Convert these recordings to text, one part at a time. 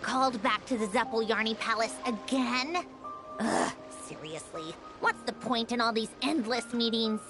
Called back to the Zeppel-Yarny Palace again? Ugh, seriously. What's the point in all these endless meetings?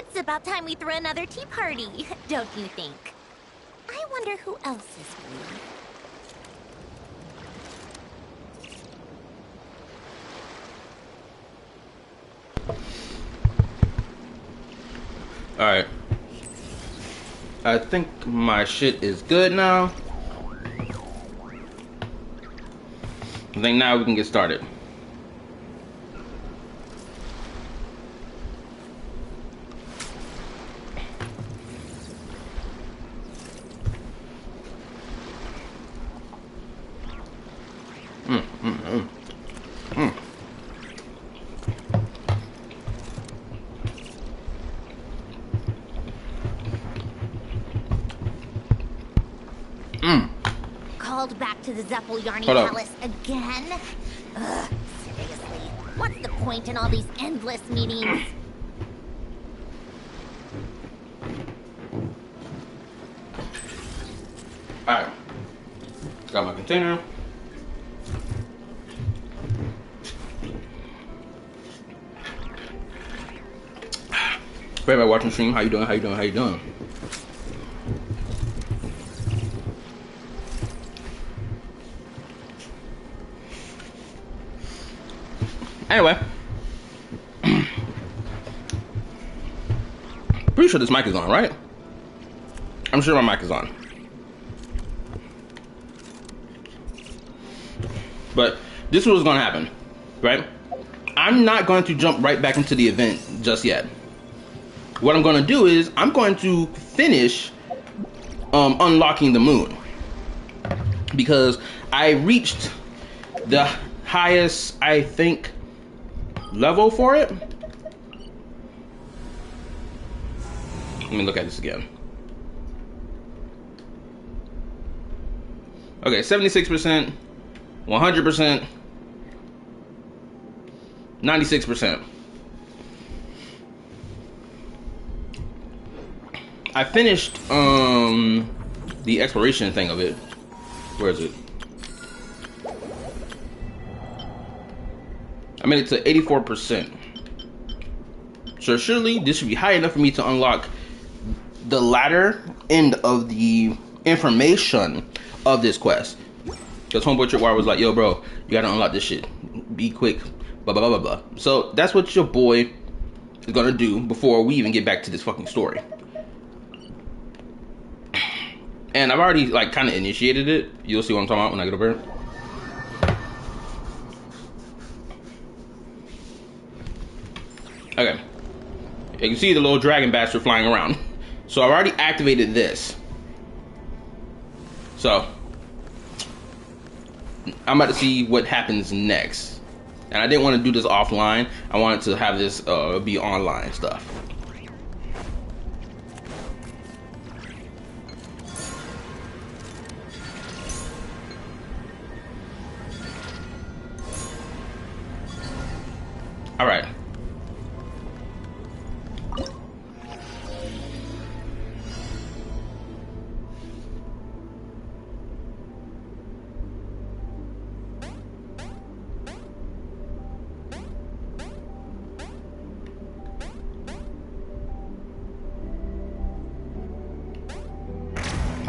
It's about time we throw another tea party, don't you think? I wonder who else is free. Alright. I think my shit is good now. I think now we can get started. Called back to the Zeppel-Yarny Palace again? Ugh, seriously. What's the point in all these endless meetings? Alright. Got my container. For everybody watching the stream, how you doing? How you doing? How you doing? Anyway, pretty sure this mic is on, right? I'm sure my mic is on. But this is what's gonna happen, right? I'm not going to jump right back into the event just yet. What I'm gonna do is I'm going to finish unlocking the moon, because I reached the highest, I think, level for it. Let me look at this again. Okay, 76%, 100%, 96%. I finished the exploration thing of it. Where is it? I made it to 84%. So surely this should be high enough for me to unlock the latter end of the information of this quest. Because homeboy Tripwire was like, yo bro, you gotta unlock this shit. Be quick, blah blah blah blah blah. So that's what your boy is gonna do before we even get back to this fucking story. And I've already like kind of initiated it. You'll see what I'm talking about when I get over here. Okay, you can see the little dragon bastard flying around. So I've already activated this. So I'm about to see what happens next. And I didn't want to do this offline. I wanted to have this be online stuff. All right.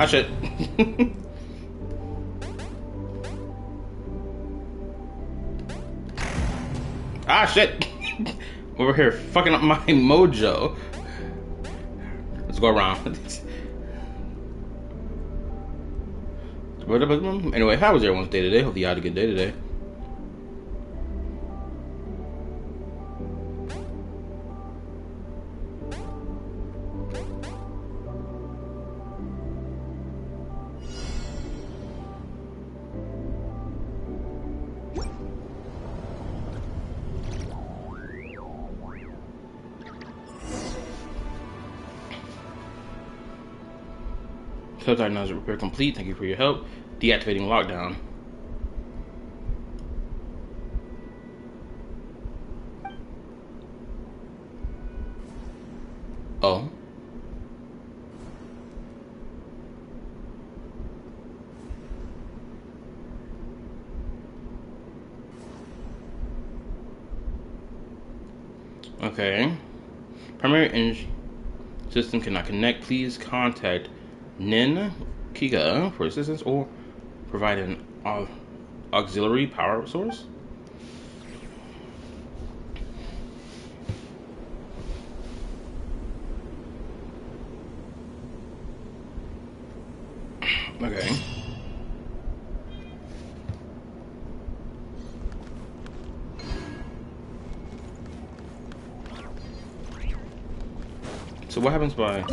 Ah, shit. Ah, shit. Over here fucking up my mojo. Let's go around. Anyway, how was everyone's day today? Hopefully you had a good day today. Diagnosis repair complete. Thank you for your help. Deactivating lockdown. Oh. Okay. Primary engine system cannot connect. Please contact Nin Kika for assistance or provide an auxiliary power source. Okay. So what happens by...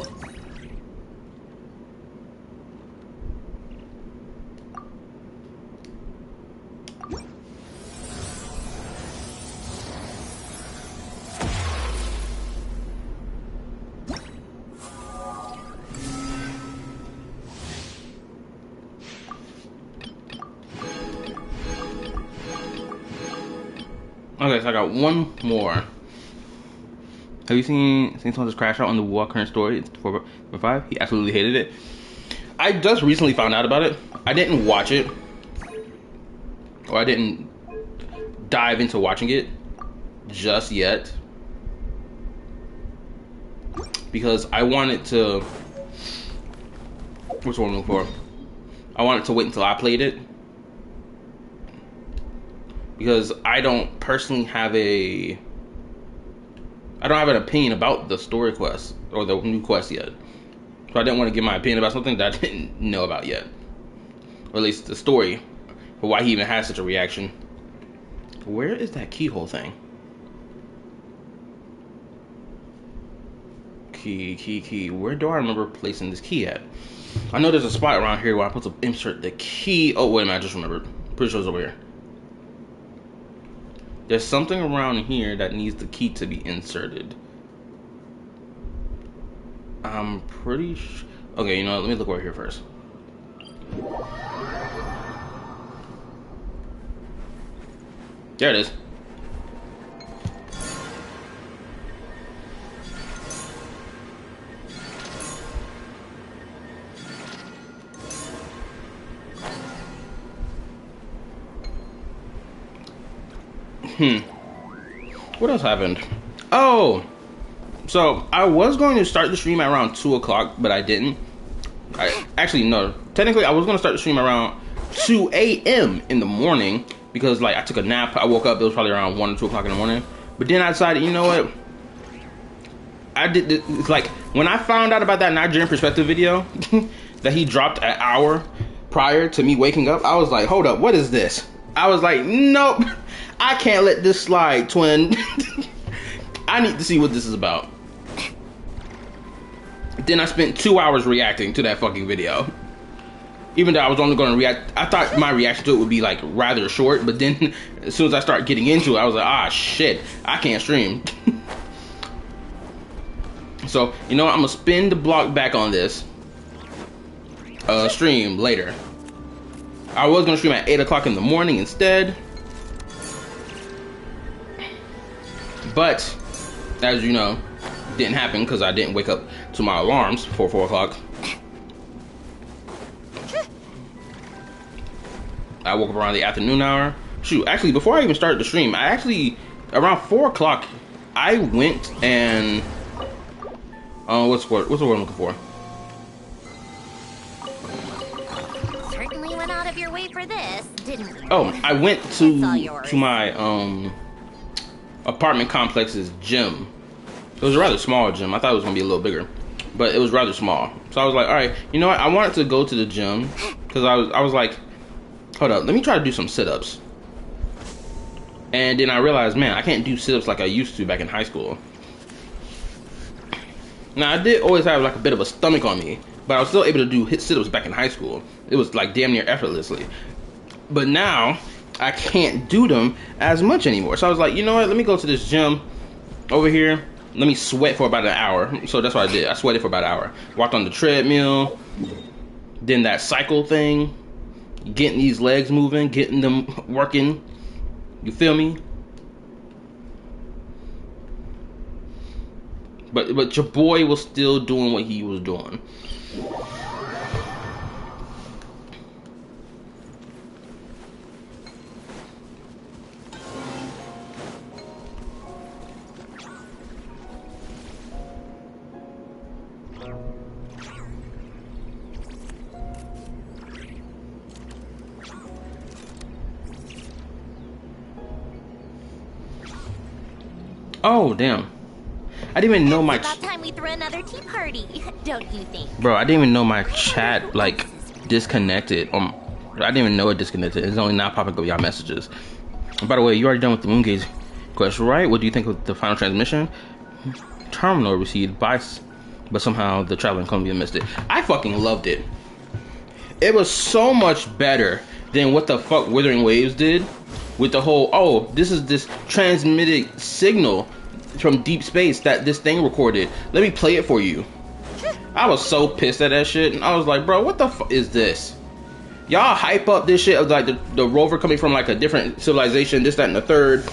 Okay, so I got one more. Have you seen someone just crash out on the wall current story? It's 4.5. He absolutely hated it. I just recently found out about it. I didn't watch it, or I didn't dive into watching it just yet, because I wanted to. Which one I'm looking for? I wanted to wait until I played it, because I don't personally have a. I don't have an opinion about the story quest or the new quest yet. So I didn't want to give my opinion about something that I didn't know about yet. Or at least the story for why he even has such a reaction. Where is that keyhole thing? Key. Where do I remember placing this key at? I know there's a spot around here where I'm supposed to insert the key. Oh, wait a minute, I just remembered. Pretty sure it's over here. There's something around here that needs the key to be inserted. I'm pretty sure. Okay, you know what? Let me look over here first. There it is. What else happened? Oh, so I was going to start the stream at around 2 o'clock, but I didn't. No. Technically, I was going to start the stream around 2 a.m. in the morning because, like, I took a nap. I woke up. It was probably around 1 or 2 o'clock in the morning. But then I decided, you know what? I did this. It's like when I found out about that Nigerian perspective video that he dropped an hour prior to me waking up. I was like, hold up, what is this? I was like, nope. I can't let this slide, twin. I need to see what this is about. Then I spent 2 hours reacting to that fucking video. Even though I was only going to react, I thought my reaction to it would be like rather short, but then as soon as I start getting into it, I was like, ah, shit, I can't stream. So, you know what, I'm going to spin the block back on this stream later. I was going to stream at 8 o'clock in the morning instead. But, as you know, didn't happen because I didn't wake up to my alarms for 4 o'clock. I woke up around the afternoon hour. Shoot, actually, before I even started the stream, I actually, around 4 o'clock, I went and, what's the word I'm looking for? Certainly went out of your way for this, didn't you? Oh, I went to my, apartment complex's gym. It was a rather small gym. I thought it was gonna be a little bigger, but it was rather small. So I was like, all right, you know what? I wanted to go to the gym because I was like, hold up, let me try to do some sit-ups. And then I realized, man, I can't do sit-ups like I used to back in high school. Now, I did always have like a bit of a stomach on me, but I was still able to do sit-ups back in high school. It was like damn near effortlessly. But now, I can't do them as much anymore. So I was like, you know what, let me go to this gym over here. Let me sweat for about an hour. So that's what I did. I sweated for about an hour. Walked on the treadmill, then that cycle thing. Getting these legs moving, getting them working. You feel me? But your boy was still doing what he was doing. Oh, damn. I didn't even know my... It's about time we throw another tea party, don't you think? Bro, I didn't even know my chat, like, disconnected. I didn't even know it disconnected. It's only now popping up y'all messages. By the way, you already done with the moon gauge quest, right? What do you think of the final transmission? Terminal received but somehow the traveling Columbia missed it. I fucking loved it. It was so much better than what the fuck Withering Waves did. With the whole, oh, this is this transmitted signal from deep space that this thing recorded. Let me play it for you. I was so pissed at that shit. And I was like, bro, what the fuck is this? Y'all hype up this shit of like the rover coming from like a different civilization, this, that, and the third.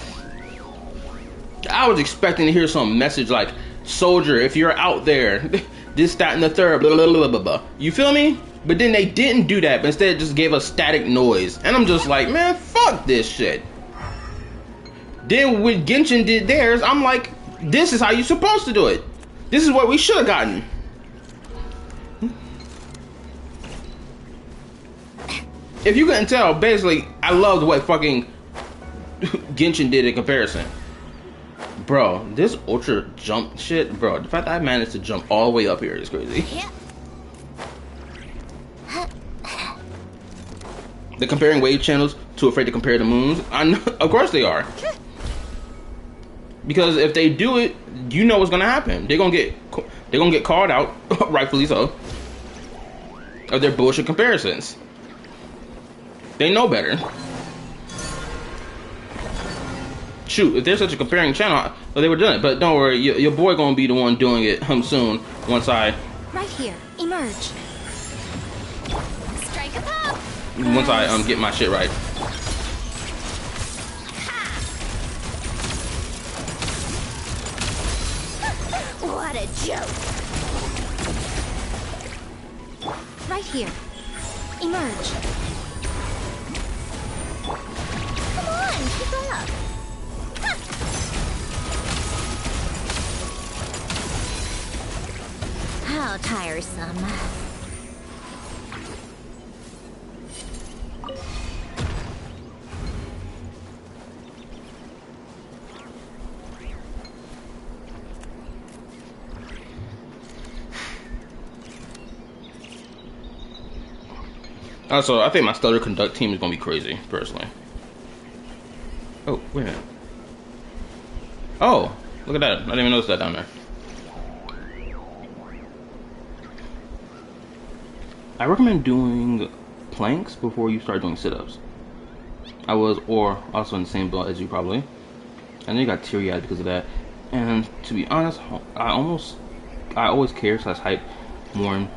I was expecting to hear some message like, soldier, if you're out there, this, that, and the third, blah, blah, blah, blah, blah. You feel me? But then they didn't do that, but instead just gave us static noise. And I'm just like, man, fuck this shit. Then when Genshin did theirs, I'm like, this is how you're supposed to do it. This is what we should have gotten. If you couldn't tell, basically, I loved what fucking Genshin did in comparison. Bro, this ultra jump shit, bro, the fact that I managed to jump all the way up here is crazy. Yeah. The comparing wave channels, too afraid to compare the moons. I know, of course they are. Because if they do it, you know what's gonna happen. They're gonna get called out, rightfully so, of their bullshit comparisons. They know better. Shoot, if there's such a comparing channel, well, they were doing it. But don't worry, your boy gonna be the one doing it soon. Once I right here, emerge. Strike a pop. Once I get my shit right. What a joke. Right here. Emerge. Come on, keep up. How tiresome. Also, I think my Stellar Conduct team is gonna be crazy, personally. Oh, wait a minute. Oh, look at that. I didn't even notice that down there. I recommend doing planks before you start doing sit-ups. I was, or also in the same boat as you probably. I know you got teary-eyed because of that. And to be honest, I always care / hype more.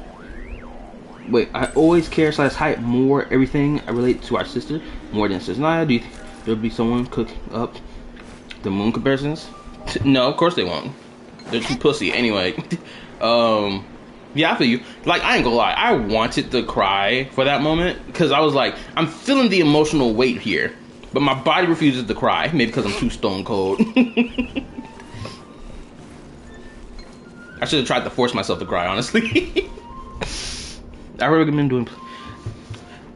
I always care / hype more everything I relate to our sister more than Sis Naya. Do you think there'll be someone cooking up the moon comparisons? No, of course they won't. They're too pussy anyway. Yeah, I feel you. Like, I ain't gonna lie, I wanted to cry for that moment because I was like, I'm feeling the emotional weight here, but my body refuses to cry. Maybe because I'm too stone cold. I should have tried to force myself to cry, honestly. I recommend doing.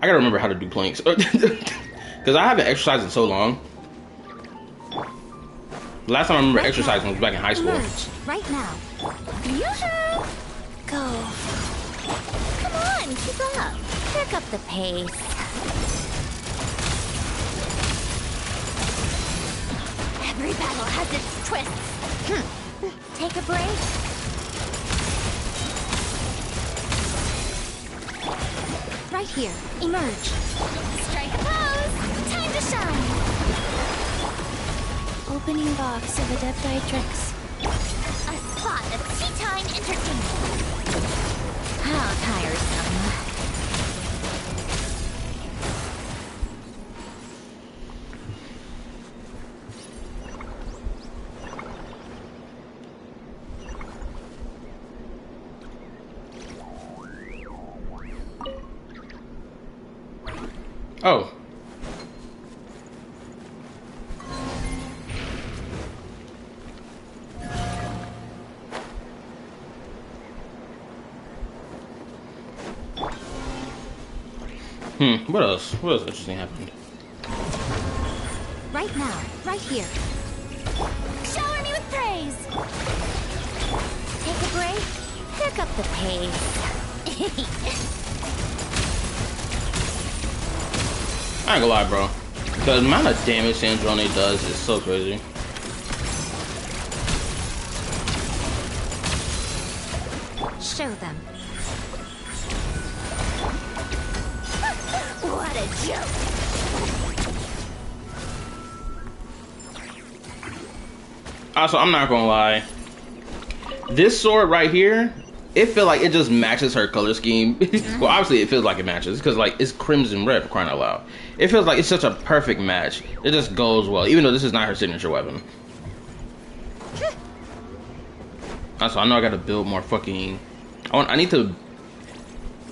I gotta remember how to do planks because I haven't exercised in so long. The last time I remember exercising was back in high school. Emerge right now. Yoo-hoo! Go. Come on, keep up. Pick up the pace. Every battle has its twists. Take a break. Right here. Emerge. Strike a pose. Time to shine. Opening box of Adepti-Trix. A spot of tea time entertainment. How tiresome. Oh. What else? What else interesting happened? Right now, right here. Shower me with praise. Take a break. Pick up the pace. I ain't gonna lie, bro. The amount of damage Sandrone does is so crazy. Show them. What a joke! Also, I'm not gonna lie. This sword right here, it feels like it just matches her color scheme. Well, obviously it feels like it matches because like it's crimson red, for crying out loud. It feels like it's such a perfect match. It just goes well, even though this is not her signature weapon. Also, I know I gotta build more fucking. I need to.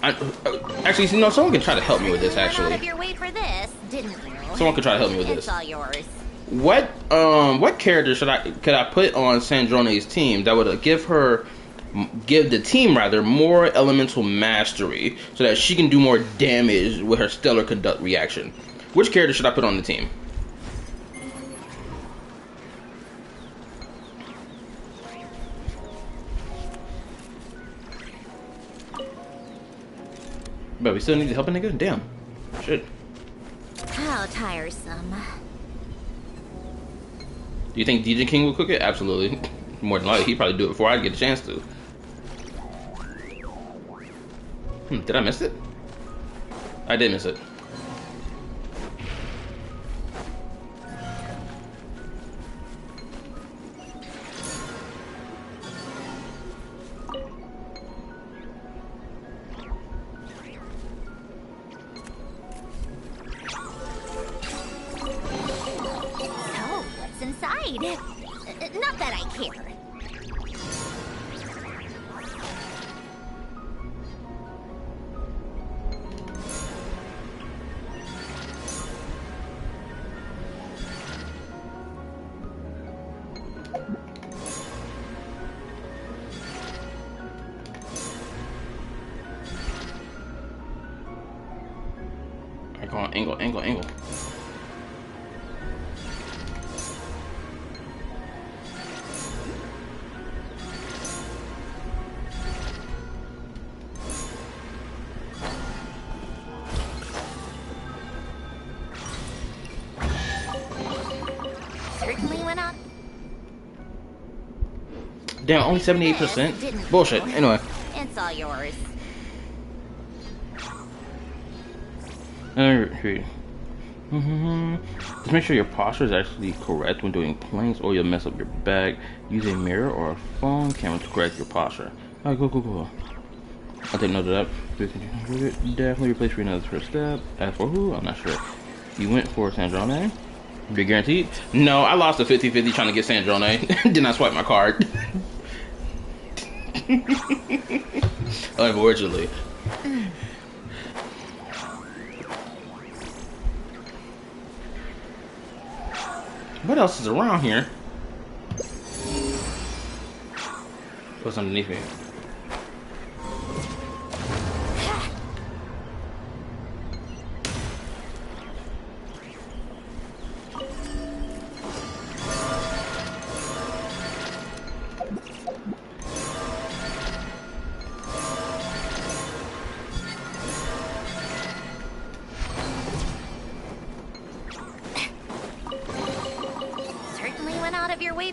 Actually, you know, someone can try to help me with this. Actually, went out of your way for this, didn't you? Someone could try to help me with this. It's all yours. What character could I put on Sandrone's team that would give the team rather more elemental mastery so that she can do more damage with her stellar conduct reaction? Which character should I put on the team? But we still need to help a nigga? Damn. Shit. How tiresome. Do you think DJ King will cook it? Absolutely. More than likely, he'd probably do it before I get a chance to. Did I miss it? I did miss it. Not that I care. I go on angle. Damn, only 78%? Bullshit. Anyway. It's all yours. Alright. Just make sure your posture is actually correct when doing planks, or you'll mess up your back. Use a mirror or a phone camera to correct your posture. Alright, cool. I'll take note of that. Definitely replace for another first step. As for who, I'm not sure. You went for Sandrone? Be guaranteed? No, I lost a 50-50 trying to get Sandrone. Did not swipe my card. Unfortunately. What else is around here? What's underneath me?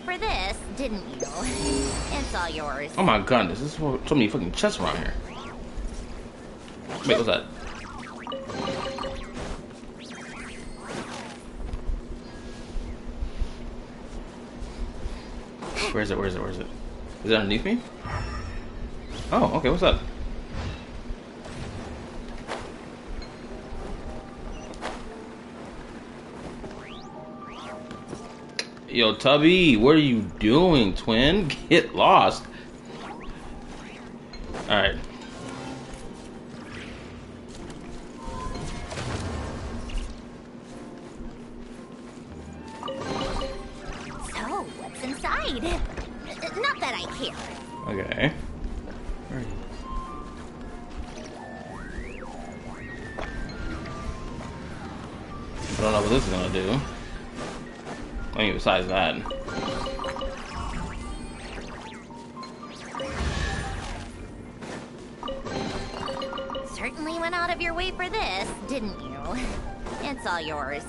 For this, didn't you? It's all yours. Oh my goodness, there's so many fucking chests around here. Wait, what's that? Where is it? Is it underneath me? Oh, okay, what's up? Yo, Tubby, what are you doing, twin? Get lost. Alright. So, what's inside? Not that I care. Okay. Where are you? I don't know what this is gonna do. I mean, besides that. Certainly went out of your way for this, didn't you? It's all yours.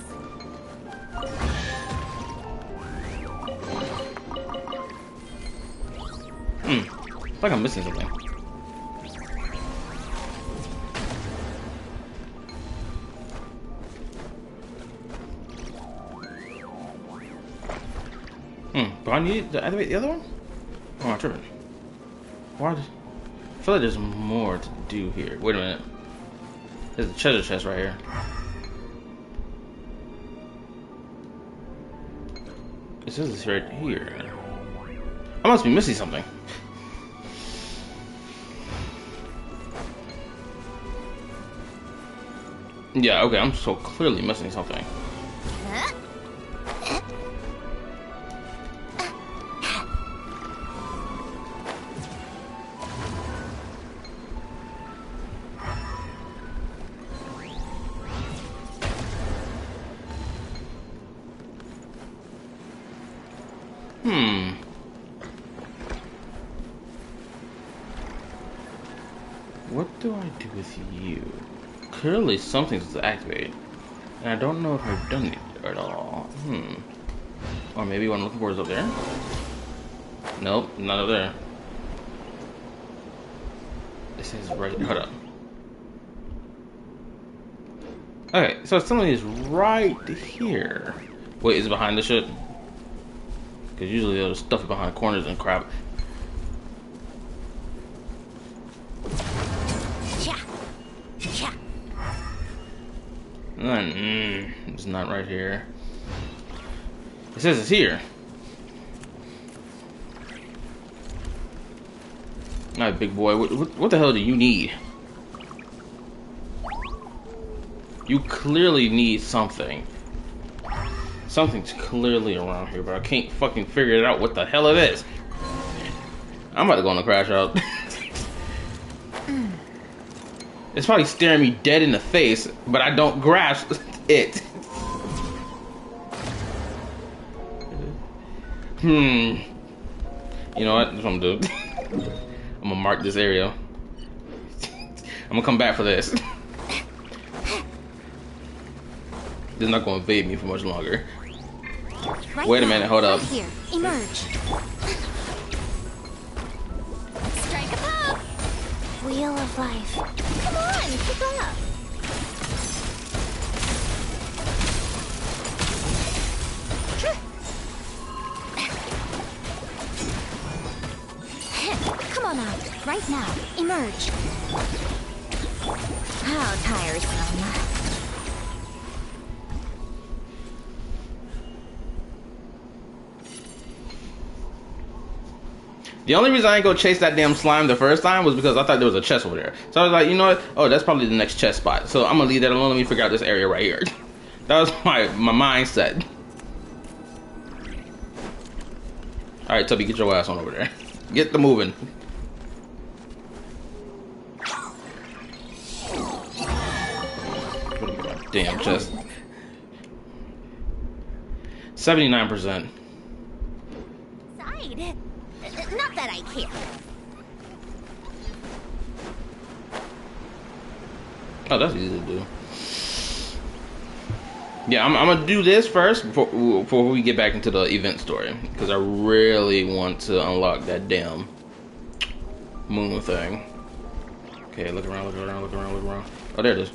It's like I'm missing something. Do I need to activate the other one? Oh, I'm tripping. Why? I feel like there's more to do here. Wait a minute. There's a treasure chest right here. It says it's right here. I must be missing something. Yeah, okay, I'm so clearly missing something. What do I do with you? Clearly something's activated, and I don't know if I've done it at all. Or maybe what I'm looking for is up there? Nope, not up there. It says right, hold up. Okay, so something is right here. Wait, is it behind the shit? Because usually there's stuff behind corners and crap. It's not right here. It says it's here. Alright, big boy, what the hell do you need? You clearly need something. Something's clearly around here, but I can't fucking figure it out what the hell it is. I'm about to go on the crash out. It's probably staring me dead in the face, but I don't grasp it. You know what? That's what I'm gonna do. I'm gonna mark this area. I'm gonna come back for this. This is not gonna evade me for much longer. Right Wait a minute, hold up. Here, emerge. Strike a pose. Wheel of life. Come on, pick up. right now. Emerge. How tiresome. The only reason I didn't go chase that damn slime the first time was because I thought there was a chest over there. So I was like, you know what? Oh, that's probably the next chest spot. So I'm gonna leave that alone. Let me figure out this area right here. That was my mindset. All right, Tubby, get your ass on over there. Get the moving. Damn chest. 79%. Side. Not that I care. Oh, that's easy to do. Yeah, I'm gonna do this first before we get back into the event story, because I really want to unlock that damn moon thing. Okay, look around, look around, look around, look around. Oh, there it is.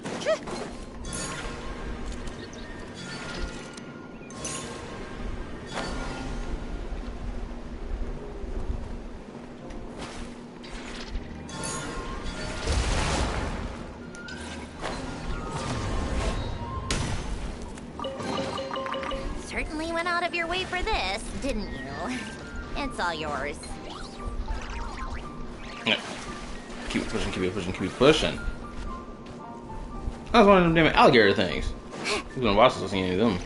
Certainly went out of your way for this, didn't you? It's all yours. Yeah. Keep it pushing, keep it pushing, keep it pushing. That was one of them damn alligator things. Who's gonna watch us to see any of them?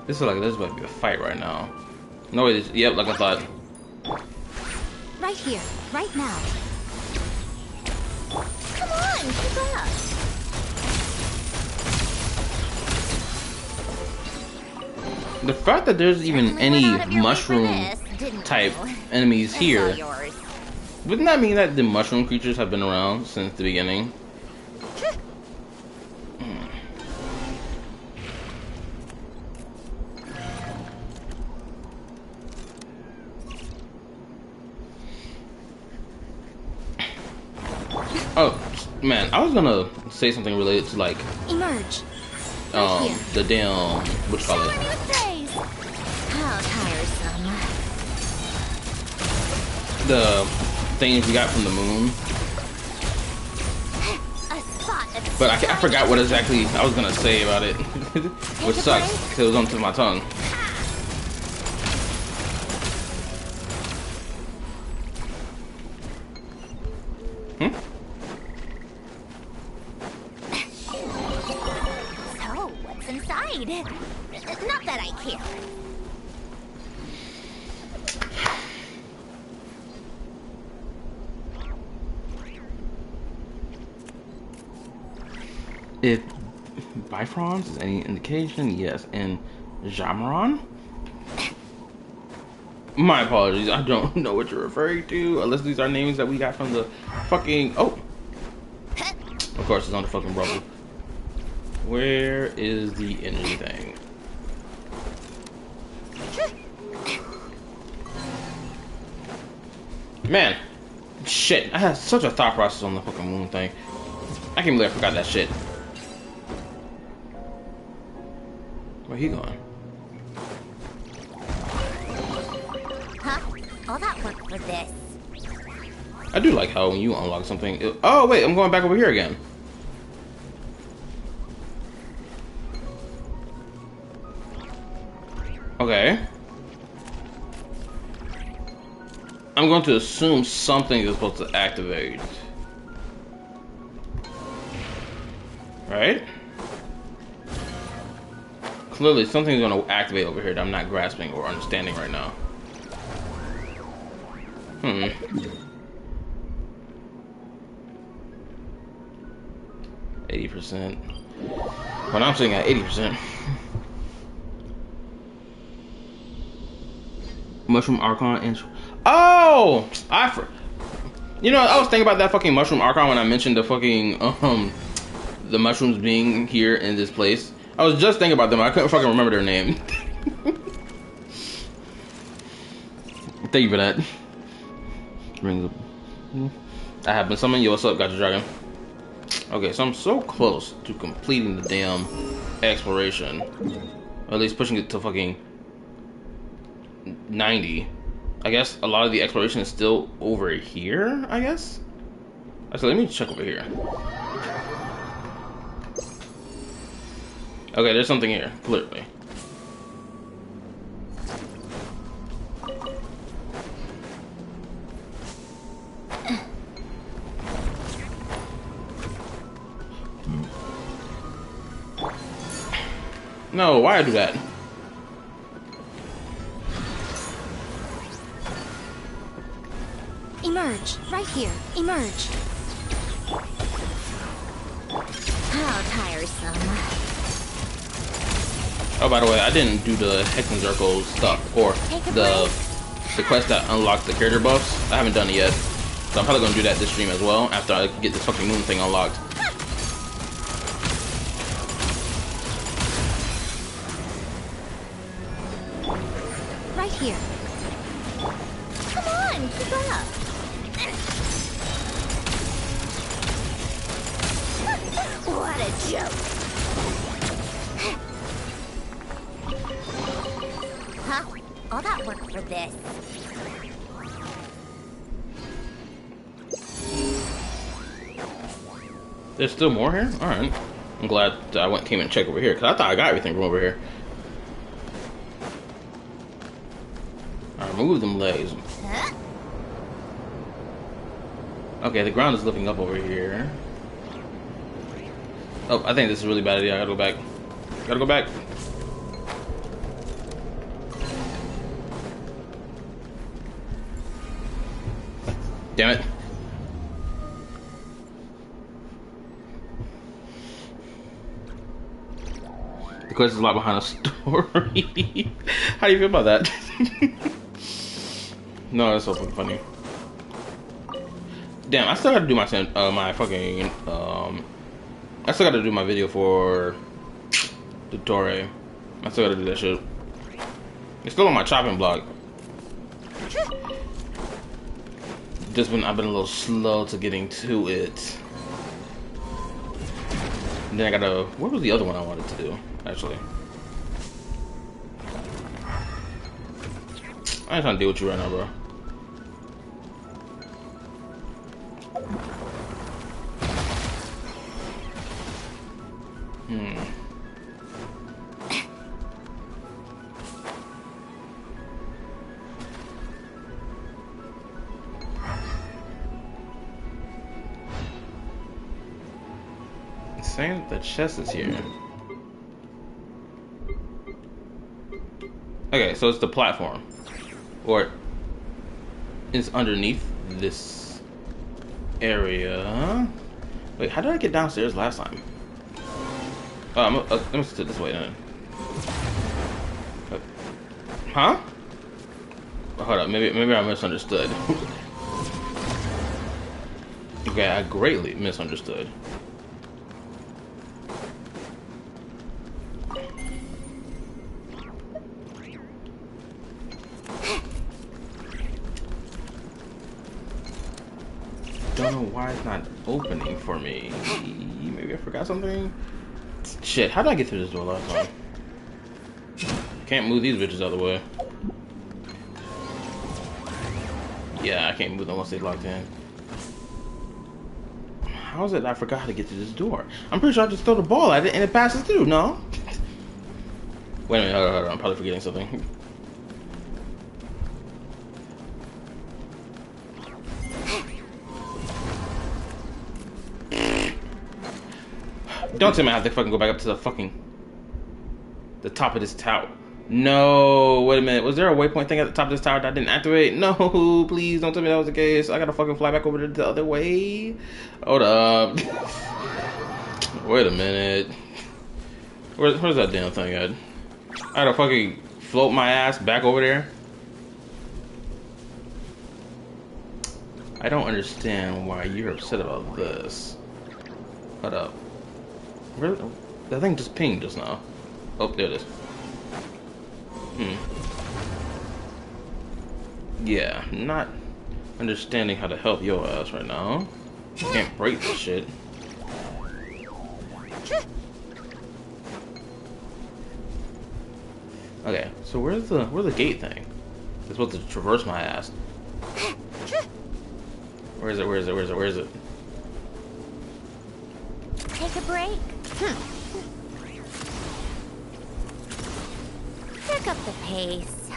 This is like this might be a fight right now. No, it is. Yep, like I thought. Right here, right now. Come on, keep up. The fact that there's even any mushroom type enemies here, wouldn't that mean that the mushroom creatures have been around since the beginning? Oh man, I was gonna say something related to like Emerge. the damn what you call it? How tiresome. The things we got from the moon. A spot of But I forgot what exactly I was gonna say about it, which sucks because it was on the tip of my tongue. So, what's inside? Not that I care. If Bifrons is any indication, yes. And Jamron? My apologies, I don't know what you're referring to, unless these are names that we got from the fucking... Oh! Of course, it's on the fucking rubble. Where is the energy thing? Man! Shit, I had such a thought process on the fucking moon thing. I can't believe I forgot that shit. Where he going? Huh? All that work for this. I do like how when you unlock something... Oh, wait, I'm going back over here again. Okay. I'm going to assume something is supposed to activate. Right? Clearly, something's going to activate over here that I'm not grasping or understanding right now. 80%. Well, I'm sitting at 80%. Mushroom Archon and... Oh! You know, I was thinking about that fucking Mushroom Archon when I mentioned the fucking, the mushrooms being here in this place. I was just thinking about them. I couldn't fucking remember their name. Thank you for that. I have been summoned. Yo, what's up? Got your dragon. Okay, so I'm so close to completing the damn exploration Or at least pushing it to fucking 90. I guess a lot of the exploration is still over here, I guess? Actually, let me check over here. Okay, there's something here, clearly. No, why I do that? Emerge, right here. Emerge. How tiresome. Oh, by the way, I didn't do the Hexen Circle stuff or the quest that unlocks the character buffs. I haven't done it yet, so I'm probably gonna do that this stream as well after I get this fucking moon thing unlocked. Right here. Come on, keep up. What a joke. Huh? All that work for this. There's still more here? Alright. I'm glad I came and checked over here, because I thought I got everything from over here. Alright, remove them legs. Huh? Okay, the ground is lifting up over here. Oh, I think this is a really bad idea. I gotta go back. Gotta go back. Damn it. The quest is a lot behind the story. How do you feel about that? No, that's so fucking funny. Damn, I still gotta do my fucking I still gotta do my video for the Nodkrai. I still gotta do that shit. It's still on my chopping block. I've been a little slow to getting to it. And then I gotta. What was the other one I wanted to do? Actually, I ain't trying to deal with you right now, bro. It's saying that the chest is here. Okay, so it's the platform. Or it's underneath this area. Wait, how did I get downstairs last time? Oh, let me sit this way then. Huh? Oh, hold up, maybe I misunderstood. Okay, I greatly misunderstood. Don't know why it's not opening for me. Maybe I forgot something? Shit, how did I get through this door last time? Can't move these bitches out of the way. Yeah, I can't move them once they locked in. How is it I forgot how to get through this door? I'm pretty sure I just throw the ball at it and it passes through, no? Wait a minute, hold on, I'm probably forgetting something. Don't tell me I have to fucking go back up to the top of this tower. No, wait a minute. Was there a waypoint thing at the top of this tower that I didn't activate? No, please don't tell me that was the case. I gotta fucking fly back over the other way. Hold up. Wait a minute. Where's that damn thing at? I gotta fucking float my ass back over there. I don't understand why you're upset about this. Hold up. Really? That thing just pinged just now. Oh, there it is. Yeah, not understanding how to help your ass right now. Can't break this shit. Okay, so where's the gate thing? It's supposed to traverse my ass. Where is it? Where is it? Where is it? Where is it? Take a break. Pick up the pace.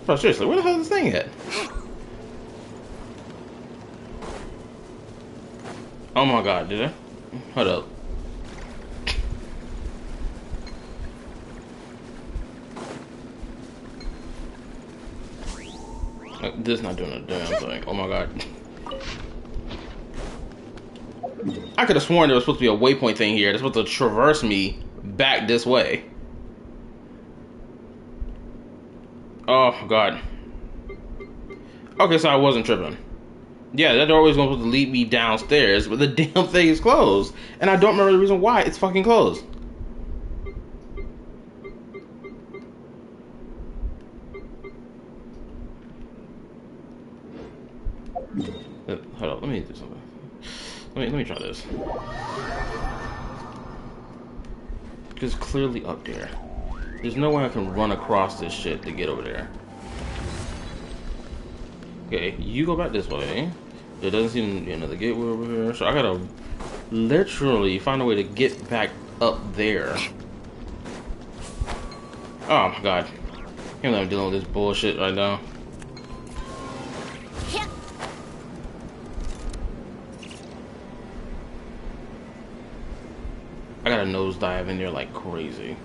Bro, seriously, where the hell is this thing at? Oh my god, did I? Hold up. This is not doing a damn thing. Oh my god. I could have sworn there was supposed to be a waypoint thing here. That's supposed to traverse me back this way. Oh god. Okay, so I wasn't tripping. Yeah, that door was supposed to lead me downstairs, but the damn thing is closed. And I don't remember the reason why it's fucking closed. Hold up, let me do something. Let me try this. It's clearly up there. There's no way I can run across this shit to get over there. Okay, you go back this way. There doesn't seem to be another gateway over here, so I gotta literally find a way to get back up there. Oh my god. I can't believe I'm dealing with this bullshit right now. I gotta nosedive in there like crazy.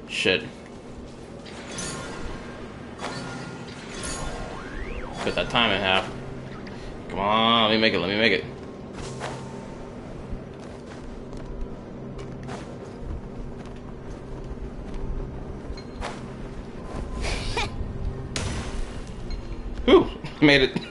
Shit. Cut that time in half. Come on, let me make it, let me make it. Whew, made it.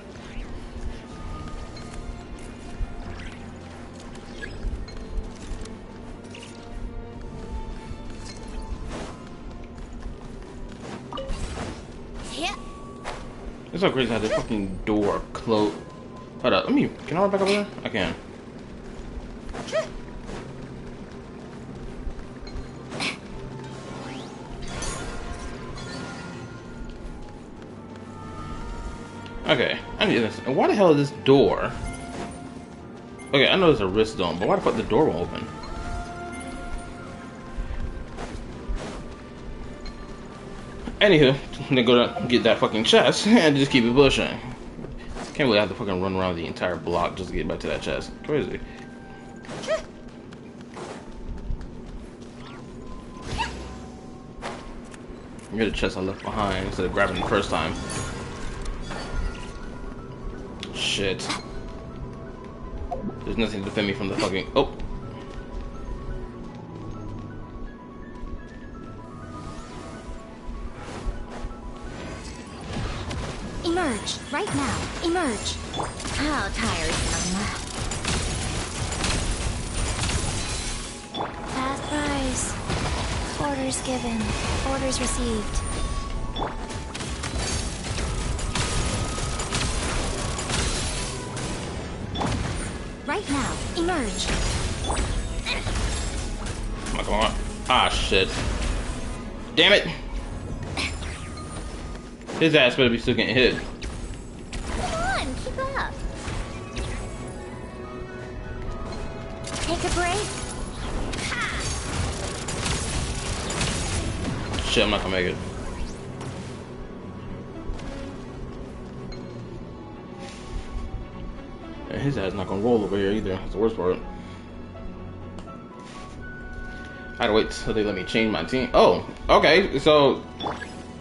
It's so crazy how this fucking door closed. Hold up, can I run back over there? I can. Okay, I need this. And why the hell is this door? Okay, I know there's a risk zone, but why the fuck the door won't open? Anywho, I'm gonna go get that fucking chest and just keep it pushing. Can't believe I have to fucking run around the entire block just to get back to that chest. Crazy. Get the chest I left behind instead of grabbing it the first time. Shit. There's nothing to defend me from the fucking... Oh! Emerge, right now. Emerge. How tiresome. Fast price. Orders given. Orders received. Right now. Emerge. Come on. Ah, shit. Damn it! His ass better be still getting hit. Come on, keep up. Take a break. Ha! Shit, I'm not gonna make it. And his ass not gonna roll over here either. That's the worst part. I had to wait till they let me change my team. Oh, okay. So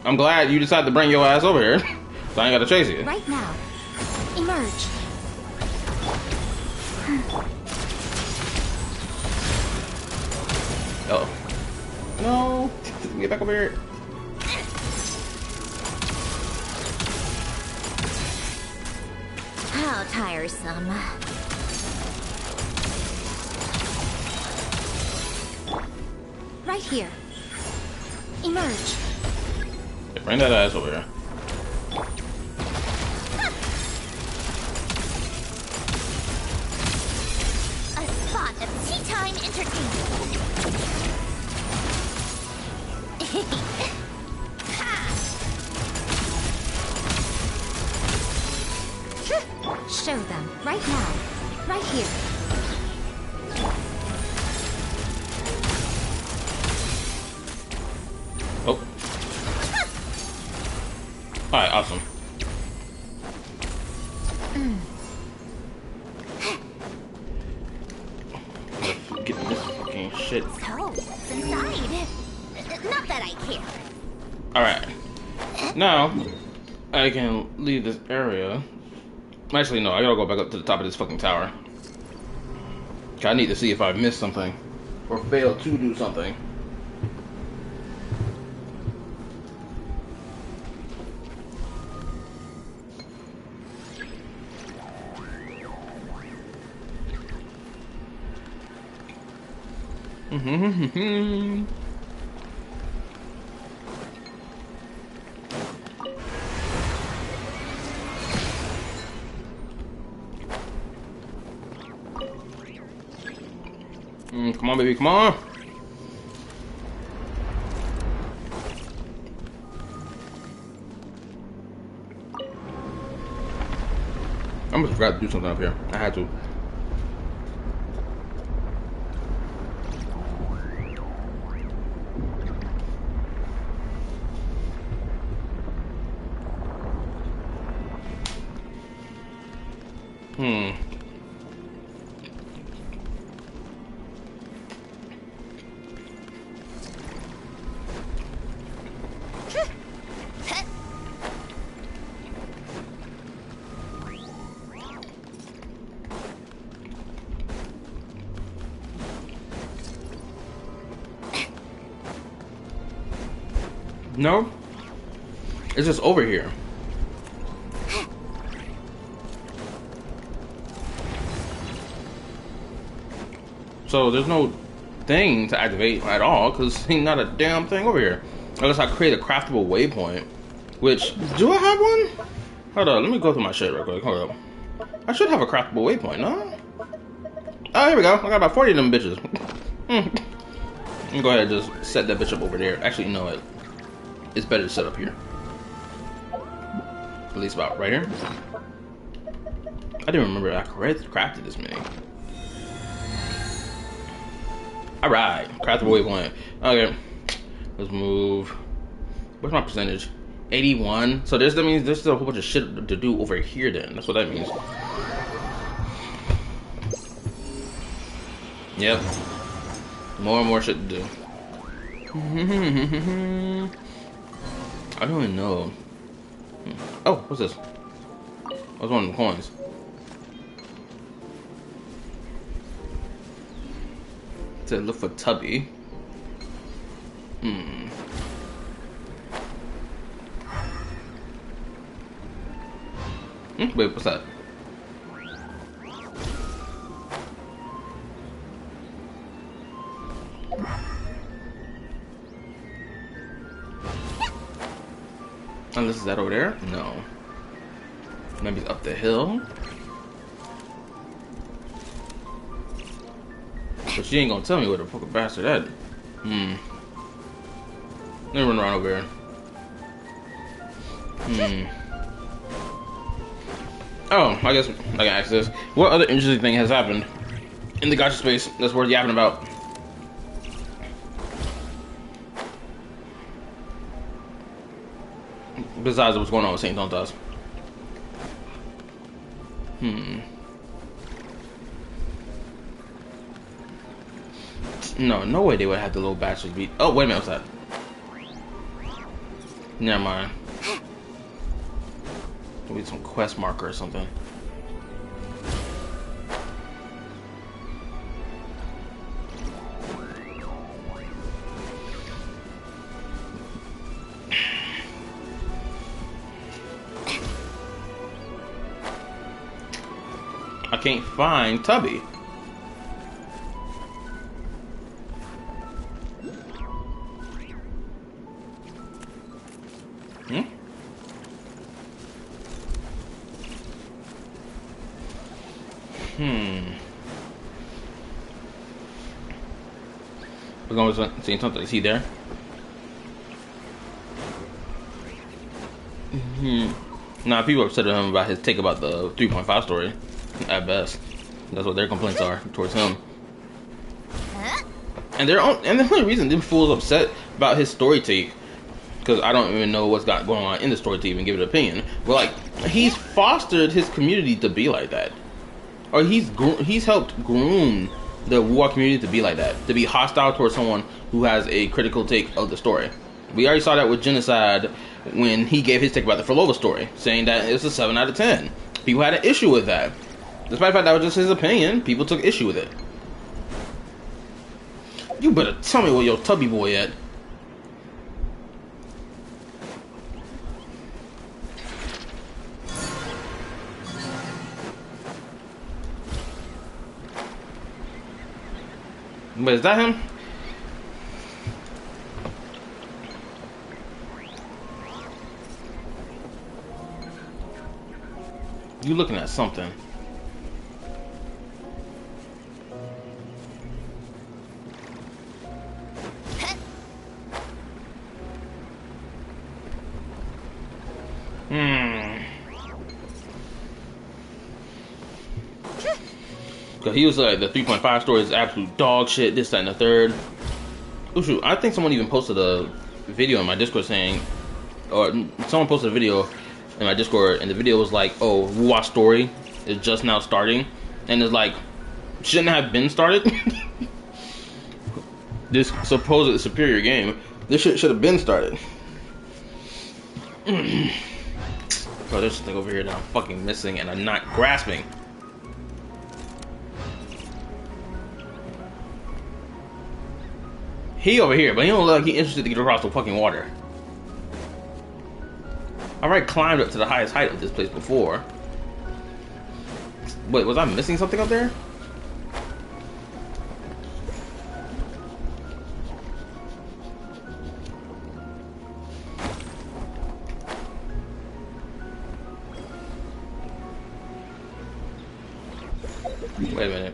I'm glad you decided to bring your ass over here. So I ain't gotta chase you. Right now. Emerge. Oh. No. Get back over here. How tiresome. Right here. Emerge. Yeah, bring that ass over here. A spot of tea time in tricky. Show them right now, right here. Oh. Alright, awesome. Get this fucking shit. So, what's inside? Not that I care. Alright. Now, I can leave this area. Actually, no, I gotta go back up to the top of this fucking tower. I need to see if I missed something. Or failed to do something. Come on, baby, come on. I almost forgot to do something up here. I had to. No, it's just over here. So there's no thing to activate at all because ain't not a damn thing over here. Unless I create a craftable waypoint. Which, do I have one? Hold on, let me go through my shit real quick. Hold up. I should have a craftable waypoint, no? Oh, here we go. I got about 40 of them bitches. Let me go ahead and just set that bitch up over there. Actually, you know what? It's better to set up here. At least about right here. I didn't remember I crafted this many. Alright, craftable waypoint. Okay, let's move. What's my percentage? 81. So that means there's still a whole bunch of shit to do over here then. That's what that means. Yep. More and more shit to do. I don't even know. Oh, what's this? What's one of them coins? It said look for Tubby. Wait, what's that? Unless is that over there? No. Maybe it's up the hill. But she ain't gonna tell me where the fucking bastard at. Let me run around over here. Oh, I guess I can ask this. What other interesting thing has happened in the gacha space that's worth yapping about? Besides what's going on with Saint Tontas. No way they would have the little bastards beat. Oh, wait a minute, what's that? Never mind. Maybe some quest marker or something. I can't find Tubby. We're going to see something. Is he there? Nah, people are upset with him about his take about the 3.5 story. At best, that's what their complaints are towards him. And the only reason them fools upset about his story take, because I don't even know what's going on in the story to even give an opinion. But like, he's fostered his community to be like that, or he's helped groom the war community to be like that, to be hostile towards someone who has a critical take of the story. We already saw that with Genocide when he gave his take about the Forlova story, saying that it's a 7 out of 10. People had an issue with that. Despite the fact that was just his opinion, people took issue with it. You better tell me where your tubby boy at. But is that him? You looking at something? Cause he was like, the 3.5 story is absolute dog shit, this, that, and the third. Oh shoot, I think someone even posted a video in my Discord saying, or someone posted a video in my Discord, and the video was like, oh, Wuwa story is just now starting, and it's like, shouldn't have been started. This supposed superior game, this shit should have been started. Bro, there's something over here that I'm fucking missing and I'm not grasping. He over here, but he don't look like he's interested to get across the fucking water. I already climbed up to the highest height of this place before. Wait, was I missing something up there? Wait a minute.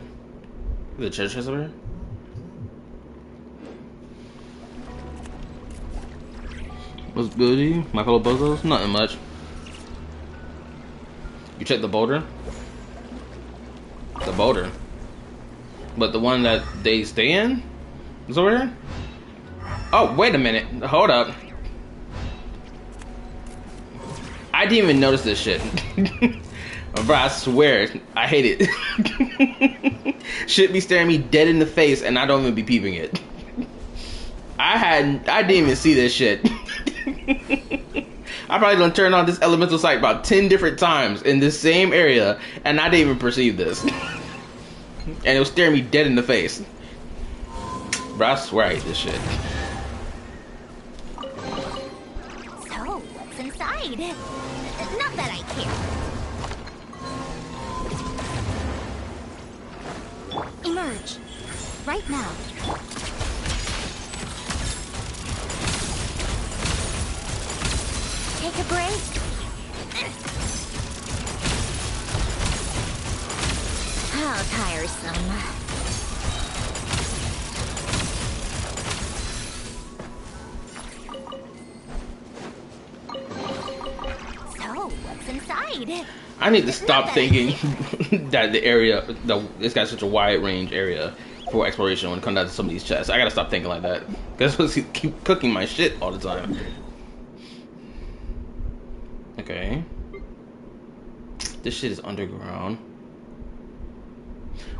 Is the treasure chest over here? What's goody? My fellow bozos? Nothing much. You check the boulder? The boulder. But the one that they stay in? Is over here? Oh, wait a minute. Hold up. I didn't even notice this shit. Bro, I swear, I hate it. Shit be staring me dead in the face and I don't even be peeping it. I didn't even see this shit. I probably done turned on this elemental sight about 10 different times in this same area and I didn't even perceive this. And it was staring me dead in the face. Bro, I swear I hate this shit. So, what's inside? Not that I care. Emerge. Right now. Take a break. How tiresome. So, what's inside? I need to stop thinking that the area, it's got such a wide range area for exploration when it comes down to some of these chests. I gotta stop thinking like that. Because it's supposed to keep cooking my shit all the time. Okay. This shit is underground.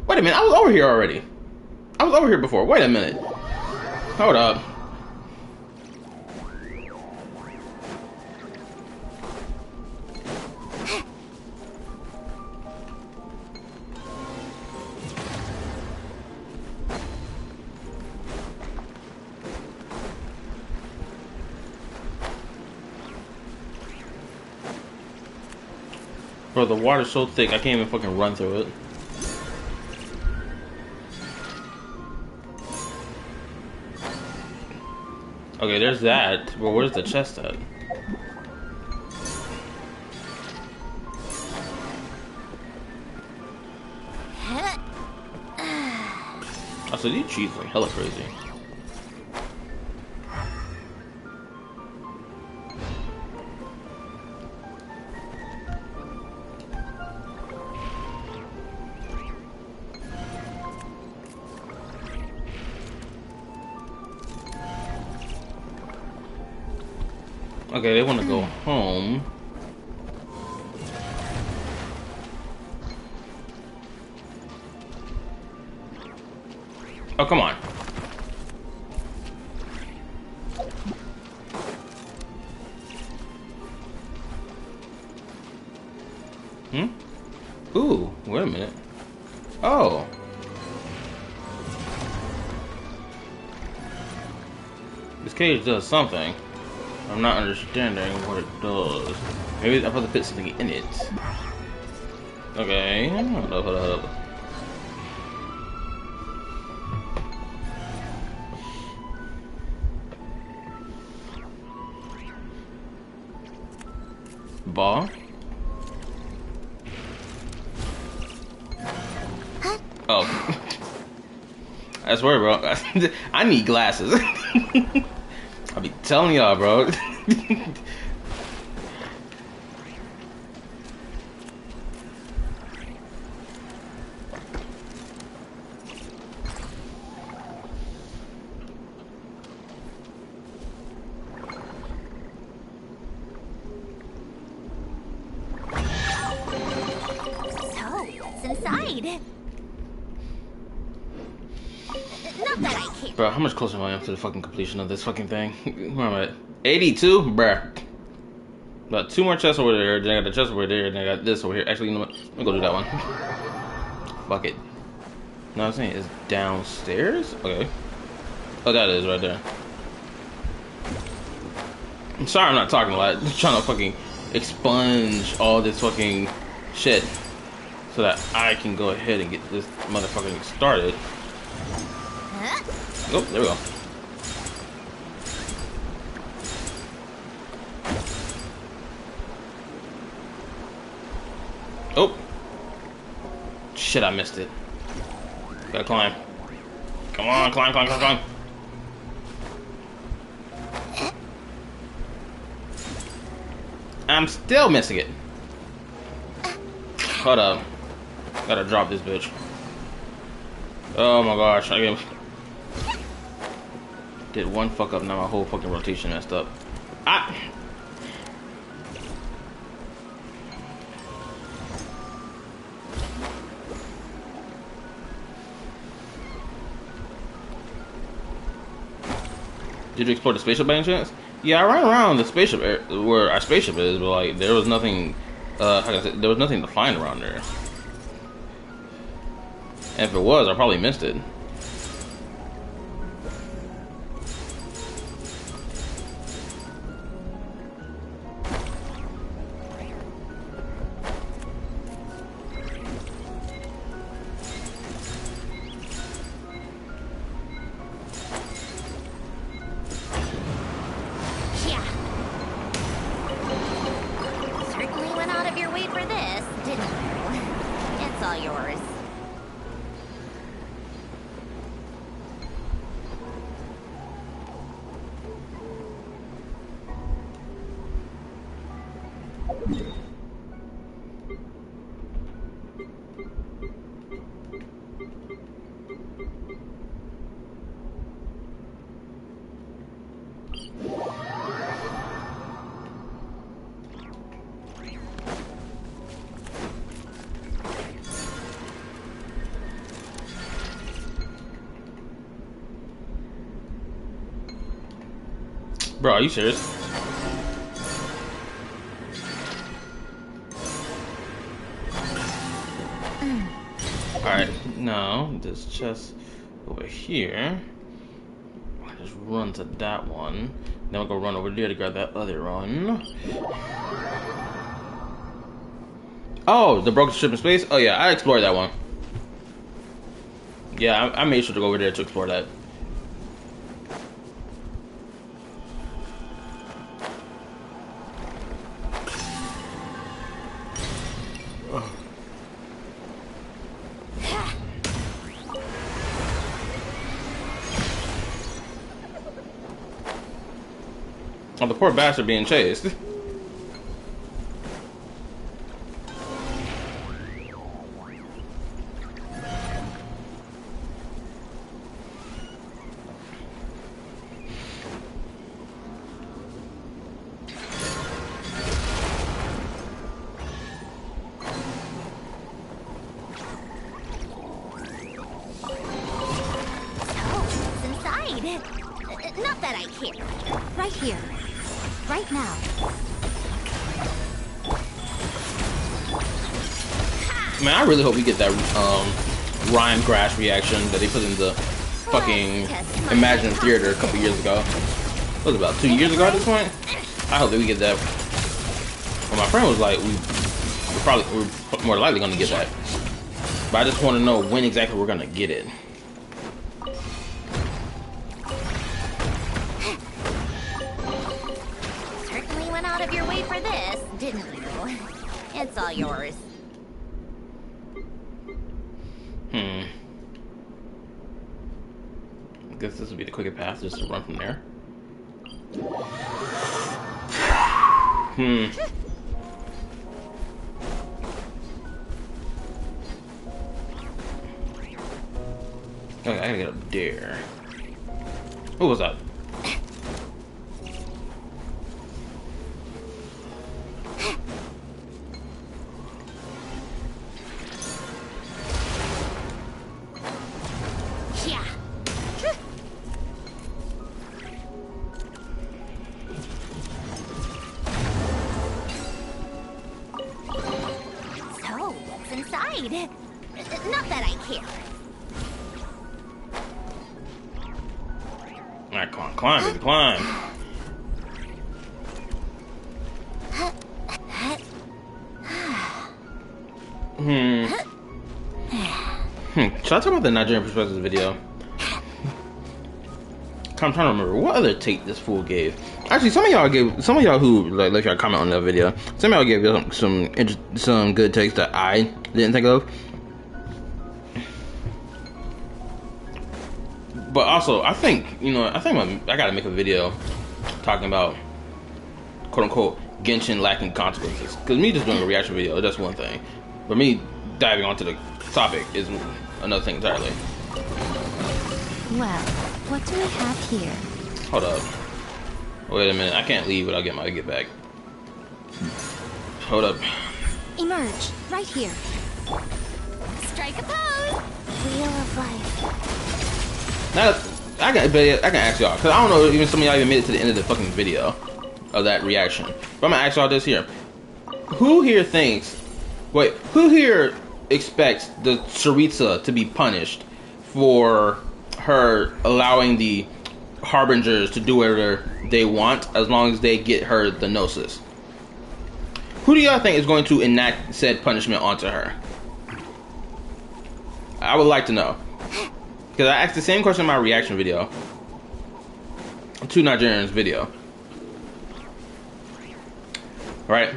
Wait a minute, I was over here already. I was over here before. Wait a minute. Hold up. Bro, the water's so thick I can't even fucking run through it. Okay, there's that. But where's the chest at? Oh, so these cheats are hella crazy. Okay, they want to go home. Oh, come on. Ooh, wait a minute. Oh. This cage does something. I'm not understanding what it does. Maybe I'm supposed to put something in it. Okay. Hold up. Ball. Oh. I swear, bro. I need glasses. I'll be telling y'all, bro. So, what's inside? Not that I care. Bro, how much closer am I to the fucking completion of this fucking thing? Where am I at? 82? Bruh. Got 2 more chests over there, then I got the chest over there, and I got this over here. Actually, you know what? Let me go do that one. Fuck it. No, I'm saying it's downstairs? Okay. Oh, that is right there. I'm sorry I'm not talking a lot. Just trying to fucking expunge all this fucking shit so that I can go ahead and get this motherfucking started. Oh, there we go. Oh. Shit, I missed it. Gotta climb. Come on, climb. I'm still missing it. Hold up. Gotta drop this bitch. Oh my gosh, I did one fuck up, now my whole fucking rotation messed up. Did you explore the spaceship by any chance? Yeah, I ran around the spaceship where our spaceship is, but like there was nothing. How can I say, there was nothing to find around there. And if it was, I probably missed it. Bro, are you serious? Alright, now this chest over here. I just run to that one. Then I'll go run over there to grab that other one. Oh, the broken ship in space? Oh yeah, I explored that one. Yeah, I made sure to go over there to explore that. Oh, the poor bastard being chased. that I care. Right here. Right now. Man, I really hope we get that Rhyme Grass reaction that they put in the fucking Imagine Theater a couple years ago. What was it, about 2 years ago at this point? I hope that we get that. Well, my friend was like, we're more likely gonna get that. But I just want to know when exactly we're gonna get it. Certainly went out of your way for this, didn't you? It's all yours. I guess this would be the quicker path, just to run from there. Okay, I gotta get up there. What was that? Yeah. So, what's inside? Not that I care. Alright, come on, climb, baby, climb. Should I talk about the Nigerian perspective video? I'm trying to remember what other take this fool gave. Actually, some of y'all who like left y'all comment on that video, some of y'all gave some good takes that I didn't think of. But also, I think I gotta make a video talking about quote unquote Genshin lacking consequences. Because me just doing a reaction video, that's one thing. But me diving onto the topic is another thing entirely. Well, what do we have here? Hold up. Wait a minute, I can't leave without getting my get back. Hold up. Emerge, right here. Strike a pose! Wheel of life. Now, I can ask y'all, because I don't know even some of y'all even made it to the end of the fucking video of that reaction. But I'm gonna ask y'all this here. Who here expects the Sarita to be punished for her allowing the Harbingers to do whatever they want as long as they get her the Gnosis? Who do y'all think is going to enact said punishment onto her? I would like to know. Because I asked the same question in my reaction video to Nigerian's video. Right?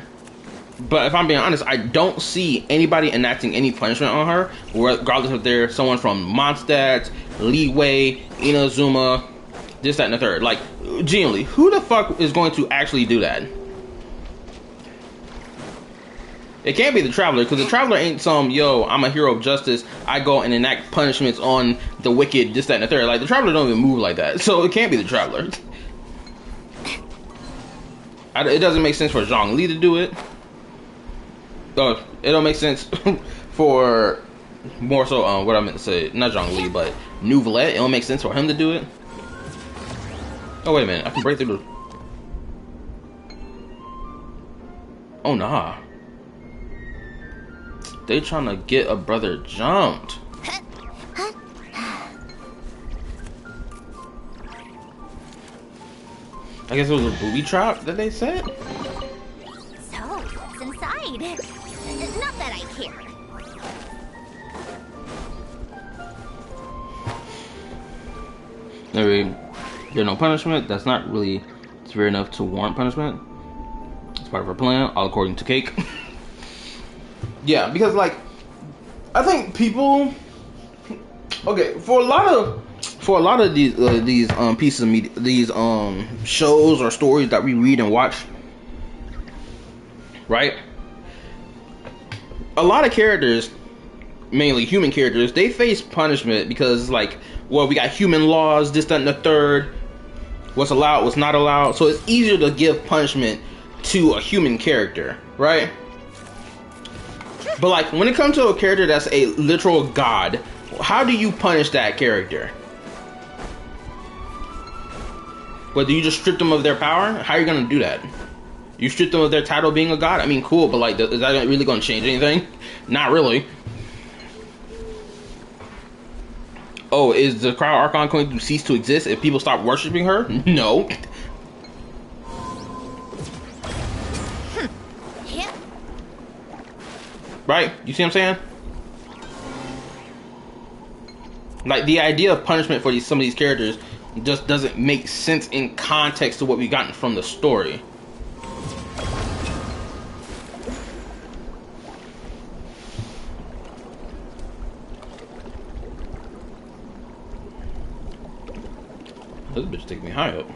But if I'm being honest, I don't see anybody enacting any punishment on her, regardless if they're someone from Mondstadt, Leeway, Inazuma, this, that, and the third. Like, genuinely, who the fuck is going to actually do that? It can't be the Traveler, because the Traveler ain't some, yo, I'm a hero of justice, I go and enact punishments on the wicked, this, that, and the third. Like, the Traveler don't even move like that, so it can't be the Traveler. It doesn't make sense for Zhongli to do it. It don't make sense for, more so, what I meant to say, not Zhongli, but Nouvelet. It don't make sense for him to do it. Oh, wait a minute, I can break through the... Oh, nah. They trying to get a brother jumped. I guess it was a booby trap that they said? So, what's inside? Not that I care. There's no punishment. That's not really severe enough to warrant punishment. It's part of her plan, all according to Cake. Yeah, because like, I think people, okay, for a lot of these pieces of media, these shows or stories that we read and watch, right? A lot of characters, mainly human characters, they face punishment because it's like, well, we got human laws, this, that, and the third, what's allowed, what's not allowed. So it's easier to give punishment to a human character, right? But like, when it comes to a character that's a literal god, how do you punish that character? But do you just strip them of their power? How are you gonna do that? You strip them of their title being a god? I mean, cool, but like, is that really gonna change anything? Not really. Oh, is the Cryo Archon going to cease to exist if people stop worshiping her? No. Yeah. Right? You see what I'm saying? Like, the idea of punishment for some of these characters just doesn't make sense in context to what we've gotten from the story. This bitch taking me high up.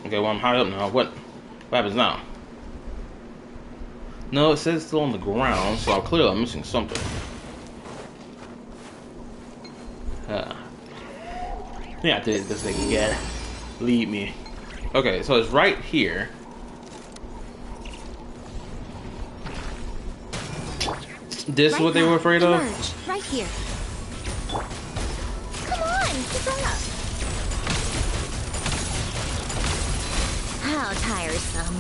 Okay, well, I'm high up now. What happens now? No, it says it's still on the ground, so clearly I'm missing something. Yeah, I did this thing again. Lead me. Okay, so it's right here. This is what they were afraid of? Emerge. Right here. Come on, keep up. How tiresome.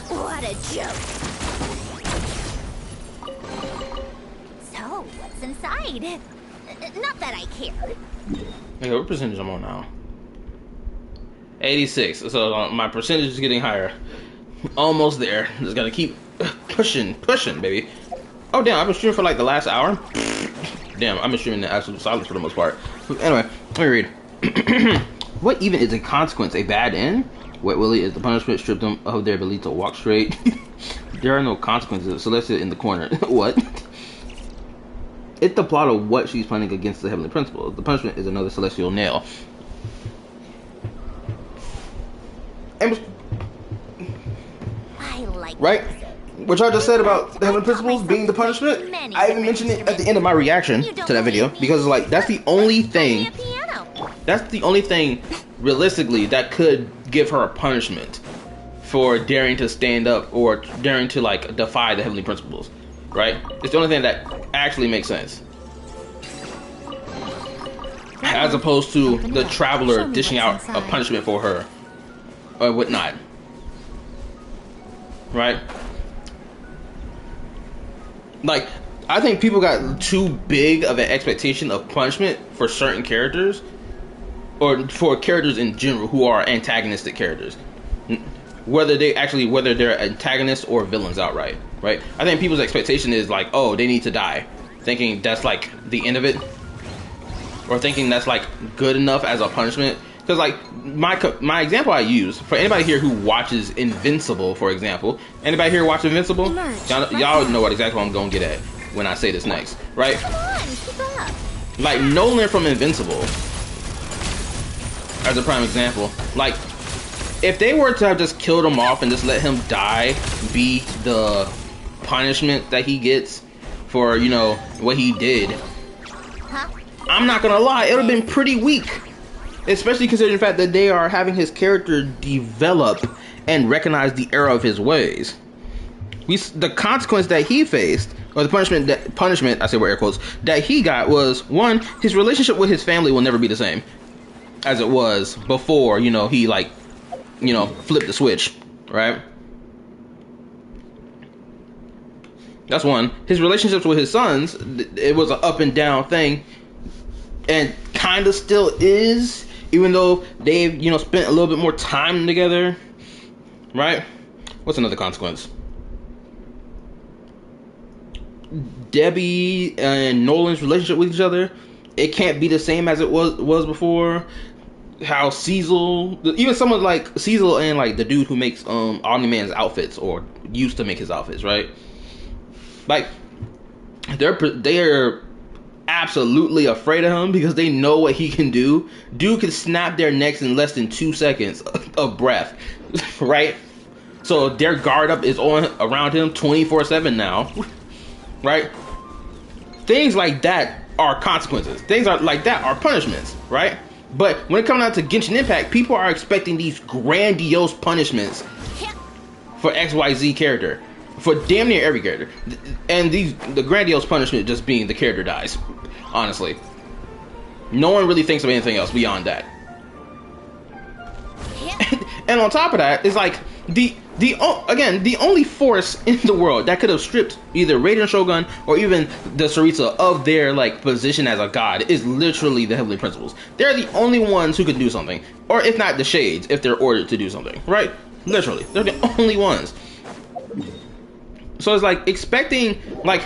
What a joke. So, what's inside? Not that I care. Okay, what percentage am I on now? 86. So my percentage is getting higher. Almost there. Just gotta keep pushing, baby. Oh damn, I've been streaming for like the last hour. Damn, I've been streaming in absolute silence for the most part. Anyway, let me read. What even is a consequence? A bad end? What really is the punishment? Strip them of their ability to walk straight. There are no consequences. Celestia in the corner. What? It's the plot of what she's planning against the heavenly principles. The punishment is another celestial nail. And I like right? music. What y'all just said about the heavenly principles being the punishment, I even mentioned it at the end of my reaction to that video, because like that's the only thing, realistically that could give her a punishment for daring to stand up or daring to like defy the heavenly principles, right? It's the only thing that actually makes sense, as opposed to the traveler dishing out a punishment for her or whatnot, right? Like, I think people got too big of an expectation of punishment for certain characters, or for characters in general who are antagonistic characters, whether they're antagonists or villains outright, right? I think people's expectation is like, oh, they need to die, thinking that's like the end of it, or thinking that's like good enough as a punishment. Because like my example I use for anybody here who watches Invincible, for example, anybody here watch Invincible? Y'all know what exactly what I'm gonna get at when I say this next, right? Come on, keep up. Like Nolan from Invincible, as a prime example. Like, if they were to have just killed him off and just let him die be the punishment that he gets for, you know, what he did, Huh? I'm not gonna lie, it would have been pretty weak. Especially considering the fact that they are having his character develop and recognize the error of his ways. The consequence that he faced, or the punishment, I say with air quotes, that he got was, one, his relationship with his family will never be the same as it was before, you know, he like, you know, flipped the switch, right? That's one. His relationships with his sons, it was an up and down thing, and kind of still is, even though they've, you know, spent a little bit more time together, right? What's another consequence? Debbie and Nolan's relationship with each other, it can't be the same as it was before. How Cecil, even someone like Cecil and like the dude who makes Omni-Man's outfits, or used to make his outfits, right? Like they're absolutely afraid of him because they know what he can do. Dude can snap their necks in less than 2 seconds of breath, right? So their guard up is on around him 24/7 now, right? Things like that are consequences. Things like that are punishments, right? But when it comes down to Genshin Impact, people are expecting these grandiose punishments for XYZ character. for damn near every character. And the grandiose punishment just being the character dies. Honestly, no one really thinks of anything else beyond that. And on top of that, it's like the only force in the world that could have stripped either Raiden Shogun or even the Saritsa of their like position as a god is literally the Heavenly Principles. They're the only ones who could do something, or if not the Shades, if they're ordered to do something, right? Literally, they're the only ones. So it's like expecting, like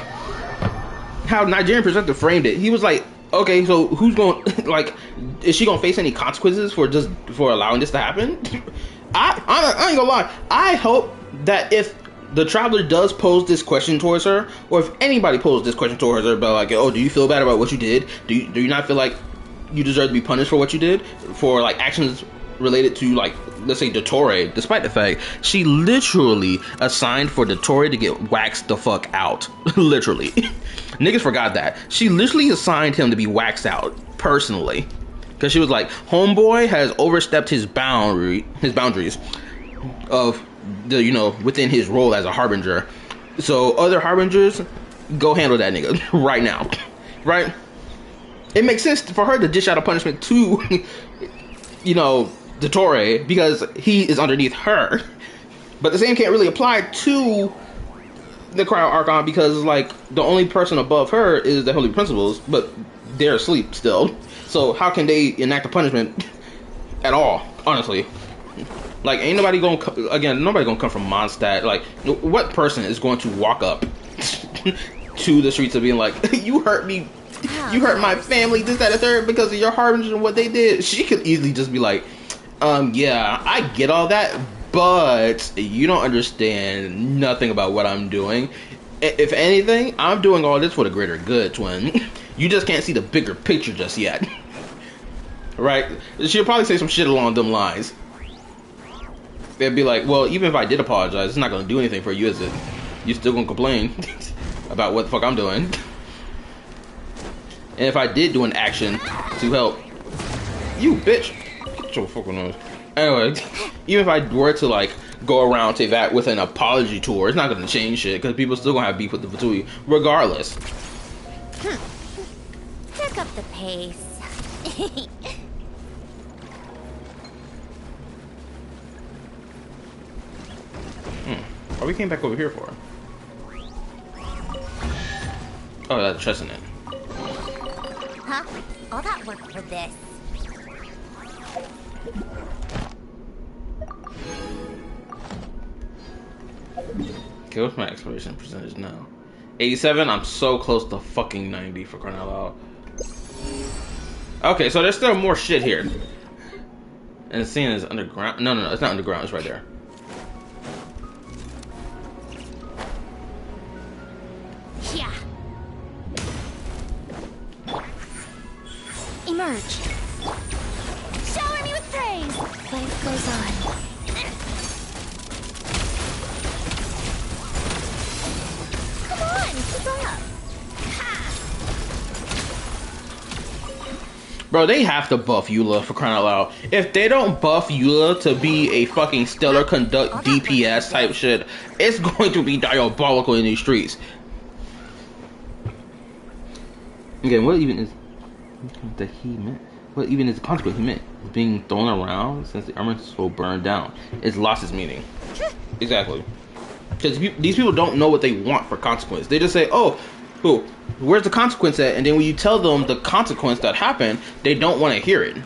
how Nigerian Presenter framed it. He was like, okay, so who's going, like, is she gonna face any consequences for allowing this to happen? I ain't gonna lie. I hope that if the traveler does pose this question towards her, or if anybody poses this question towards her about like, oh, do you feel bad about what you did? Do you not feel like you deserve to be punished for what you did, for like actions related to, like, let's say Dottore, despite the fact she literally assigned for Dottore to get waxed the fuck out. Literally. Niggas forgot that. She literally assigned him to be waxed out, personally. Because she was like, homeboy has overstepped his boundaries of the, you know, within his role as a harbinger. So other harbingers, go handle that nigga right now. Right? It makes sense for her to dish out a punishment to, you know, Dottore, because he is underneath her. But the same can't really apply to the Cryo Archon, because like the only person above her is the Holy Principles, but they're asleep still. So how can they enact a punishment at all? Honestly, like ain't nobody nobody gonna come from Mondstadt. Like, what person is going to walk up to the streets of being like, you hurt me, you hurt my family, this, that, and third, because of your harbinger and what they did? She could easily just be like, yeah, I get all that, but you don't understand nothing about what I'm doing. If anything, I'm doing all this for the greater good, twin. You just can't see the bigger picture just yet. Right? She'll probably say some shit along them lines. They'd be like, well, even if I did apologize, it's not going to do anything for you, is it? You're still going to complain about what the fuck I'm doing. And if I did do an action to help, you bitch, get your fucking nose. Anyway, even if I were to like go around to that with an apology tour, it's not going to change shit, because people still going to have beef with the Fatui regardless. Pick up the pace. What we came back over here for? Oh, that's chest in it. Huh? All that work for this. Okay, what's my exploration percentage now? 87? I'm so close to fucking 90, for crying out loud. Okay, so there's still more shit here. And the scene is underground. No, it's not underground, it's right there. Yeah. Emerge. Shower me with praise. Life goes on. Come on, keep up. Ha. Bro, they have to buff Eula, for crying out loud. If they don't buff Eula to be a fucking stellar conduct DPS type shit, it's going to be diabolical in these streets. Again, what even is that he meant? What even is the consequence he meant? It's being thrown around since the armor soul burned down. It's lost its meaning. Exactly. Because these people don't know what they want for consequence. They just say, oh, where's the consequence at? And then when you tell them the consequence that happened, they don't want to hear it.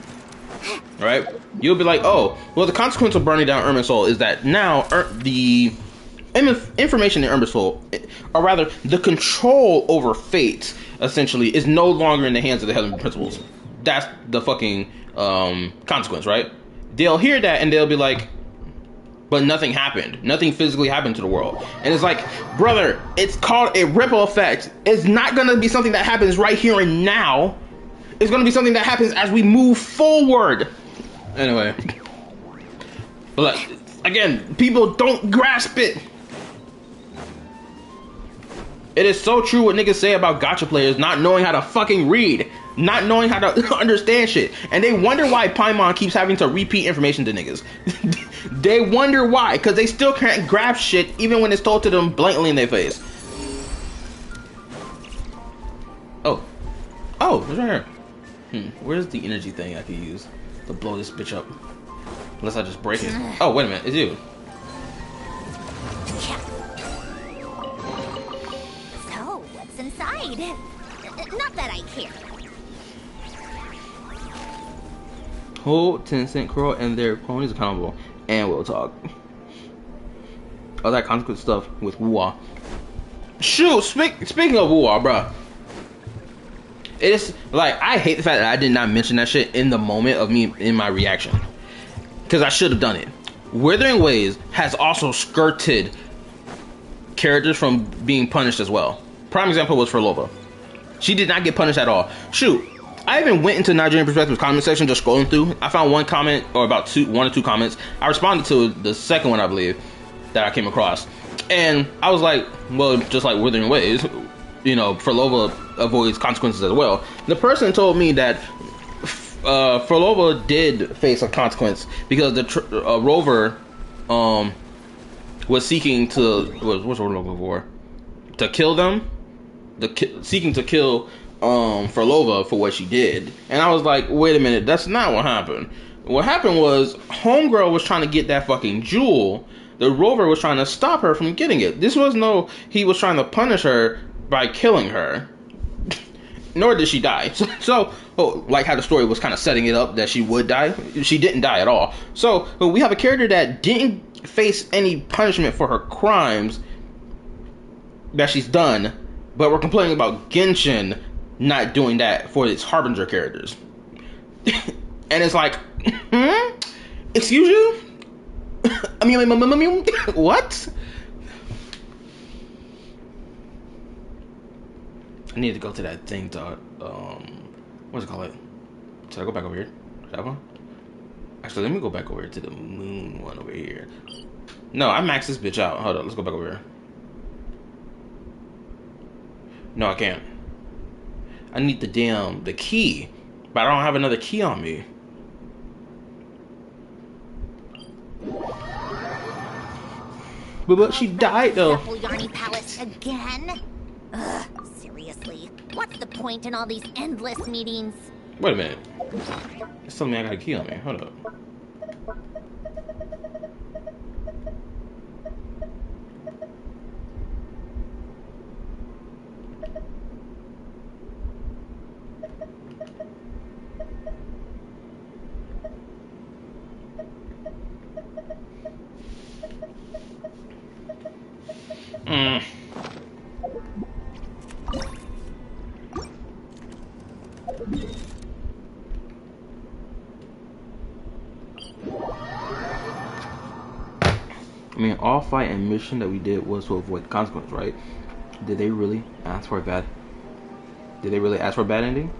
Right? You'll be like, oh, well, the consequence of burning down Irmin's soul is that now the information in Irmin's soul, or rather, the control over fate, essentially, is no longer in the hands of the Heavenly Principles. That's the fucking consequence, right? They'll hear that and they'll be like, but nothing happened. Nothing physically happened to the world. And it's like, brother, it's called a ripple effect. It's not going to be something that happens right here and now. It's going to be something that happens as we move forward. Anyway. But again, people don't grasp it. It is so true what niggas say about gacha players not knowing how to fucking read. Not knowing how to understand shit. And they wonder why Paimon keeps having to repeat information to niggas. They wonder why, because they still can't grab shit even when it's told to them blatantly in their face. Oh, it's right here. Where's the energy thing I can use to blow this bitch up? Unless I just break it. Oh, wait a minute, it's you. So, what's inside? Not that I care. Hold Tencent Crow and their cronies accountable, and we'll talk. All that consequence stuff with Wuwa. Shoot, speaking of Wuwa, bruh. It is like, I hate the fact that I did not mention that shit in the moment of me in my reaction, because I should have done it. Withering Ways has also skirted characters from being punished as well. Prime example was Furlova. She did not get punished at all. Shoot, I even went into Nigerian Perspective's comment section just scrolling through. I found one comment, or about one or two comments. I responded to the second one, I believe, that I came across. And I was like, well, just like Withering Ways, you know, Furlova avoids consequences as well. The person told me that Furlova did face a consequence because the rover was seeking to, what's the word I'm looking for? To kill them? Seeking to kill Furlova for what she did. And I was like, wait a minute, that's not what happened. What happened was, Homegirl was trying to get that fucking jewel. The rover was trying to stop her from getting it. This was he was trying to punish her by killing her. Nor did she die. So, like how the story was kind of setting it up that she would die, she didn't die at all. So we have a character that didn't face any punishment for her crimes that she's done, but we're complaining about Genshin not doing that for its Harbinger characters. And it's like, excuse you? I mean, what? I need to go to that thing to, what's it called? Should I go back over here? That one? Actually, let me go back over here to the moon one over here. No, I maxed this bitch out. Hold on, let's go back over here. No, I can't. I need the key. But I don't have another key on me. But she died though. Yarny Palace again? Ugh, seriously. What's the point in all these endless meetings? Wait a minute. It's telling me I got a key on me. Hold up. I mean, all fight and mission that we did was to avoid consequence, right? Did they really ask for a bad? Did they really ask for a bad ending?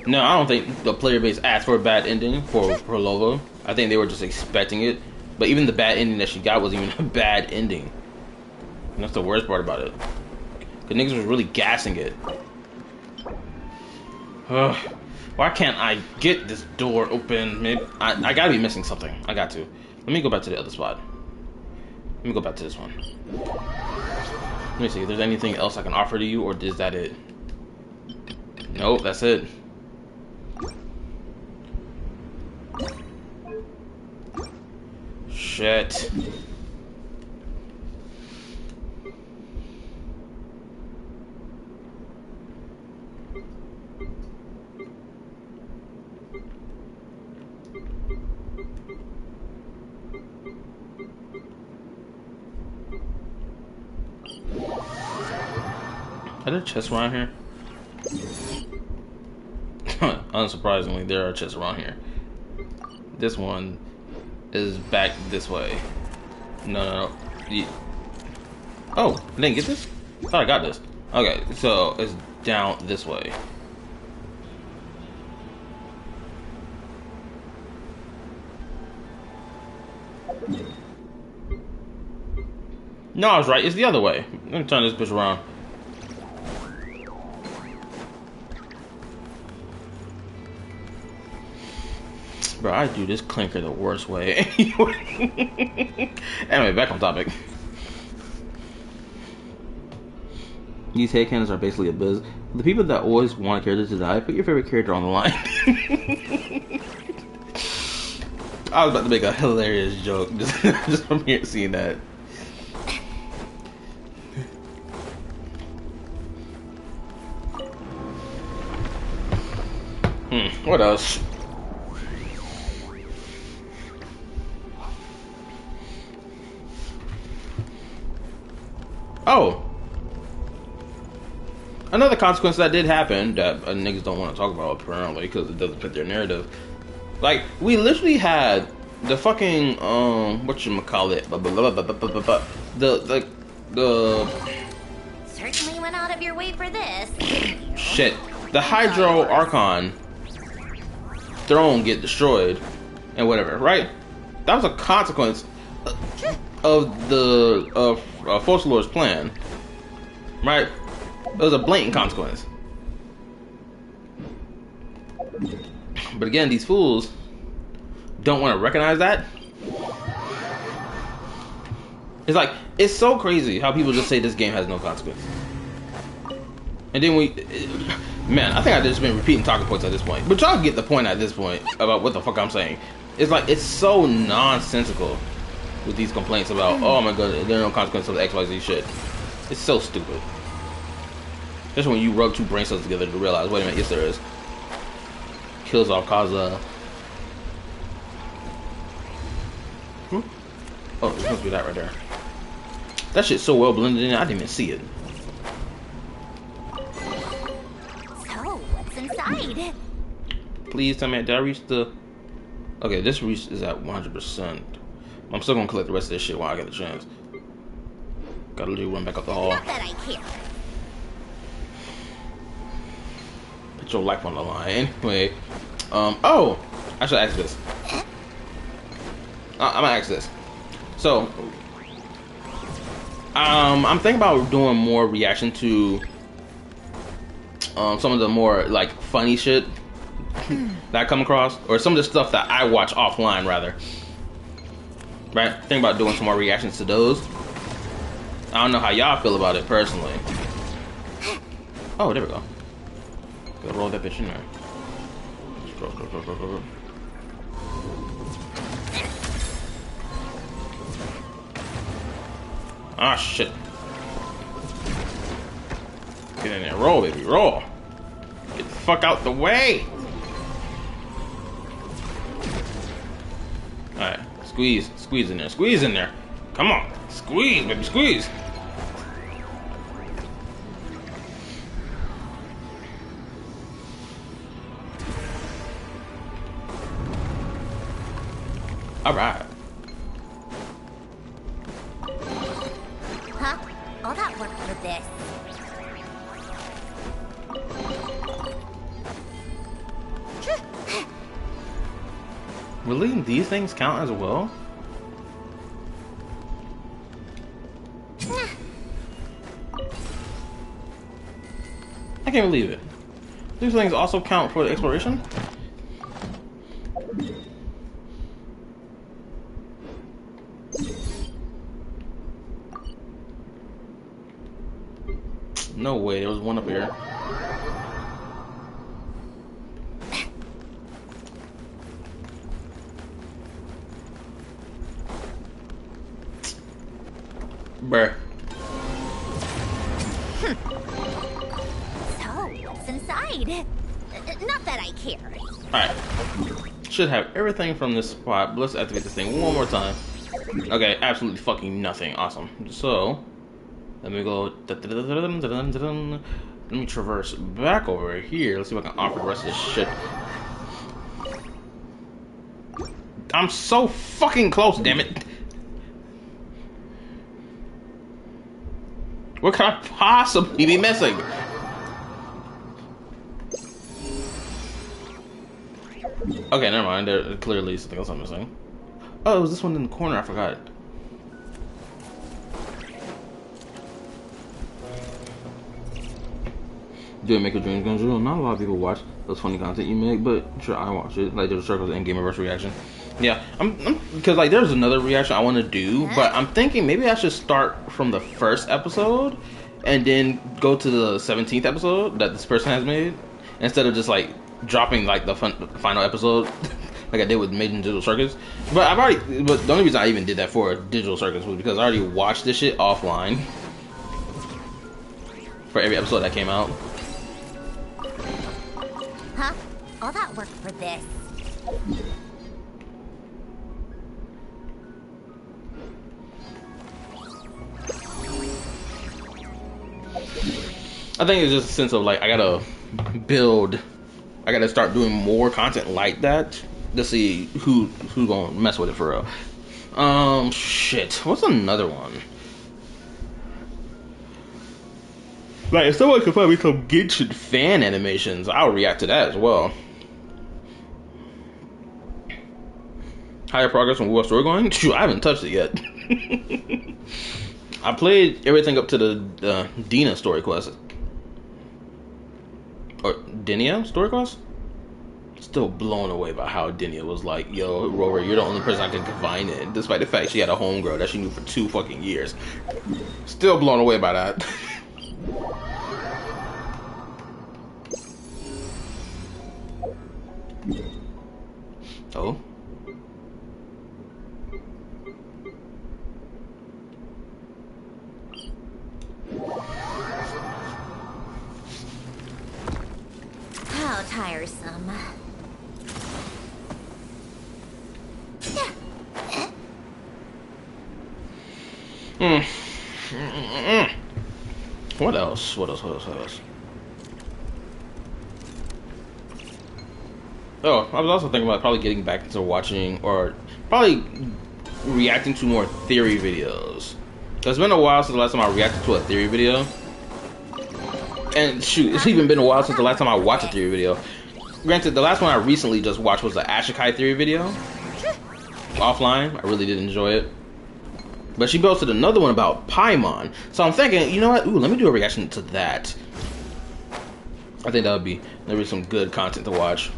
No, I don't think the player base asked for a bad ending for Furlova. I think they were just expecting it. But even the bad ending that she got wasn't even a bad ending. And that's the worst part about it. The niggas was really gassing it. Why can't I get this door open? Maybe I gotta be missing something. I got to. Let me go back to the other spot. Let me go back to this one. Let me see if there's anything else I can offer to you, or is that it? Nope, that's it. Shit. Are there chests around here? Unsurprisingly, there are chests around here. This one is back this way. No. Oh, I didn't get this? I thought I got this. Okay, so it's down this way. No, I was right. It's the other way. Let me turn this bitch around. Bro, I do this clinker the worst way. Anyway, back on topic. These head cannons are basically a buzz. The people that always want a character to die, put your favorite character on the line. I was about to make a hilarious joke just from here seeing that. What else? Oh, another consequence that did happen that niggas don't want to talk about apparently because it doesn't fit their narrative. Like, we literally had the fucking whatchamacallit, the Certainly went out of your way for this. shit, the Hydro Archon throne get destroyed and whatever, right? That was a consequence of the Focalor's plan, right? It was a blatant consequence. But again, these fools don't want to recognize that. It's like, it's so crazy how people just say this game has no consequence. And then man, I think I've just been repeating talking points at this point. But y'all get the point at this point about what the fuck I'm saying. It's like, it's so nonsensical with these complaints about, oh my god, there are no consequences of the XYZ shit. It's so stupid. Just when you rub two brain cells together to realize, wait a minute, yes there is. Kills off Kaza. Oh, there's supposed to be that right there. That shit's so well blended in, I didn't even see it. So, what's inside? Please tell me, did I reach the... Okay, this reach is at 100%. I'm still gonna collect the rest of this shit while I get the chance. Gotta literally run back up the hall. Not that I care. Put your life on the line. Anyway, oh, I should ask this. I'm gonna ask this. So, I'm thinking about doing more reaction to some of the more like funny shit that I come across, or some of the stuff that I watch offline rather. Right? Think about doing some more reactions to those. I don't know how y'all feel about it personally. Oh, there we go. Gotta roll that bitch in there. Go. Ah, shit. Get in there. Roll, baby. Roll. Get the fuck out the way. Alright. Squeeze. Squeeze in there. Squeeze in there. Come on. Squeeze, baby. Squeeze. Alright. Huh? All that work for this. Really? These things count as well? I can't believe it. These things also count for the exploration? No way, there was one up here. Bruh. So, what's inside? Not that I care. Alright. Should have everything from this spot, but let's activate this thing one more time. Okay, absolutely fucking nothing. Awesome. So, let me go. Let me traverse back over here. Let's see if I can offer the rest of this shit. I'm so fucking close, damn it. What could I possibly be missing? Okay, never mind. There clearly something else I'm missing. Oh, it was this one in the corner. I forgot. Do it make your dreams come true? Not a lot of people watch those funny content you make, but sure, I watch it. Like there's circles and Gamerverse reaction. Yeah, I'm because like there's another reaction I want to do, but I'm thinking maybe I should start from the first episode and then go to the 17th episode that this person has made instead of just like dropping like the final episode like I did with Made in Digital Circus. But but the only reason I even did that for Digital Circus was because I already watched this shit offline for every episode that came out. Huh? All that work for this. I think it's just a sense of like I gotta start doing more content like that to see who's gonna mess with it for real. Shit. What's another one? Like if someone could find me some Genshin fan animations, I'll react to that as well. Higher progress on War Story going? Shoot, I haven't touched it yet. I played everything up to the Dina story quest. Or Dinia story quest? Still blown away by how Dinia was like, yo, Rover, you're the only person I can confine in, despite the fact she had a homegirl that she knew for 2 fucking years. Still blown away by that. Oh. How tiresome. What else? Oh, I was also thinking about probably getting back into watching or probably reacting to more theory videos. It's been a while since the last time I reacted to a theory video. And shoot, it's even been a while since the last time I watched a theory video. Granted, the last one I recently just watched was the Ashikai theory video. Offline, I really did enjoy it. But she posted another one about Paimon. So I'm thinking, you know what? Ooh, let me do a reaction to that. I think that'd be some good content to watch.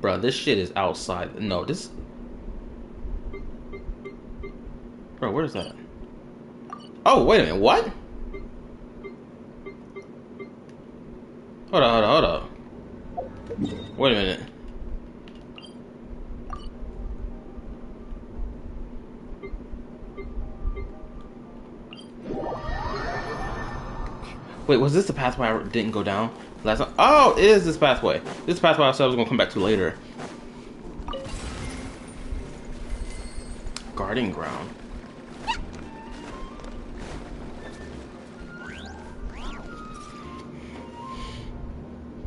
Bro, this shit is outside. No, this... Bro, where is that? Oh, wait a minute, what? Hold up. Wait a minute. Wait, was this the pathway I didn't go down last time? Oh, it is this pathway. This pathway I said I was gonna come back to later. Guarding ground.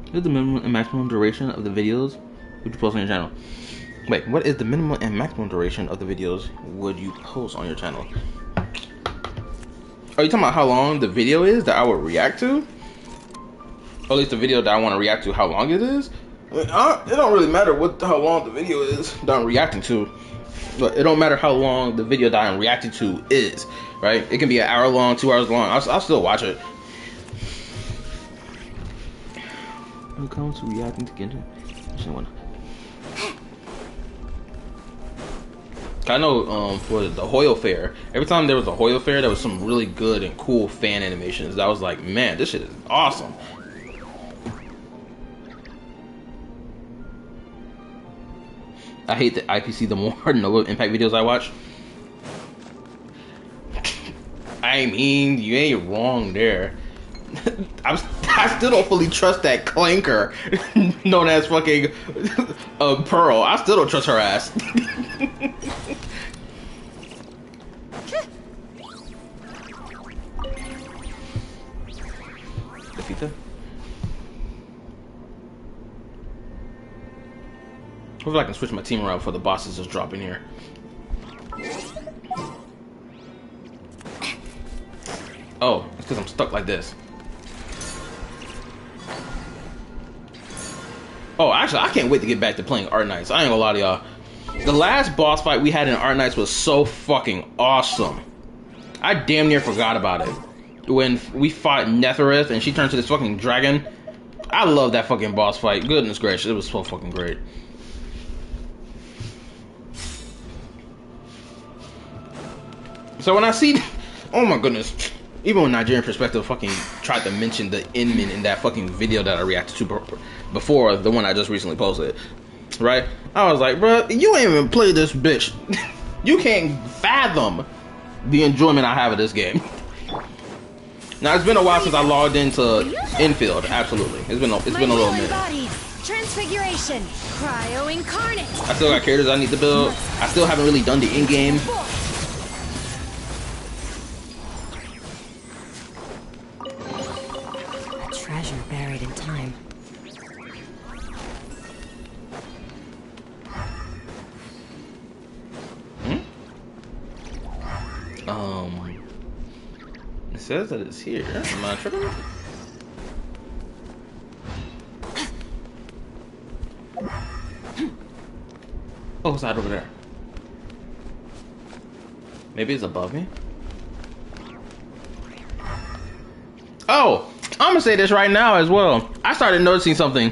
What is the minimum and maximum duration of the videos would you post on your channel? Wait, what is the minimum and maximum duration of the videos would you post on your channel? Are you talking about how long the video is that I would react to? Or at least the video that I want to react to, how long it is? I mean, it don't really matter how long the video is that I'm reacting to. But it don't matter how long the video that I'm reacting to is, right? It can be an hour long, 2 hours long. I'll still watch it. When it comes to reacting to Genshin, I know for the Hoyo Fair, every time there was a Hoyo Fair, there was some really good and cool fan animations. That was like, man, this shit is awesome. I hate the IPC the more Nova Impact videos I watch. I mean, you ain't wrong there. I still don't fully trust that clanker known as fucking Pearl. I still don't trust her ass. Defeater? Hopefully I can switch my team around before the bosses just drop in here. Oh, it's because I'm stuck like this. Oh, actually, I can't wait to get back to playing Art Knights. I ain't gonna lie to y'all. The last boss fight we had in Art Knights was so fucking awesome. I damn near forgot about it. When we fought Netherith and she turned to this fucking dragon. I love that fucking boss fight. Goodness gracious, it was so fucking great. So when I see, oh my goodness, even when Nigerian Perspective fucking tried to mention the Inman in that fucking video that I reacted to before, the one I just recently posted, right? I was like, bro, you ain't even played this bitch. You can't fathom the enjoyment I have of this game. Now it's been a while since I logged into Infield. Absolutely, it's been a little minute. Transfiguration, cryo incarnate. I still got characters I need to build. I still haven't really done the in-game. A treasure buried in time. It says that it's here. Am I tripping? Oh, it's not over there. Maybe it's above me? Oh, I'm gonna say this right now as well. I started noticing something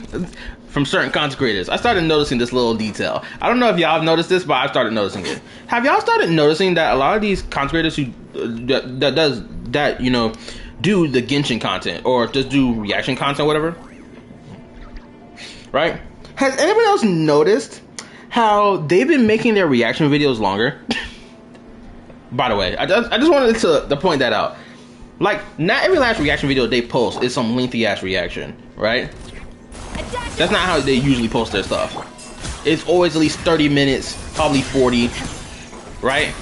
from certain content creators. I started noticing this little detail. I don't know if y'all have noticed this, but I started noticing it. Have y'all started noticing that a lot of these content creators who you know, do the Genshin content or just do reaction content, whatever, right? Has anybody else noticed how they've been making their reaction videos longer? By the way, I just wanted to point that out. Like, not every last reaction video they post is some lengthy ass reaction, right? That's not how they usually post their stuff. It's always at least 30 minutes, probably 40, right?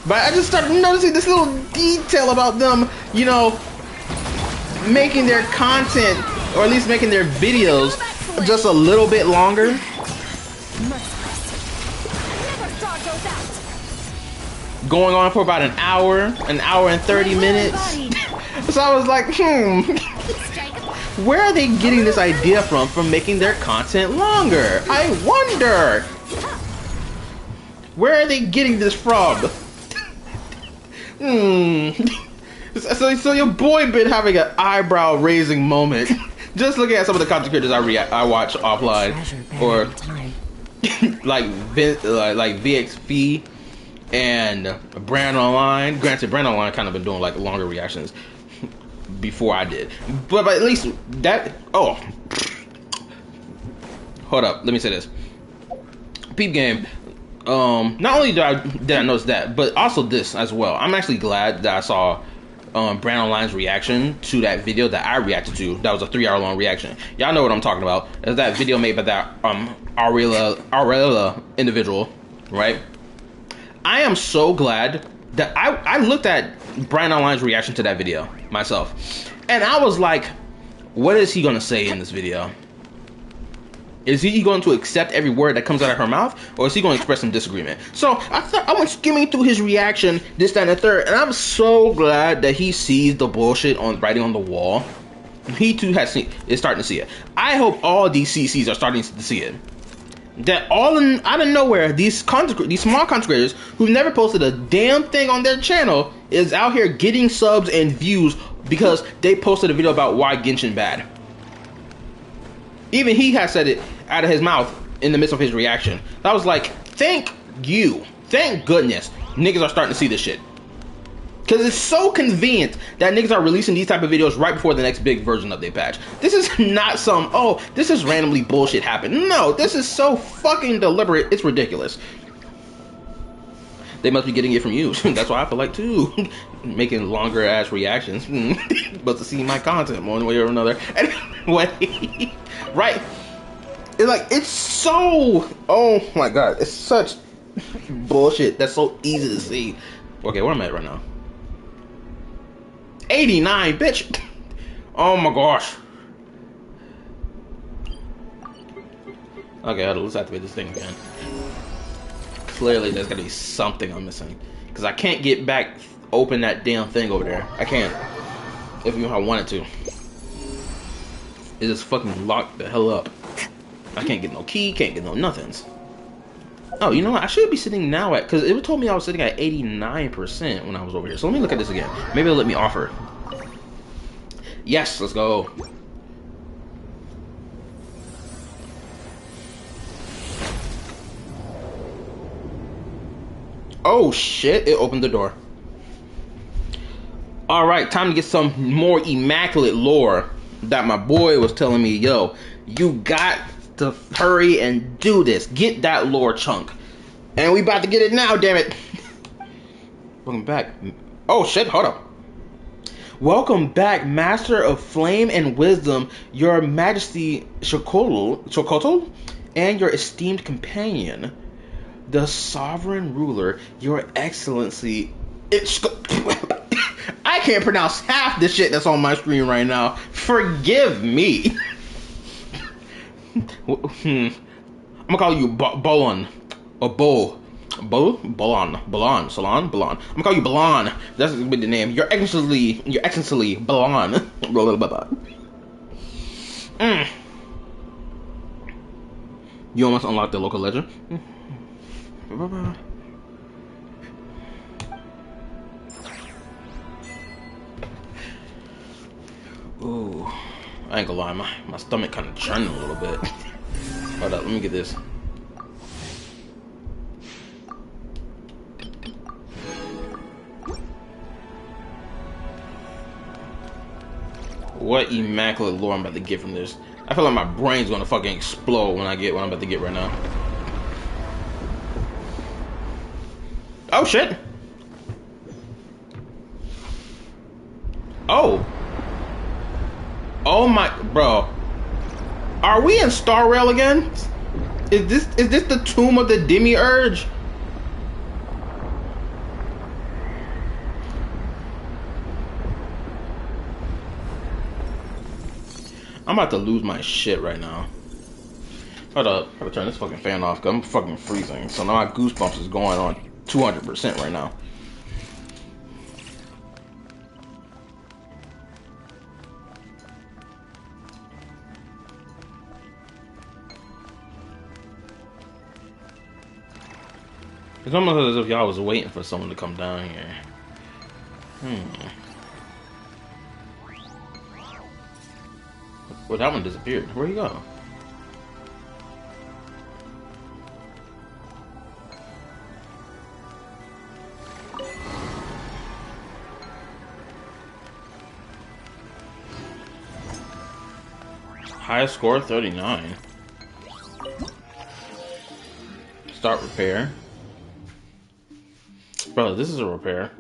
But I just started noticing this little detail about them, you know, making their content, or at least making their videos, just a little bit longer. Going on for about an hour and 30 minutes. So I was like, where are they getting this idea from making their content longer? I wonder. Where are they getting this from? So your boy been having an eyebrow raising moment. Just looking at some of the content creators I watch offline, or like VXV and Brand Online. Granted, Brand Online kind of been doing like longer reactions before I did, but at least that. Oh, hold up. Let me say this. Peep Game. Not only did I notice that, but also this as well. I'm actually glad that I saw Brand Online's reaction to that video that I reacted to. That was a 3-hour long reaction. Y'all know what I'm talking about. It's that video made by that Aurelia individual, right? I am so glad that I looked at Brand Online's reaction to that video myself, and I was like, what is he gonna say in this video? Is he going to accept every word that comes out of her mouth, or is he going to express some disagreement? So I went skimming through his reaction, this, that, and the third, and I'm so glad that he sees the bullshit on writing on the wall. He too is starting to see it. I hope all these CCs are starting to see it. That out of nowhere, these small content creators who've never posted a damn thing on their channel is out here getting subs and views because they posted a video about why Genshin bad. Even he has said it out of his mouth in the midst of his reaction. I was like, thank you. Thank goodness niggas are starting to see this shit. Because it's so convenient that niggas are releasing these type of videos right before the next big version of their patch. This is not some, oh, this is randomly bullshit happened. No, this is so fucking deliberate. It's ridiculous. They must be getting it from you. That's why I feel like too. Making longer ass reactions. But to see my content one way or another. Anyway. Right. It's so, oh my god, it's such bullshit that's so easy to see. Okay, where am I at right now? 89, bitch. Oh my gosh. Okay, let's activate this thing again. Clearly there's gotta be something I'm missing, because I can't get back, open that damn thing over there. I can't, if I wanted to. It just fucking locked the hell up. I can't get no key, can't get no nothings. Oh, you know what? I should be sitting now at, because it told me I was sitting at 89% when I was over here. So let me look at this again. Maybe it'll let me offer. Yes, let's go. Oh shit, it opened the door. Alright, time to get some more immaculate lore that my boy was telling me, yo, you got to hurry and do this. Get that lore chunk. And we about to get it now, damn it. Welcome back. Oh shit, hold up. Welcome back, Master of Flame and Wisdom, Your Majesty Shokotl, and your esteemed companion, the Sovereign Ruler, Your Excellency. I can't pronounce half the shit that's on my screen right now. Forgive me. I'm gonna call you Bolon or Bolon. I'm gonna call you Bolon. That's the name. Your Excellency, Bolon. You almost unlocked the local ledger. Ooh, I ain't gonna lie, my stomach kind of churning a little bit. Hold up, let me get this. What immaculate lore I'm about to get from this. I feel like my brain's gonna fucking explode when I get what I'm about to get right now. Oh shit! Oh! Oh my, bro. Are we in Star Rail again? Is this the tomb of the Demiurge? I'm about to lose my shit right now. Hold up, I gotta turn this fucking fan off because I'm fucking freezing. So now my goosebumps is going on 200% right now. It's almost as if y'all was waiting for someone to come down here. Well, that one disappeared. Where'd he go? Highest score, 39. Start repair. Bro, this is a repair.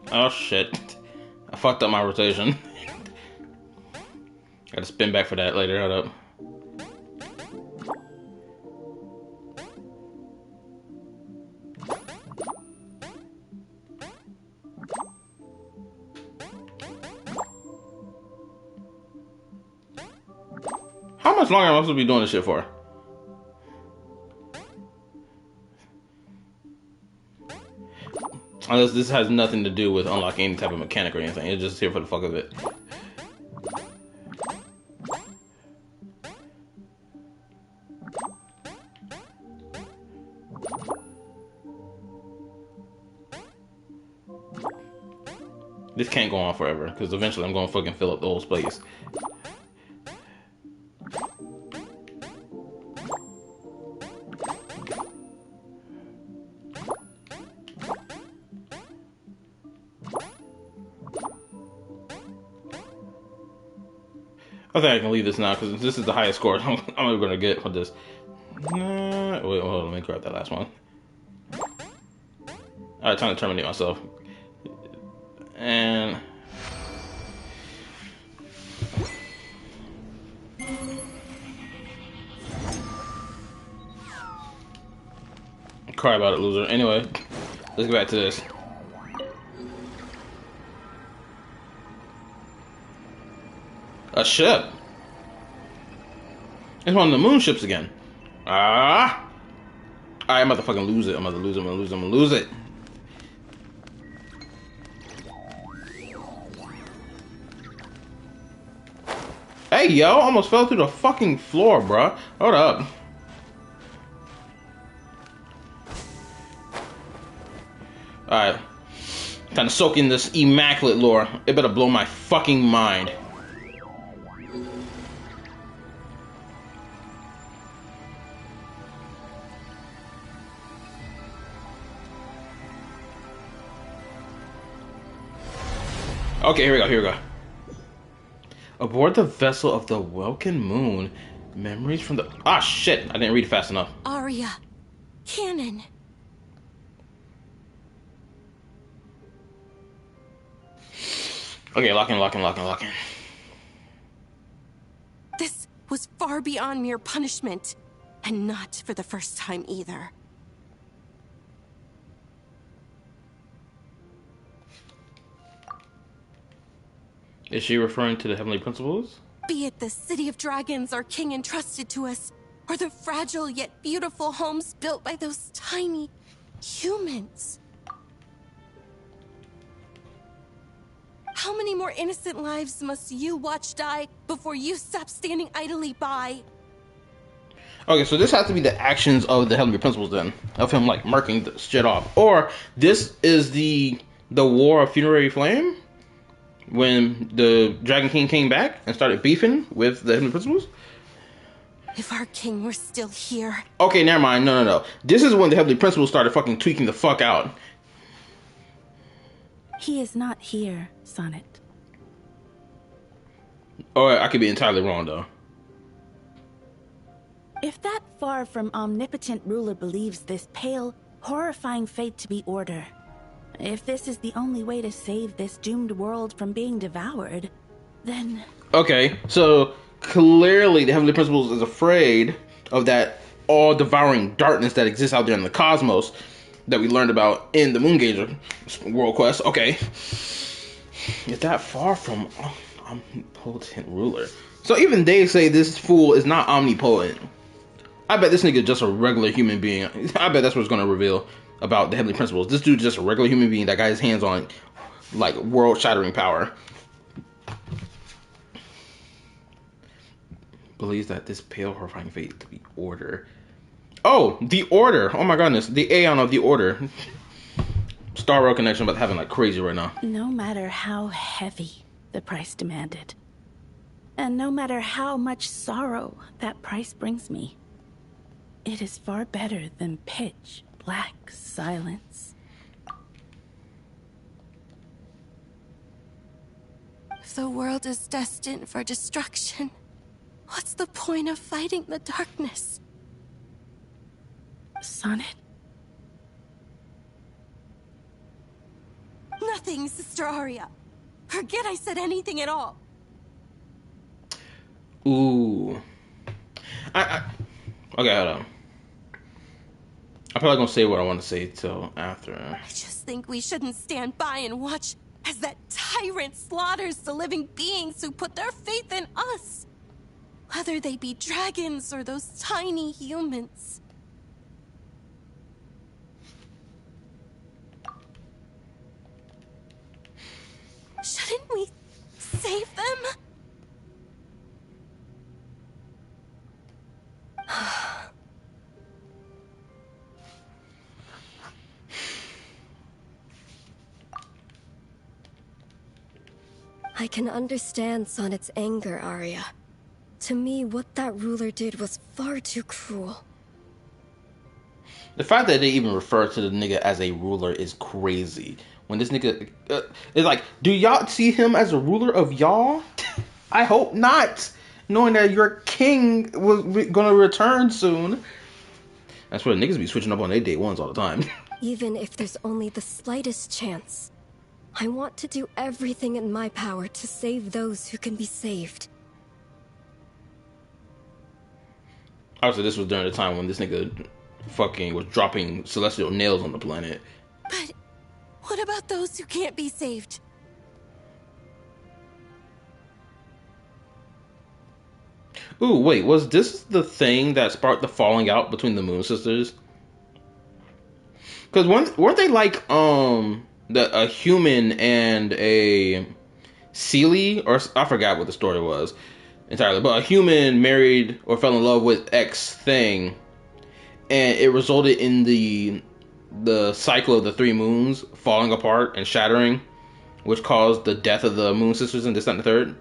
Oh shit. I fucked up my rotation. Gotta spin back for that later. Hold up. How much longer am I supposed to be doing this shit for? Unless this has nothing to do with unlocking any type of mechanic or anything. It's just here for the fuck of it. This can't go on forever, because eventually I'm gonna fucking fill up the whole space. I think I can leave this now, because this is the highest score I'm ever gonna get for this. Wait, hold on, let me grab that last one. Alright, time to terminate myself. And cry about it, loser. Anyway, let's get back to this. A ship. It's one of the moon ships again. Ah! Alright, I'm about to fucking lose it. I'm about to lose it. I'm gonna lose it. I'm gonna lose it. Hey, yo, almost fell through the fucking floor, bruh. Hold up. Alright. Time to soak in this immaculate lore. It better blow my fucking mind. Okay, here we go, here we go. Aboard the vessel of the Welkin Moon, memories from the... Ah, shit, I didn't read it fast enough. Arya. Cannon. Okay, lock in. This was far beyond mere punishment. And not for the first time either. Is she referring to the Heavenly Principles? Be it the city of dragons our king entrusted to us, or the fragile yet beautiful homes built by those tiny humans. How many more innocent lives must you watch die before you stop standing idly by? Okay, so this has to be the actions of the Heavenly Principles then, of him like murking the shit off, or this is the War of Funerary Flame, when the Dragon King came back and started beefing with the Heavenly Principles. If our king were still here. Okay, never mind. No. This is when the Heavenly Principles started fucking tweaking the fuck out. He is not here, Sonnet. Or I could be entirely wrong though. If that far from omnipotent ruler believes this pale, horrifying fate to be order, if this is the only way to save this doomed world from being devoured, then... Okay, so clearly the Heavenly Principles is afraid of that all-devouring darkness that exists out there in the cosmos that we learned about in the Moongazer World Quest. Okay. Is that far from omnipotent ruler? So even they say this fool is not omnipotent. I bet this nigga is just a regular human being. I bet that's what's going to reveal about the Heavenly Principles. This dude's just a regular human being that got his hands on, like, world-shattering power. Believes that this pale, horrifying fate to be order. Oh, the Order. Oh my goodness. The Aeon of the Order. Star Rail connection about having like crazy right now. No matter how heavy the price demanded, and no matter how much sorrow that price brings me, it is far better than pitch black silence. The world is destined for destruction. What's the point of fighting the darkness? Sonnet? Nothing, Sister Arya. Forget I said anything at all. Ooh. Okay, hold on. I'm probably gonna say what I want to say till after. I just think we shouldn't stand by and watch as that tyrant slaughters the living beings who put their faith in us. Whether they be dragons or those tiny humans. Shouldn't we save them? I can understand Sonnet's anger, Arya. To me, what that ruler did was far too cruel. The fact that they even refer to the nigga as a ruler is crazy. When this nigga is like, do y'all see him as a ruler of y'all? I hope not. Knowing that your king was gonna return soon. That's where niggas be switching up on their day ones all the time. Even if there's only the slightest chance, I want to do everything in my power to save those who can be saved. Obviously, this was during the time when this nigga fucking was dropping celestial nails on the planet. But what about those who can't be saved? Ooh, wait, was this the thing that sparked the falling out between the Moon Sisters? Because weren't they like a human and a Seelie, or I forgot what the story was entirely, but a human married or fell in love with X thing, and it resulted in the cycle of the three moons falling apart and shattering, which caused the death of the Moon Sisters and this, that, and the third.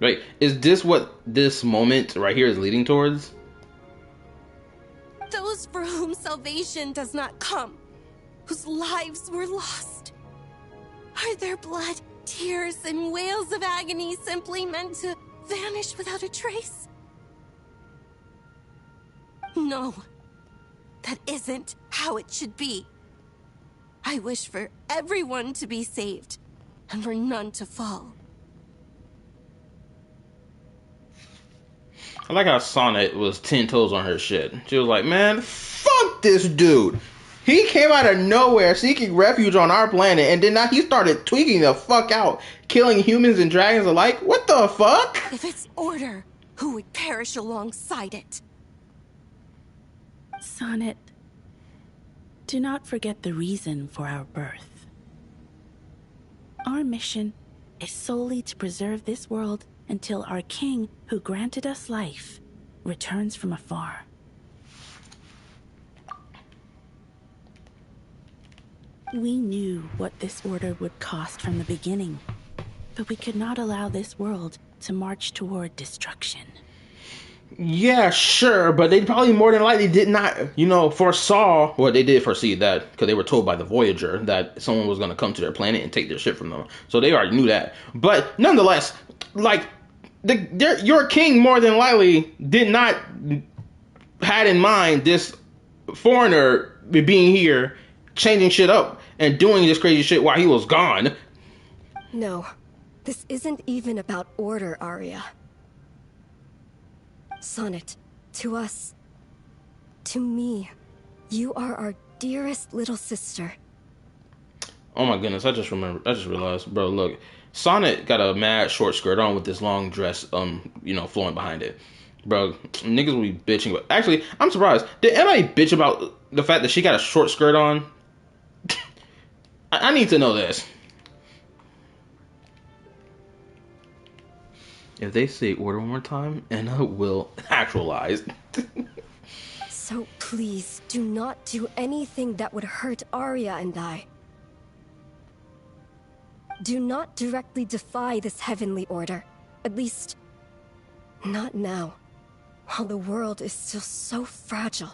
Right? Is this what this moment right here is leading towards? Those for whom salvation does not come, whose lives were lost. Are their blood, tears, and wails of agony simply meant to vanish without a trace? No, that isn't how it should be. I wish for everyone to be saved, and for none to fall. I like how Sonnet was 10 toes on her shit. She was like, man, fuck this dude. He came out of nowhere seeking refuge on our planet, and then now he started tweaking the fuck out, killing humans and dragons alike? What the fuck? If it's order, who would perish alongside it? Sonnet, do not forget the reason for our birth. Our mission is solely to preserve this world until our king, who granted us life, returns from afar. We knew what this order would cost from the beginning, but we could not allow this world to march toward destruction. Yeah, sure, but they probably more than likely did not, foresaw. Well, they did foresee that because they were told by the Voyager that someone was going to come to their planet and take their shit from them. So they already knew that. But nonetheless, like, your king more than likely did not had in mind this foreigner being here, changing shit up and doing this crazy shit while he was gone. No, this isn't even about order, Arya. Sonnet, to us, to me, you are our dearest little sister. Oh my goodness, I just realized, bro, look, Sonnet got a mad short skirt on with this long dress, flowing behind it. Bro, niggas will be bitching about. Actually, I'm surprised. Did anybody bitch about the fact that she got a short skirt on? I need to know this. If they say order one more time, Anna will actualize. So please, do not do anything that would hurt Arya and I. Do not directly defy this heavenly order. At least, not now, while the world is still so fragile.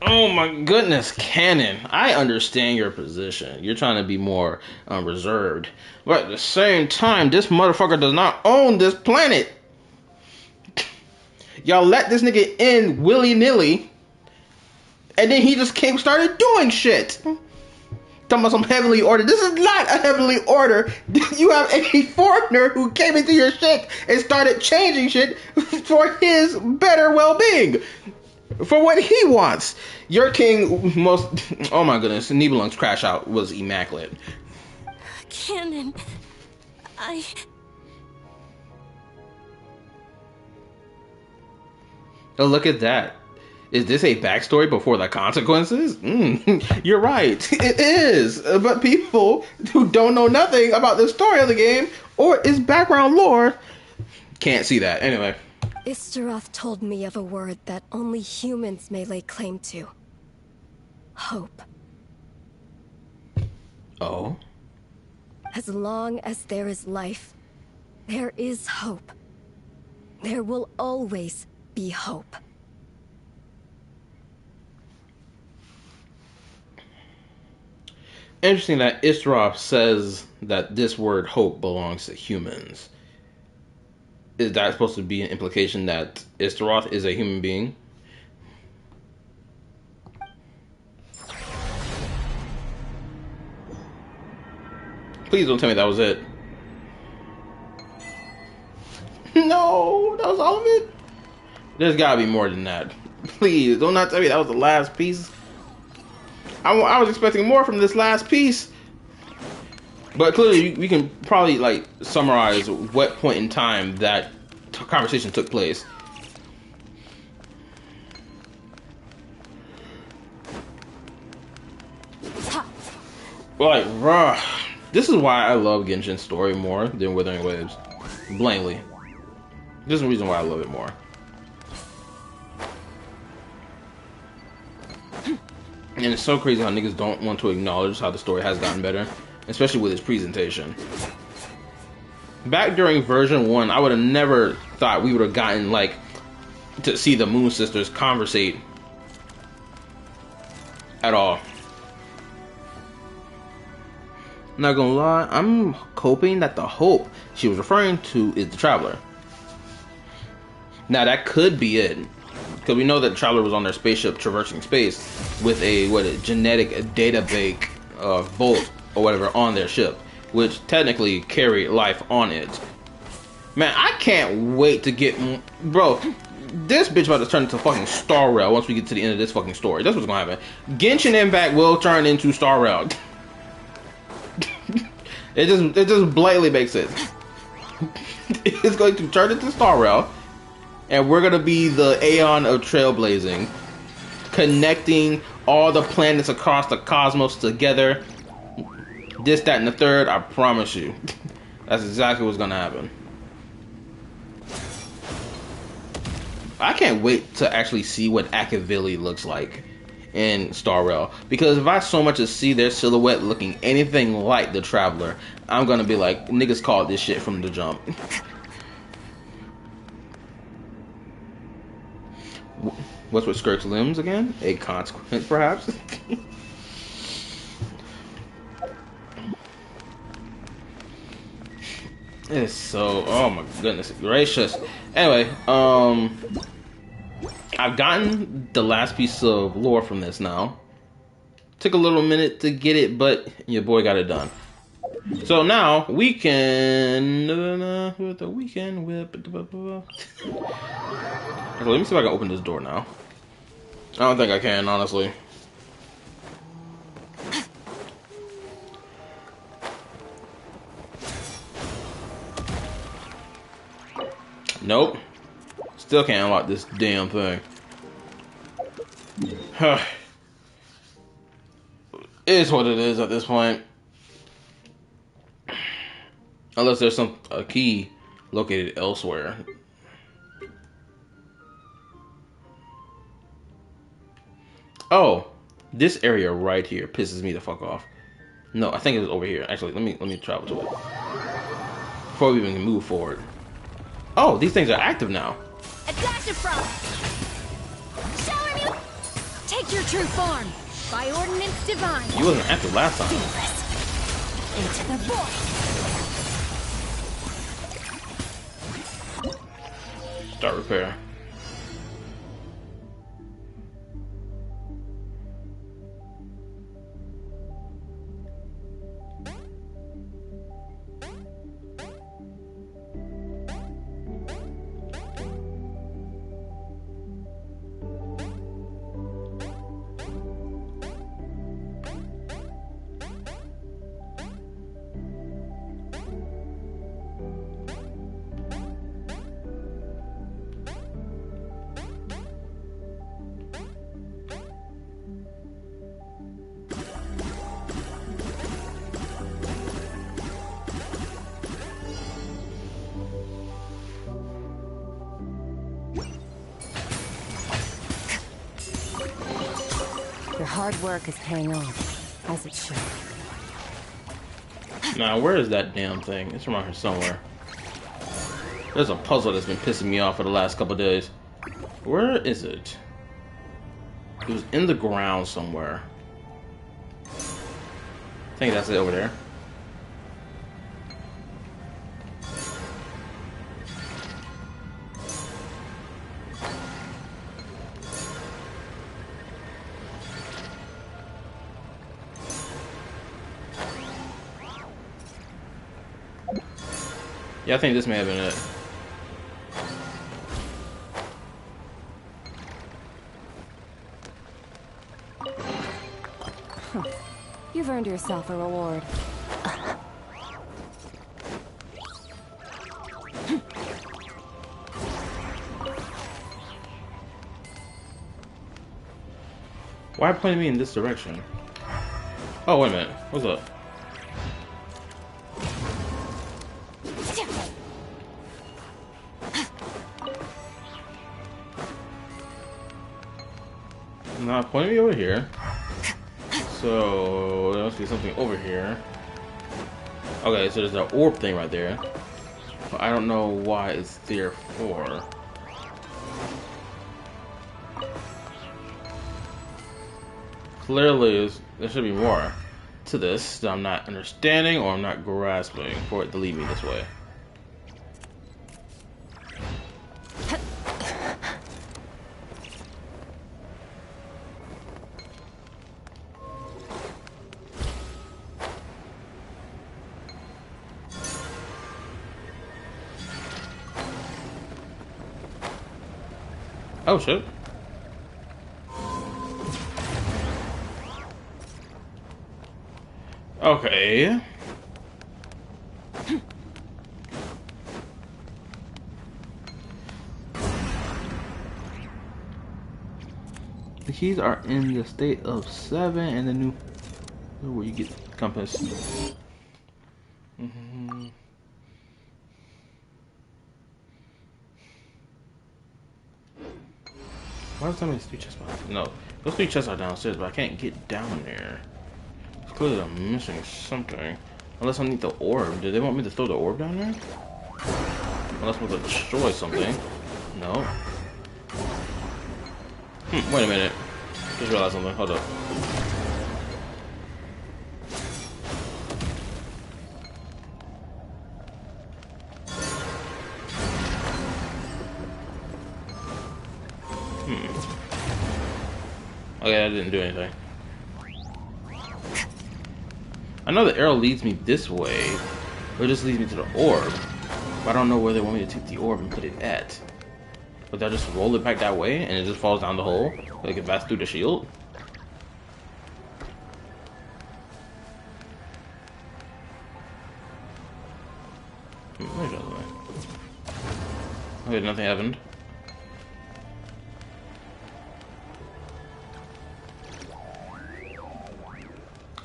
Oh my goodness, Canon. I understand your position. You're trying to be more reserved. But at the same time, this motherfucker does not own this planet. Y'all let this nigga in willy-nilly. And then he just started doing shit. Talking about some heavenly order. This is not a heavenly order. You have a foreigner who came into your shit and started changing shit for his better well-being. For what he wants. Your king oh my goodness, Nibelung's crash out was immaculate. Canon, Oh, look at that. Is this a backstory before the consequences? You're right. It is. But people who don't know nothing about the story of the game or its background lore can't see that. Anyway. Istaroth told me of a word that only humans may lay claim to. hope. Oh? As long as there is life, there is hope. There will always be hope. Interesting that Istroff says that this word hope belongs to humans. Is that supposed to be an implication that Istaroth is a human being? Please don't tell me that was it. No, that was all of it? There's gotta be more than that. Please, don't not tell me that was the last piece. I was expecting more from this last piece. But clearly, we can probably, like, summarize what point in time that conversation took place. Like, bruh. This is why I love Genshin's story more than Wuthering Waves. Blankly. This is the reason why I love it more. And it's so crazy how niggas don't want to acknowledge how the story has gotten better, especially with its presentation. Back during version 1, I would have never thought we would have gotten, like, to see the Moon Sisters conversate at all. Not gonna lie, I'm hoping that the hope she was referring to is the Traveler. Now that could be it, because we know that the Traveler was on their spaceship traversing space with a genetic data bank bolt or whatever on their ship, which technically carried life on it. Man, I can't wait to get... Bro, this bitch about to turn into fucking Star Rail once we get to the end of this fucking story. That's what's gonna happen. Genshin Impact will turn into Star Rail. It just blatantly makes sense. It's going to turn into Star Rail, and we're gonna be the Aeon of Trailblazing, connecting all the planets across the cosmos together. This, that, and the third. I promise you, that's exactly what's gonna happen. I can't wait to actually see what Akavili looks like in Star Rail, because if I so much as see their silhouette looking anything like the Traveler, I'm gonna be like, niggas called this shit from the jump. What's with Skirk's limbs again? A consequence, perhaps? It's so... Oh my goodness gracious. Anyway, I've gotten the last piece of lore from this now. Took a little minute to get it, but your boy got it done. So now we can... with the weekend whip... Okay, let me see if I can open this door now. I don't think I can, honestly. Nope. Still can't unlock this damn thing. It is what it is at this point. Unless there's a key located elsewhere. Oh, this area right here pisses me the fuck off. No, I think it was over here. Actually, let me travel to it before we even move forward. Oh, these things are active now. Adaptive from Shower me. Take your true form by ordinance divine. You wasn't active last time. Into the void. Start repair. hard work is paying off, as it should. Now, where is that damn thing? It's around here somewhere. There's a puzzle that's been pissing me off for the last couple of days. Where is it? It was in the ground somewhere. I think that's it over there. Yeah, I think this may have been it. You've earned yourself a reward. Why pointing me in this direction? Oh, wait a minute. What's up? Not pointing me over here. So there must be something over here. Okay, so there's an orb thing right there. But I don't know why it's there for. Clearly, there should be more to this that I'm not understanding or I'm not grasping for it to lead me this way. Oh shit. Okay. The keys are in the state of 7 and the new where you get compass. Why does that mean 3 chests behind? No, those 3 chests are downstairs, but I can't get down there. It's clearly I'm missing something. Unless I need the orb. Did they want me to throw the orb down there? Unless I'm going to destroy something. No. Wait a minute. Just realized something. Hold up. Okay, that didn't do anything. I know the arrow leads me this way, but it just leads me to the orb. But I don't know where they want me to take the orb and put it at. But I just roll it back that way and it just falls down the hole? Like it passes through the shield? Where's the other way? Okay, nothing happened.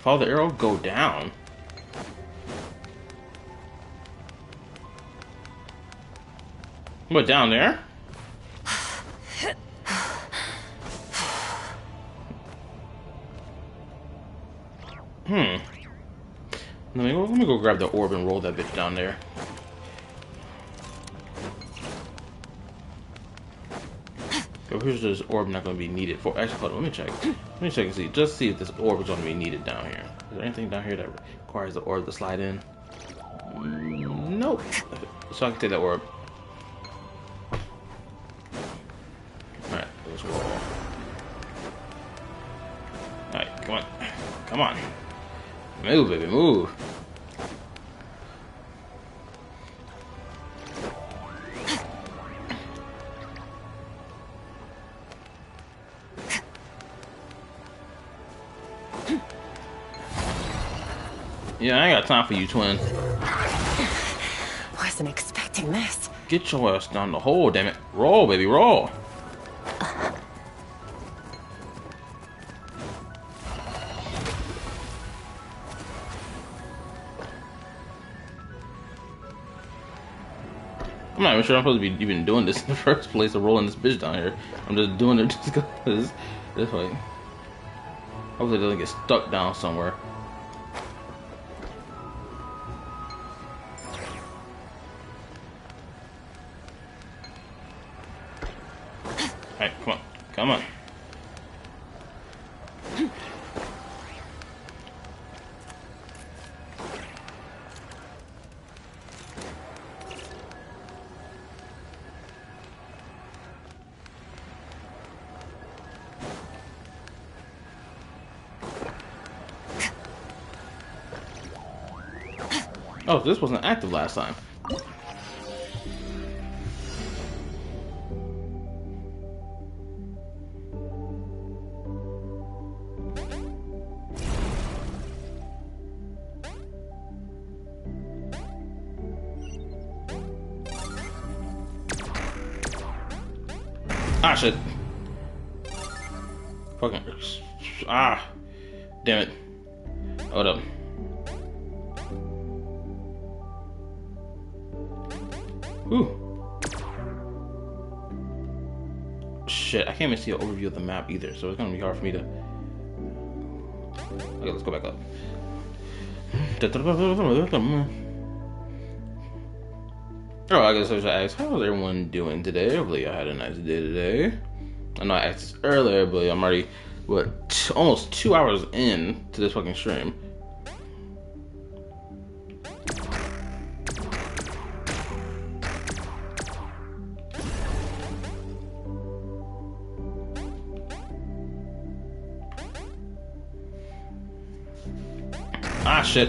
Follow the arrow, go down. What, down there? Let me go grab the orb and roll that bitch down there. So here's this orb not going to be needed for. Actually, hold on, let me check. Let me check and see. Just see if this orb is going to be needed down here. Is there anything down here that requires the orb to slide in? Nope. So I can take that orb. Alright, let's roll. Alright, come on. Come on. Move, baby, move. Yeah, I ain't got time for you, twin. Wasn't expecting this. Get your ass down the hole, damn it. Roll, baby, roll. I'm not even sure I'm supposed to be even doing this in the first place of rolling this bitch down here. I'm just doing it just because this way. Hopefully it doesn't get stuck down somewhere. Alright, come on. Come on. Oh, this wasn't active last time. Ah, shit. Fucking. Ah. Damn it. Hold up. Ooh. Shit, I can't even see an overview of the map either, so it's gonna be hard for me to... Okay, let's go back up. Oh, I guess I should ask, how's everyone doing today? Hopefully I had a nice day today. I know I asked this earlier, but I'm already, what, almost 2 hours in to this fucking stream. Ah, shit.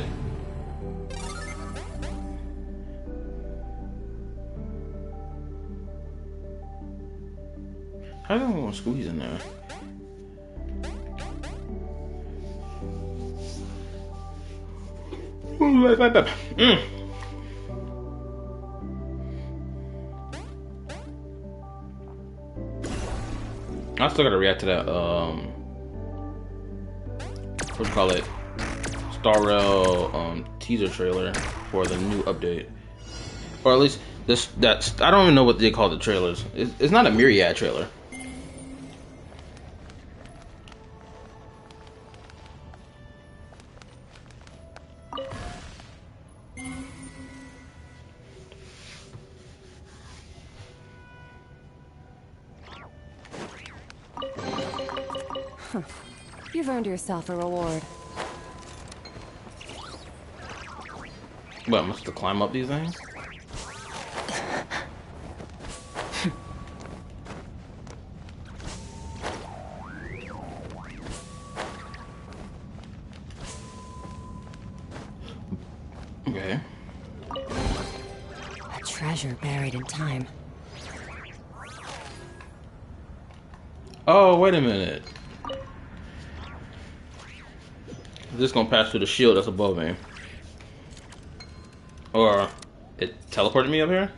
How do I want to squeeze in there? I still gotta react to that, what you call it? Star Rail teaser trailer for the new update, or at least that's I don't even know what they call the trailers. It's not a Myriad trailer. You've earned yourself a reward. What, am I supposed to climb up these things? Okay. A treasure buried in time. Oh, wait a minute. This gonna pass through the shield that's above me. Or it teleported me up here?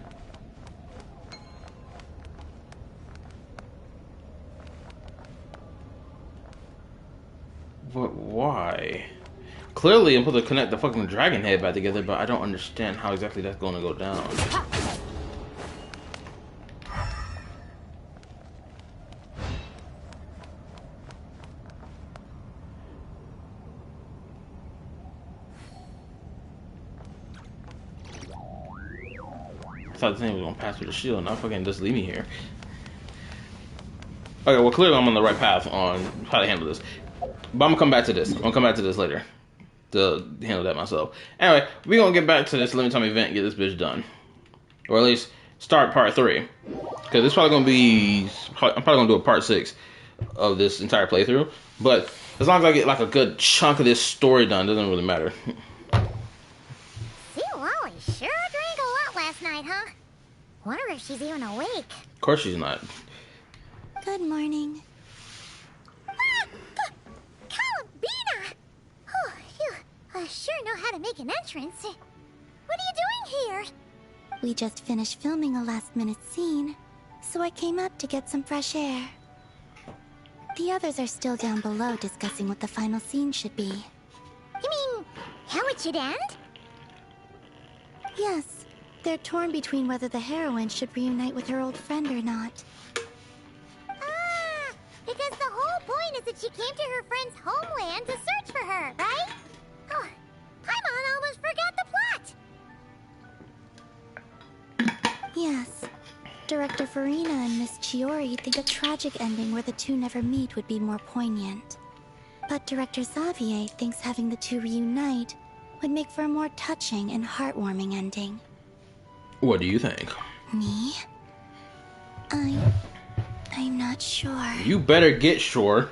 What? Why? Clearly I'm supposed to connect the fucking dragon head back together, but I don't understand how exactly that's gonna go down. I thought the thing was gonna pass through the shield, not fucking just leave me here. Okay, well clearly I'm on the right path on how to handle this. But I'm gonna come back to this. I'm gonna come back to this later to handle that myself. Anyway, we're gonna get back to this limited time event and get this bitch done. Or at least start part 3. Because it's probably gonna be, I'm probably gonna do a part 6 of this entire playthrough. But as long as I get like a good chunk of this story done, it doesn't really matter. Wally sure drank a lot last night, huh? Wonder if she's even awake. Of course she's not. Good morning. Calabina! Oh, you sure know how to make an entrance. What are you doing here? We just finished filming a last-minute scene, so I came up to get some fresh air. The others are still down below discussing what the final scene should be. You mean, how it should end? Yes, they're torn between whether the heroine should reunite with her old friend or not. Ah, Because the whole point is that she came to her friend's homeland to search for her, right? Oh, Paimon almost forgot the plot! Yes. Director Farina and Miss Chiori think a tragic ending where the two never meet would be more poignant. But Director Xavier thinks having the two reunite would make for a more touching and heartwarming ending. What do you think? Me? I'm not sure. You better get sure.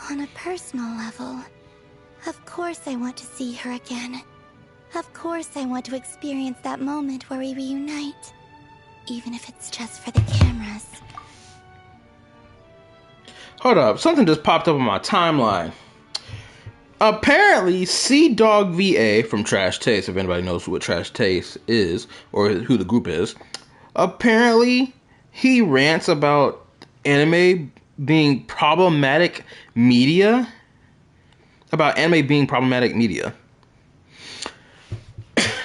On a personal level, of course I want to see her again. Of course I want to experience that moment where we reunite. Even if it's just for the cameras. Hold up, something just popped up on my timeline. Apparently, C-Dog VA from Trash Taste, if anybody knows what Trash Taste is, or who the group is, apparently he rants about anime being problematic media. About anime being problematic media.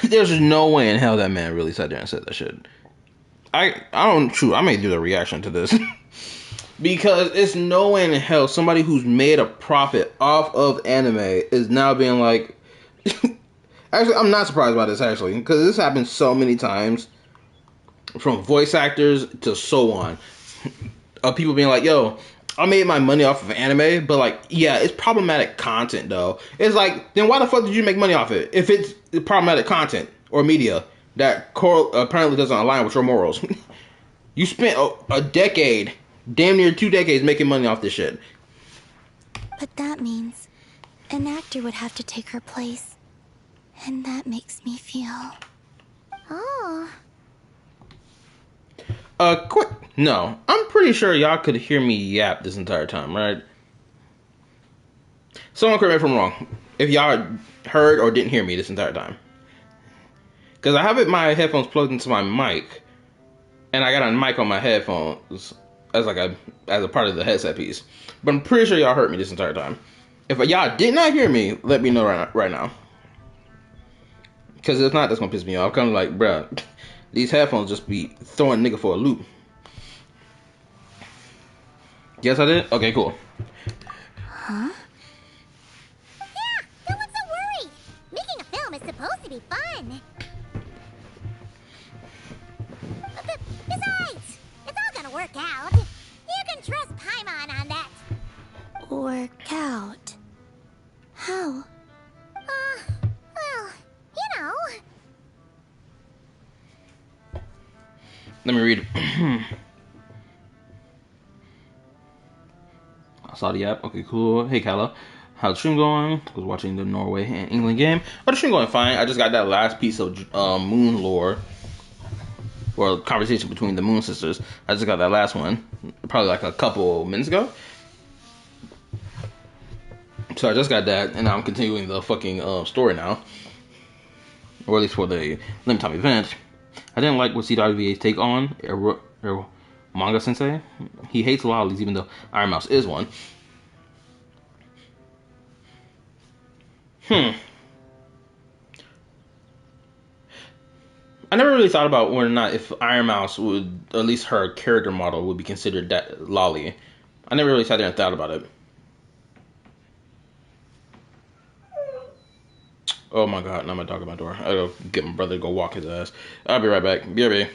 There's no way in hell that man really sat there and said that shit. I may do the reaction to this. Because it's no way in hell somebody who's made a profit off of anime is now being like... Actually, I'm not surprised by this, actually. Because this happens so many times. From voice actors to so on. Of people being like, yo, I made my money off of anime. But like, yeah, it's problematic content, though. It's like, then why the fuck did you make money off it? If it's problematic content or media that apparently doesn't align with your morals. You spent a decade... damn near 2 decades making money off this shit. But that means an actor would have to take her place. And that makes me feel... Oh. Quick. No. I'm pretty sure y'all could hear me yap this entire time, right? Someone correct me if I'm wrong. If y'all heard or didn't hear me this entire time. Because I have my headphones plugged into my mic. And I got a mic on my headphones. As a part of the headset piece. But I'm pretty sure y'all heard me this entire time. If y'all did not hear me, let me know right now. Because if not, that's going to piss me off. Kind of like, bruh, these headphones just be throwing nigga for a loop. Yes, I did? Okay, cool. Huh? Yeah, don't look so worried. Making a film is supposed to be fun. Besides, it's all gonna work out. You can trust Paimon on that. Work out? How? Well, you know. Let me read. I saw the app. Okay, cool. Hey, Kala. How's the stream going? I was watching the Norway and England game. Oh, the stream going fine. I just got that last piece of moon lore. Or conversation between the Moon Sisters. I just got that last one. Probably like a couple minutes ago. So I just got that. And now I'm continuing the fucking story now. Or at least for the Limit Time event. I didn't like what CWVA's take on Manga Sensei. He hates lollies even though Iron Mouse is one. I never really thought about whether or not if Iron Mouse would, or at least her character model, would be considered that lolly. I never really sat there and thought about it. Oh my god, now my dog at my door. I gotta get my brother to go walk his ass. I'll be right back. BRB.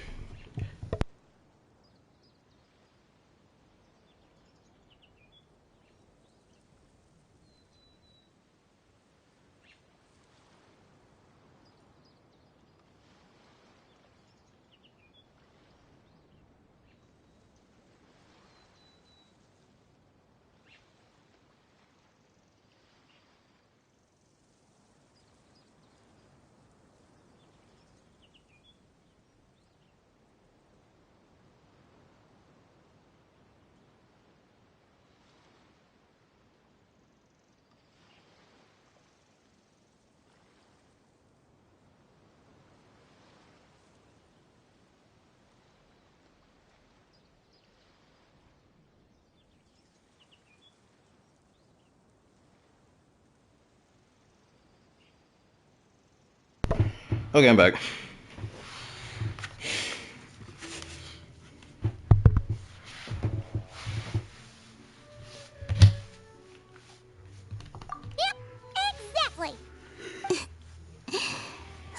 Okay, I'm back.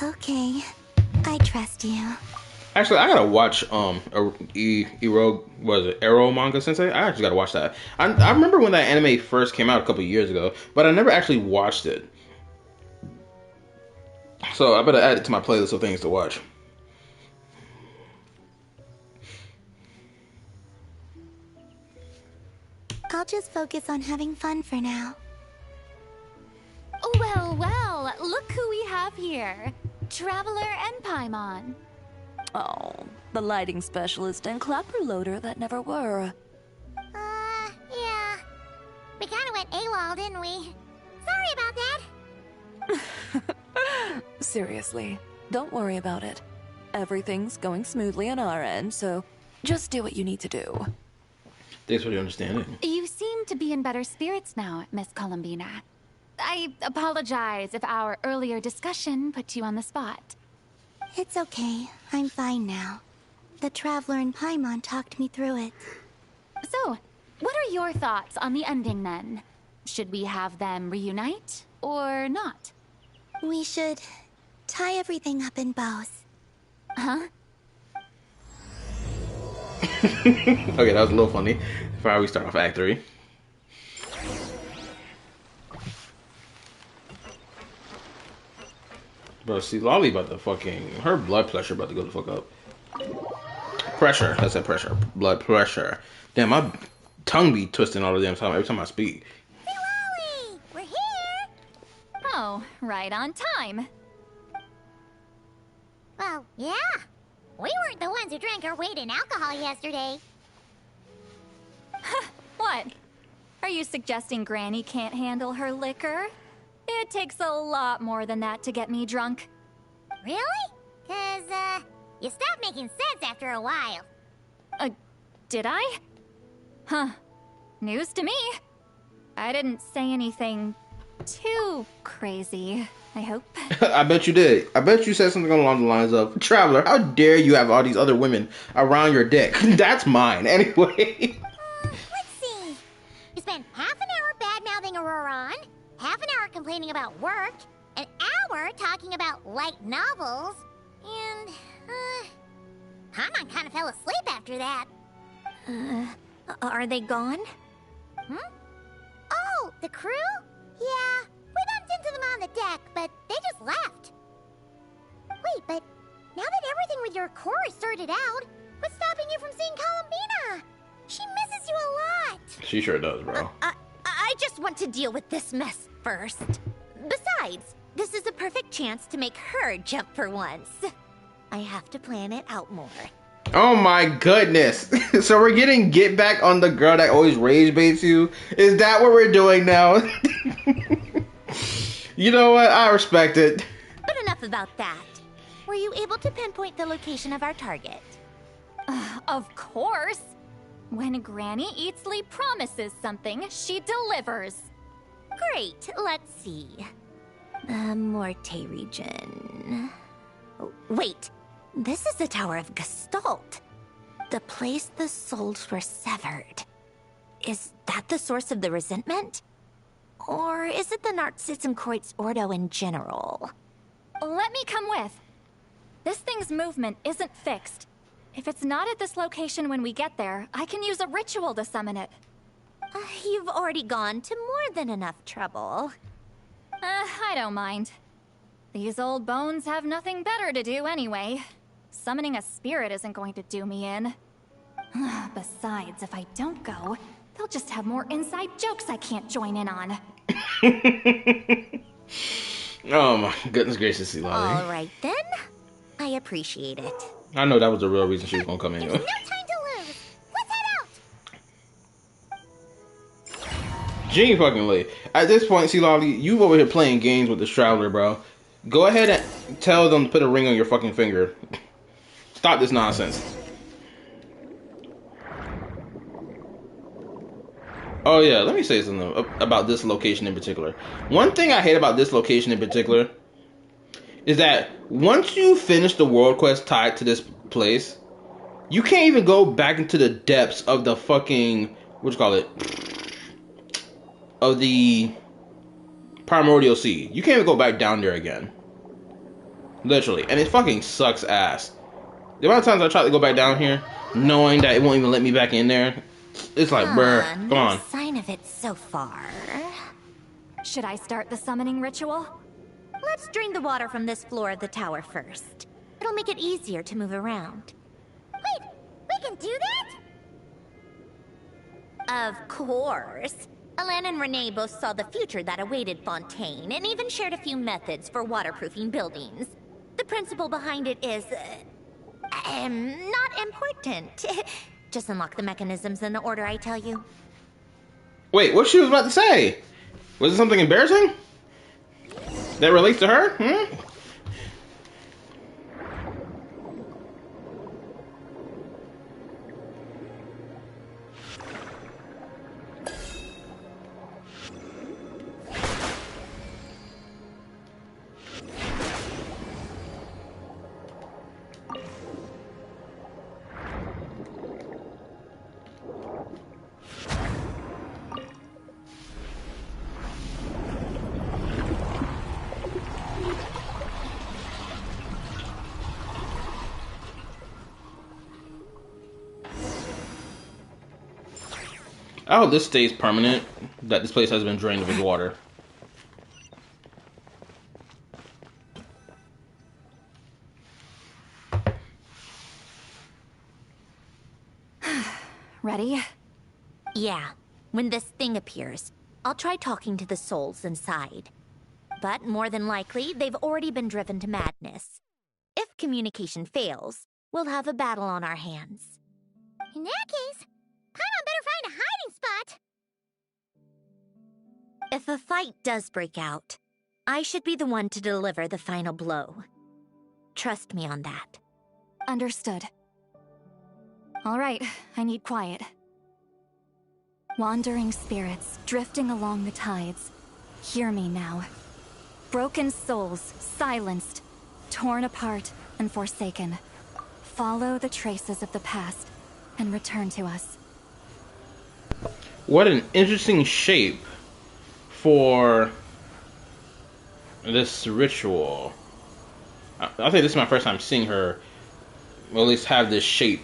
Okay, I trust you. Actually, I gotta watch Arrow Manga Sensei. I actually gotta watch that. I remember when that anime first came out a couple years ago, but I never actually watched it. So I better add it to my playlist of things to watch. I'll just focus on having fun for now. Well, well, look who we have here. Traveler and Paimon. Oh, the lighting specialist and clapper loader that never were. Yeah. We kinda went AWOL, didn't we? Sorry about that. Seriously, don't worry about it. Everything's going smoothly on our end, so just do what you need to do. Thanks for the understanding. You seem to be in better spirits now, Miss Columbina. I apologize if our earlier discussion put you on the spot. It's okay. I'm fine now. The Traveler and Paimon talked me through it. So, what are your thoughts on the ending then? Should we have them reunite or not? We should tie everything up in bows. Huh? Okay, that was a little funny. Before we start off Act 3. Bro, see, Lolly about to fucking... Her blood pressure about to go the fuck up. Pressure. I said pressure. Blood pressure. Damn, my tongue be twisting all the damn time every time I speak. Hey, Lolly! We're here! Oh, right on time. Well, yeah. We weren't the ones who drank our weight in alcohol yesterday. What? Are you suggesting Granny can't handle her liquor? It takes a lot more than that to get me drunk. Really? 'Cause, you stopped making sense after a while. Did I? Huh. News to me. I didn't say anything too crazy, I hope. I bet you did. I bet you said something along the lines of, Traveler, how dare you have all these other women around your dick? That's mine, anyway. Let's see. You spent half an hour bad-mouthing Auroron, half an hour complaining about work, an hour talking about light novels, and, Paimon kind of fell asleep after that. Are they gone? Oh, the crew? Yeah, we bumped into them on the deck, but they just left. Wait, but now that everything with your core is sorted out, what's stopping you from seeing Columbina? She misses you a lot. She sure does, bro. I just want to deal with this mess first. Besides, this is a perfect chance to make her jump for once. I have to plan it out more. Oh my goodness. So we're getting get back on the girl that always rage baits you? Is that what we're doing now? You know what? I respect it. But enough about that. Were you able to pinpoint the location of our target? Of course. When Granny Eatsley promises something, she delivers. Great, let's see. The Morte region. Oh, wait, this is the Tower of Gestalt. The place the souls were severed. Is that the source of the resentment? Or is it the Narcitzenkreuz Ordo in general? Let me come with. This thing's movement isn't fixed. If it's not at this location when we get there, I can use a ritual to summon it. You've already gone to more than enough trouble. I don't mind. These old bones have nothing better to do anyway. Summoning a spirit isn't going to do me in. Besides, if I don't go, they'll just have more inside jokes I can't join in on. Oh my goodness gracious, Lolly. All right then. I appreciate it. I know that was the real reason she was gonna come anyway. There's no time to lose. Let's head out. Gene fucking late. At this point, see, Lolly, you over here playing games with this Traveler, bro. Go ahead and tell them to put a ring on your fucking finger. Stop this nonsense. Oh yeah, let me say something about this location in particular. One thing I hate about this location in particular is that once you finish the world quest tied to this place, you can't even go back into the depths of the fucking, what you call it, of the Primordial Sea. You can't even go back down there again. Literally. And it fucking sucks ass. The amount of times I try to go back down here, knowing that it won't even let me back in there, it's like, bruh, come on. No sign of it so far. Should I start the summoning ritual? Let's drain the water from this floor of the tower first. It'll make it easier to move around. Wait, we can do that? Of course. Alain and Renee both saw the future that awaited Fontaine, and even shared a few methods for waterproofing buildings. The principle behind it is... not important. Just unlock the mechanisms in the order I tell you. Wait, what she was about to say? Was it something embarrassing? That relates to her? Hmm? I hope this stays permanent, that this place has been drained of its water. Ready? Yeah. When this thing appears, I'll try talking to the souls inside. But more than likely, they've already been driven to madness. If communication fails, we'll have a battle on our hands. In that case, Paimon better find a hiding spot. If a fight does break out, I should be the one to deliver the final blow. Trust me on that. Understood. All right, I need quiet. Wandering spirits, drifting along the tides. Hear me now. Broken souls, silenced, torn apart, and forsaken. Follow the traces of the past, and return to us. What an interesting shape for this ritual. I think this is my first time seeing her, or at least have this shape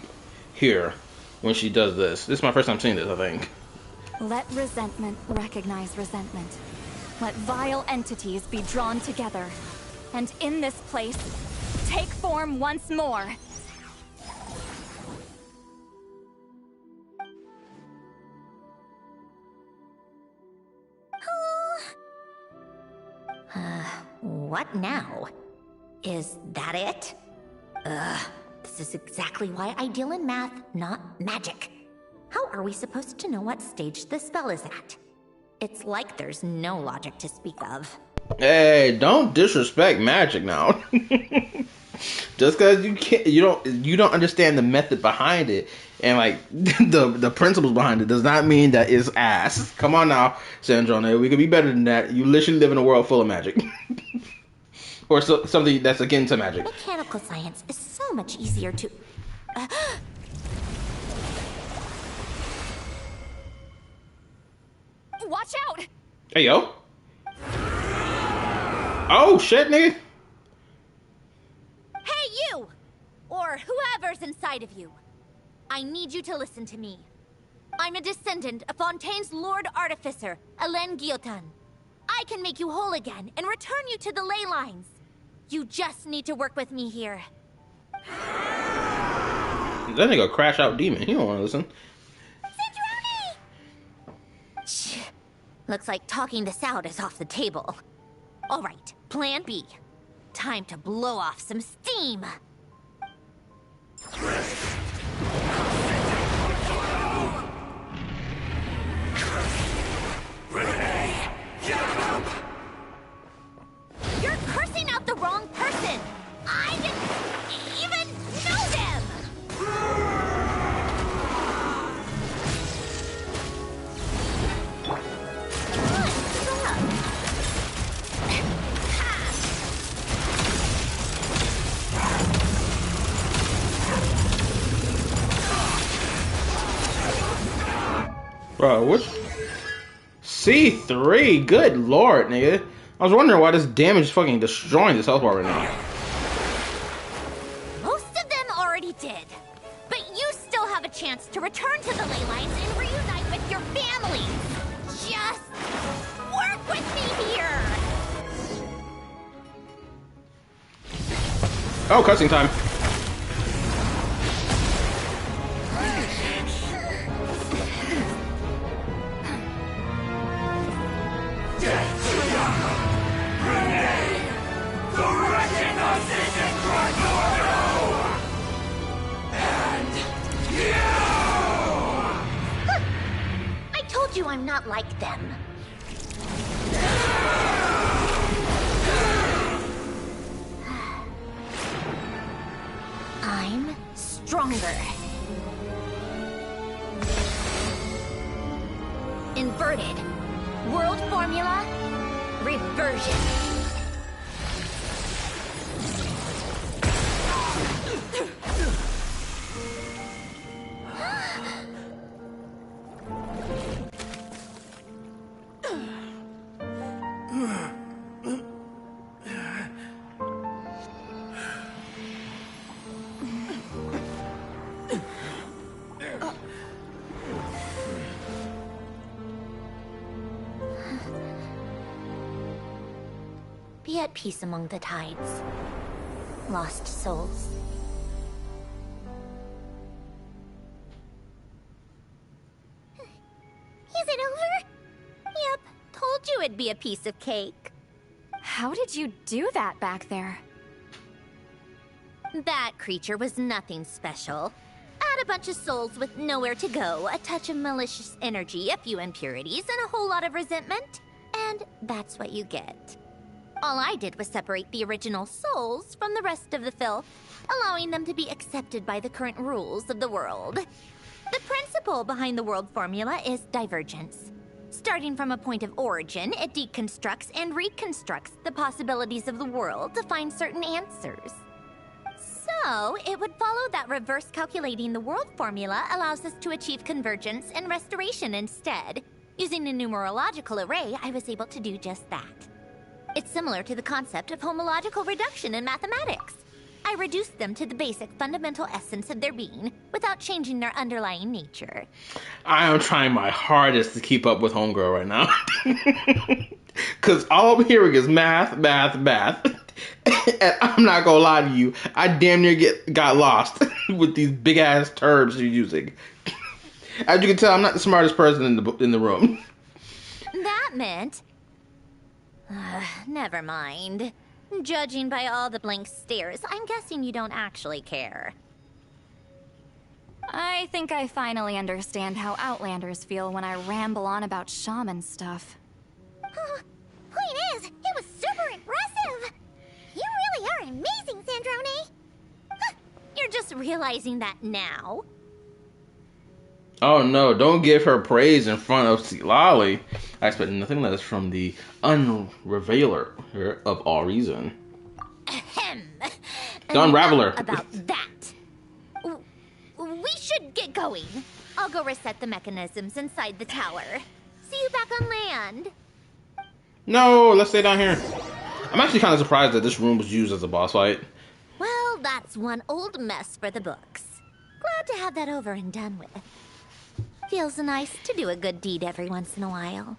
here when she does this. This is my first time seeing this, I think. Let resentment recognize resentment. Let vile entities be drawn together. And in this place, take form once more. What now? Is that it? This is exactly why I deal in math, not magic. How are we supposed to know what stage the spell is at? It's like there's no logic to speak of. Hey, don't disrespect magic now. Just because you don't understand the method behind it and like the principles behind it does not mean that it's ass. Come on now, Sandrone, we could be better than that. You literally live in a world full of magic. Or something that's akin to magic. Mechanical science is so much easier to... Watch out! Hey, yo. Oh, shit, nigga. Hey, you! Or whoever's inside of you. I need you to listen to me. I'm a descendant of Fontaine's Lord Artificer, Alain Guillotin. I can make you whole again and return you to the ley lines. You just need to work with me here. That nigga crash out demon. He don't want to listen. Sandrone! Looks like talking this out is off the table. All right, plan B. Time to blow off some steam. You're cursing out the wrong person! I didn't even know them! Bro, what? C3? Good lord, nigga. I was wondering why this damage is fucking destroying this health bar right now. chance to return to the ley lines and reunite with your families. Just work with me here. Oh, cutscene time. I told you I'm not like them. I'm stronger. Inverted. World formula. Reversion. Be at peace among the tides. Lost souls. Is it over? Yep, told you it'd be a piece of cake. How did you do that back there? That creature was nothing special. Add a bunch of souls with nowhere to go, a touch of malicious energy, a few impurities, and a whole lot of resentment. And that's what you get. All I did was separate the original souls from the rest of the filth, allowing them to be accepted by the current rules of the world. The principle behind the world formula is divergence. Starting from a point of origin, it deconstructs and reconstructs the possibilities of the world to find certain answers. So, it would follow that reverse calculating the world formula allows us to achieve convergence and restoration instead. Using a numerological array, I was able to do just that. It's similar to the concept of homological reduction in mathematics. I reduced them to the basic fundamental essence of their being without changing their underlying nature. I am trying my hardest to keep up with Homegirl right now. Because all I'm hearing is math, math, math. And I'm not gonna lie to you, I damn near got lost with these big ass terms you're using. As you can tell, I'm not the smartest person in the room. That meant... never mind. Judging by all the blank stares, I'm guessing you don't actually care. I think I finally understand how Outlanders feel when I ramble on about shaman stuff. Point is, it was super impressive! You really are amazing, Sandrone! You're just realizing that now? Oh no, don't give her praise in front of Silali. I expect nothing less from the unrevealer of all reason. Ahem. The unraveler. About that. We should get going. I'll go reset the mechanisms inside the tower. See you back on land. No, let's stay down here. I'm actually kind of surprised that this room was used as a boss fight. Well, that's one old mess for the books. Glad to have that over and done with. Feels nice to do a good deed every once in a while.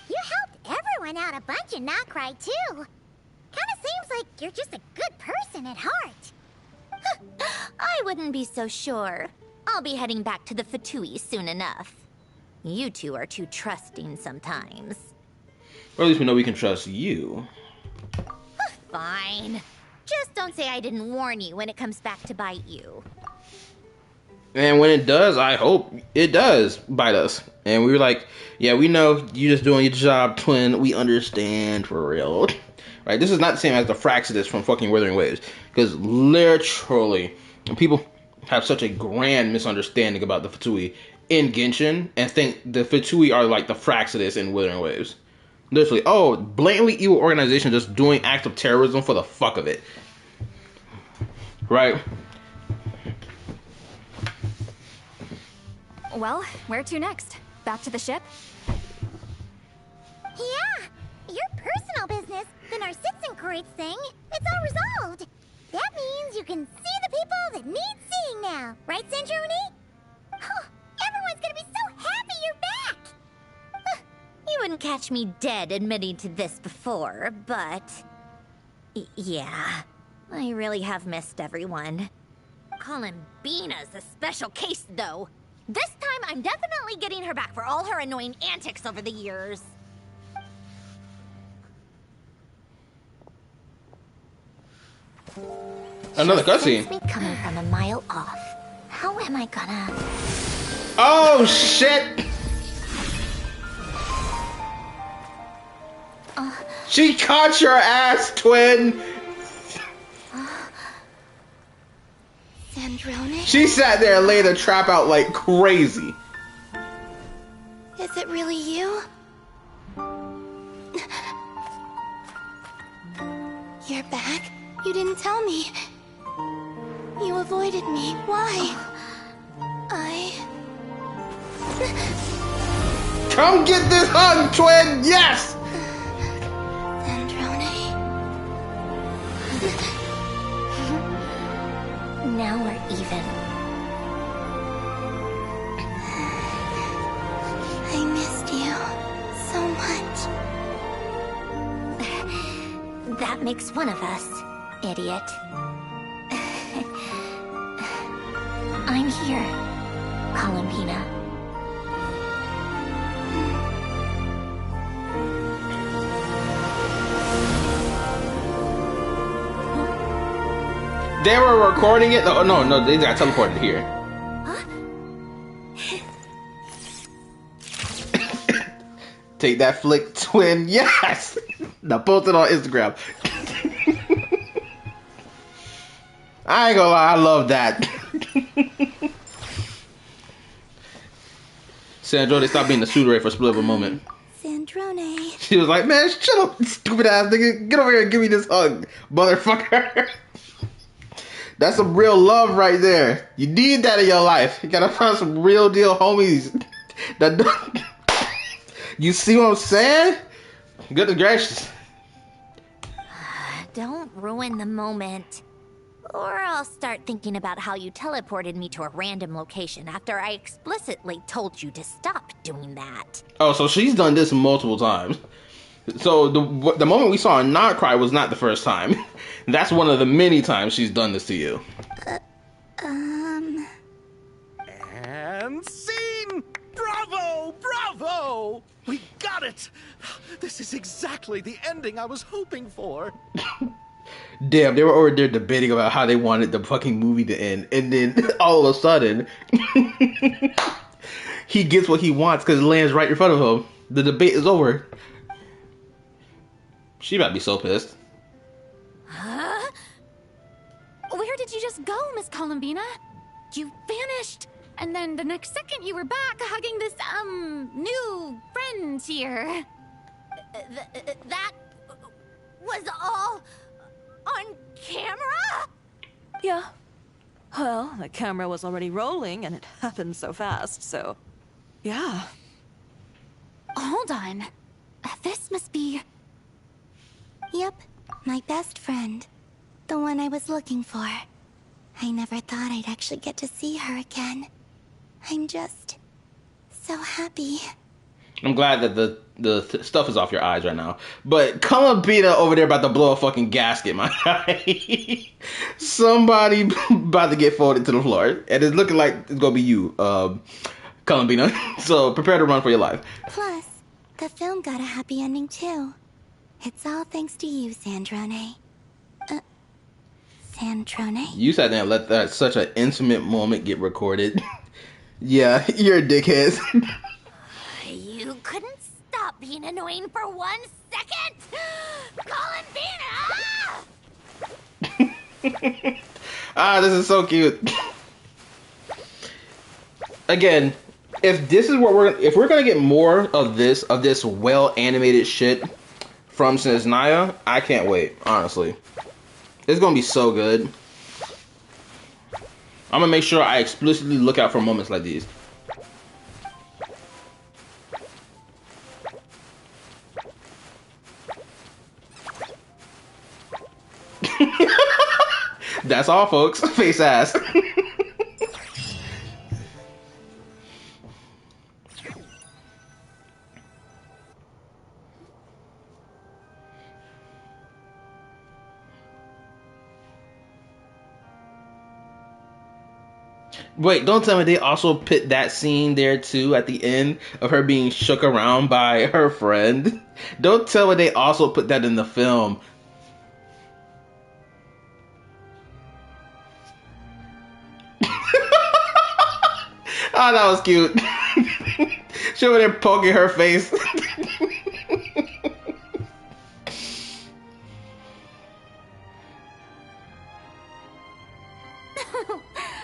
You helped everyone out a bunch in Nodkrai, too. Kinda seems like you're just a good person at heart. I wouldn't be so sure. I'll be heading back to the Fatui soon enough. You two are too trusting sometimes. Or at least we know we can trust you. Fine. Just don't say I didn't warn you when it comes back to bite you. And when it does, I hope it does bite us. And we were like, yeah, we know you're just doing your job, twin. We understand for real. Right? This is not the same as the Fraxidus from fucking Wuthering Waves. Because literally, people have such a grand misunderstanding about the Fatui in Genshin and think the Fatui are like the Fraxidus in Wuthering Waves. Literally, oh, blatantly evil organization just doing acts of terrorism for the fuck of it. Right? Well, where to next? Back to the ship? Yeah, your personal business, the Narcitsan Courage thing, it's all resolved. That means you can see the people that need seeing now, right, Sandrone? catch me dead admitting to this before, but... yeah, I really have missed everyone. Columbina's a special case, though. This time, I'm definitely getting her back for all her annoying antics over the years. Another cutscene. Me coming from a mile off. How am I gonna... Oh, shit! She caught your ass, twin! Sandrone? She sat there and laid a trap out like crazy. Is it really you? You're back? You didn't tell me. You avoided me. Why? Come get this hug, twin! Yes! Sandrone? Now we're even. I missed you so much. That makes one of us, idiot. I'm here, Columbina. They were recording it? No, they got teleported here. Take that flick, twin. Yes! Now post it on Instagram. I ain't gonna lie, I love that. Sandrone stopped being the suitor for a split of a moment. Sandrone. She was like, man, shut up, stupid ass nigga. Get over here and give me this hug, motherfucker. That's some real love right there. You need that in your life. You gotta find some real deal homies. You see what I'm saying? Goodness gracious. Don't ruin the moment. Or I'll start thinking about how you teleported me to a random location after I explicitly told you to stop doing that. Oh, so she's done this multiple times. So the moment we saw in Nodkrai was not the first time. That's one of the many times she's done this to you. And scene! Bravo! Bravo! We got it! This is exactly the ending I was hoping for. Damn, they were over there debating about how they wanted the fucking movie to end. And then all of a sudden, he gets what he wants because it lands right in front of him. The debate is over. She about to be so pissed. Huh? Where did you just go, Miss Columbina? You vanished, and then the next second you were back hugging this, new friend here. That was all on camera? Yeah. Well, the camera was already rolling, and it happened so fast, so... yeah. Hold on. This must be... Yep, my best friend. The one I was looking for. I never thought I'd actually get to see her again. I'm just... so happy. I'm glad that the stuff is off your eyes right now. But Columbina over there about to blow a fucking gasket, my guy. Somebody about to get folded to the floor. And it's looking like it's gonna be you, Columbina. So prepare to run for your life. Plus, the film got a happy ending too. It's all thanks to you, Sandrone. Sandrone? You sat there and let that such an intimate moment get recorded. Yeah, you're a dickhead. You couldn't stop being annoying for 1 second? Columbina! Ah, this is so cute. Again, if this is what if we're gonna get more of this well animated shit from Naya, I can't wait. Honestly, it's gonna be so good. I'm gonna make sure I explicitly look out for moments like these. That's all, folks. Face ass. Wait, don't tell me they also put that scene there too at the end of her being shook around by her friend. Don't tell me they also put that in the film. Oh, that was cute. She over there poking her face.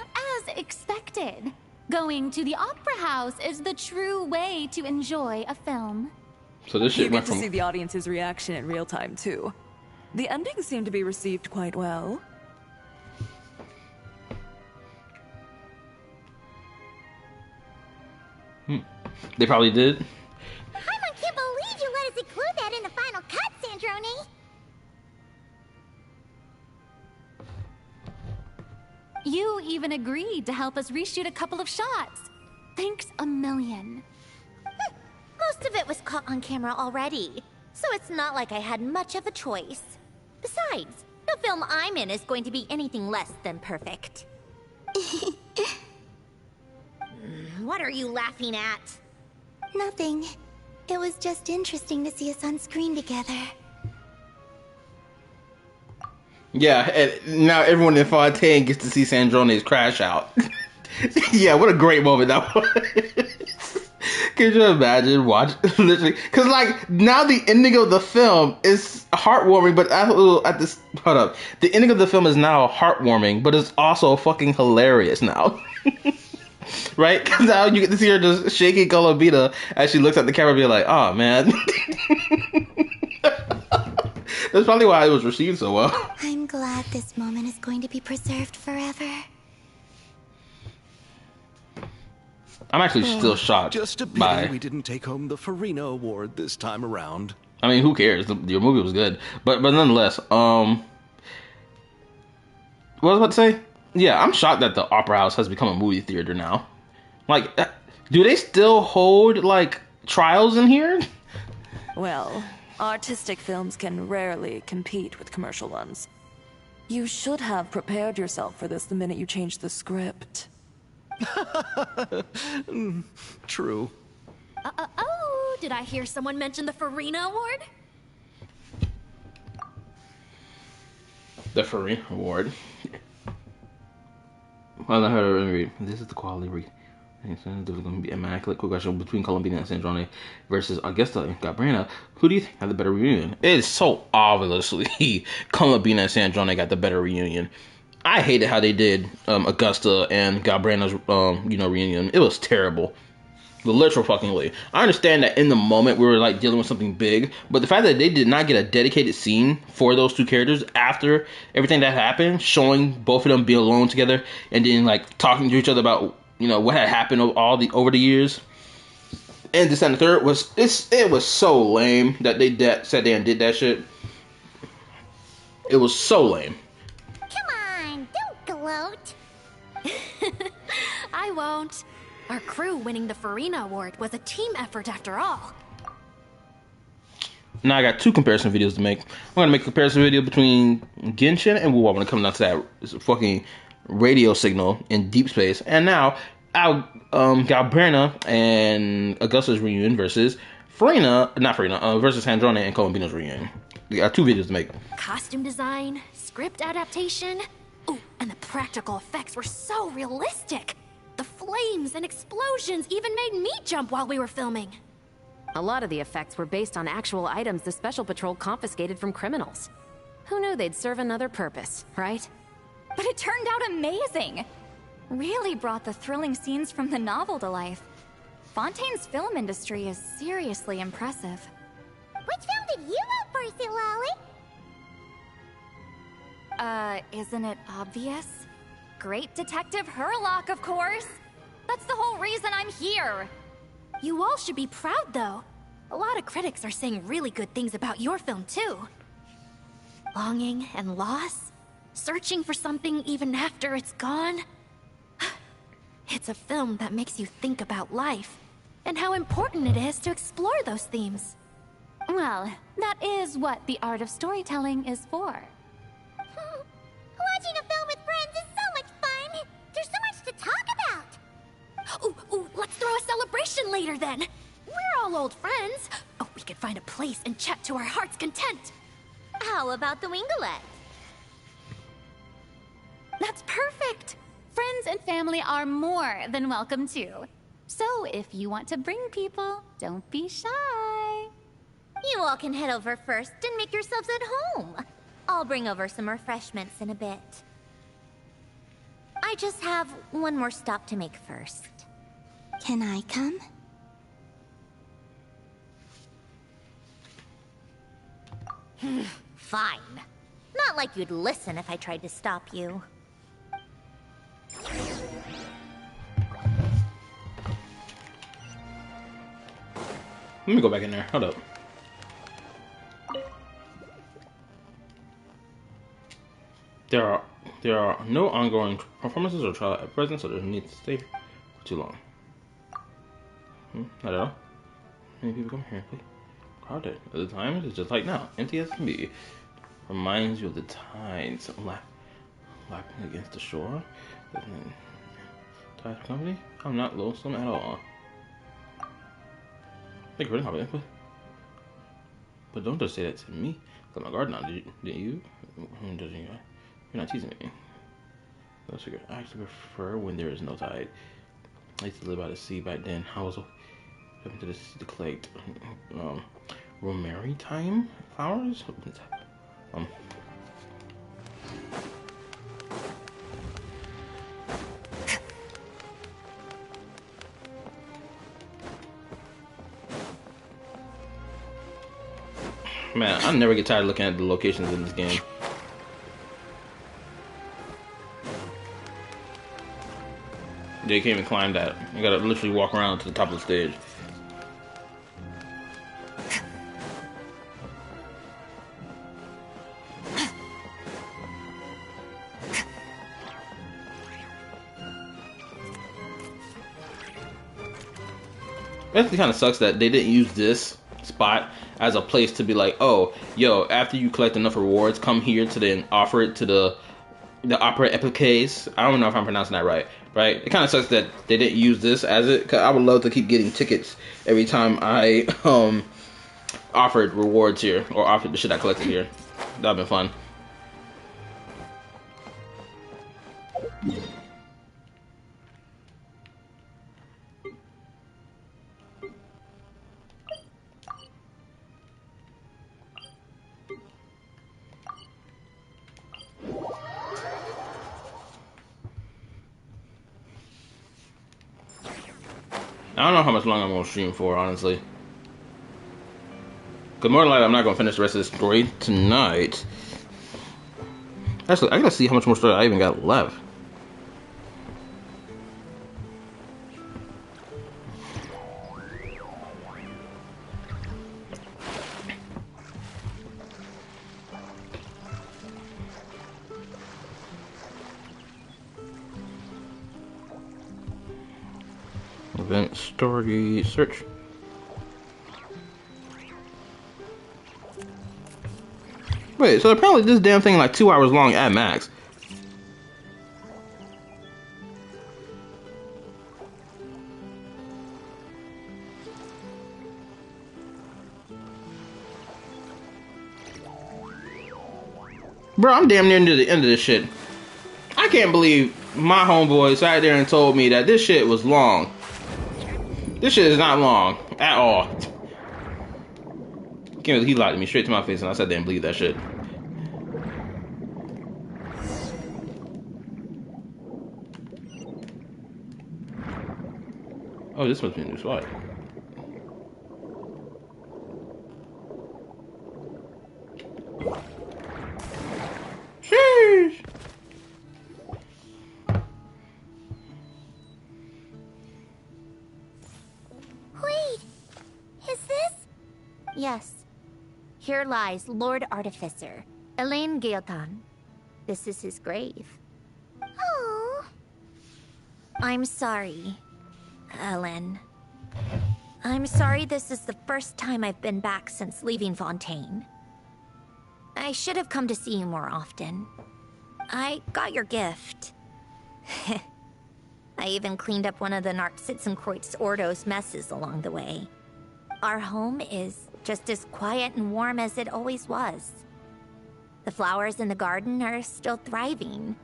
As expected, going to the opera house is the true way to enjoy a film. So this shit You went get to from... see the audience's reaction in real time, too. The ending seemed to be received quite well. They probably did. I can't believe you let us include that in the final cut, Sandrone. You even agreed to help us reshoot a couple of shots. Thanks a million. Most of it was caught on camera already, so it's not like I had much of a choice. Besides, the film I'm in is going to be anything less than perfect. What are you laughing at? Nothing. It was just interesting to see us on screen together. Yeah, and now everyone in Fontaine gets to see Sandrone's crash out. Yeah, what a great moment that was. Can you imagine literally? Because like now the ending of the film is heartwarming, but at this, hold up, the ending of the film is now heartwarming, but it's also fucking hilarious now. Right? Because now you get to see her just shaking Columbina as she looks at the camera and be like, oh man. That's probably why it was received so well. I'm glad this moment is going to be preserved forever. I'm actually still shocked. Just a pity we didn't take home the Farina Award this time around. I mean, who cares? Your movie was good, but nonetheless, what was I about to say? Yeah, I'm shocked that the Opera House has become a movie theater now. Like, do they still hold like trials in here? Well, artistic films can rarely compete with commercial ones. You should have prepared yourself for this the minute you changed the script. True. Oh, did I hear someone mention the Farina Award? The Farina Award. Well, I heard it read. This is the quality it's going to be immaculate. Quick question between Columbina and Sandrone versus Augusta and Gabrina. Who do you think had the better reunion? It is so obviously Columbina and Sandrone got the better reunion. I hated how they did Augusta and Gabrina's reunion. It was terrible. The literal fucking way. I understand that in the moment we were like dealing with something big, but the fact that they did not get a dedicated scene for those two characters after everything that happened, showing both of them be alone together and then like talking to each other about what had happened over the years, and this and the third it was so lame that they sat there and did that shit. It was so lame. Come on, don't gloat. I won't. Our crew winning the Farina Award was a team effort after all. Now I got two comparison videos to make. I'm gonna make a comparison video between Genshin and Wu. I'm gonna come down to that fucking radio signal in deep space, and now Gabrina and Augusta's reunion versus versus Sandrone and Columbina's reunion. We got two videos to make. Costume design, script adaptation. Ooh, and the practical effects were so realistic. The flames and explosions even made me jump while we were filming. A lot of the effects were based on actual items the Special Patrol confiscated from criminals. Who knew they'd serve another purpose, right? But it turned out amazing. Really brought the thrilling scenes from the novel to life. Fontaine's film industry is seriously impressive. Which film did you vote for, Silali? Isn't it obvious? Great Detective Herlock, of course. That's the whole reason I'm here. You all should be proud, though. A lot of critics are saying really good things about your film, too. Longing and loss, searching for something even after it's gone. It's a film that makes you think about life, and how important it is to explore those themes. Well, that is what the art of storytelling is for. Watching a film with friends is so much fun. There's so much to talk later then. We're all old friends. Oh, we could find a place and chat to our heart's content. How about the Wingalette? That's perfect! Friends and family are more than welcome too. So if you want to bring people, don't be shy. You all can head over first and make yourselves at home. I'll bring over some refreshments in a bit. I just have one more stop to make first. Can I come? Fine. Not like you'd listen if I tried to stop you. Let me go back in there. Hold up. There are no ongoing performances or trial at present, so there's no need to stay for too long. Not at all. Many people come here. Crowded. At the time, it's just like now, empty as can be. Reminds you of the tides lapping against the shore. Tide company. I'm not lonesome at all. Thank you for the compliment, but don't just say that to me. Got my guard now, didn't you? You're not teasing me. That's good. I actually prefer when there is no tide. I used to live by the sea back then. I was up to the collect rosemary thyme flowers. Man, I never get tired of looking at the locations in this game. They can't even climb that. You gotta literally walk around to the top of the stage. It kind of sucks that they didn't use this spot as a place to be like, oh, yo, after you collect enough rewards, come here to then offer it to the opera epiques. I don't know if I'm pronouncing that right. It kind of sucks that they didn't use this as it. Cause I would love to keep getting tickets every time I offered rewards here or offered the shit I collected here. That'd been fun. I don't know how much longer I'm going to stream for, honestly. Because more than likely, I'm not going to finish the rest of this story tonight. Actually, I gotta see how much more story I even got left. Event story search. Wait, so apparently this damn thing like 2 hours long at max. Bro, I'm damn near to the end of this shit. I can't believe my homeboy sat there and told me that this shit was long. This shit is not long at all. Can't believe he lied to me straight to my face and I sat there and believed that shit. Oh, this must be a new spot. Sheesh. Wait, is this? Yes. Here lies Lord Artificer, Elaine Gaeltan. This is his grave. Oh. I'm sorry, Ellen. I'm sorry this is the first time I've been back since leaving Fontaine. I should have come to see you more often. I got your gift. I even cleaned up one of the Narcitzenkreuz Ordo's messes along the way. Our home is just as quiet and warm as it always was. The flowers in the garden are still thriving.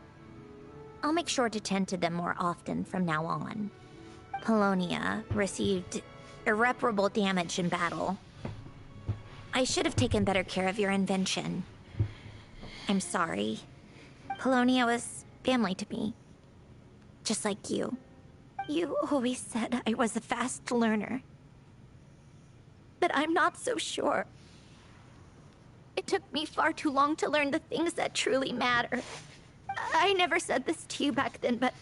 I'll make sure to tend to them more often from now on. Polonia received irreparable damage in battle. I should have taken better care of your invention. I'm sorry. Polonia was family to me. Just like you. You always said I was a fast learner. But I'm not so sure. It took me far too long to learn the things that truly matter. I never said this to you back then, but...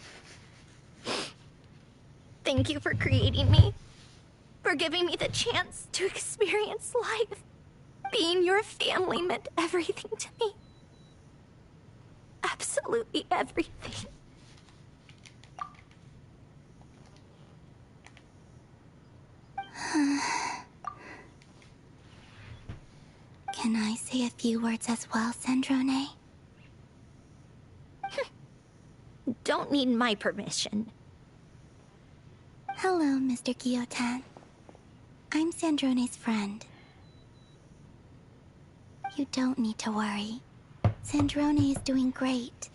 thank you for creating me. For giving me the chance to experience life. Being your family meant everything to me. Absolutely everything. Can I say a few words as well, Sandrone? Don't need my permission. Hello, Mr. Guillotin. I'm Sandrone's friend. You don't need to worry. Sandrone is doing great.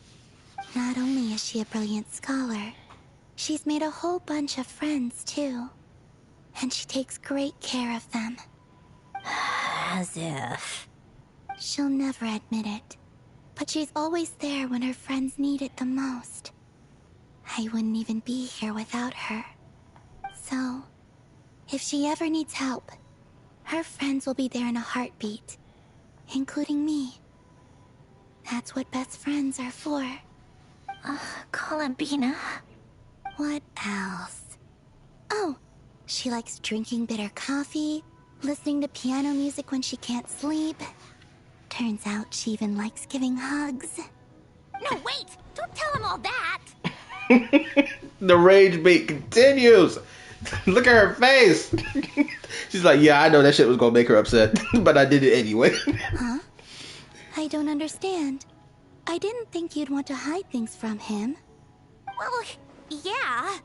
Not only is she a brilliant scholar, she's made a whole bunch of friends, too. And she takes great care of them. As if... She'll never admit it, but she's always there when her friends need it the most. I wouldn't even be here without her. So, if she ever needs help, her friends will be there in a heartbeat, including me. That's what best friends are for. Columbina. What else? Oh, she likes drinking bitter coffee, listening to piano music when she can't sleep. Turns out she even likes giving hugs. No, wait! Don't tell him all that! The rage bait continues. Look at her face. She's like, yeah, I know that shit was gonna make her upset, but I did it anyway. Huh? I don't understand. I didn't think you'd want to hide things from him. Well, yeah.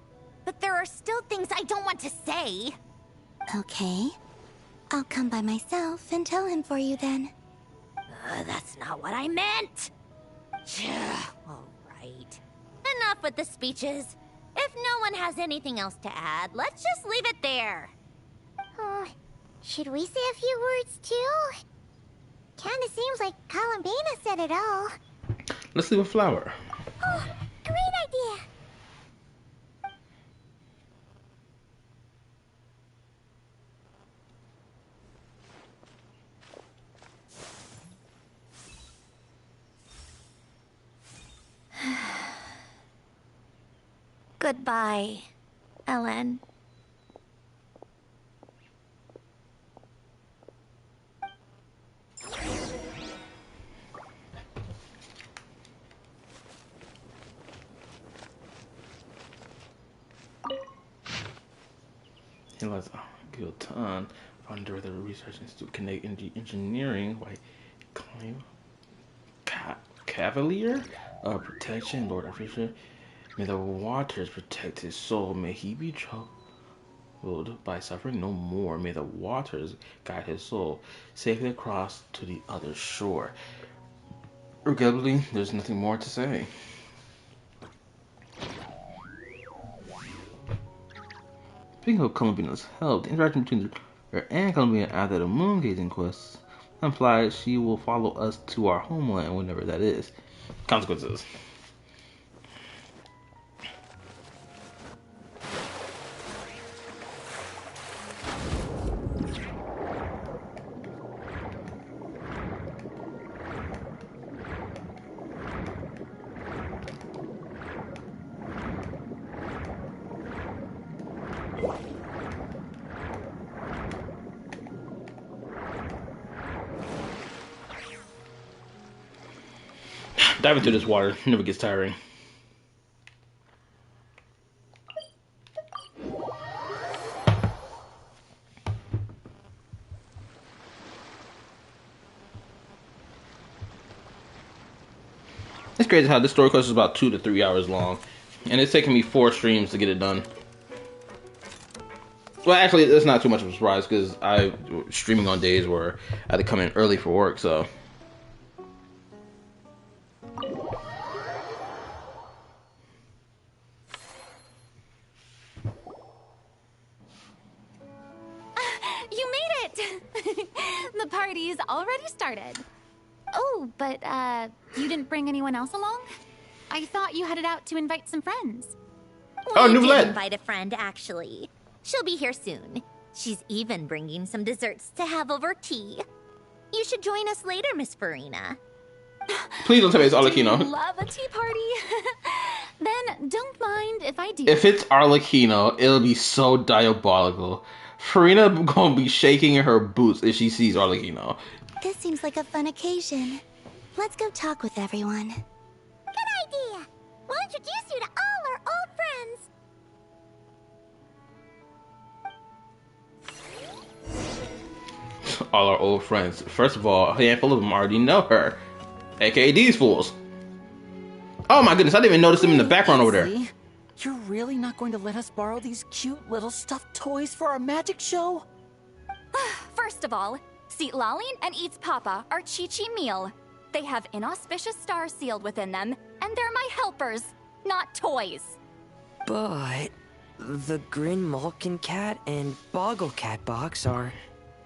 But there are still things I don't want to say. Okay. I'll come by myself and tell him for you then. That's not what I meant. All right. Enough with the speeches. If no one has anything else to add, let's just leave it there. Should we say a few words too? Kinda seems like Columbina said it all. Let's leave a flower. Oh, great idea. Goodbye, Ellen. He was Guillotin, founder of the Research Institute Connect Engineering, white claim Cavalier of Protection, Lord of Fisher. May the waters protect his soul. May he be troubled by suffering no more. May the waters guide his soul safely across to the other shore. Regrettably, there's nothing more to say. Speaking of Columbina's help, the interaction between her and Columbina after the moon gazing quest implies she will follow us to our homeland, whenever that is. Consequences. Diving through this water never gets tiring. It's crazy how this story quest is about 2 to 3 hours long. And it's taken me 4 streams to get it done. Well, actually, that's not too much of a surprise because I streaming on days where I had to come in early for work, so. You made it! The party's already started. Oh, but, you didn't bring anyone else along? I thought you headed out to invite some friends. Oh, We new did led. invite a friend, actually. She'll be here soon. She's even bringing some desserts to have over tea. You should join us later, Miss Farina. Please don't tell me it's I Arlecchino. love a tea party. Then don't mind if I do. If it's Arlecchino, it'll be so diabolical. Farina gonna be shaking in her boots if she sees Arlecchino. This seems like a fun occasion. Let's go talk with everyone. Good idea. We'll introduce you to all our old friends. All our old friends. First of all, a handful of them already know her. AKA these fools. Oh my goodness, I didn't even notice them in the background over there. See? You're really not going to let us borrow these cute little stuffed toys for our magic show? First of all, Seat Lalin and Eats Papa are Chi-Chi meal. They have inauspicious stars sealed within them, and they're my helpers, not toys. But the Grin Malkin Cat and Boggle Cat box are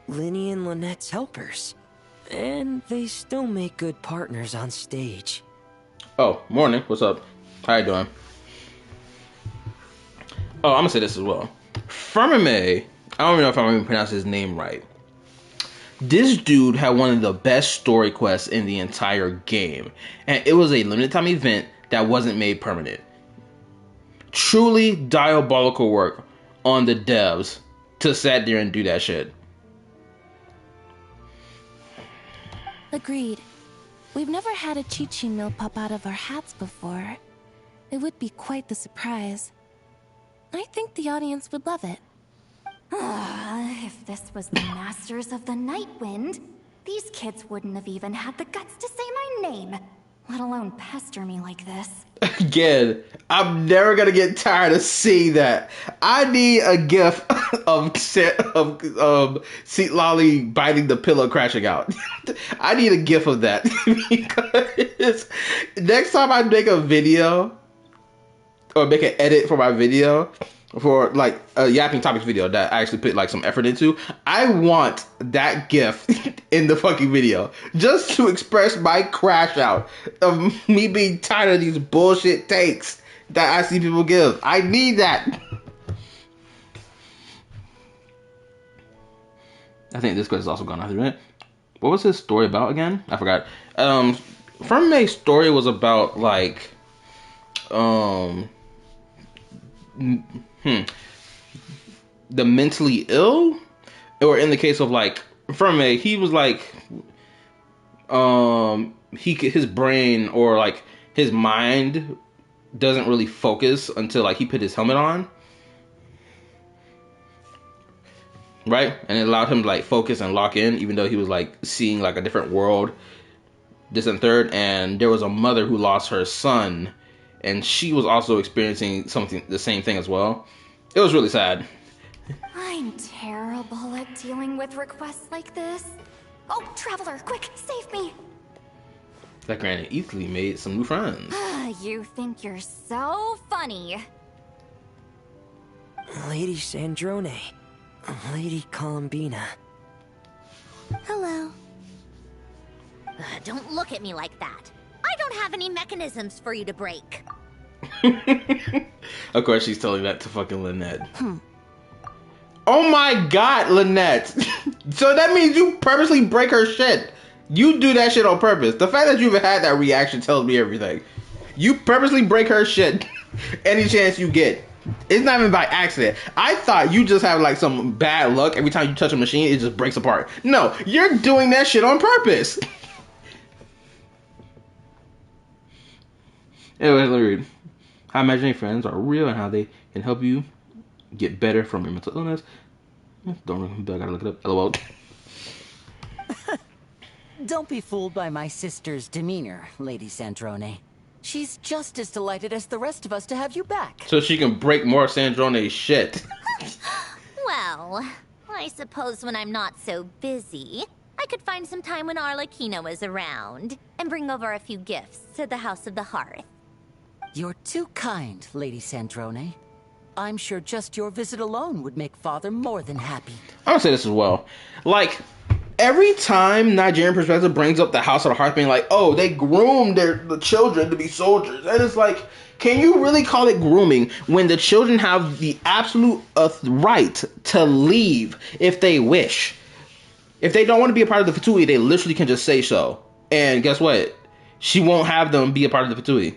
Linny and Lynette's helpers. And they still make good partners on stage. Oh, morning. What's up? How you doing? Oh, I'm gonna say this as well. Firmame, I don't even know if I'm even pronouncing his name right. This dude had one of the best story quests in the entire game. And it was a limited time event that wasn't made permanent. Truly diabolical work on the devs to sit there and do that shit. Agreed. We've never had a Chi-Chi meal pop out of our hats before. It would be quite the surprise. I think the audience would love it. If this was the Masters of the Night Wind, these kids wouldn't have even had the guts to say my name, let alone pester me like this. Again, I'm never gonna get tired of seeing that. I need a gif of Seat Lolly biting the pillow, crashing out. I need a gif of that because next time I make a video or make an edit for my video for like a Yapping Topics video that I actually put like some effort into, I want that gif in the fucking video just to express my crash out of me being tired of these bullshit takes that I see people give. I need that. I think this quest is also gone after a minute. What was his story about again? I forgot. Firmame's story was about like the mentally ill, or in the case of like Firmame, he was like his brain or like his mind doesn't really focus until like he put his helmet on, right? And it allowed him to like focus and lock in, even though he was like seeing like a different world, this and third. And there was a mother who lost her son, and she was also experiencing the same thing as well. It was really sad. I'm terrible at dealing with requests like this. Oh, Traveler, quick, save me! That Granny easily made some new friends. You think you're so funny. Lady Sandrone. Lady Columbina. Hello. Don't look at me like that. I don't have any mechanisms for you to break. Of course, she's telling that to fucking Lynette. Oh my god, Lynette. So that means you purposely break her shit. You do that shit on purpose. The fact that you even had that reaction tells me everything. You purposely break her shit any chance you get. It's not even by accident. I thought you just have like some bad luck. Every time you touch a machine, it just breaks apart. No, you're doing that shit on purpose. Anyway, let me read. How imaginary friends are real and how they can help you get better from your mental illness. Don't remember, I gotta look it up. LOL. Don't be fooled by my sister's demeanor, Lady Sandrone. She's just as delighted as the rest of us to have you back. So she can break more Sandrone's shit. Well, I suppose when I'm not so busy, I could find some time when Arlecchino is around and bring over a few gifts to the House of the Hearth. You're too kind, Lady Sandrone. I'm sure just your visit alone would make Father more than happy. I'm gonna say this as well. Like, every time Nigerian Perspective brings up the House of the Hearth being like, oh, they groomed the children to be soldiers. And it's like, can you really call it grooming when the children have the absolute right to leave if they wish? If they don't want to be a part of the Fatui, they literally can just say so. And guess what? She won't have them be a part of the Fatui.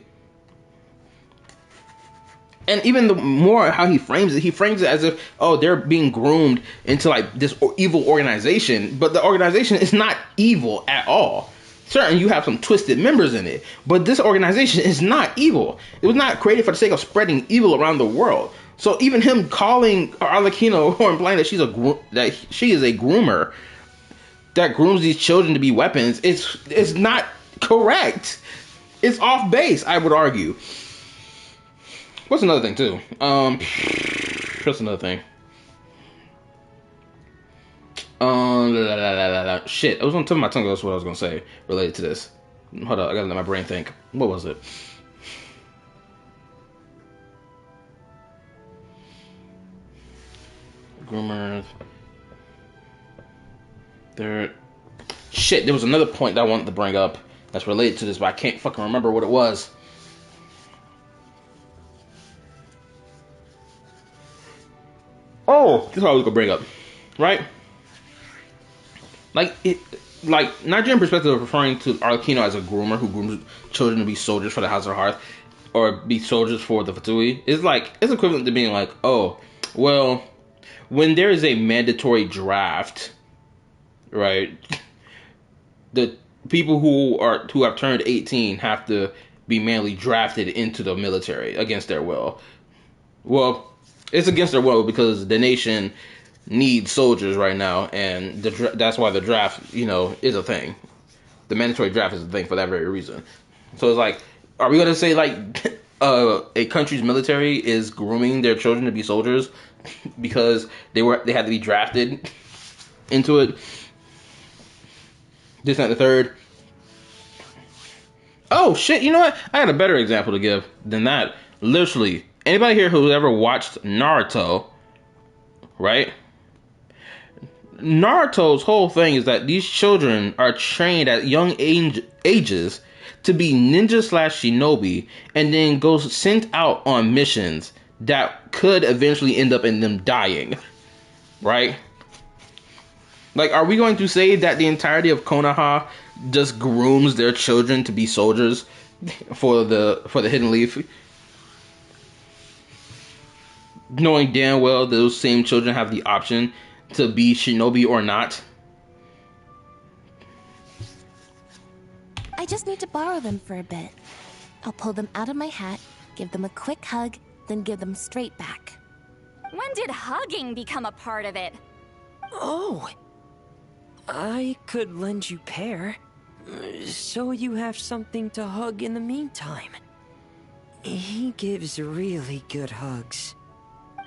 And even the more how he frames it as if, oh, they're being groomed into like this evil organization. But the organization is not evil at all. Certainly you have some twisted members in it, but this organization is not evil. It was not created for the sake of spreading evil around the world. So even him calling Arlecchino or implying that she is a groomer that grooms these children to be weapons, it's not correct. It's off base, I would argue. What's another thing too? What's another thing? Shit, I was on the tip of my tongue. That's what I was gonna say related to this. Hold up, I gotta let my brain think. What was it? Groomers. Shit, there was another point that I wanted to bring up that's related to this, but I can't fucking remember what it was. Oh, this is what I was gonna bring up, right? Like Nigerian Perspective of referring to Arlecchino as a groomer who grooms children to be soldiers for the House of Hearth or be soldiers for the Fatui is like, it's equivalent to being like, oh, well, when there is a mandatory draft, right? The people who have turned 18 have to be manually drafted into the military against their will. Well, it's against their will because the nation needs soldiers right now, and that's why the draft, is a thing. The mandatory draft is a thing for that very reason. So it's like, are we gonna say like a country's military is grooming their children to be soldiers because they had to be drafted into it? This, and the third. Oh shit! You know what? I got a better example to give than that. Literally, anybody here who's ever watched Naruto, right? Naruto's whole thing is that these children are trained at young ages to be ninja/shinobi, and then goes sent out on missions that could eventually end up in them dying, right? Like, are we going to say that the entirety of Konoha just grooms their children to be soldiers for the Hidden Leaf, knowing damn well those same children have the option to be shinobi or not? I just need to borrow them for a bit. I'll pull them out of my hat, give them a quick hug, then give them straight back. When did hugging become a part of it? Oh, I could lend you Pear, so you have something to hug in the meantime. He gives really good hugs.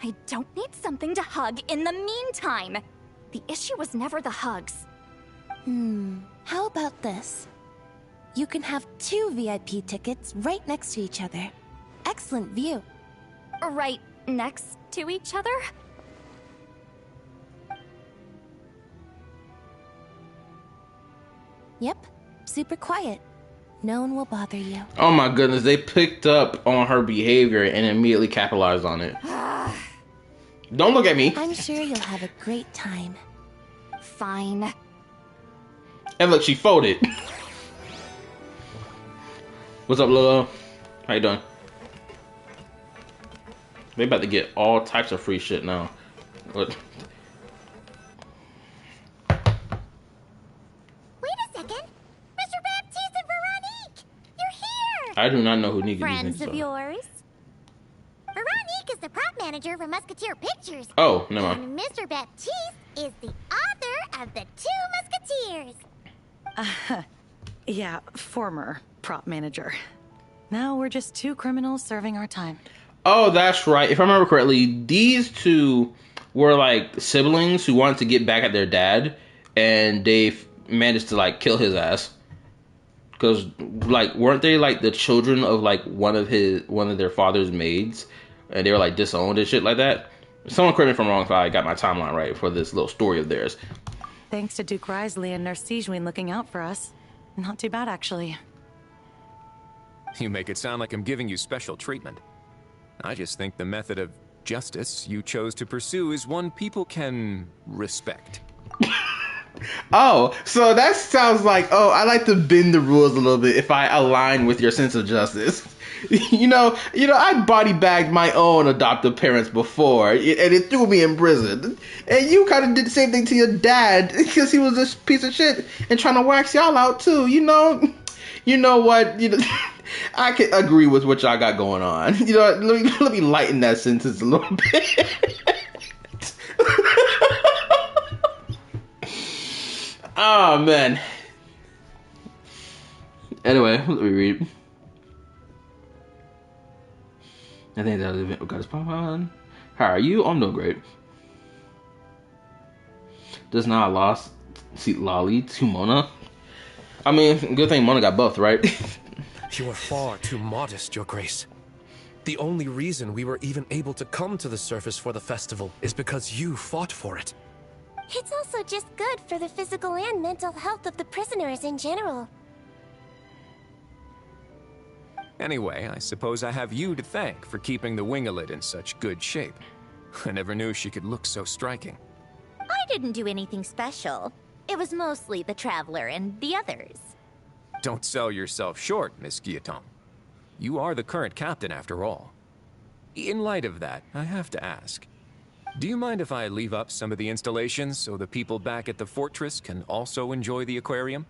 I don't need something to hug in the meantime. The issue was never the hugs. How about this? You can have 2 VIP tickets right next to each other. Excellent view. Right next to each other? Yep, super quiet. No one will bother you. Oh my goodness, they picked up on her behavior and immediately capitalized on it. Don't look at me. I'm sure you'll have a great time. Fine. And look, she folded. What's up, Lilo? How you doing? They about to get all types of free shit now. What? Wait a second! Mr. Baptiste and Veronique! You're here! I do not know who Nika Friends is. of yours? Veronique is the prop manager for Musketeer Pictures. Oh, never mind. And Mr. Baptiste is the author of The 2 Musketeers. Yeah, former prop manager. Now we're just two criminals serving our time. Oh, that's right. If I remember correctly, these two were like siblings who wanted to get back at their dad, and they managed to like kill his ass. Because like, weren't they like the children of like one of their father's maids, and they were like disowned and shit like that? Someone correct me if I'm wrong if I got my timeline right for this little story of theirs. Thanks to Duke Risley and Nurse Sijwin looking out for us. Not too bad, actually. You make it sound like I'm giving you special treatment. I just think the method of justice you chose to pursue is one people can respect. Oh, so that sounds like, oh, I like to bend the rules a little bit if I align with your sense of justice. You know, I body bagged my own adoptive parents before, and it threw me in prison. And you kind of did the same thing to your dad because he was a piece of shit and trying to wax y'all out too. You know what? I can agree with what y'all got going on. You know, let me lighten that sentence a little bit. Oh man. Anyway, let me read. I think that was the event we got his pop on. How are you? I'm doing great. Does not lost see Lolly to Mona. I mean, good thing Mona got buffed, right? You are far too modest, Your Grace. The only reason we were even able to come to the surface for the festival is because you fought for it. It's also just good for the physical and mental health of the prisoners in general. Anyway, I suppose I have you to thank for keeping the Winglet in such good shape. I never knew she could look so striking. I didn't do anything special. It was mostly the Traveler and the others. Don't sell yourself short, Miss Guillotin. You are the current captain, after all. In light of that, I have to ask, do you mind if I leave up some of the installations so the people back at the fortress can also enjoy the aquarium?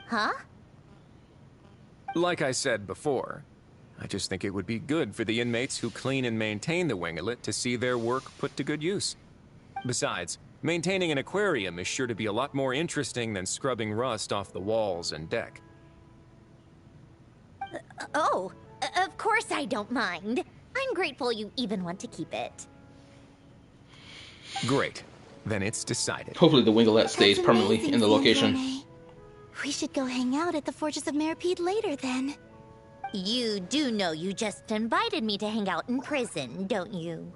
Huh? Like I said before, I just think it would be good for the inmates who clean and maintain the Winglet to see their work put to good use. Besides, maintaining an aquarium is sure to be a lot more interesting than scrubbing rust off the walls and deck. Of course I don't mind. I'm grateful you even want to keep it. Great. Then it's decided. Hopefully the Winglet stays permanently in the location. Sandrone. We should go hang out at the Fortress of Meripede later, then. You do know you just invited me to hang out in prison, don't you?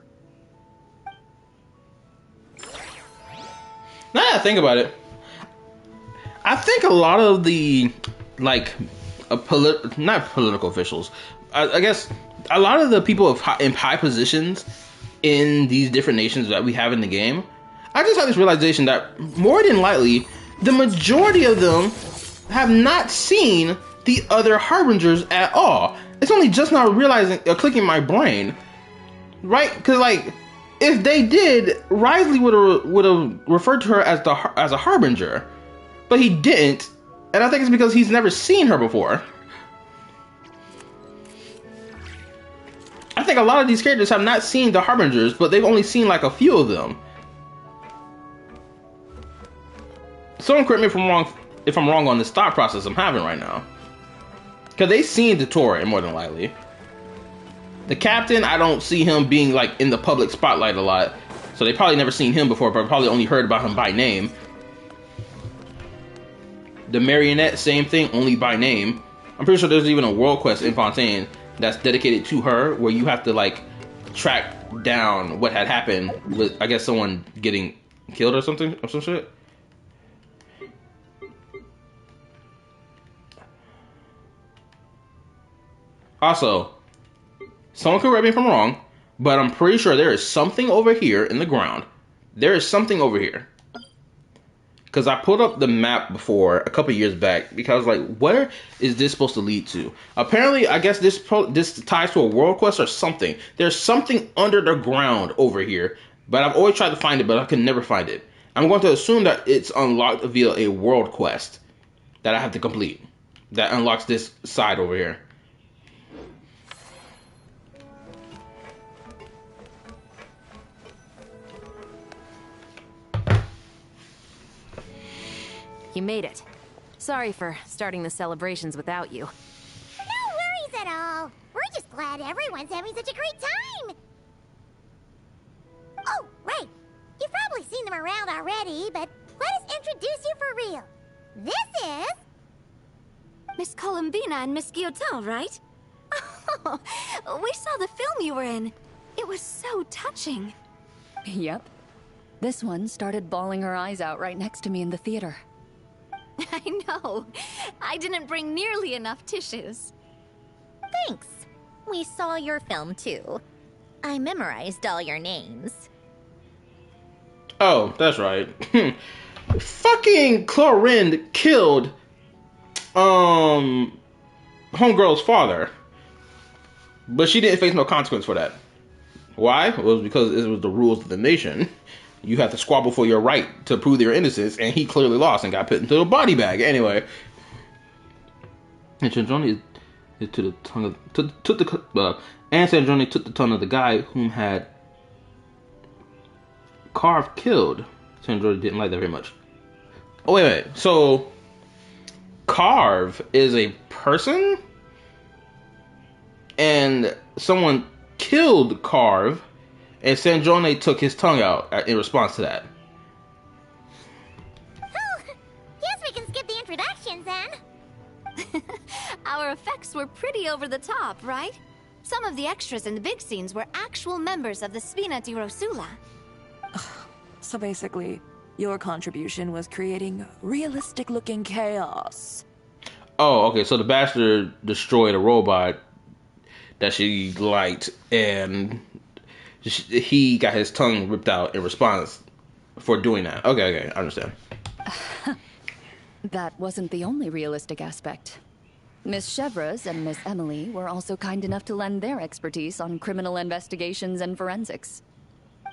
Now that I think about it, I think a lot of the, like, not political officials, I guess a lot of the people in high positions in these different nations that we have in the game, I just had this realization that more than likely, the majority of them have not seen the other Harbingers at all. It's only just now realizing, clicking my brain, right? Because like, if they did, Risley would have referred to her as a Harbinger, but he didn't, and I think it's because he's never seen her before. I think a lot of these characters have not seen the Harbingers, but they've only seen like a few of them. Someone correct me if I'm wrong on this thought process I'm having right now. Because they've seen the Torah more than likely. The captain, I don't see him being like in the public spotlight a lot, so they probably never seen him before, but probably only heard about him by name. The marionette, same thing, only by name. I'm pretty sure there's even a world quest in Fontaine that's dedicated to her, where you have to like track down what had happened with, I guess, someone getting killed or something, or some shit. Also, someone correct me if I'm wrong, but I'm pretty sure there is something over here in the ground. There is something over here. Because I pulled up the map before, a couple years back, because like, where is this supposed to lead to? Apparently, I guess this ties to a world quest or something. There's something under the ground over here, but I've always tried to find it, but I can never find it. I'm going to assume that it's unlocked via a world quest that I have to complete. That unlocks this side over here. You made it. Sorry for starting the celebrations without you. No at all. We're just glad everyone's having such a great time. Oh, right. You've probably seen them around already, but let us introduce you for real. This is... Miss Columbina and Miss Guillotin, right? Oh, we saw the film you were in. It was so touching. Yep. This one started bawling her eyes out right next to me in the theater. I know. I didn't bring nearly enough tissues. Thanks. We saw your film too. I memorized all your names. Oh, that's right. Fucking Chlorinde killed homegirl's father, but she didn't face no consequence for that. Why? It was because it was the rules of the nation. You have to squabble for your right to prove your innocence, and he clearly lost and got put into a body bag. Anyway, and Sandrone is to the tongue of and Sandrone took the tongue of the guy whom had Carve killed. Sandrone didn't like that very much. Oh wait. So Carve is a person, and someone killed Carve, and Sandrone took his tongue out in response to that. Oh, guess we can skip the introductions then. Our effects were pretty over the top, right? Some of the extras in the big scenes were actual members of the Spina di Rosula. So basically, your contribution was creating realistic-looking chaos. Oh, okay, so the bastard destroyed a robot that she liked, and he got his tongue ripped out in response for doing that. Okay, I understand. That wasn't the only realistic aspect. Miss Chevres and Miss Emily were also kind enough to lend their expertise on criminal investigations and forensics.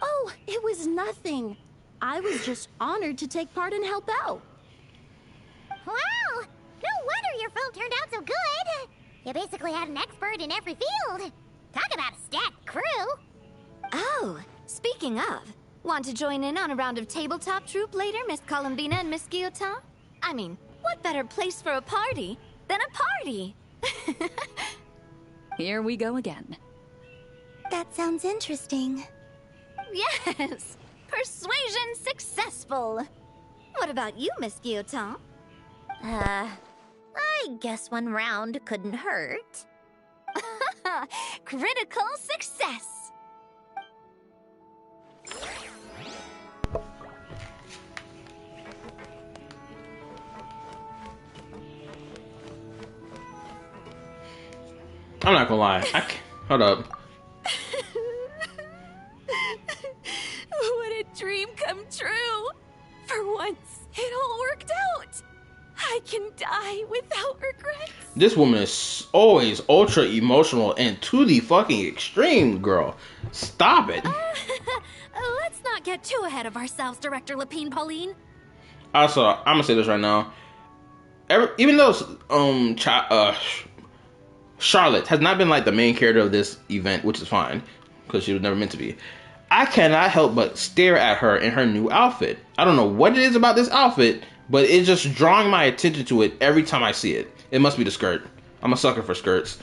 Oh, it was nothing. I was just honored to take part and help out. Wow! No wonder your film turned out so good. You basically had an expert in every field. Talk about a stacked crew. Oh, speaking of, want to join in on a round of tabletop troupe later, Miss Columbina and Miss Guillotin? I mean, what better place for a party than a party? Here we go again. That sounds interesting. Yes! Persuasion successful! What about you, Miss Guillotin? I guess one round couldn't hurt. Critical success! I'm not gonna lie. Hold up. What a dream come true! For once, it all worked out! I can die without regrets. This woman is always ultra emotional and to the fucking extreme, girl. Stop it. Let's not get too ahead of ourselves, Director Lapine Pauline. Also, I'm gonna say this right now. Even though Charlotte has not been like the main character of this event, which is fine because she was never meant to be, I cannot help but stare at her in her new outfit. I don't know what it is about this outfit, but it's just drawing my attention to it every time I see it. It must be the skirt. I'm a sucker for skirts.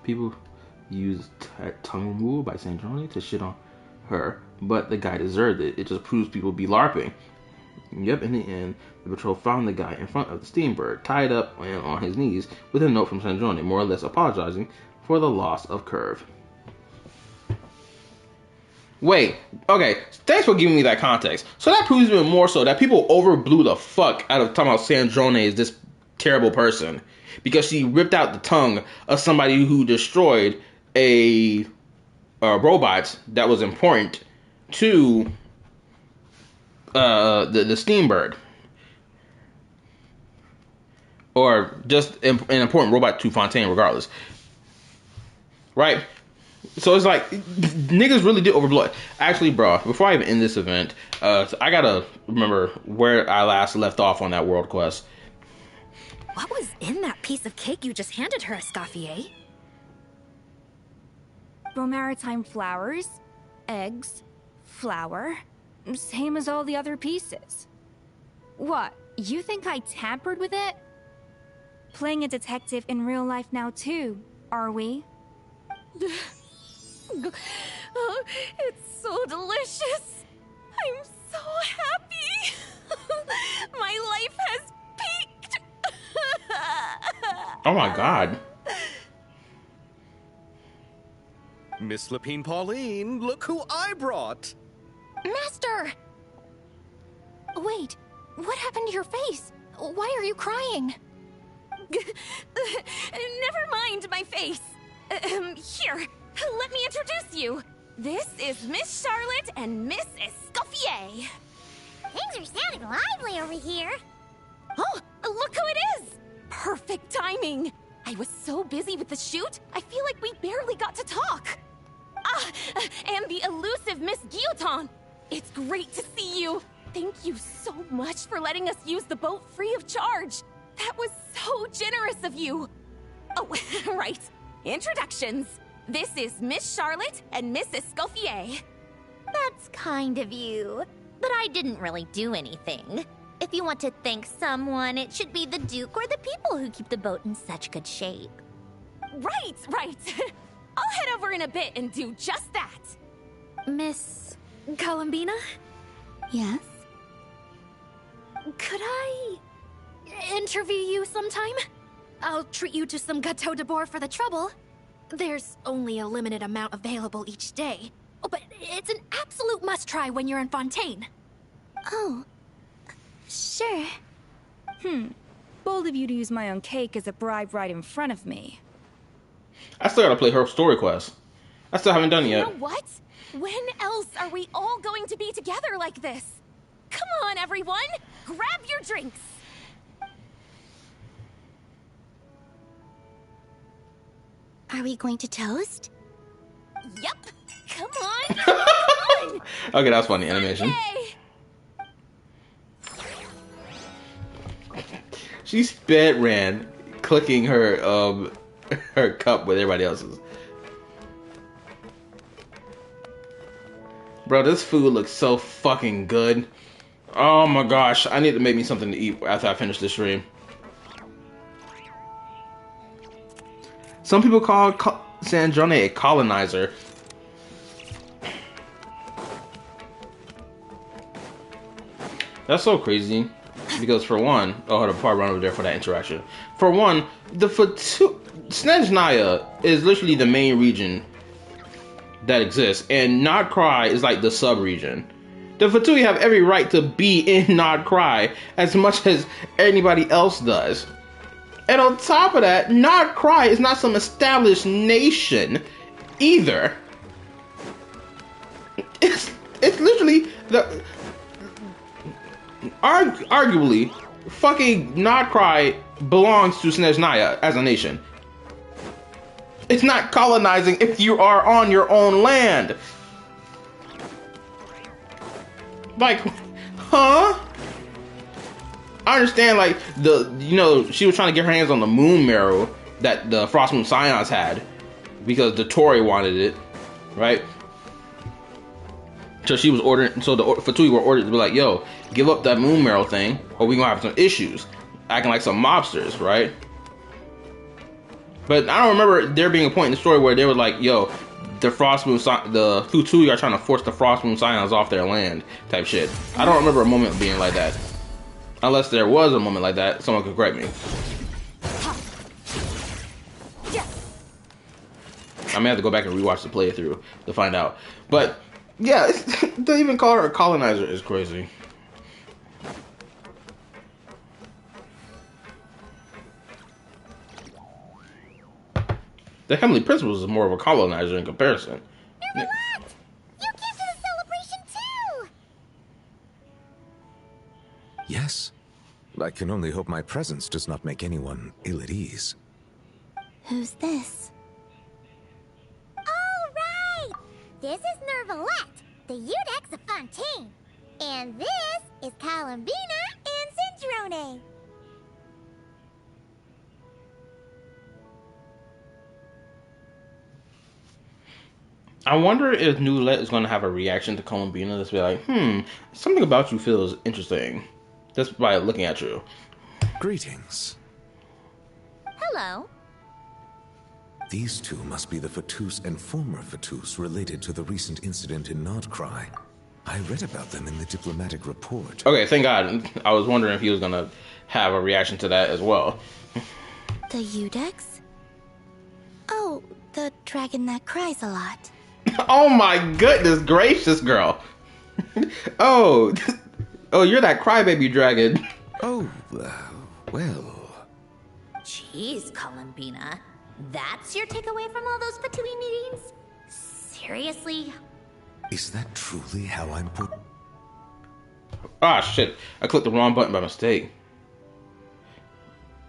People use tongue removal by Sandrone to shit on her, but the guy deserved it. It just proves people be LARPing. Yep, in the end, the patrol found the guy in front of the Steambird, tied up and on his knees, with a note from Sandrone, more or less apologizing for the loss of Curve. Wait, okay, thanks for giving me that context. So that proves even more so that people overblew the fuck out of talking about Sandrone is this terrible person. Because she ripped out the tongue of somebody who destroyed a robot that was important to the Steambird. Or just an important robot to Fontaine regardless. Right? So it's like, niggas really did overblow it. Actually, bro, before I even end this event, I gotta remember where I last left off on that world quest. What was in that piece of cake you just handed her, Escoffier? Bromaritime flowers, eggs, flour, same as all the other pieces. What, you think I tampered with it? playing a detective in real life now too, are we? Oh, it's so delicious. I'm so happy. My life has peaked. Oh my god. Miss Lapine Pauline, look who I brought! Master! Wait, what happened to your face? Why are you crying? Never mind my face. Here, let me introduce you. This is Miss Charlotte and Miss Escoffier. Things are sounding lively over here. Oh, look who it is! Perfect timing. I was so busy with the shoot, I feel like we barely got to talk. Ah, and the elusive Miss Guillotin. It's great to see you. Thank you so much for letting us use the boat free of charge. That was so generous of you. Oh, right. Introductions. This is Miss Charlotte and Miss Escoffier. That's kind of you. But I didn't really do anything. If you want to thank someone, it should be the Duke or the people who keep the boat in such good shape. Right. I'll head over in a bit and do just that. Miss Columbina? Yes? Could I interview you sometime? I'll treat you to some gâteau de bord for the trouble. There's only a limited amount available each day. Oh, but it's an absolute must-try when you're in Fontaine. Oh, sure. Bold of you to use my own cake as a bribe right in front of me. I still gotta play her story quest. I still haven't done it You yet. know what? When else are we all going to be together like this? Come on, everyone! Grab your drinks! Are we going to toast? Yep! Come on! Come on! Okay, that was funny animation. She sped ran, clicking her her cup with everybody else's. Bro, this food looks so fucking good. Oh my gosh, I need to make me something to eat after I finish this stream. Some people call Sandrone a colonizer. That's so crazy. Because for one, oh, hold up, part run over there for that interaction. For one, Snezhnaya is literally the main region that exists, and Nodkrai is like the sub-region. The Fatui have every right to be in Nodkrai as much as anybody else does. And on top of that, Nodkrai is not some established nation either. It's literally the arguably fucking Nodkrai belongs to Snezhnaya as a nation. It's not colonizing if you are on your own land. Like, huh? I understand, like, she was trying to get her hands on the moon marrow that the Frost Moon Scions had because the Tory wanted it, right? So she was ordering, so the Fatui were ordered to be like, yo, give up that moon marrow thing or we gonna have some issues. Acting like some mobsters, right? But I don't remember there being a point in the story where they were like, yo, the Fatui are trying to force the Frost Moon Scions off their land type shit. I don't remember a moment being like that. Unless there was a moment like that, someone could correct me. I may have to go back and rewatch the playthrough to find out. But yeah, to even call her a colonizer is crazy. The Heavenly Principles is more of a colonizer in comparison. You came to the celebration too! Yes. I can only hope my presence does not make anyone ill at ease. Who's this? All right! This is Nervalette, the Eudex of Fontaine. And this is Columbina and Sandrone. I wonder if Newlet is going to have a reaction to Columbina that's be like, something about you feels interesting. Just by looking at you. Greetings. Hello. These two must be the Fatus and former Fatus related to the recent incident in Nodkrai. I read about them in the diplomatic report. Okay, thank God. I was wondering if he was gonna have a reaction to that as well. The Eudex? Oh, the dragon that cries a lot. Oh my goodness gracious, girl. Oh, you're that crybaby dragon. Oh, well. Jeez, Columbina. That's your takeaway from all those Fatui meetings? Seriously? Is that truly how I'm put? Ah, shit. I clicked the wrong button by mistake.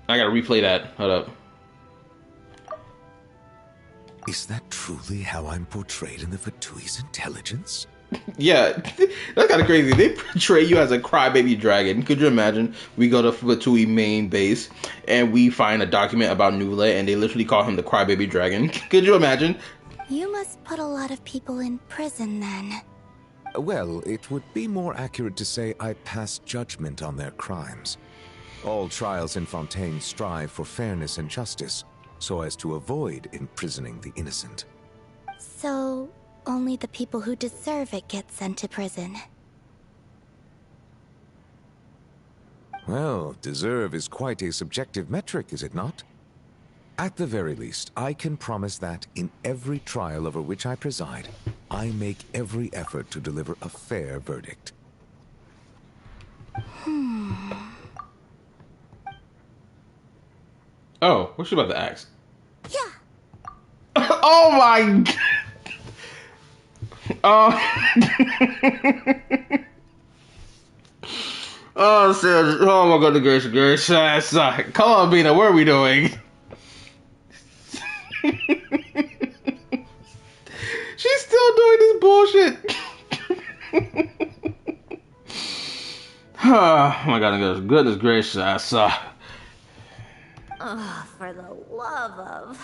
I gotta replay that. Hold up. Is that truly how I'm portrayed in the Fatui's intelligence? Yeah, that's kind of crazy. They portray you as a crybaby dragon. Could you imagine? We go to Fatui main base and we find a document about Nula and they literally call him the crybaby dragon. Could you imagine? You must put a lot of people in prison then. Well, it would be more accurate to say I pass judgment on their crimes. All trials in Fontaine strive for fairness and justice, so as to avoid imprisoning the innocent. So, only the people who deserve it get sent to prison. Well, deserve is quite a subjective metric, is it not? At the very least, I can promise that in every trial over which I preside, I make every effort to deliver a fair verdict. Oh, what's she about to ask? Yeah. Oh my god. Oh, Sandra. Oh my goodness gracious. Come on, Bina, what are we doing? She's still doing this bullshit. Oh my goodness gracious. Oh, for the love of...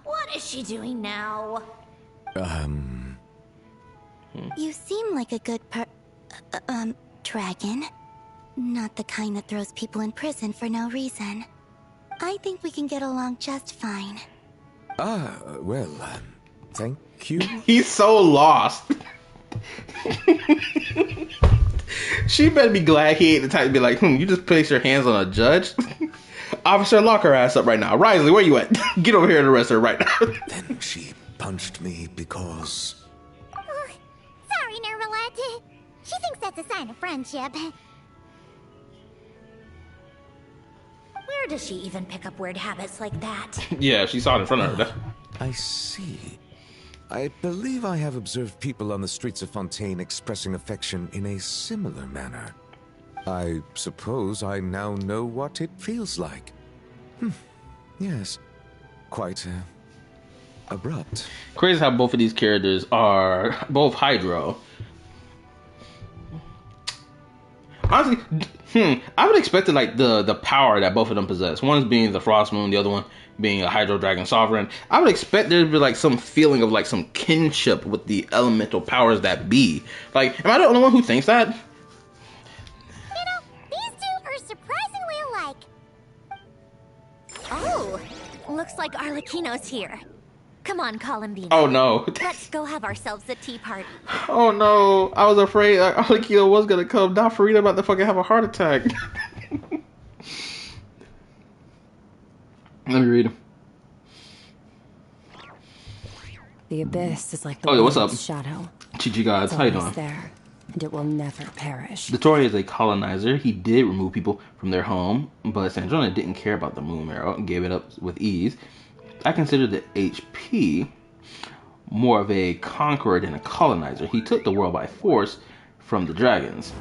what is she doing now? You seem like a good dragon. Not the kind that throws people in prison for no reason. I think we can get along just fine. Well, thank you. He's so lost. She better be glad he ain't the type to be like, you just place your hands on a judge? Officer, lock her ass up right now. Risley, where you at? Get over here and arrest her right now. Then she punched me because... Sorry, Nermalette. She thinks that's a sign of friendship. Where does she even pick up weird habits like that? Yeah, she saw it in front of her. I see. I believe I have observed people on the streets of Fontaine expressing affection in a similar manner. I suppose I now know what it feels like. Yes. Quite, abrupt. Crazy how both of these characters are both Hydro. Honestly, I would expect like the power that both of them possess. One is being the Frost Moon, the other one being a Hydro Dragon Sovereign. I would expect there to be like some feeling of like some kinship with the elemental powers that be. Like, am I the only one who thinks that? You know, these two are surprisingly alike. Oh, looks like Arlecchino's here. Come on, Columbina. Oh no. Let's go have ourselves a tea party. Oh no. I was afraid Arlecchino was gonna come. Now Farina about to fucking have a heart attack. Let me read him. The abyss is like the what's up? world's shadow. Chichi gods, how you doing? There, and it will never perish. Dottore is a colonizer. He did remove people from their home, but Sandrone didn't care about the moon arrow and gave it up with ease. I consider the HP more of a conqueror than a colonizer. He took the world by force from the dragons.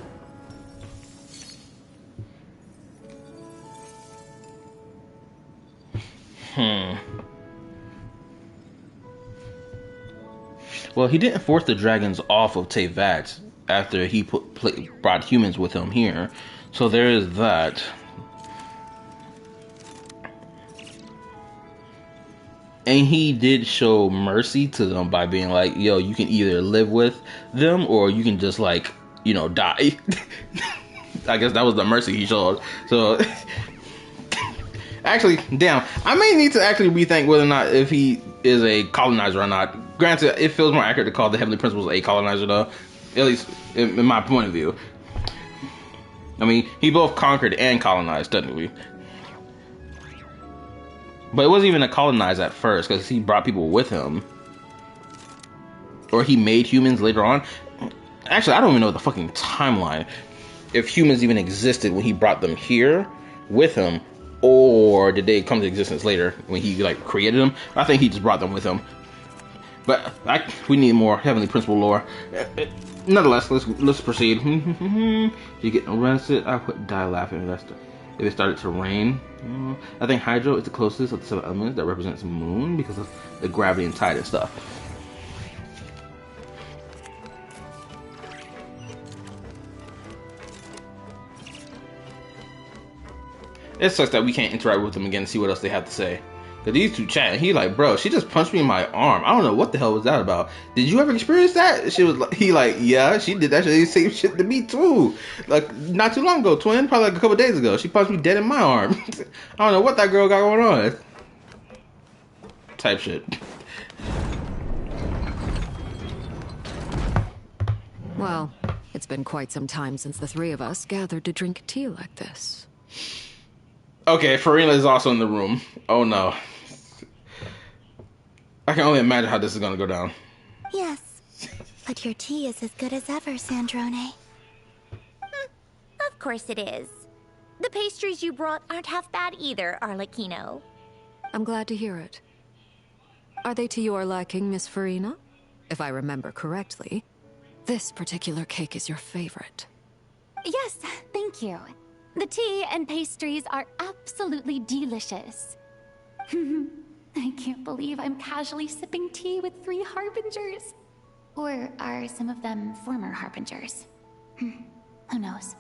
Well, he didn't force the dragons off of Teyvat after he brought humans with him here. So there is that. And he did show mercy to them by being like, yo, you can either live with them or you can just like, die. I guess that was the mercy he showed. So Actually, damn, I may need to actually rethink whether or not if he is a colonizer or not. Granted, it feels more accurate to call the Heavenly Principles a colonizer, though. At least in my point of view. I mean, he both conquered and colonized, technically. But it wasn't even a colonize at first, because he brought people with him. Or he made humans later on. Actually, I don't even know the fucking timeline. If humans even existed when he brought them here with him, or did they come to existence later when he like created them? I think he just brought them with him. But we need more Heavenly Principle lore. Nonetheless, let's proceed. You get arrested. I would die laughing if it started to rain. I think Hydro is the closest of the 7 elements that represents the moon because of the gravity and tide and stuff. It sucks that we can't interact with them again and see what else they have to say. Cause these two chatting, he like, bro, she just punched me in my arm. I don't know what the hell was that about. Did you ever experience that? She was like, he like, yeah, she did that same shit to me too. Like not too long ago, twin, probably like a couple days ago. She punched me dead in my arm. I don't know what that girl got going on. Type shit. Well, it's been quite some time since the 3 of us gathered to drink tea like this. Okay, Farina is also in the room. Oh no. I can only imagine how this is gonna go down. Yes, but your tea is as good as ever, Sandrone. Of course it is. The pastries you brought aren't half bad either, Arlecchino. I'm glad to hear it. Are they to your liking, Miss Farina? If I remember correctly, this particular cake is your favorite. Yes, thank you. The tea and pastries are absolutely delicious. I can't believe I'm casually sipping tea with 3 harbingers. Or are some of them former harbingers? Who knows?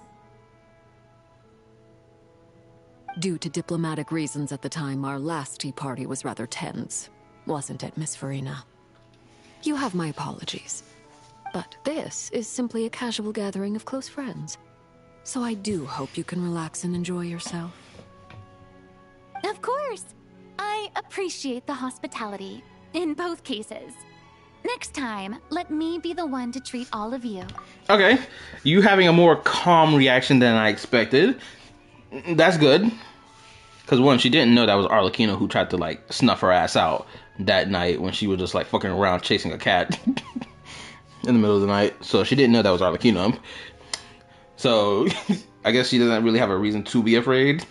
Due to diplomatic reasons at the time, our last tea party was rather tense. Wasn't it, Miss Farina? You have my apologies. But this is simply a casual gathering of close friends. So I do hope you can relax and enjoy yourself. Of course! I appreciate the hospitality, in both cases. Next time, let me be the one to treat all of you. Okay, you having a more calm reaction than I expected. That's good. Because one, she didn't know that was Arlecchino who tried to like snuff her ass out that night when she was just like fucking around chasing a cat in the middle of the night. So she didn't know that was Arlecchino. So, I guess she doesn't really have a reason to be afraid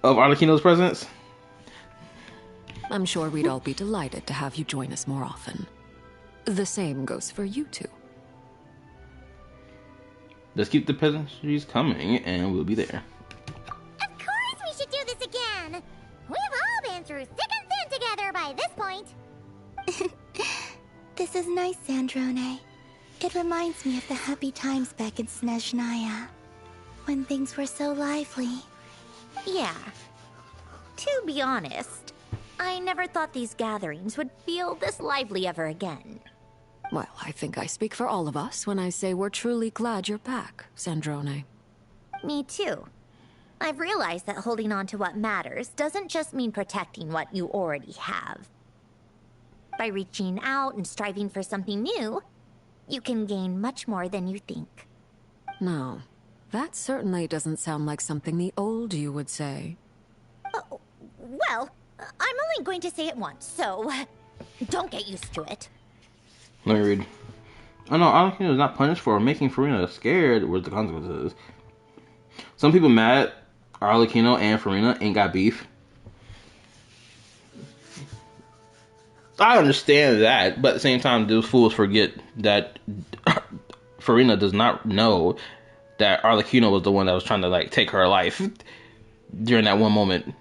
of Arlecchino's presence. I'm sure we'd all be delighted to have you join us more often. The same goes for you two. Let's keep the peasantries coming, and we'll be there. Of course we should do this again! We've all been through thick and thin together by this point. This is nice, Sandrone. It reminds me of the happy times back in Snezhnaya, when things were so lively. Yeah. To be honest, I never thought these gatherings would feel this lively ever again. Well, I think I speak for all of us when I say we're truly glad you're back, Sandrone. Me too. I've realized that holding on to what matters doesn't just mean protecting what you already have. By reaching out and striving for something new, you can gain much more than you think. No, that certainly doesn't sound like something the old you would say. Oh, well, I'm only going to say it once, so don't get used to it. Let me read. Oh no, Arlecchino is not punished for making Farina scared with the consequences. Some people mad Arlecchino and Farina ain't got beef. I understand that, but at the same time, those fools forget that Farina does not know that Arlecchino was the one that was trying to like take her life during that one moment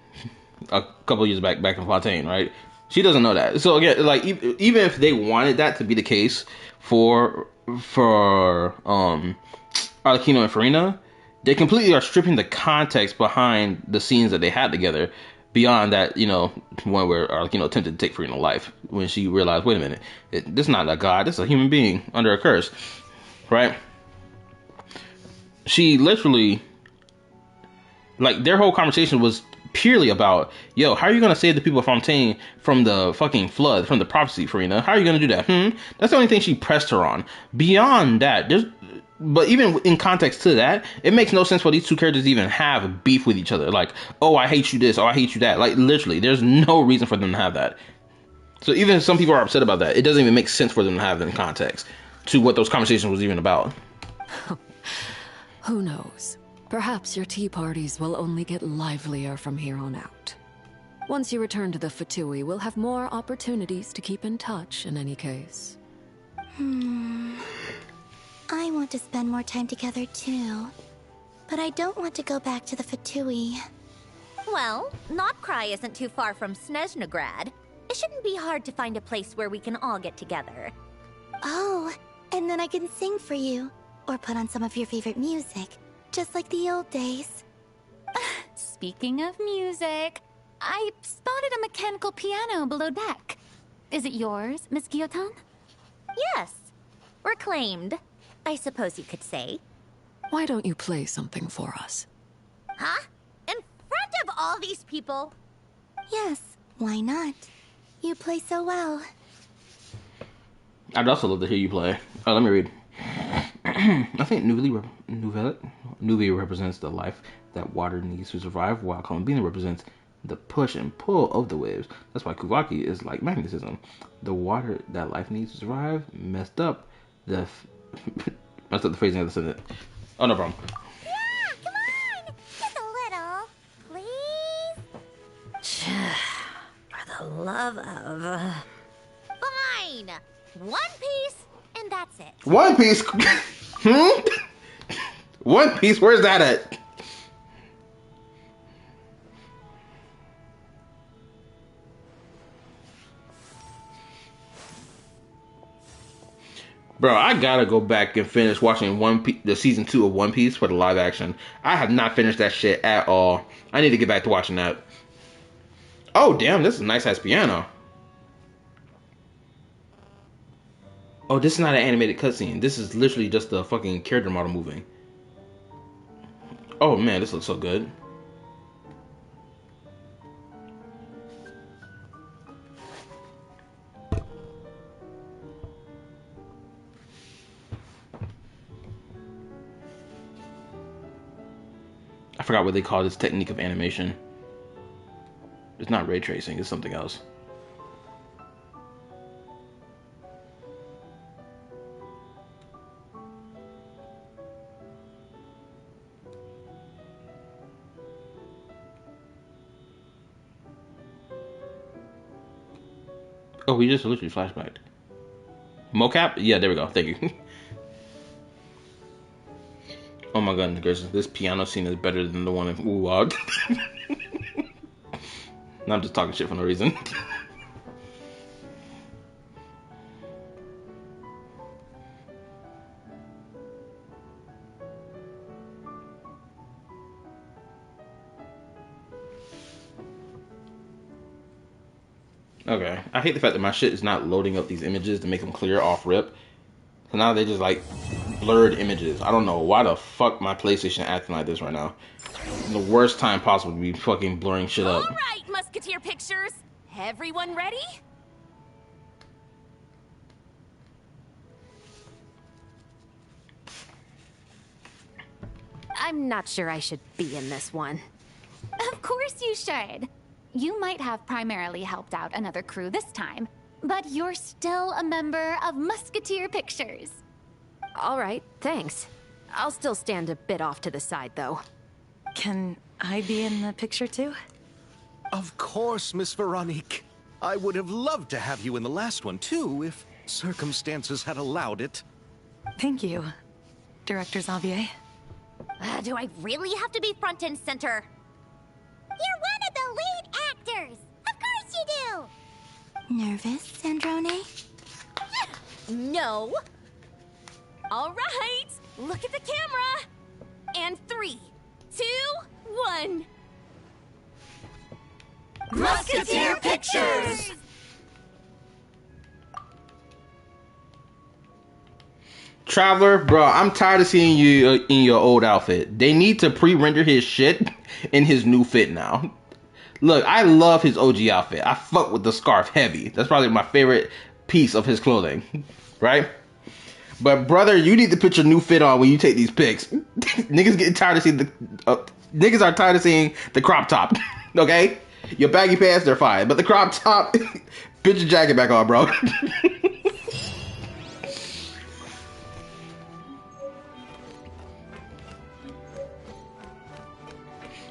a couple years back in Fontaine, right? She doesn't know that. So again, like even if they wanted that to be the case for Arlecchino and Farina, they completely are stripping the context behind the scenes that they had together. Beyond that, you know, one where Arlecchino attempted to take Farina's life when she realized, wait a minute, this is not a god, this is a human being under a curse, right? She literally, like, their whole conversation was purely about, yo, how are you gonna save the people of Fontaine from the fucking flood, from the prophecy, Farina? How are you gonna do that? That's the only thing she pressed her on. Beyond that, but even in context to that, it makes no sense for these two characters to even have beef with each other. Like, oh, I hate you this, oh, I hate you that. Like, literally, there's no reason for them to have that. So even if some people are upset about that, it doesn't even make sense for them to have it in context to what those conversations was even about. Who knows? Perhaps your tea parties will only get livelier from here on out. Once you return to the Fatui, we'll have more opportunities to keep in touch in any case. I want to spend more time together too. But I don't want to go back to the Fatui. Well, Nodkrai isn't too far from Snezhnograd. It shouldn't be hard to find a place where we can all get together. Oh, and then I can sing for you. Or put on some of your favorite music. Just like the old days. Speaking of music, I spotted a mechanical piano below deck. Is it yours, Miss Guillotin? Yes. Reclaimed, I suppose you could say. Why don't you play something for us? Huh? In front of all these people? Yes, why not? You play so well. I'd also love to hear you play. Oh, let me read. I think Nuvie represents the life that water needs to survive, while Columbina represents the push and pull of the waves. That's why Kuvaki is like magnetism. The water that life needs to survive messed up the phrasing of the sentence. Oh, no problem. Yeah, come on! Just a little, please? For the love of... Fine! One piece, and that's it. One Piece? One Piece? Where's that at? Bro, I gotta go back and finish watching the season 2 of One Piece for the live action. I have not finished that shit at all. I need to get back to watching that. Oh, damn, this is a nice ass piano. Oh, this is not an animated cutscene. This is literally just the fucking character model moving. Oh man, this looks so good. I forgot what they call this technique of animation. It's not ray tracing, it's something else. Oh, we just literally flashbacked. Mocap? Yeah, there we go. Thank you. Oh my goodness gracious, this piano scene is better than the one in Uwag. I'm just talking shit for no reason. Okay, I hate the fact that my shit is not loading up these images to make them clear off rip. So now they just like blurred images. I don't know why the fuck my PlayStation acting like this right now. The worst time possible to be fucking blurring shit up. All right, Musketeer Pictures. Everyone ready? I'm not sure I should be in this one. Of course you should. You might have primarily helped out another crew this time, but you're still a member of Musketeer Pictures. All right, thanks. I'll still stand a bit off to the side, though. Can I be in the picture too? Of course, Miss Veronique. I would have loved to have you in the last one, too, if circumstances had allowed it. Thank you, Director Xavier. Do I really have to be front and center? You're one of the lead actors! Of course you do! Nervous, Sandrone? No. All right, look at the camera. And 3, 2, 1. Musketeer Pictures! Traveler, bro, I'm tired of seeing you in your old outfit. They need to pre-render his shit in his new fit now. Look, I love his OG outfit. I fuck with the scarf heavy. That's probably my favorite piece of his clothing, right? But brother, you need to put your new fit on when you take these pics. Niggas getting tired of seeing the niggas are tired of seeing the crop top. Okay, your baggy pants, they're fine, but the crop top, put your jacket back on, bro.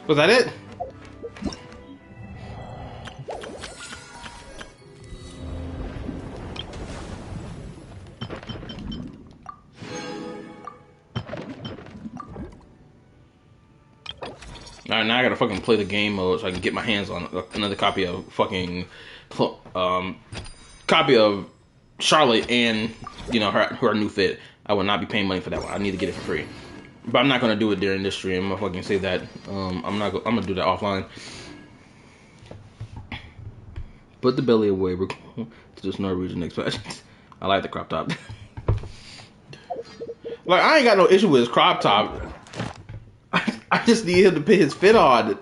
Was that it? Alright, now I gotta fucking play the game mode so I can get my hands on another copy of fucking copy of Charlotte and, you know, her new fit. I will not be paying money for that one. I need to get it for free. But I'm not gonna do it during this stream. I'm gonna fucking say that. I'm gonna do that offline. Put the belly away. We're going to this Norwegian expansion. I like the crop top. Like, I ain't got no issue with his crop top. I just need him to put his fit on.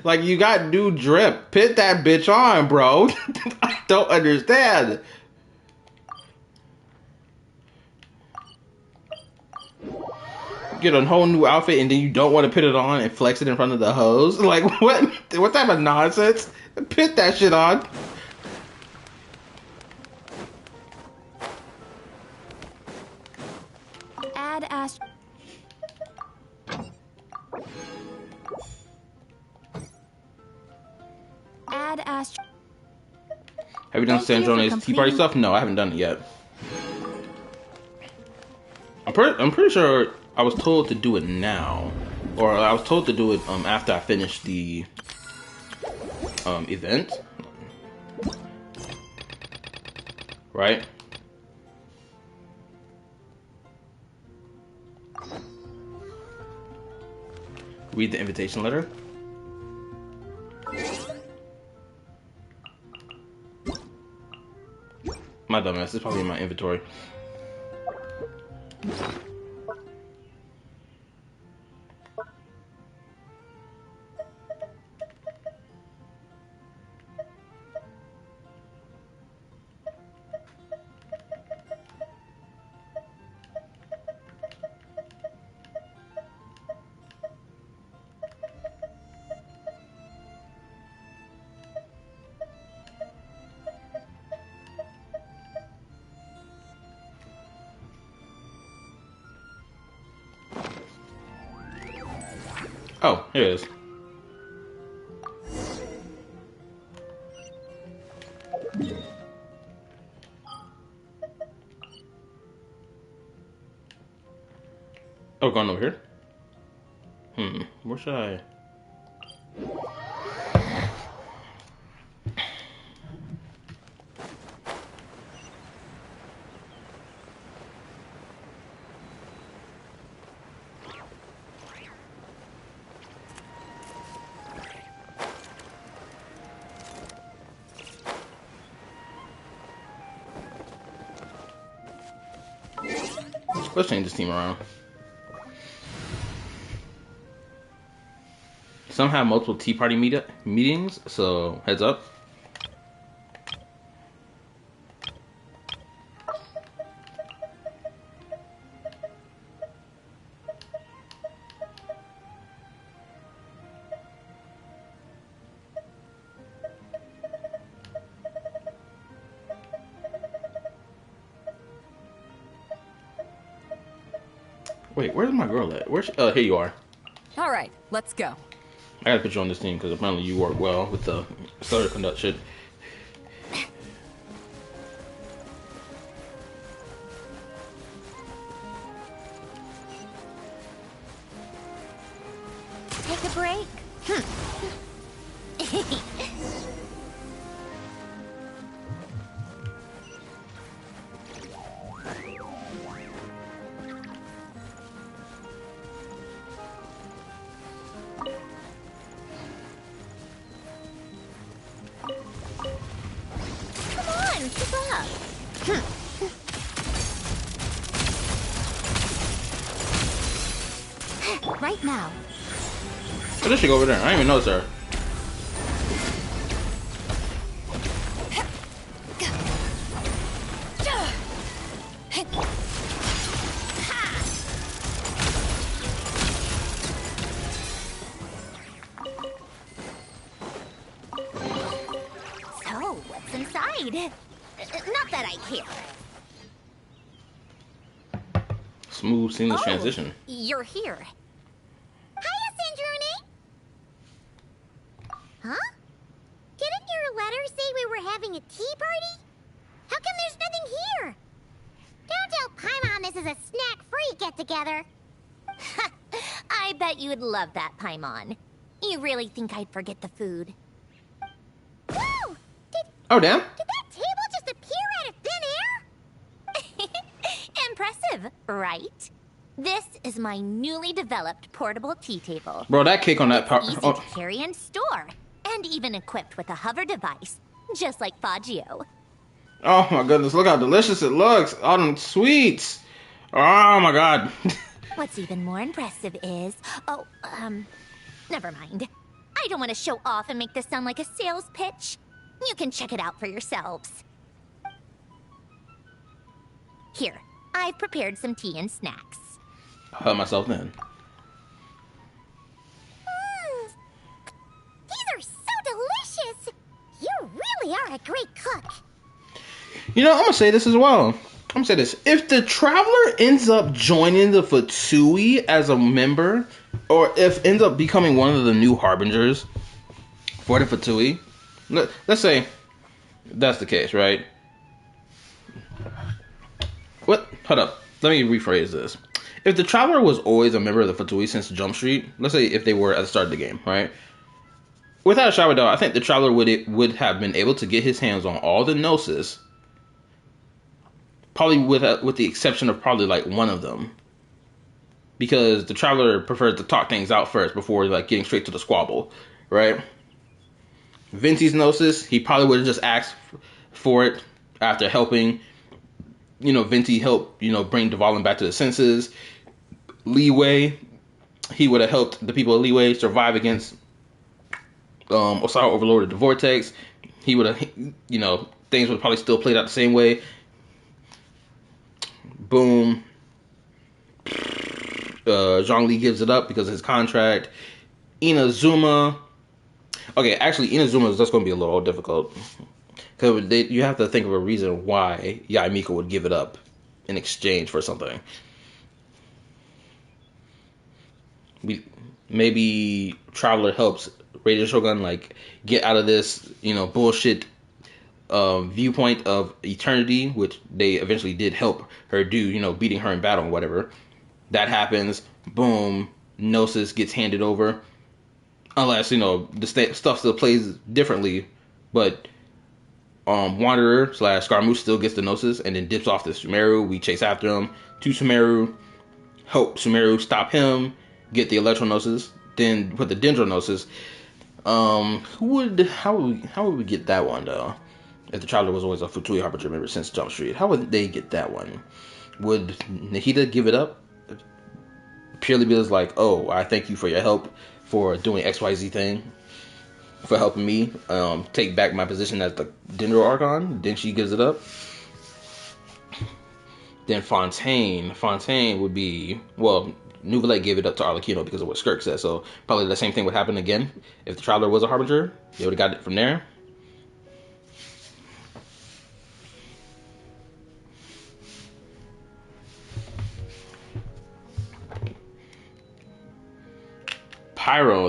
Like, you got new drip. Put that bitch on, bro. I don't understand. Get a whole new outfit and then you don't want to put it on and flex it in front of the hoes? Like, what type of nonsense? Put that shit on. Add Ash. Add Ash. Have you done Sandrone Is Tea Party stuff? No, I haven't done it yet. I'm pretty sure I was told to do it now, or I was told to do it after I finished the event, right? Read the invitation letter. My dumbass is probably in my inventory. Oh, here it is. Oh, going over here? Where should I? Let's change this team around. Some have multiple Tea Party meetings, so heads up. Wait, where's my girl at? Where's she? Oh, here you are. All right, let's go. I gotta put you on this team because apparently you work well with the starter conduct shit. Take a break? Right now. Oh, this should go over there. I didn't even notice her. what's inside. Not that I care. Smooth, seamless transition. You're here. Hiya, Sandrone! Huh? Didn't your letter say we were having a tea party? How come there's nothing here? Don't tell Paimon this is a snack-free get-together. I bet you'd love that, Paimon. You really think I'd forget the food? Whoa! Oh, damn. Did that table just appear out of thin air? Impressive, right? This is my newly developed portable tea table. Bro, that cake on that part. Easy to carry and store, and even equipped with a hover device, just like Faggio. Oh my goodness, look how delicious it looks. All them sweets. Oh my god. What's even more impressive is... never mind. I don't want to show off and make this sound like a sales pitch. You can check it out for yourselves. Here, I've prepared some tea and snacks. I'll help myself then. These are so delicious! You really are a great cook. You know, I'm gonna say this as well. I'm gonna say this. If the Traveler ends up joining the Fatui as a member, or if ends up becoming one of the new Harbingers for the Fatui, let's say that's the case, right? What? Hold up. Let me rephrase this. If the Traveler was always a member of the Fatui since Jump Street, let's say if they were at the start of the game, right? Without a shadow of a doubt, I think the Traveler would have been able to get his hands on all the Gnosis. Probably with the exception of probably like one of them, because the Traveler prefers to talk things out first before like getting straight to the squabble, right? Venti's Gnosis, he probably would have just asked for it after helping, Venti help, bring Dvalin back to the senses. Leeway, he would have helped the people of Leeway survive against Osara Overlord of the Vortex. He would have, things would have probably still played out the same way. Boom. Zhongli gives it up because of his contract. Inazuma. Okay, actually, Inazuma is just going to be a little difficult. Because you have to think of a reason why Yaimiko would give it up in exchange for something. Maybe Traveler helps Radio Shogun get out of this, bullshit viewpoint of eternity, which they eventually did help her do, beating her in battle or whatever. That happens. Boom. Gnosis gets handed over. Unless, the stuff still plays differently. But Wanderer / Skarmoose still gets the Gnosis and then dips off to Sumeru. We chase after him to Sumeru. Help Sumeru stop him. Get the Electro-Gnosis. Then put the Dendro-Gnosis. How would we get that one, though? If the Traveler was always a Fatui Harbinger member since Jump Street, how would they get that one? Would Nahida give it up? Purely because oh, I thank you for your help for doing XYZ thing, for helping me take back my position as the Dendro Archon. Then she gives it up. Then Fontaine would be, well, Nouvelle gave it up to Arlecchino because of what Skirk said, so probably the same thing would happen again. If the Traveler was a Harbinger, they would have got it from there.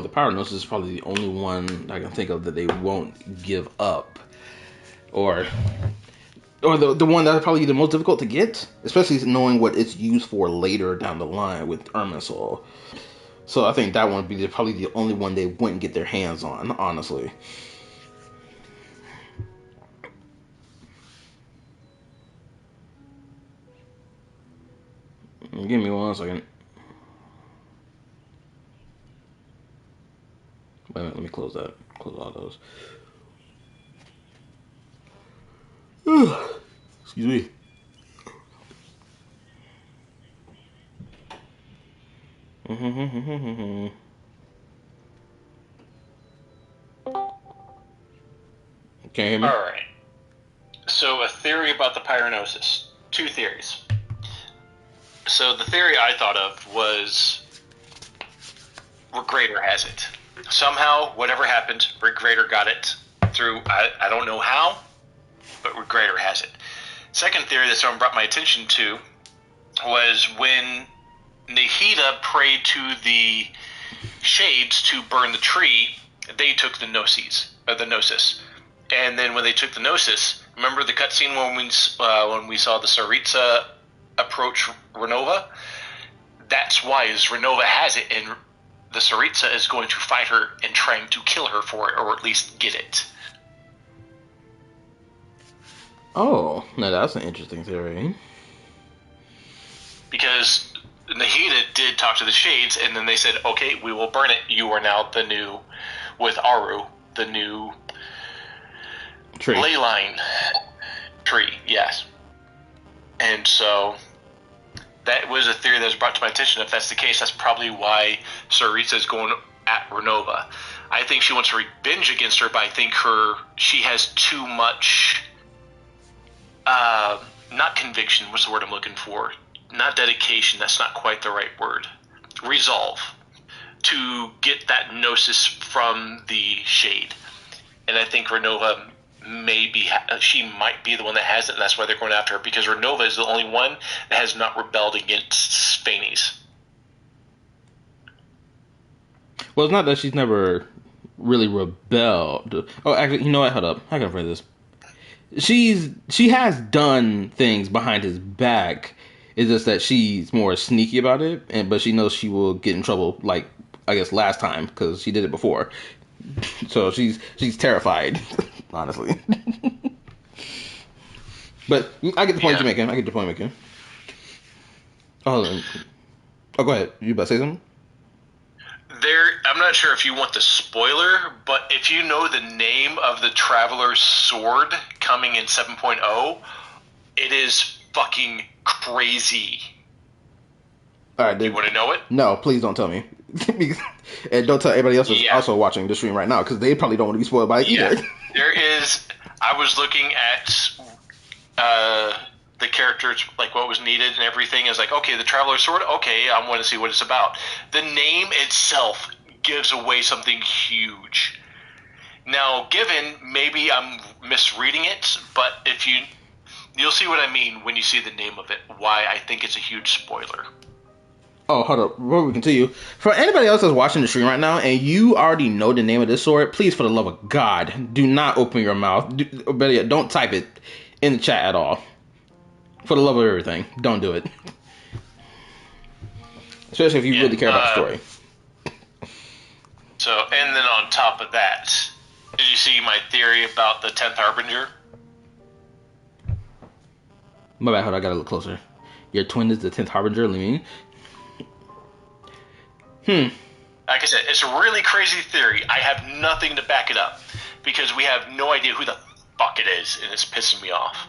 The Pyro-Gnosis is probably the only one I can think of that they won't give up. Or the one that's probably the most difficult to get, especially knowing what it's used for later down the line with Irminsul. So I think that one would be probably the only one they wouldn't get their hands on, honestly. Give me 1 second. Wait a minute, let me close that. Close all those. Excuse me. Can you hear me? Alright. So, a theory about the Pyro-Gnosis. 2 theories. So, the theory I thought of was Rick Grader has it. Somehow, whatever happened, Rick Grader got it through, I don't know how, but Greater has it. Second theory that someone brought my attention to was when Nahida prayed to the shades to burn the tree, they took the Gnosis. And then when they took the Gnosis, remember the cutscene when we saw the Tsaritsa approach Renova? That's why Renova has it, and the Tsaritsa is going to fight her and trying to kill her for it, or at least get it. Oh, now that's an interesting theory. Because Nahida did talk to the Shades, and then they said, okay, we will burn it. You are now the new, with Aru, the new tree. Leyline tree, yes. And so that was a theory that was brought to my attention. If that's the case, that's probably why Tsaritsa is going at Renova. I think she wants revenge against her, but I think she has too much, not conviction, what's the word I'm looking for? Not dedication, that's not quite the right word. Resolve to get that Gnosis from the Shade. And I think Renova she might be the one that has it, and that's why they're going after her, because Renova is the only one that has not rebelled against Sphanes. Well, it's not that she's never really rebelled. Oh, actually, you know what? Hold up. How can I phrase this? She has done things behind his back. It's just that she's more sneaky about it, but she knows she will get in trouble, like, I guess, last time, because she did it before. So she's terrified, honestly. But I get the point you're making. Oh, go ahead. You about to say something? I'm not sure if you want the spoiler, but if you know the name of the Traveler's sword coming in 7.0, it is fucking crazy. All right, you want to know it? No, please don't tell me. And don't tell everybody else who's also watching the stream right now, because they probably don't want to be spoiled by it either. There is. I was looking at the characters, like what was needed and everything. I was like, okay, the Traveler's sword. Okay, I want to see what it's about. The name itself gives away something huge. Now, given maybe I'm misreading it, but if you'll see what I mean when you see the name of it. Why I think it's a huge spoiler. Oh, hold up. Before we continue, for anybody else that's watching the stream right now and you already know the name of this sword, please, for the love of God, do not open your mouth. Or better yet, don't type it in the chat at all. For the love of everything, don't do it. Especially if you really care about the story. So, and then on top of that, did you see my theory about the 10th Harbinger? My bad, hold on, I gotta look closer. Your twin is the 10th Harbinger, you mean? Like I said, it's a really crazy theory. I have nothing to back it up because we have no idea who the fuck it is, and it's pissing me off.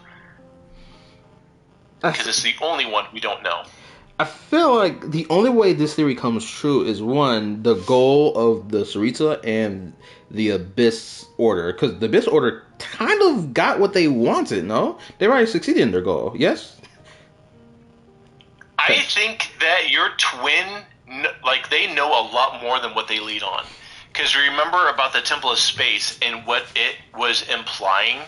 Because it's the only one we don't know. I feel like the only way this theory comes true is, one, the goal of the Tsaritsa and the Abyss Order. Because the Abyss Order kind of got what they wanted, no? They already succeeded in their goal, yes? I think that your twin, like, they know a lot more than what they lead on. Because remember about the Temple of Space and what it was implying?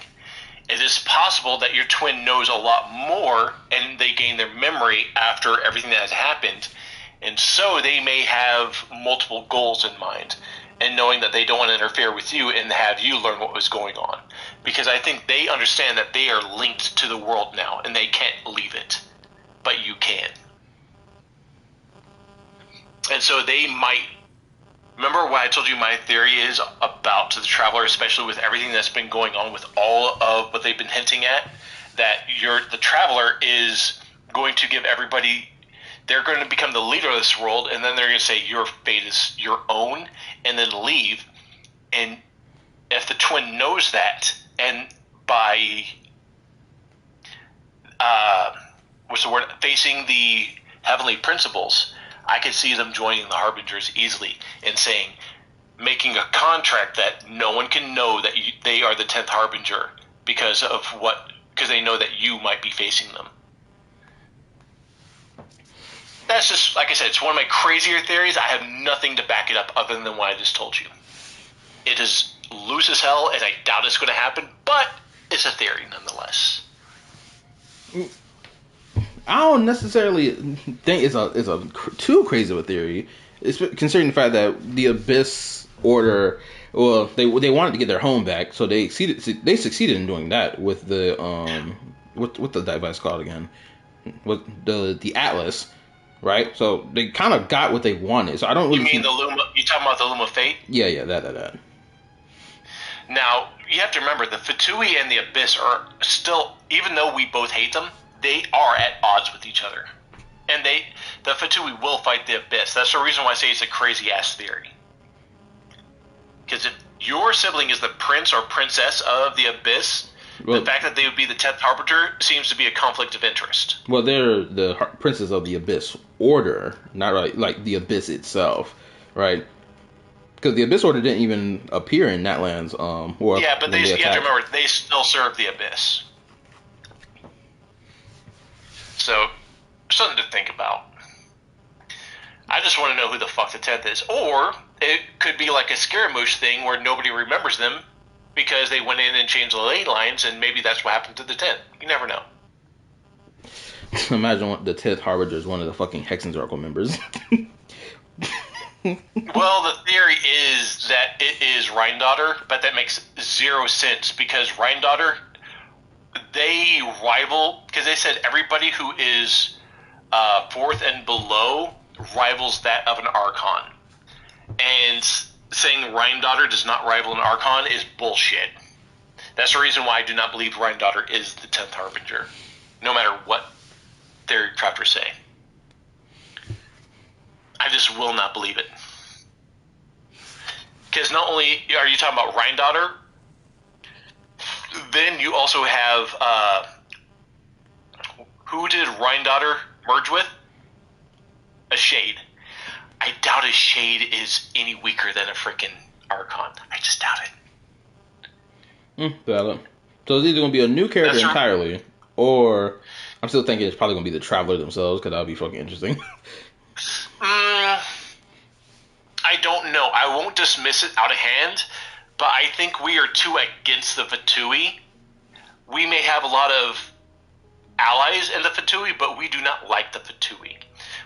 It is possible that your twin knows a lot more and they gain their memory after everything that has happened. And so they may have multiple goals in mind. And knowing that they don't want to interfere with you and have you learn what was going on. Because I think they understand that they are linked to the world now and they can't leave it. But you can. And so they might... Remember what I told you my theory is about the Traveler, especially with everything that's been going on with all of what they've been hinting at? That the Traveler is going to give everybody... They're going to become the leader of this world, and then they're going to say, your fate is your own, and then leave. And if the twin knows that, and by... what's the word? Facing the heavenly principles... I could see them joining the Harbingers easily and saying, making a contract that no one can know that they are the 10th Harbinger because they know that you might be facing them. That's just, like I said, it's one of my crazier theories. I have nothing to back it up other than what I just told you. It is loose as hell, and I doubt it's going to happen, but it's a theory nonetheless. I don't necessarily think it's a too crazy of a theory. It's considering the fact that the Abyss Order, well, they wanted to get their home back, so they succeeded in doing that with the what the device called again, with the Atlas, right? So they kind of got what they wanted. So I don't really. You mean the Luma? You talking about the Luma Fate? Yeah, that. Now you have to remember the Fatui and the Abyss are still, even though we both hate them, they are at odds with each other, and the Fatui will fight the Abyss. That's the reason why I say it's a crazy ass theory. Because if your sibling is the prince or princess of the Abyss, well, the fact that they would be the 10th Harbinger seems to be a conflict of interest. Well, they're the princes of the Abyss Order, not like the Abyss itself, right? Because the Abyss Order didn't even appear in Natlan's war. Yeah, but you have to remember, they still serve the Abyss. So, something to think about. I just want to know who the fuck the 10th is. Or, it could be like a Scaramouche thing where nobody remembers them because they went in and changed the ley lines, and maybe that's what happened to the 10th. You never know. Imagine the 10th Harbinger is one of the fucking Hexenzorkel members. Well, the theory is that it is Rheindotter, but that makes zero sense because Rheindotter, they rival, because they said everybody who is 4th and below rivals that of an Archon. And saying Rheindotter does not rival an Archon is bullshit. That's the reason why I do not believe Rheindotter is the 10th Harbinger, no matter what their crafters say. I just will not believe it. Because not only are you talking about Rheindotter, then you also have, who did Rheindotter merge with? A Shade. I doubt a Shade is any weaker than a freaking Archon. I just doubt it. Valid. So it's either going to be a new character entirely, or I'm still thinking it's probably going to be the Traveler themselves, because that would be fucking interesting. I don't know. I won't dismiss it out of hand, but I think we are too against the Fatui. We may have a lot of allies in the Fatui, but we do not like the Fatui.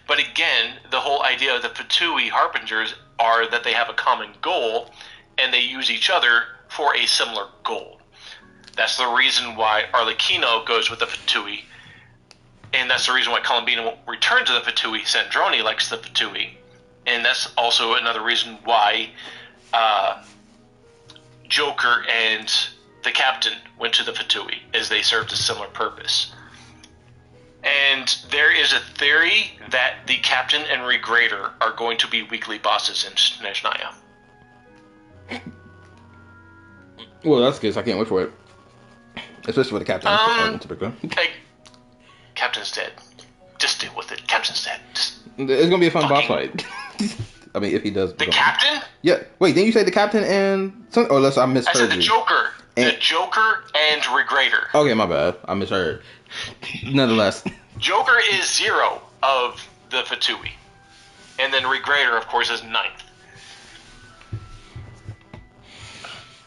But again, the whole idea of the Fatui Harbingers are that they have a common goal, and they use each other for a similar goal. That's the reason why Arlecchino goes with the Fatui, and that's the reason why Columbina won't return to the Fatui. Sandrone likes the Fatui. And that's also another reason why Joker and the Captain went to the Fatui, as they served a similar purpose. And there is a theory that the Captain and Regrader are going to be weekly bosses in Snezhnaya. Well, that's good. I can't wait for it. Especially for the Captain. Hey, Captain's dead. Just deal with it. Captain's dead. It's gonna be a fun boss fight. I mean, if he does. The Captain? Yeah. Wait, didn't you say the Captain and some? Oh, unless I misheard you. I said the Joker. The Joker and Regrader. Okay, my bad. I misheard. Nonetheless. Joker is 0 of the Fatui. And then Regrader, of course, is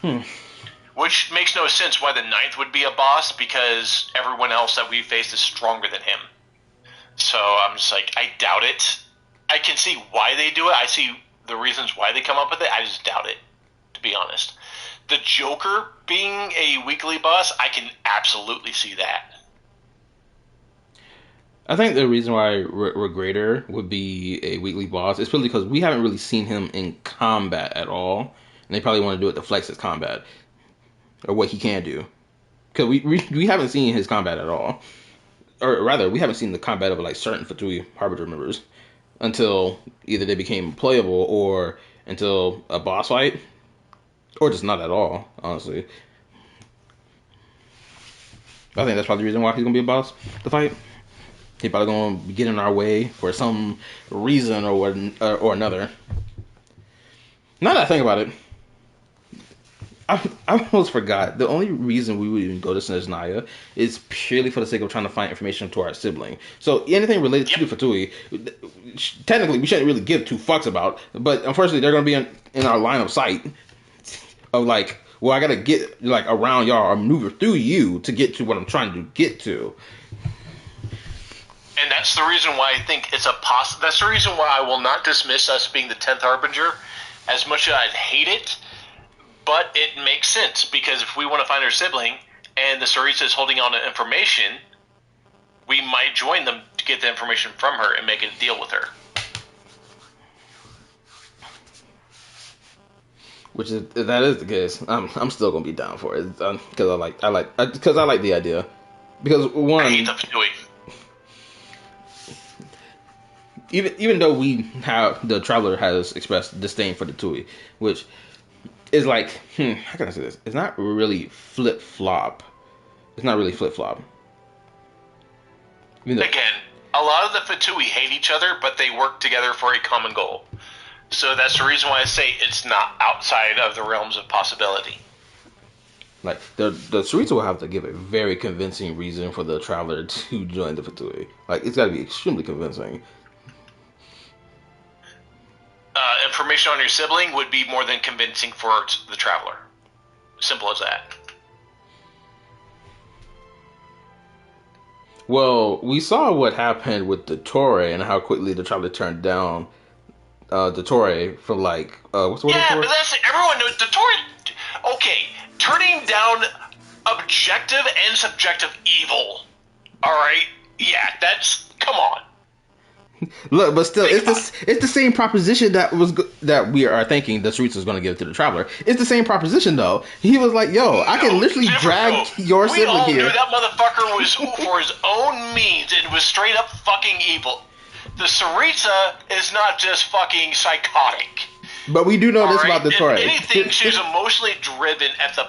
9th. Which makes no sense why the 9th would be a boss, because everyone else that we faced is stronger than him. So I'm just like, I doubt it. I can see why they do it. I see the reasons why they come up with it. I just doubt it, to be honest. The Joker being a weekly boss, I can absolutely see that. I think the reason why Regrader would be a weekly boss is really because we haven't really seen him in combat at all. And they probably want to do it to flex his combat. Or what he can do. Because we haven't seen his combat at all. Or rather, we haven't seen the combat of like certain Fatui Harbinger members until either they became playable or until a boss fight, or just not at all, honestly. I think that's probably the reason why he's gonna be a boss to fight. He's probably gonna get in our way for some reason or another. Now that I think about it, I almost forgot. The only reason we would even go to Snezhnaya is purely for the sake of trying to find information to our sibling. So anything related to the Fatui, technically we shouldn't really give two fucks about. But unfortunately, they're going to be in our line of sight of like Well, I gotta get like around y'all or maneuver through you to get to what I'm trying to get to. And that's the reason why I think it's a that's the reason why I will not dismiss us being the 10th Harbinger, as much as I'd hate it. But it makes sense, because if we want to find her sibling and the Tsaritsa is holding on to information, we might join them to get the information from her and make a deal with her. Which is, if that is the case, I'm still gonna be down for it because I like the idea. Because one, I hate the Fatui. Even though the Traveler has expressed disdain for the Tui, which is like, how can I say this? It's not really flip flop. It's not really flip flop. Again, a lot of the Fatui hate each other, but they work together for a common goal. So that's the reason why I say it's not outside of the realms of possibility. Like, the Tsaritsa will have to give a very convincing reason for the Traveler to join the Fatui. Like, it's got to be extremely convincing. Information on your sibling would be more than convincing for the Traveler. Simple as that. Well, we saw what happened with the Torre and how quickly the Traveler turned down the Torre for like what's the word? Yeah, but that's everyone knows the Torre. Okay, turning down objective and subjective evil. All right, yeah, that's come on. Look, but still, it's the same proposition that we are thinking the Tsaritsa is going to give to the Traveler. It's the same proposition though. He was like, "Yo, I can literally drag your sibling here." We all knew that motherfucker was for his own means and was straight up fucking evil. The Tsaritsa is not just fucking psychotic. But we do know this about the Torre. If anything, she's emotionally driven at the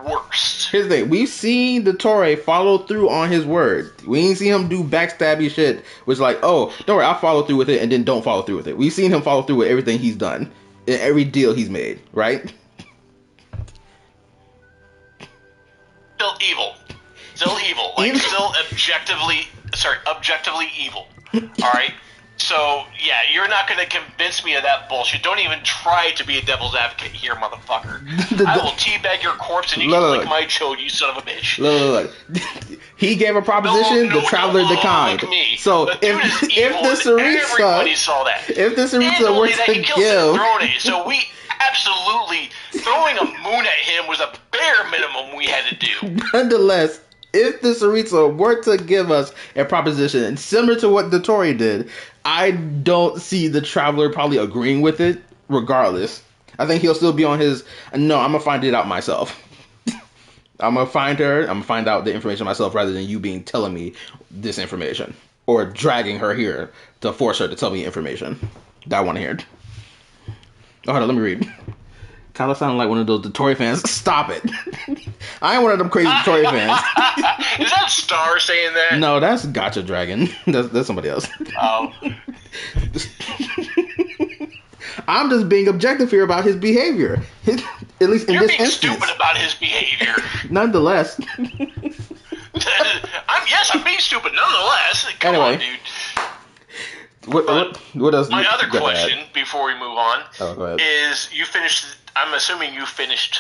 worst. Here's the thing. We've seen the Torre follow through on his word. We ain't seen him do backstabby shit, which like, oh, don't worry, I'll follow through with it, and then don't follow through with it. We've seen him follow through with everything he's done, in every deal he's made, right? Still evil. Still evil. Like, still objectively evil. Alright? So, yeah, you're not going to convince me of that bullshit. Don't even try to be a devil's advocate here, motherfucker. I will teabag your corpse and you can lick my chode, you son of a bitch. Look. He gave a proposition, the Traveler declined. So, if the Tsaritsa were to give... Sandrone, so we absolutely... Throwing a moon at him was a bare minimum we had to do. Nonetheless... If the Tsaritsa were to give us a proposition similar to what the Torre did, I don't see the Traveler probably agreeing with it, regardless. I think he'll still be on his, no, I'm going to find it out myself. I'm going to find her, I'm going to find out the information myself rather than you telling me this information. Or dragging her here to force her to tell me information that I want to hear. Oh, hold on, let me read. Kind of sounded like one of those Torre fans. Stop it. I ain't one of them crazy Torre fans. Is that Star saying that? No, that's Gotcha Dragon. That's somebody else. Oh. I'm just being objective here about his behavior. At least in You're this being instance. stupid about his behavior. Nonetheless. I'm being stupid nonetheless. Come on, dude. What else? My other question before we move on go ahead. is you finished. I'm assuming you finished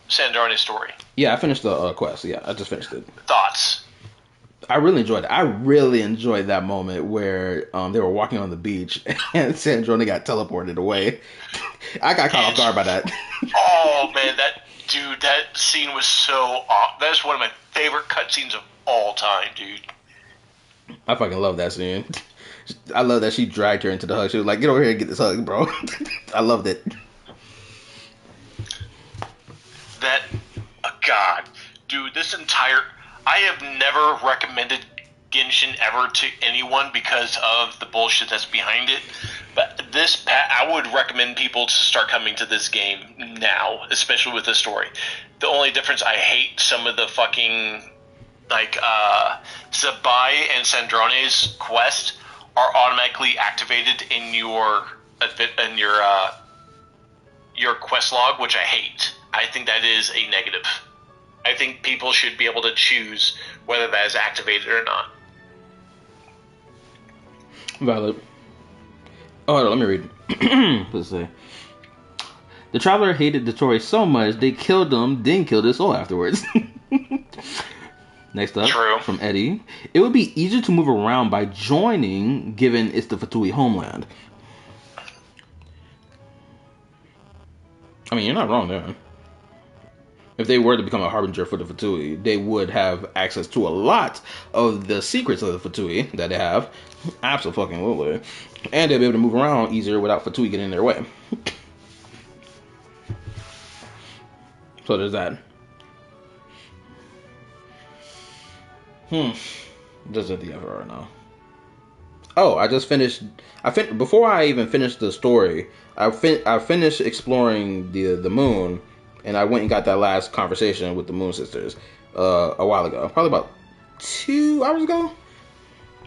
Sandrone's story. Yeah, I finished the quest. Yeah, I just finished it. Thoughts? I really enjoyed it. I really enjoyed that moment where they were walking on the beach and Sandrone got teleported away. I got caught off guard by that. Oh man, that scene was so. That's one of my favorite cutscenes of all time, dude. I fucking love that scene. I love that she dragged her into the hug. She was like, "Get over here and get this hug, bro." I loved it. God, dude, I have never recommended Genshin ever to anyone because of the bullshit that's behind it. But I would recommend people to start coming to this game now, especially with the story. The only difference, I hate some of the fucking, like, Zabai and Sandrone's quest are automatically activated in your quest log, which I hate. I think that is a negative. I think people should be able to choose whether that is activated or not. Valid. Oh, let me read. Let's see. The traveler hated the Tory so much they killed him, then killed his soul afterwards. Next up, from Eddie. It would be easier to move around by joining, given it's the Fatui homeland. I mean, you're not wrong there. If they were to become a harbinger for the Fatui, they would have access to a lot of the secrets of the Fatui that they have. Absolutely. And they'll be able to move around easier without Fatui getting in their way. So there's that. Just at the ever right now. Oh, I just finished. Before I even finished the story, I finished exploring the moon, and I went and got that last conversation with the Moon Sisters a while ago, probably about 2 hours ago.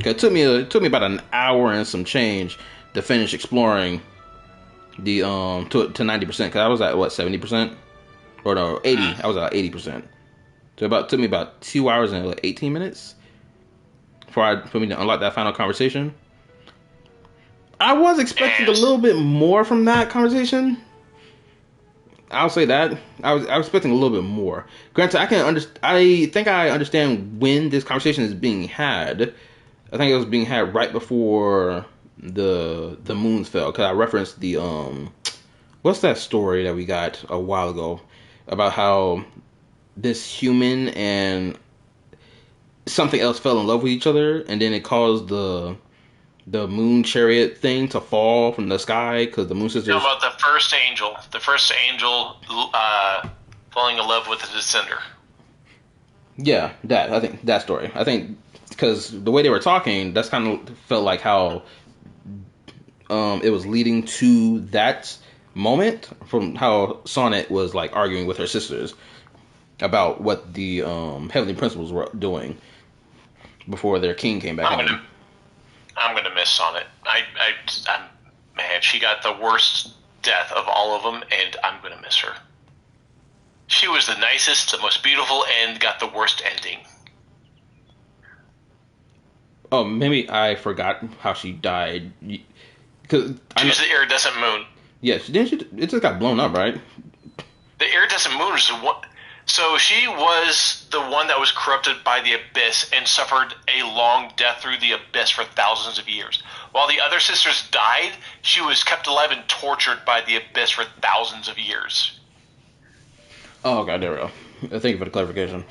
Okay, it took me about an hour and some change to finish exploring the to 90%, because I was at what, 70%, or no, 80. I was at 80%. So took me about 2 hours and 18 minutes for me to unlock that final conversation. I was expecting a little bit more from that conversation. I'll say that. I was expecting a little bit more. Granted, I think I understand when this conversation is being had. I think it was being had right before the moons fell, because I referenced the what's that story that we got a while ago about how this human and something else fell in love with each other, and then it caused the moon chariot thing to fall from the sky because the Moon Sisters. You know about the first angel falling in love with the descender. Yeah, I think that story. I think because the way they were talking, that's kind of felt like how it was leading to that moment, from how Sonnet was like arguing with her sisters about what the Heavenly Principles were doing before their king came back. I'm gonna miss Sonnet. Man, she got the worst death of all of them, and I'm gonna miss her. She was the nicest, the most beautiful, and got the worst ending. Oh, maybe I forgot how she died. Cause she was the iridescent moon. Yes, it just got blown up, right? The iridescent moon was what. So she was the one that was corrupted by the abyss and suffered a long death through the abyss for thousands of years. While the other sisters died, she was kept alive and tortured by the abyss for thousands of years. Oh, God, there we go. Thank you for the clarification.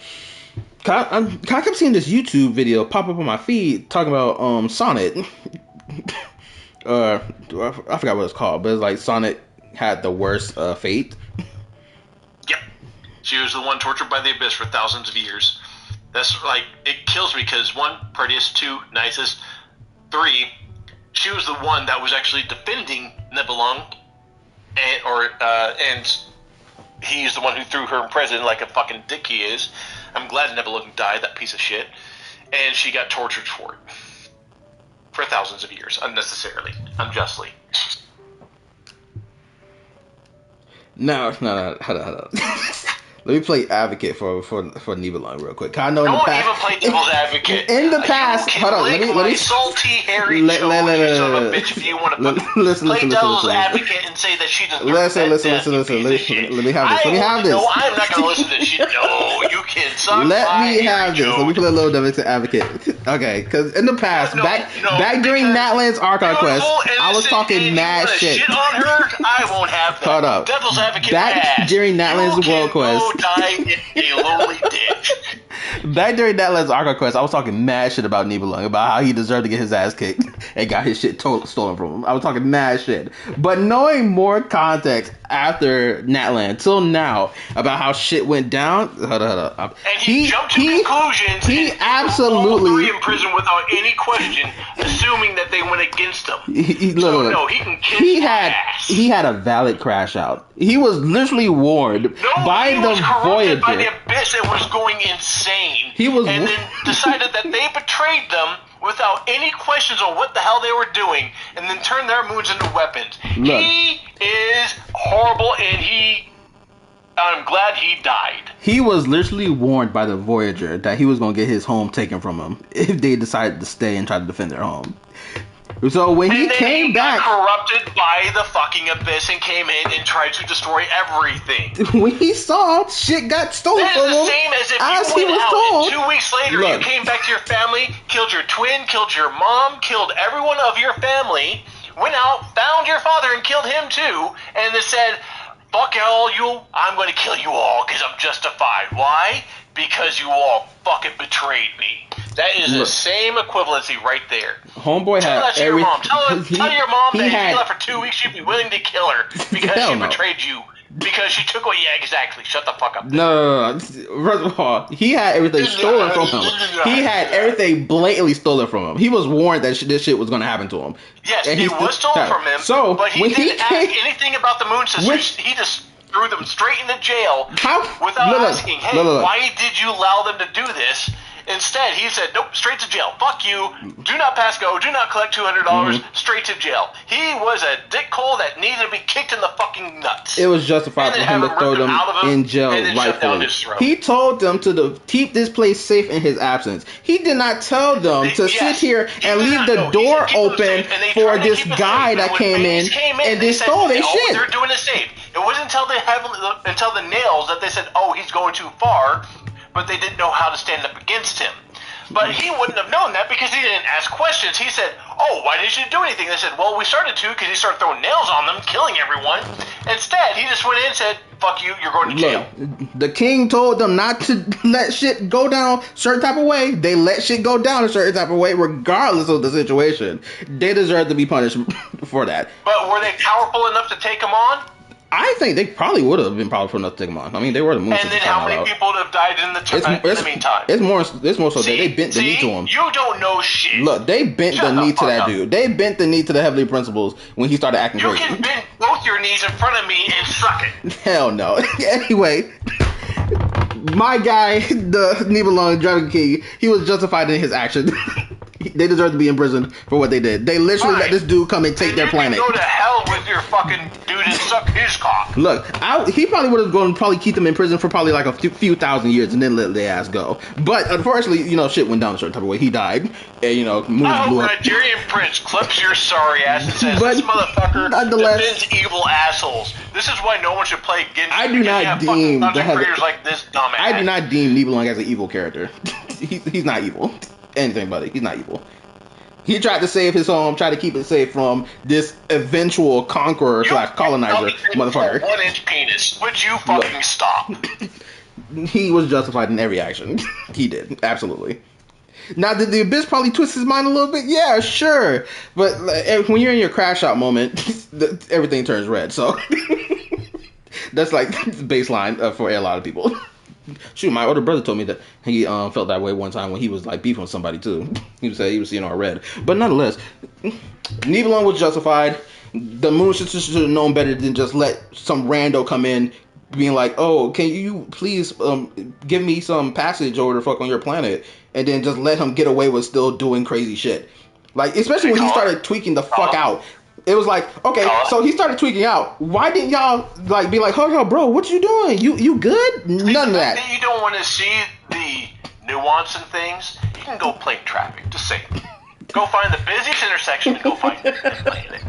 I kept seeing this YouTube video pop up on my feed talking about Sonnet. I forgot what it's called, but it's like Sonnet had the worst fate. She was the one tortured by the abyss for thousands of years. That's like, it kills me because 1, prettiest, 2, nicest, 3, she was the one that was actually defending Nibelung, and he's the one who threw her in prison like a fucking dick he is. I'm glad Nibelung died, that piece of shit, and she got tortured for it for thousands of years, unnecessarily, unjustly. No, hold on. Let me play advocate for Nibelung real quick. I know in the past, even play devil's advocate. In the past, hold on. Let me salty hairy son of a bitch. If you want to play devil's advocate and say that she deserves listen. Let me have this. No, I'm not going to listen to shit. No, you can suck. Let me have this. Let me play a little devil's advocate. Okay, because in the past, back during Natlan's Archive quest, I was talking mad shit. Shit on her, I won't have that. Hold up. Devil's advocate. Back during Natlan's World Quest. Die in a lonely ditch. Back during Natlan's Archive quest, I was talking mad shit about Nibelung, about how he deserved to get his ass kicked and got his shit stolen from him. I was talking mad shit. But knowing more context after Natlan till now about how shit went down, hold on. And he jumped to conclusions. He absolutely all 3 in prison without any question, assuming that they went against him. No, he can kiss ass. He had a valid crash out. He was literally warned by the Voyager. By the abyss that was going insane. And then decided that they betrayed them without any questions on what the hell they were doing, and then turned their moons into weapons. Look, he is horrible, and I'm glad he died. He was literally warned by the Voyager that he was going to get his home taken from him if they decided to stay and try to defend their home. So when he and then came he back, got corrupted by the fucking abyss and came in and tried to destroy everything. when he saw shit got stolen That from is him, the same as if as you he went was out told. and 2 weeks later Look. you came back to your family, killed your twin, killed your mom, killed everyone of your family, went out, found your father and killed him too, and then said, fuck all you, I'm going to kill you all because I'm justified. Why? Because you all fucking betrayed me. That is the same equivalency right there. Homeboy Tell had that to your mom. Tell your mom that if had, you left for 2 weeks, you'd be willing to kill her because she betrayed you. Because she took away. Yeah, exactly. Shut the fuck up. No. First of all, he had everything stolen from him. He had everything blatantly stolen from him. He was warned that this shit was going to happen to him. Yes, and it was stolen from him. So but he when didn't he ask anything about the Moon Sisters. He just threw them straight into jail without asking, hey, why did you allow them to do this? Instead, he said, nope, straight to jail. Fuck you. Do not pass go. Do not collect $200. Straight to jail. He was a dickhole that needed to be kicked in the fucking nuts. It was justified for him to throw them in jail rightfully. He told them to keep this place safe in his absence. He did not tell them to sit here and leave the door open for this guy that came in and then stole their shit. They're doing it safe. It wasn't until the nails that they said, oh, he's going too far. But they didn't know how to stand up against him. But he wouldn't have known that because he didn't ask questions. He said, oh, why didn't you do anything? They said, well, we started to because he started throwing nails on them, killing everyone. Instead, he just went in and said, fuck you, you're going to jail. The king told them not to let shit go down a certain type of way. They let shit go down a certain type of way regardless of the situation. They deserve to be punished for that. But were they powerful enough to take him on? I think they probably would have been powerful enough to take him on. I mean, they were the Moon Sisters. And then how many people would have died in the meantime? It's more so that they bent the knee to him. You don't know shit. Look, they bent the knee to that dude. They bent the knee to the Heavenly Principles when he started acting crazy. You can bend both your knees in front of me and suck it. Hell no. Anyway, my guy, the Nibelung Dragon King, he was justified in his action. They deserve to be in prison for what they did. They literally let this dude come and take their planet. Go to hell with your fucking dude and suck his cock. Look, he probably would have gone keep them in prison for probably like a few thousand years and then let their ass go. But unfortunately, shit went down a certain type of way. He died, and moons blew up. Nigerian prince clips your sorry ass and says, "This motherfucker defends evil assholes." This is why no one should play Genshin. I do not deem like this dumbass. I do not deem Nibelung as an evil character. He's not evil. Anything but it. He's not evil. He tried to save his home, tried to keep it safe from this eventual conqueror / colonizer motherfucker. 1-inch penis. Would you fucking stop? He was justified in every action. He did. Absolutely. Now, did the Abyss probably twist his mind a little bit? Yeah, sure. But when you're in your crash out moment, everything turns red. So that's like the baseline for a lot of people. Shoot, my older brother told me that he felt that way one time when he was like beefing with somebody too. He said he was seeing all red. But nonetheless, Nibelung was justified. The Moon Sisters should have known better than just let some rando come in being like, oh, can you please give me some passage over the fuck on your planet, and then just let him get away with still doing crazy shit. Like, especially when he started tweaking the fuck out. It was like, okay, so he started tweaking out. Why didn't y'all like be like, oh, bro, what you doing? You good? None of that. You don't want to see the nuance in things. You can go plane traffic. Just say, go find the busiest intersection and go find it and land it.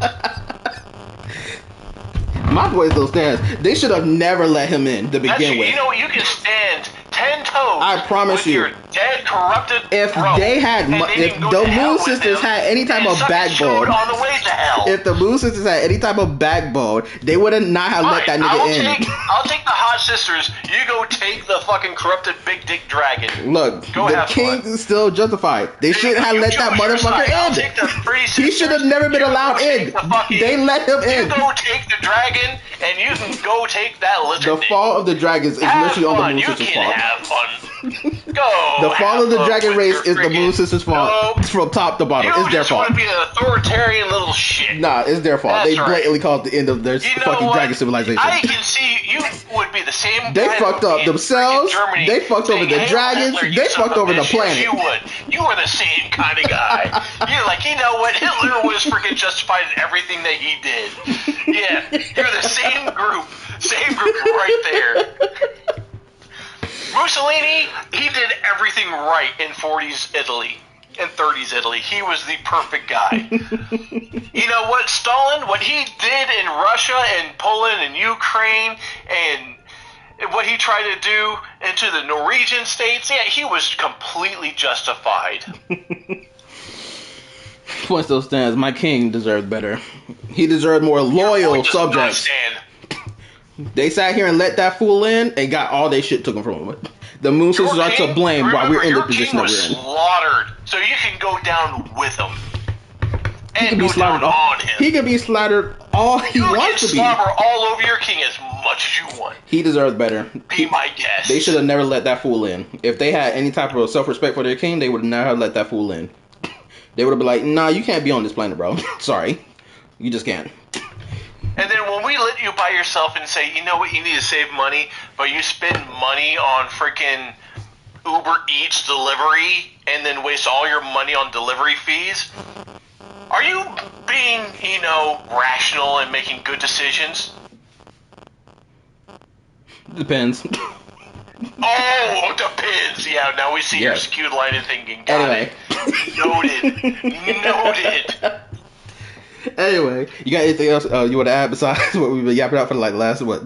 My boys don't stand. They should have never let him in to begin with. You know, you can stand 10 toes. I promise you. Your dead, corrupted if bro, they had, if the Moon Sisters had any type of backbone, on the way to hell. If the Moon Sisters had any type of backbone, they would have not have let that nigga in. I'll take the hot sisters. You go take the fucking corrupted big dick dragon. Look, the king is still justified. They shouldn't have let that motherfucker in. He should have never been allowed in. They let him in. You go take the dragon, and you can go take that lizard. The fall of the dragons is literally on the Moon Sisters' fault. Have fun. The fall of the dragon race is the Moon Sisters' fault. From top to bottom. It's their fault. You want to be an authoritarian little shit. Nah, it's their fault. They blatantly caused the end of their fucking dragon civilization. I can see you would be the same. They fucked up themselves. They fucked over the dragons. They fucked over the planet. You would. You were the same kind of guy. You're like, you know what? Hitler was freaking justified in everything that he did. Yeah, you're the same group. Same group right there. Mussolini, he did everything right in 40s Italy. in 30s Italy. He was the perfect guy. You know what, Stalin, what he did in Russia and Poland and Ukraine and what he tried to do into the Norwegian states, yeah, he was completely justified. Point still stands. My king deserved better. He deserved more loyal subjects. They sat here and let that fool in and got all they shit taken from him. The Moon Sisters are to blame while we're in the position that we're in. Slaughtered, so you can go down with him. He can be slaughtered all. He can be slaughtered all he wants to be. You can slobber all over your king as much as you want. He deserves better. Be my guest. They should have never let that fool in. If they had any type of self-respect for their king, they would have never let that fool in. They would have been like, nah, you can't be on this planet, bro. Sorry. You just can't. And then when we let you by yourself and say, you know what, you need to save money, but you spend money on freaking Uber Eats delivery and then waste all your money on delivery fees, are you being, rational and making good decisions? Depends. Oh, depends. Yeah, now we see your skewed line of thinking. Got it. Noted. Anyway, you got anything else you want to add besides what we've been yapping out for like last, what?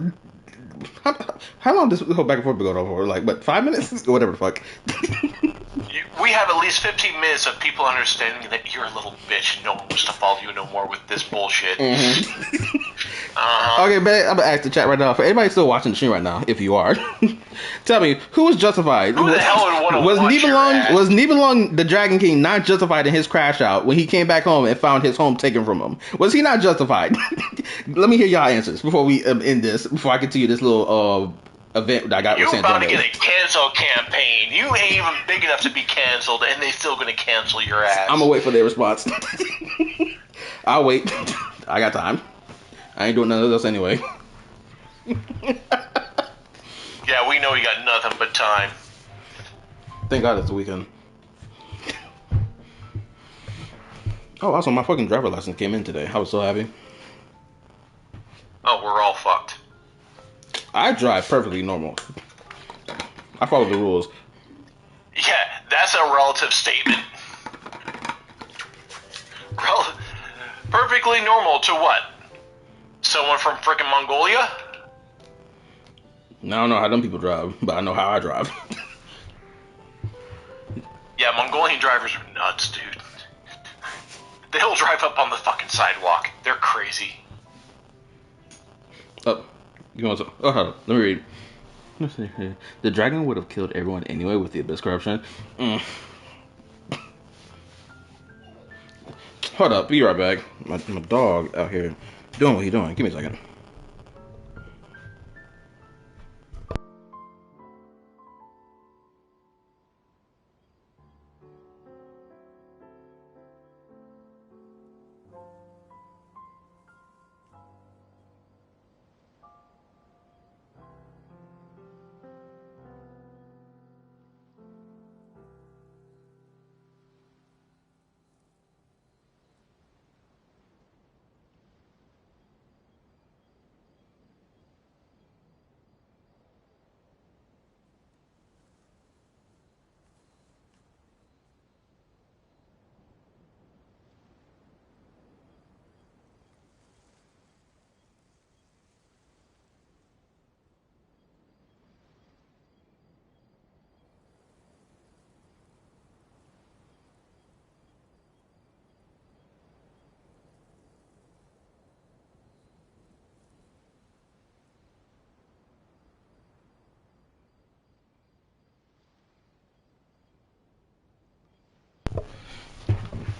How long does this whole back and forth been going on for? Like, what, 5 minutes? Or whatever the fuck. We have at least 15 minutes of people understanding that you're a little bitch and no one wants to follow you no more with this bullshit. Mm-hmm. Okay, man, I'm gonna ask the chat right now. For anybody still watching the stream right now, if you are, tell me, who was justified? Who the hell would want to watch Was Nibelung the Dragon King not justified in his crash out when he came back home and found his home taken from him? Was he not justified? Let me hear y'all answers before we end this, before I continue this little event that I got with Sandrone. You're about to get a cancel campaign. You ain't even big enough to be canceled, and they still gonna cancel your ass. I'm gonna wait for their response. I'll wait. I got time. I ain't doing none of this anyway. Yeah, we know you got nothing but time. Thank God it's the weekend. Oh, also, my fucking driver license came in today. I was so happy. Oh, we're all fucked. I drive perfectly normal. I follow the rules. Yeah, that's a relative statement. Perfectly normal to what? Someone from frickin' Mongolia? I don't know how them people drive, but I know how I drive. Yeah, Mongolian drivers are nuts, dude. They'll drive up on the fucking sidewalk. They're crazy. Oh, you want to? Oh, hold on. Let me read. Let's see here. The dragon would have killed everyone anyway with the abyss corruption. Hold up, be right back. My dog out here doing what he doing. Give me a second.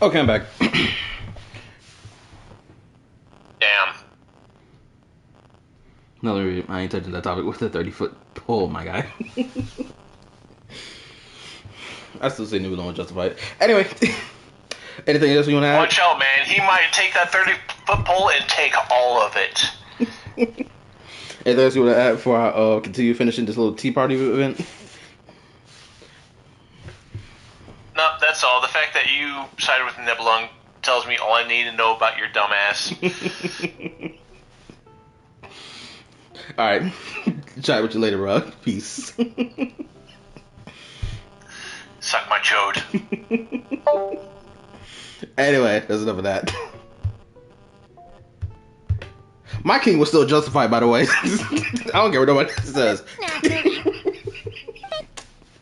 Okay, I'm back. Damn. No, I ain't touching that topic with a 30-foot pole, my guy. I still say Nibelung was justified. Anyway, anything else you want to add? Watch out, man. He might take that 30-foot pole and take all of it. Anything else you want to add before I continue finishing this little tea party event? No, that's all. The fact that you sided with Nibelung tells me all I need to know about your dumb ass. Alright. Chat with you later, bro. Peace. Suck my chode. Anyway, there's enough of that. My king was still justified, by the way. I don't care what nobody says. Naturally.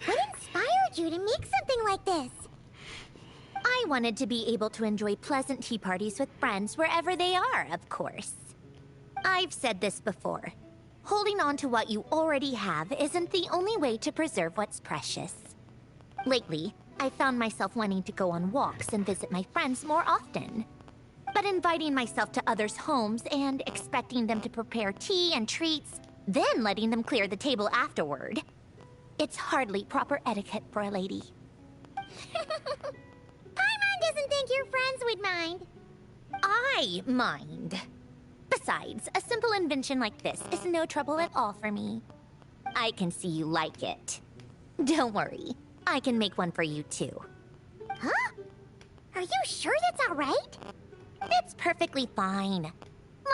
What inspired you to make something like this? I wanted to be able to enjoy pleasant tea parties with friends wherever they are, of course. I've said this before. Holding on to what you already have isn't the only way to preserve what's precious. Lately, I found myself wanting to go on walks and visit my friends more often. But inviting myself to others' homes and expecting them to prepare tea and treats, then letting them clear the table afterward. It's hardly proper etiquette for a lady. Paimon doesn't think your friends would mind. I mind. Besides, a simple invention like this is no trouble at all for me. I can see you like it. Don't worry, I can make one for you too. Huh? Are you sure that's all right? It's perfectly fine.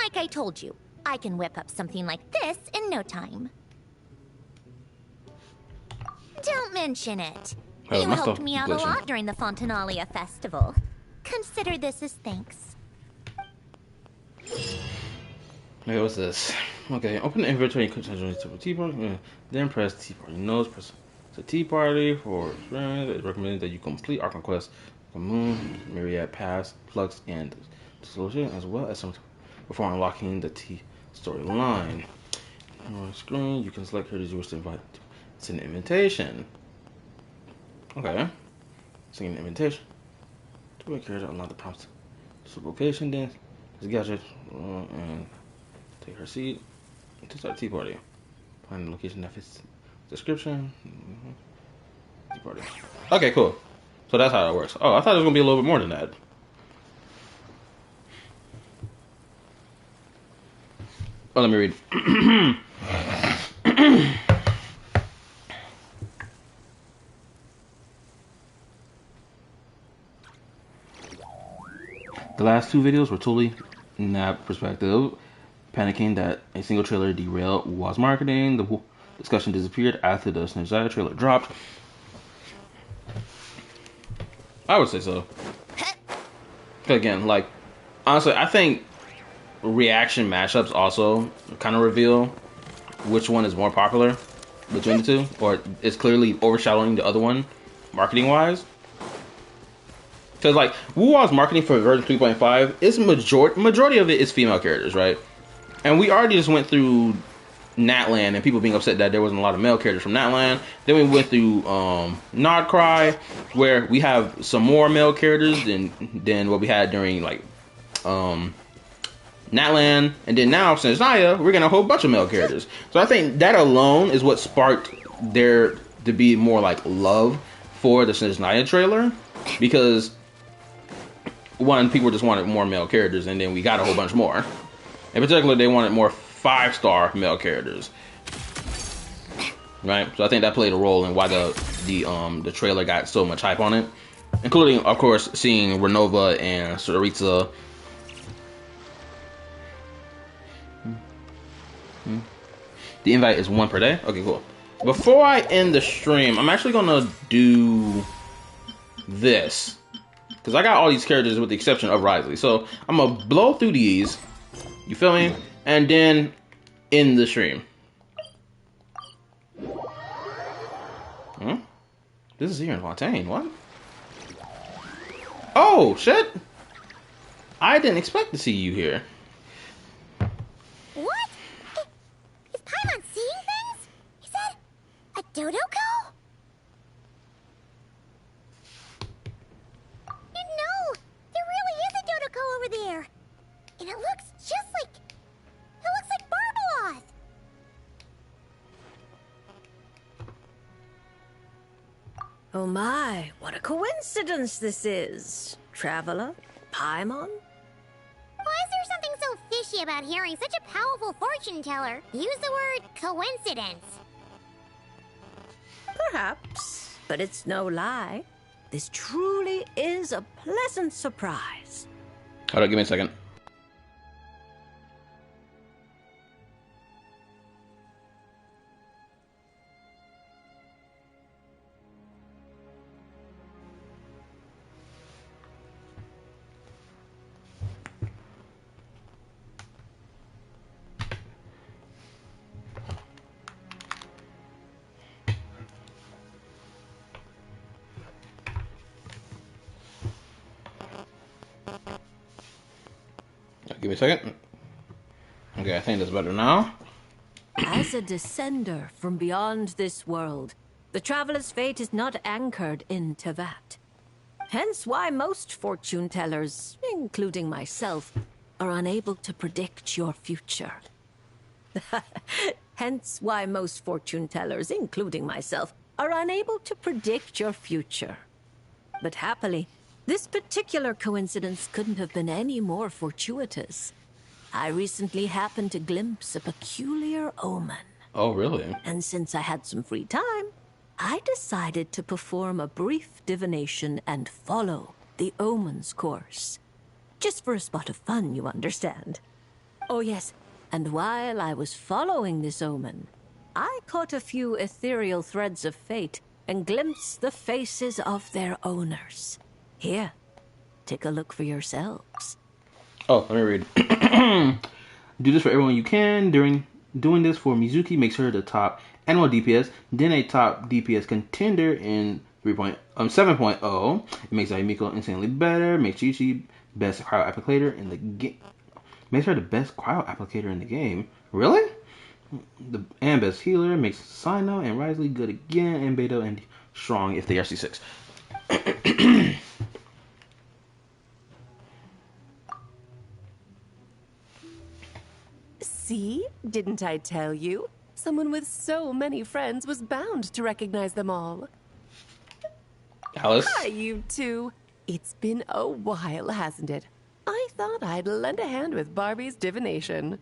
Like I told you, I can whip up something like this in no time. Don't mention it. Oh, You my helped stuff me out glitching. a lot during the Fontinalia festival. Consider this as thanks. Okay, what's this? Okay, open the inventory and continue to tea party. Then press tea party. Notes, press the tea party for experiments. It's recommended that you complete our conquest, the moon, myriad pass, plugs, and solution, as well as some before unlocking the tea storyline. On the screen, you can select characters you wish to invite. It's an invitation. Okay. Sing an invitation. To a character, unlock the prompts. So location then. Let's gadget and take her seat to start tea party. Find the location that fits description. Tea party. Okay, cool. So that's how it works. Oh, I thought it was gonna be a little bit more than that. Oh, let me read. The last two videos were totally in that perspective, panicking that a single trailer derailed was marketing. The whole discussion disappeared after the Sandrone trailer dropped. I would say so. Again, like, honestly, I think reaction mashups also kind of reveal which one is more popular between the two, or is clearly overshadowing the other one, marketing-wise. Because, like, Wuwa's marketing for version 3.5 is majority of it is female characters, right? And we already just went through Natland and people being upset that there wasn't a lot of male characters from Natland. Then we went through Nodkrai, where we have some more male characters than what we had during, like, Natland. And then now, since Naya, we're getting a whole bunch of male characters. So I think that alone is what sparked there to be more, like, love for the Sandrone trailer. Because one, people just wanted more male characters, and then we got a whole bunch more. In particular, they wanted more 5-star male characters, right? So I think that played a role in why the trailer got so much hype on it, including, of course, seeing Renova and Saritsa. The invite is 1 per day. Okay, cool. Before I end the stream, I'm actually gonna do this. Because I got all these characters with the exception of Risley. So I'm going to blow through these. You feel me? And then end the stream. This is here in Fontaine. What? Oh, shit. I didn't expect to see you here. What? Is Paimon seeing things? Is that a Dodoko? No, there really is a Dodoko over there. And it looks just like... It looks like Barbeloth. Oh my, what a coincidence this is. Traveler? Paimon? Why is there something so fishy about hearing such a powerful fortune teller use the word coincidence? Perhaps, but it's no lie. This truly is a pleasant surprise. Hold on, give me a second. Give me a second. Okay, I think that's better now. As a descender from beyond this world, the traveler's fate is not anchored in Tevat. Hence why most fortune tellers, including myself, are unable to predict your future. Hence why most fortune tellers, including myself, are unable to predict your future. But happily, this particular coincidence couldn't have been any more fortuitous. I recently happened to glimpse a peculiar omen. Oh, really? And since I had some free time, I decided to perform a brief divination and follow the omen's course. Just for a spot of fun, you understand. Oh yes, and while I was following this omen, I caught a few ethereal threads of fate and glimpsed the faces of their owners. Here, take a look for yourselves. Oh, let me read. Do this for everyone you can. During doing this for Mizuki makes her the top animal DPS, then a top DPS contender in 7.0. It makes Ayumiko insanely better. Makes Chi-Chi best cryo applicator in the game. Makes her the best cryo applicator in the game. Really? And best healer. Makes Sino and Risley good again. And Beto and strong if they are C6. See? Didn't I tell you? Someone with so many friends was bound to recognize them all. Alice? Hi, you two. It's been a while, hasn't it? I thought I'd lend a hand with Barbie's divination.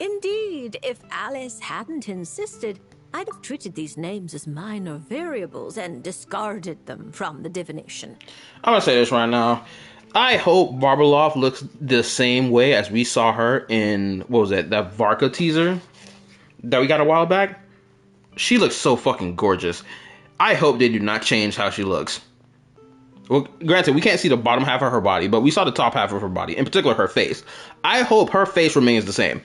Indeed, if Alice hadn't insisted, I'd have treated these names as minor variables and discarded them from the divination. I'm gonna say this right now. I hope Barbeloff looks the same way as we saw her in, what was that Varka teaser that we got a while back. She looks so fucking gorgeous. I hope they do not change how she looks. Well, granted, we can't see the bottom half of her body, but we saw the top half of her body, in particular her face. I hope her face remains the same.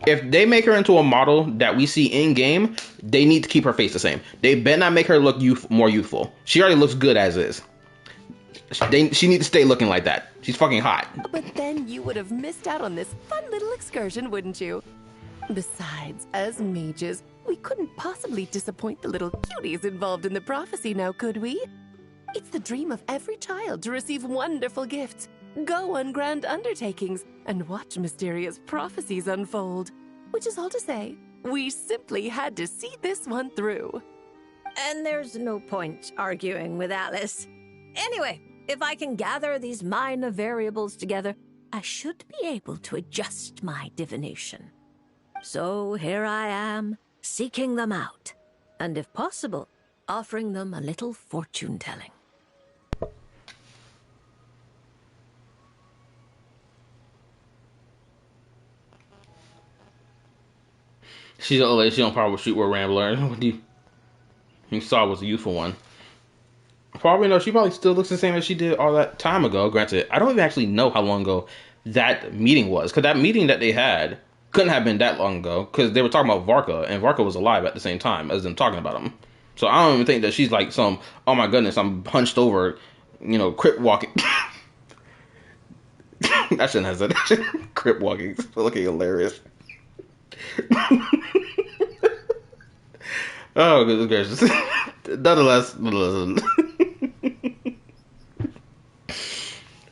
If they make her into a model that we see in-game, they need to keep her face the same. They better not make her look more youthful. She already looks good as is. She needs to stay looking like that. She's fucking hot. But then you would have missed out on this fun little excursion, wouldn't you? Besides, as mages, we couldn't possibly disappoint the little cuties involved in the prophecy now, could we? It's the dream of every child to receive wonderful gifts, go on grand undertakings, and watch mysterious prophecies unfold. Which is all to say, we simply had to see this one through. And there's no point arguing with Alice. Anyway, if I can gather these minor variables together, I should be able to adjust my divination. So here I am, seeking them out, and if possible, offering them a little fortune-telling. She's an old lady. She don't probably shoot with Rambler. What do you saw was a youthful one. Probably no. She probably still looks the same as she did all that time ago. Granted, I don't even actually know how long ago that meeting was, because that meeting that they had couldn't have been that long ago, because they were talking about Varka, and Varka was alive at the same time as them talking about him. So I don't even think that she's like some, oh my goodness, I'm hunched over, crip walking. I shouldn't have said that. Crip walking. It's looking hilarious. Oh, goodness gracious. Nonetheless.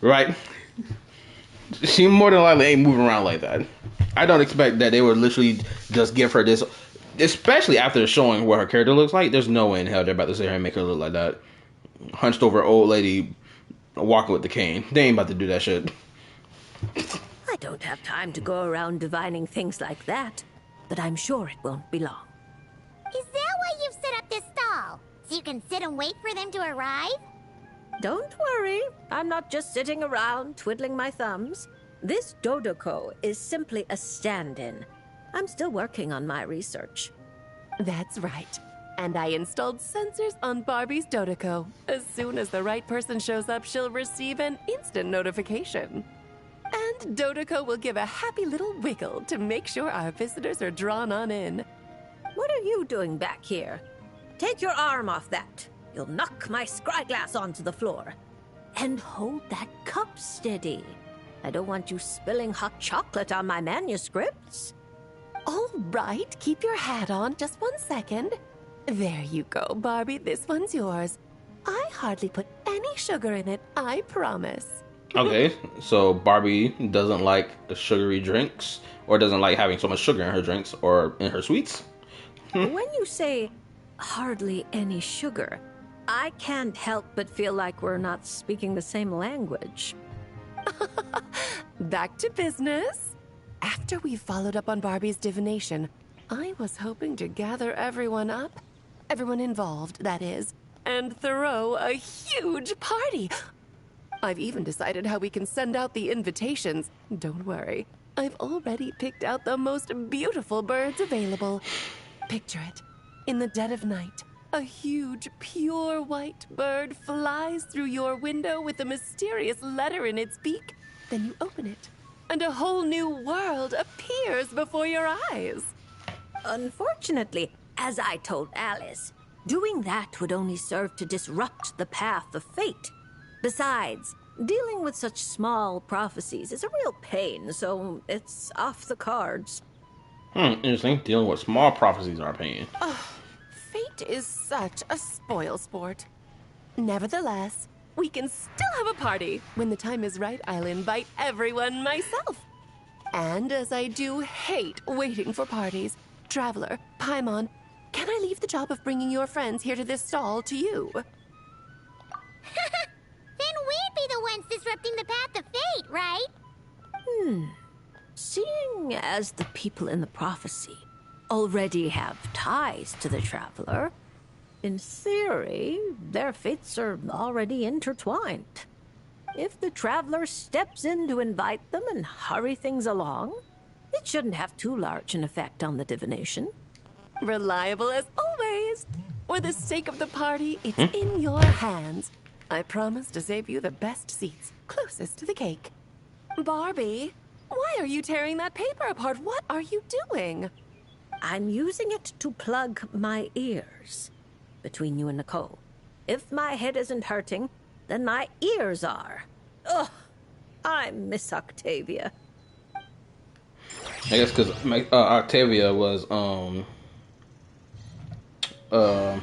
Right? She more than likely ain't moving around like that. I don't expect that they would literally just give her this, especially after showing what her character looks like. There's no way in hell they're about to sit here and make her look like that. Hunched over old lady walking with the cane. They ain't about to do that shit. I don't have time to go around divining things like that, but I'm sure it won't be long. Is that why you've set up this stall? So you can sit and wait for them to arrive? Don't worry, I'm not just sitting around twiddling my thumbs. This Dodoko is simply a stand-in. I'm still working on my research. That's right. And I installed sensors on Barbie's Dodoko. As soon as the right person shows up, she'll receive an instant notification. And Dodoko will give a happy little wiggle to make sure our visitors are drawn on in. What are you doing back here? Take your arm off that. You'll knock my scryglass onto the floor. And hold that cup steady. I don't want you spilling hot chocolate on my manuscripts. All right, keep your hat on. Just 1 second. There you go, Barbie. This one's yours. I hardly put any sugar in it, I promise. Okay, so Barbie doesn't like the sugary drinks, or doesn't like having so much sugar in her drinks or in her sweets. When you say hardly any sugar, I can't help but feel like we're not speaking the same language. Back to business. After we followed up on Barbie's divination, I was hoping to gather everyone up. Everyone involved, that is. And throw a huge party. I've even decided how we can send out the invitations. Don't worry, I've already picked out the most beautiful birds available. Picture it. In the dead of night, a huge, pure white bird flies through your window with a mysterious letter in its beak. Then you open it, and a whole new world appears before your eyes. Unfortunately, as I told Alice, doing that would only serve to disrupt the path of fate. Besides, dealing with such small prophecies is a real pain, so it's off the cards. Interesting. Dealing with small prophecies are a pain. Fate is such a spoil sport. Nevertheless, we can still have a party. When the time is right, I'll invite everyone myself. And as I do hate waiting for parties, Traveler, Paimon, can I leave the job of bringing your friends here to this stall to you? Then we'd be the ones disrupting the path of fate, right? Seeing as the people in the prophecy already have ties to the Traveler, in theory, their fates are already intertwined. If the Traveler steps in to invite them and hurry things along, it shouldn't have too large an effect on the divination. Reliable as always. For the sake of the party, it's in your hands. I promise to save you the best seats, closest to the cake. Barbie, why are you tearing that paper apart? What are you doing? I'm using it to plug my ears. Between you and Nicole, if my head isn't hurting, then my ears are. Ugh, I miss Octavia. I guess because Octavia was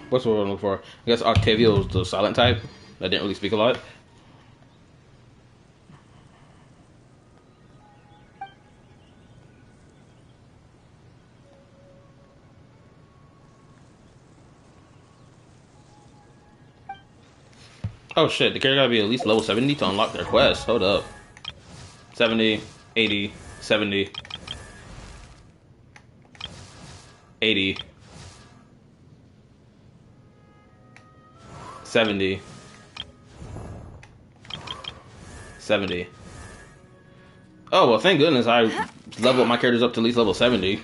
what's the word I'm looking for? I guess Octavia was the silent type that didn't really speak a lot. Oh shit, the character gotta be at least level 70 to unlock their quest. Hold up. 70, 80, 70, 80, 70, 70. Oh, well, thank goodness I leveled my characters up to at least level 70.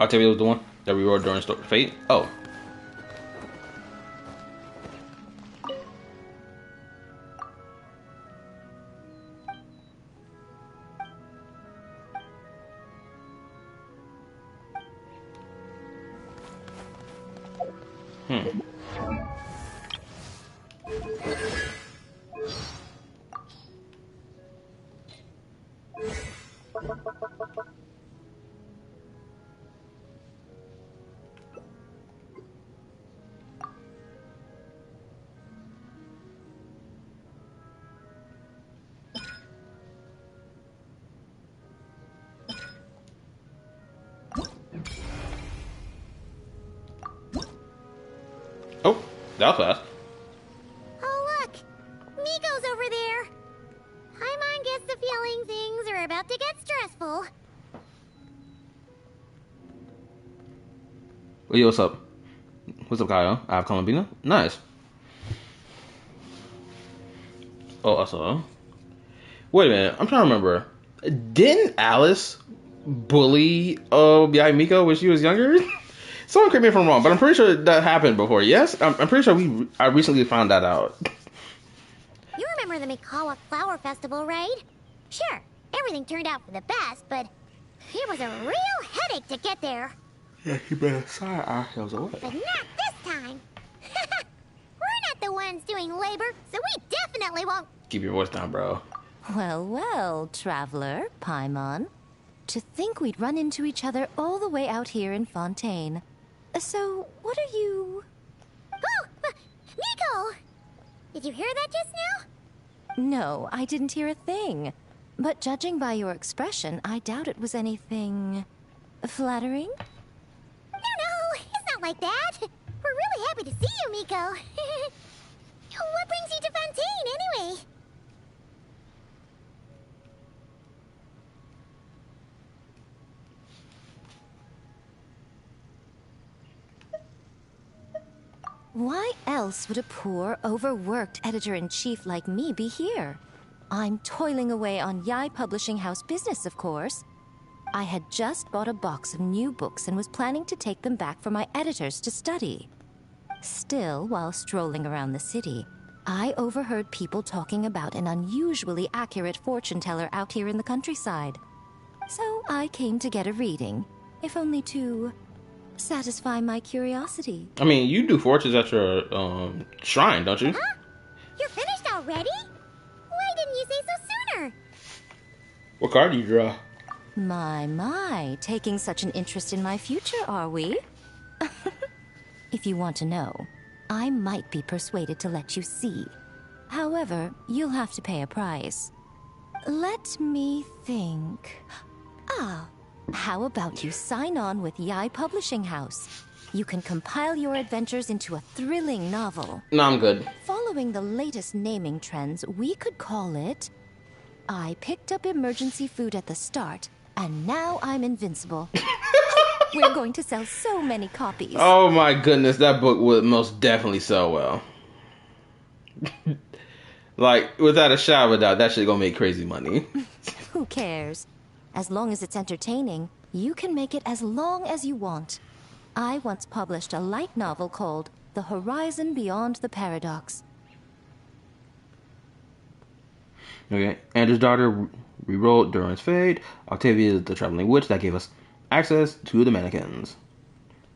Octavia was the one that we rolled during Fate? Oh. Oh, that was fast. Oh, look! Miko's over there! Paimon gets the feeling things are about to get stressful. Hey, what's up? What's up, Kyle? I have Columbina. Nice. Oh, also. Wait a minute. I'm trying to remember. Didn't Alice bully behind Miko when she was younger? Someone correct me if I'm wrong, but I'm pretty sure that happened before. Yes, I'm pretty sure I recently found that out. You remember the Mikawa Flower Festival, right? Sure, everything turned out for the best, but it was a real headache to get there. Yeah, you better. Sorry, I was away. But not this time. We're not the friends doing labor, so we definitely won't. Keep your voice down, bro. Well, well, traveler, Paimon. To think we'd run into each other all the way out here in Fontaine. So, what are you... Oh! Miko! Did you hear that just now? No, I didn't hear a thing. But judging by your expression, I doubt it was anything... flattering? No, it's not like that. We're really happy to see you, Miko. What brings you to Fontaine, anyway? Why else would a poor, overworked editor-in-chief like me be here? I'm toiling away on Yai Publishing House business, of course. I had just bought a box of new books and was planning to take them back for my editors to study. Still, while strolling around the city, I overheard people talking about an unusually accurate fortune teller out here in the countryside. So I came to get a reading, if only to satisfy my curiosity. I mean, you do fortunes at your shrine, don't you? Huh? You're finished already? Why didn't you say so sooner? What card do you draw? My, taking such an interest in my future, are we? If you want to know, I might be persuaded to let you see. However, you'll have to pay a price. Let me think. How about you sign on with Yai Publishing House? You can compile your adventures into a thrilling novel. No, I'm good. Following the latest naming trends, we could call it... I picked up emergency food at the start, and now I'm invincible. We're going to sell so many copies. Oh my goodness, that book would most definitely sell well. Like, without a shadow of a doubt, that shit gonna make crazy money. Who cares? As long as it's entertaining, you can make it as long as you want. I once published a light novel called The Horizon Beyond the Paradox. Okay, Andrew's daughter rewrote Duran's fate. Octavia is the traveling witch that gave us access to the mannequins.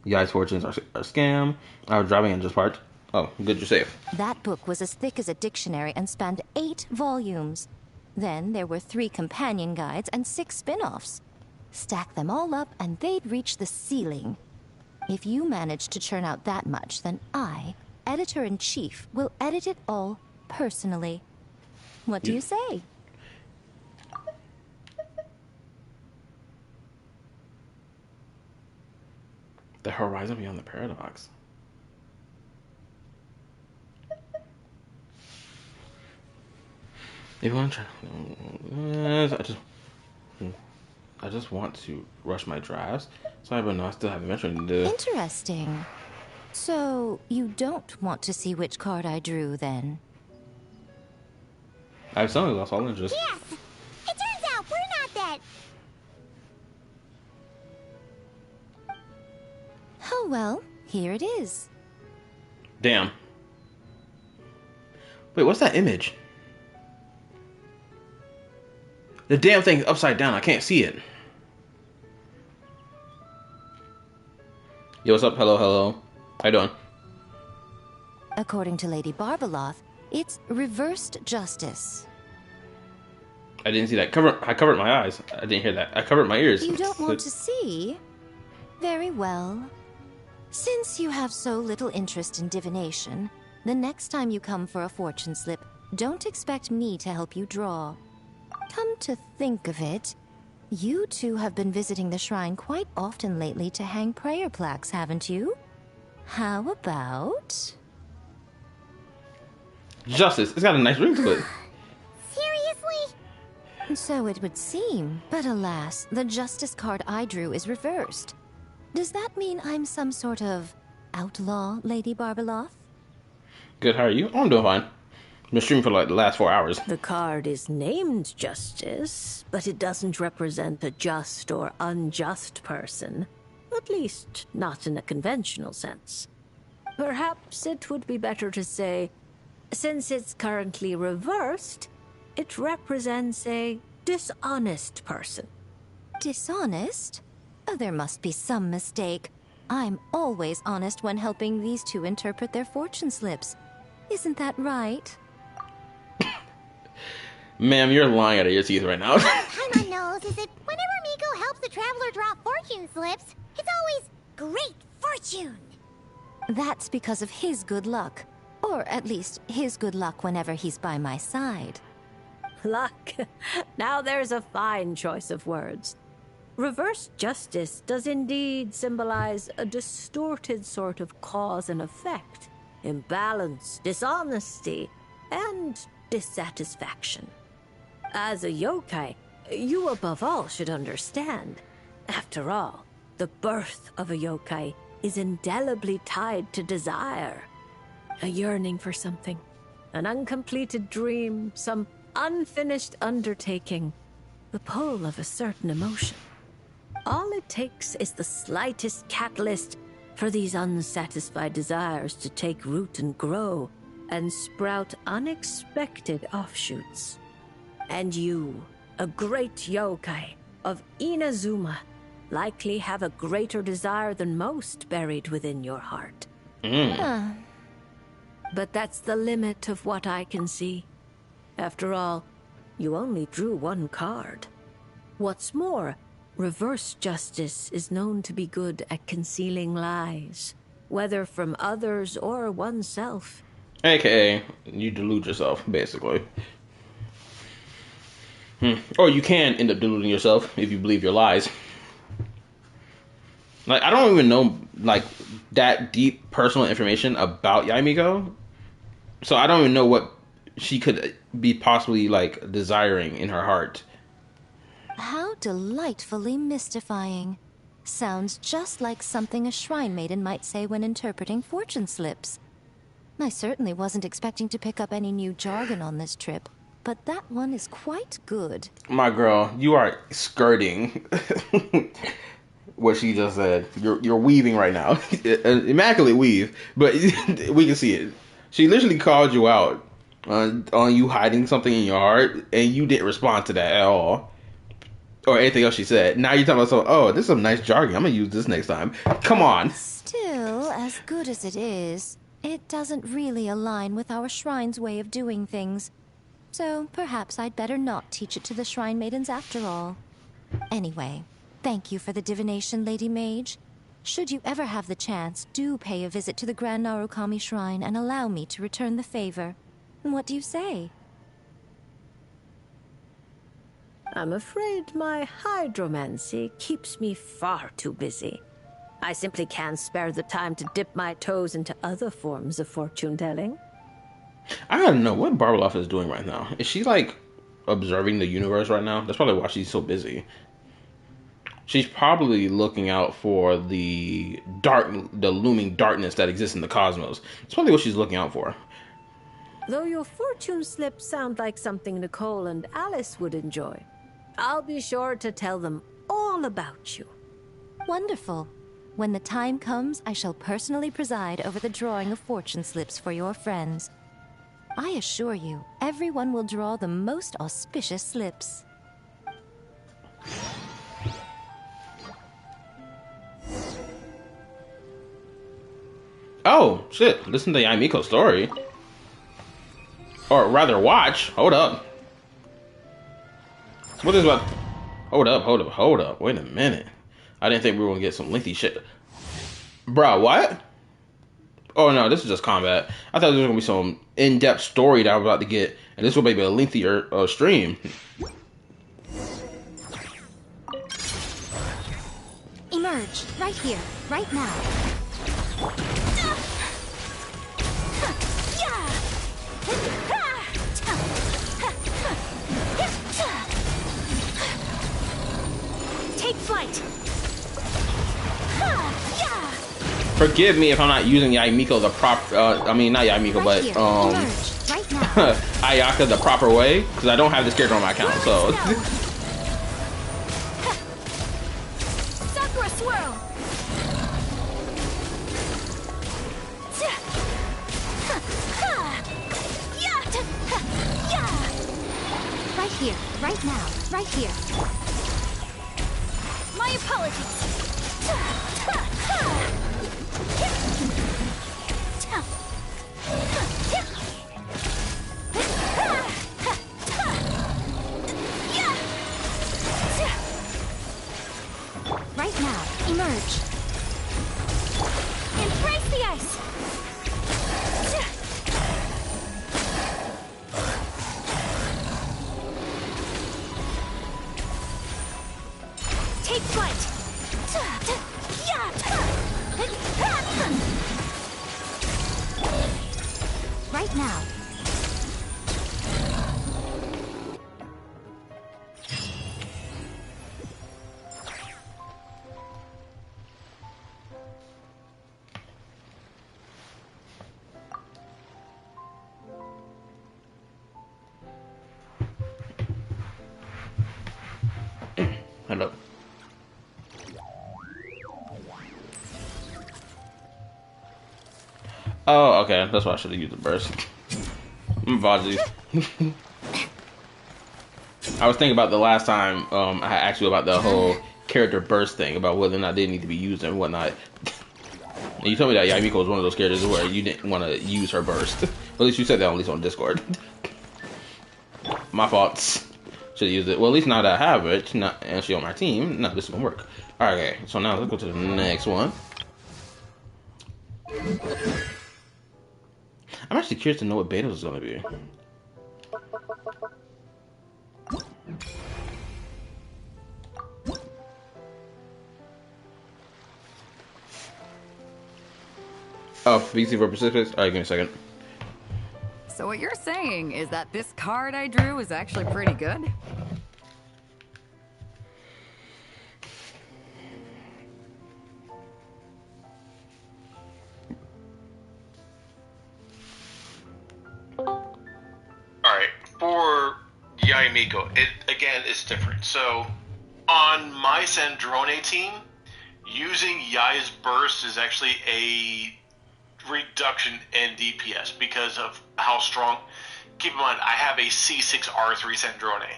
Yai's fortunes are a scam. I was driving and just parked. Oh, good, you're safe. That book was as thick as a dictionary and spanned 8 volumes. Then there were 3 companion guides and 6 spin-offs. Stack them all up and they'd reach the ceiling. If you manage to churn out that much, then I, editor-in-chief, will edit it all personally. What do you say? The Horizon Beyond the Paradox. If you want to try, I just want to rush my drafts, so I know I still have adventuring to do. Interesting. So you don't want to see which card I drew, then? I've suddenly lost all interest. Yes! It turns out we're not that... Oh well, here it is. Damn. Wait, what's that image? The damn thing's upside down. I can't see it. Yo, what's up? Hello, hello. How you doing? According to Lady Barbaloth, it's reversed justice. I didn't see that. I covered my eyes. I didn't hear that. I covered my ears. You don't want to see? Very well. Since you have so little interest in divination, the next time you come for a fortune slip, don't expect me to help you draw. Come to think of it, you two have been visiting the shrine quite often lately to hang prayer plaques, haven't you? How about... Justice. It's got a nice ring to it. Seriously? So it would seem, but alas, the justice card I drew is reversed. Does that mean I'm some sort of outlaw, Lady Barbaloth? Good, how are you? I'm doing fine. Been streaming for like the last 4 hours. The card is named Justice, but it doesn't represent a just or unjust person. At least, not in a conventional sense. Perhaps it would be better to say, since it's currently reversed, it represents a dishonest person. Dishonest? Oh, there must be some mistake. I'm always honest when helping these two interpret their fortune slips. Isn't that right? Ma'am, you're lying out of your teeth right now. Paimon knows is that whenever Miko helps the traveler draw fortune slips, it's always great fortune. That's because of his good luck. Or at least, his good luck whenever he's by my side. Luck. Now there's a fine choice of words. Reverse justice does indeed symbolize a distorted sort of cause and effect, imbalance, dishonesty, and dissatisfaction. As a yokai, you above all should understand. After all, the birth of a yokai is indelibly tied to desire. A yearning for something, an uncompleted dream, some unfinished undertaking, the pull of a certain emotion. All it takes is the slightest catalyst for these unsatisfied desires to take root and grow and sprout unexpected offshoots. And you, a great yokai of Inazuma, likely have a greater desire than most buried within your heart. But that's the limit of what I can see. After all, you only drew one card. What's more, reverse justice is known to be good at concealing lies, whether from others or oneself. AKA, you delude yourself, basically. Or you can end up deluding yourself if you believe your lies. Like, I don't even know, like, that deep personal information about Yaimiko. So I don't even know what she could be possibly, like, desiring in her heart. How delightfully mystifying. Sounds just like something a shrine maiden might say when interpreting fortune slips. I certainly wasn't expecting to pick up any new jargon on this trip, but that one is quite good. My girl, you are skirting what she just said. You're weaving right now. An immaculate weave, but we can see it. She literally called you out on you hiding something in your heart, and you didn't respond to that at all. Or anything else she said. Now you're talking about, so, oh, this is some nice jargon. I'm going to use this next time. Come on. Still, as good as it is, it doesn't really align with our shrine's way of doing things. So perhaps I'd better not teach it to the shrine maidens after all. Anyway, thank you for the divination, Lady Mage. Should you ever have the chance, do pay a visit to the Grand Narukami Shrine and allow me to return the favor. What do you say? I'm afraid my hydromancy keeps me far too busy. I simply can't spare the time to dip my toes into other forms of fortune-telling. I gotta know what Barbeloff is doing right now. Is she, like, observing the universe right now? That's probably why she's so busy. She's probably looking out for the looming darkness that exists in the cosmos. That's probably what she's looking out for. Though your fortune slips sound like something Nicole and Alice would enjoy, I'll be sure to tell them all about you. Wonderful. When the time comes, I shall personally preside over the drawing of fortune slips for your friends. I assure you, everyone will draw the most auspicious slips. Oh, shit. Listen to Yaimiko's story. Or rather, watch. Hold up. What is about... Hold up. Wait a minute. I didn't think we were going to get some lengthy shit. Bruh, what? Oh, no, this is just combat. I thought there was going to be some in-depth story that I was about to get. And this will be a lengthier stream. Emerge. Right here. Right now. Take flight. Forgive me if I'm not using Yaimiko the proper... I mean, not Yaimiko, but... Ayaka the proper way. Because I don't have this character on my account, so... Sakura swirl. Right here, right now, right here. My apologies. right now. Hello. Oh, okay. That's why I should have used the burst. Apologies. I was thinking about the last time I had asked you about the whole character burst thing, about whether or not they need to be used and whatnot. And you told me that Yamiko was one of those characters where you didn't want to use her burst. At least you said that, at least on Discord. My faults. Should have used it. Well, at least now that I have it, not actually on my team, no, this is gonna work. Alright, okay. So now let's go to the next one. I'm actually curious to know what beta is gonna be. Oh, VC for Pacific. Alright, give me a second. So what you're saying is that this card I drew is actually pretty good? Alright, for Yamiko, it again is different. So, on my Sandrone team, using Yai's burst is actually a reduction in DPS because of how strong. Keep in mind, I have a C6R3 Sandrone.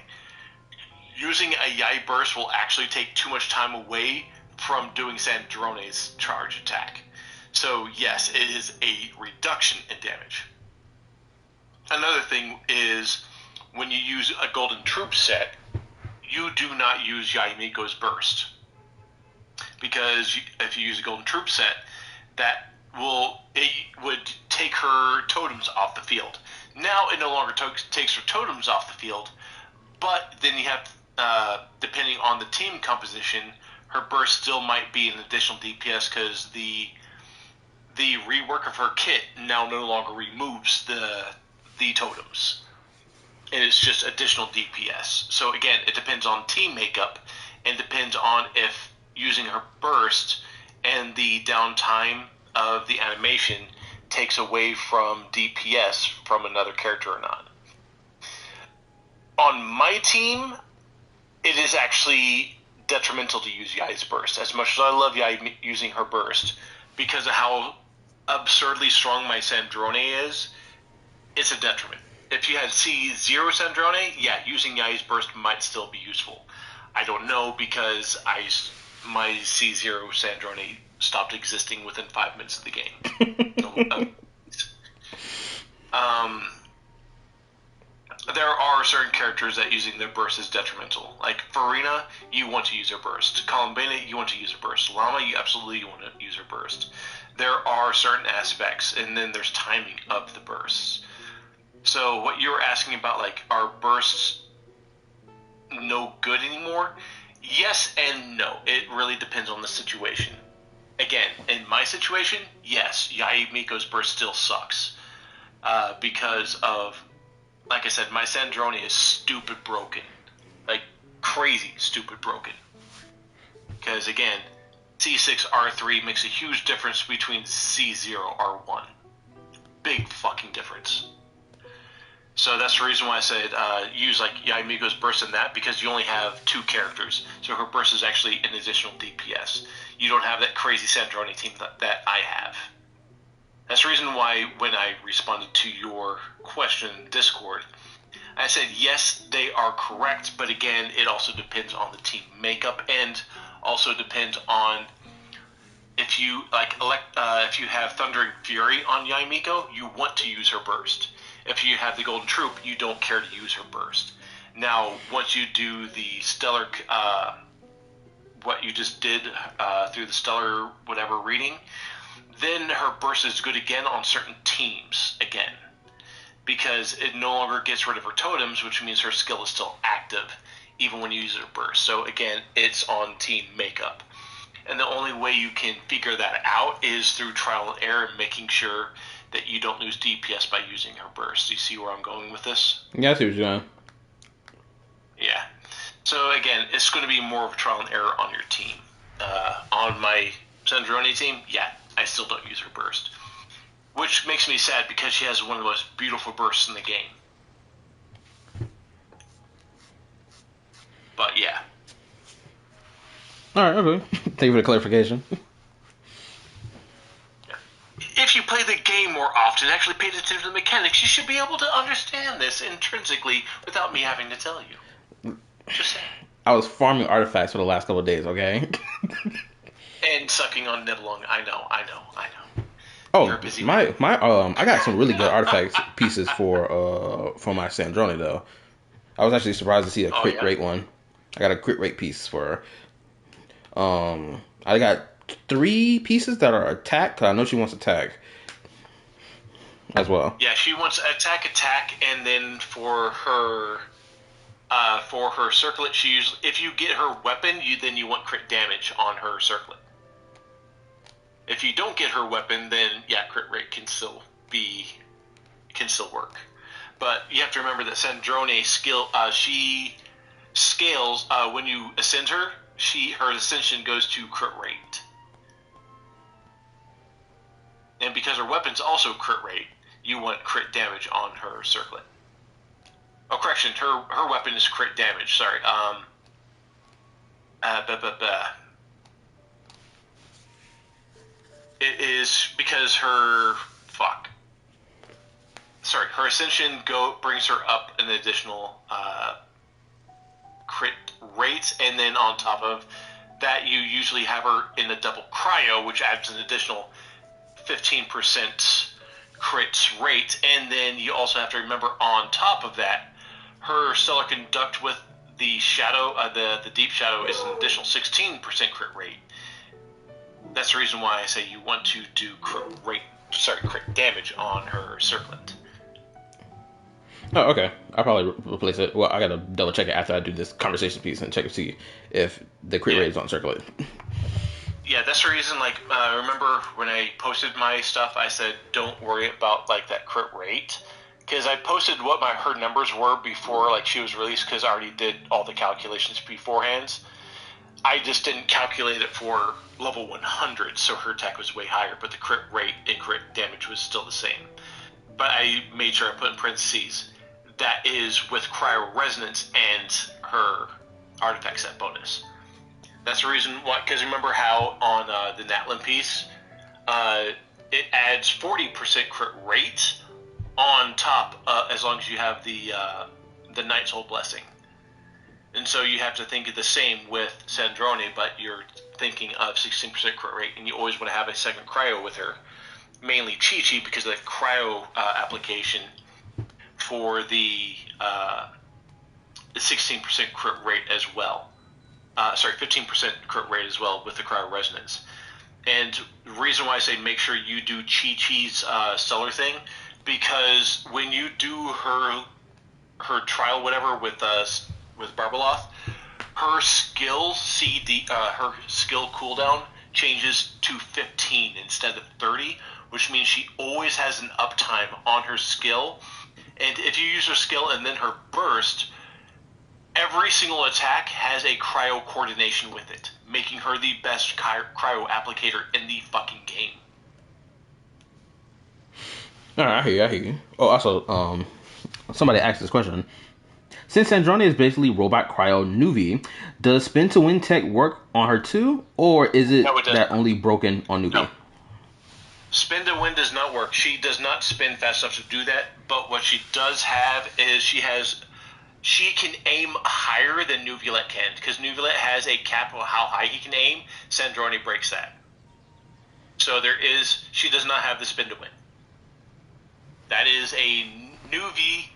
Using a Yai burst will actually take too much time away from doing Sandrone's charge attack. So yes, it is a reduction in damage. Another thing is, when you use a Golden Troop set, you do not use Yamiko's burst. Because if you use a Golden Troop set, it would take her totems off the field. Now it no longer takes her totems off the field, but then you have, depending on the team composition, her burst still might be an additional DPS because the rework of her kit now no longer removes the totems. And it's just additional DPS. So again, it depends on team makeup and depends on if using her burst and the downtime of the animation takes away from DPS from another character or not. On my team, it is actually detrimental to use Yai's burst. As much as I love Yai using her burst, because of how absurdly strong my Sandrone is, it's a detriment. If you had C0 Sandrone, yeah, using Yai's burst might still be useful. I don't know because my C0 Sandrone stopped existing within 5 minutes of the game. There are certain characters that using their burst is detrimental. Like Farina, you want to use her burst. Columbina, you want to use her burst. Llama, you absolutely want to use her burst. There are certain aspects, and then there's timing of the bursts. So what you were asking about, like, are bursts no good anymore? Yes and no. It really depends on the situation. Again, in my situation, yes, Yamiko's burst still sucks. Because of, like I said, my Sandrone is stupid broken. Like, crazy stupid broken. Because, again, C6R3 makes a huge difference between C0R1. Big fucking difference. So that's the reason why I said use like Yamiko's burst in that, because you only have 2 characters. So her burst is actually an additional DPS. You don't have that crazy Sandrone team that I have. That's the reason why when I responded to your question in Discord, I said yes, they are correct, but again, it also depends on the team makeup and also depends on if you if you have Thundering Fury on Yamiko, you want to use her burst. If you have the Golden Troop, you don't care to use her burst. Now, once you do the Stellar, what you just did through the Stellar whatever reading, then her burst is good again on certain teams again. Because it no longer gets rid of her totems, which means her skill is still active, even when you use her burst. So again, it's on team makeup. And the only way you can figure that out is through trial and error, making sure that you don't lose DPS by using her burst. Do you see where I'm going with this? Yeah, I see what you're doing. Yeah. So again, it's going to be more of a trial and error on your team. On my Sandrone team, yeah, I still don't use her burst. Which makes me sad because she has one of the most beautiful bursts in the game. But yeah. Alright, okay. Thank you for the clarification. If you play the game more often, actually pay attention to the mechanics, you should be able to understand this intrinsically without me having to tell you. Just saying. I was farming artifacts for the last couple of days, okay? And sucking on Nibelung. I know. Oh, I got some really good artifact pieces for my Sandrone though. I was actually surprised to see a crit rate one. I got a crit rate piece for I got 3 pieces that are attack, cause I know she wants attack as well. Yeah, she wants attack, and then for her circlet, she usually, if you get her weapon, you want crit damage on her circlet. If you don't get her weapon, then yeah, crit rate can still work. But you have to remember that Sandrone she scales when you ascend her. Her ascension goes to crit rate, and because her weapon's also crit rate, you want crit damage on her circlet. Oh, correction, her weapon is crit damage. Sorry. It is because her ascension brings her up an additional crit rate, and then on top of that, you usually have her in the double cryo, which adds an additional 15% crit rate, and then you also have to remember on top of that, her stellar conduct with the shadow, the deep shadow, is an additional 16% crit rate. That's the reason why I say you want to do crit damage on her circlet. Oh, okay. I'll probably replace it. Well, I gotta double check it after I do this conversation piece and check to see if the crit rate is on circlet. Yeah, that's the reason, remember when I posted my stuff, I said don't worry about, that crit rate. Because I posted what her numbers were before, she was released, because I already did all the calculations beforehand. I just didn't calculate it for level 100, so her attack was way higher, but the crit rate and crit damage was still the same. But I made sure I put in parentheses, that is with cryo resonance and her artifact set bonus. That's the reason why, because remember how on the Natlin piece, it adds 40% crit rate on top, as long as you have the Knight's Hold Blessing. And so you have to think of the same with Sandrone, but you're thinking of 16% crit rate, and you always want to have a second cryo with her. Mainly Chi-Chi, because of the cryo application for the 16% crit rate as well. 15% crit rate as well with the cryo resonance. And the reason why I say make sure you do Chi-Chi's stellar thing, because when you do her trial whatever with Barbeloth, her skill her skill cooldown changes to 15 instead of 30, which means she always has an uptime on her skill. And if you use her skill and then her burst, every single attack has a cryo coordination with it, making her the best cryo applicator in the fucking game. Alright, I hear you. Oh, also, somebody asked this question. Since Sandrone is basically robot cryo Nuvi, does spin to win tech work on her too, or is it that only broken on Nuvi? No. Spin to win does not work. She does not spin fast enough to do that, but what she does have is she can aim higher than Nuvilet can, because Nuvilet has a cap of how high he can aim. Sandrone breaks that. So she does not have the spin to win. That is a Nuvi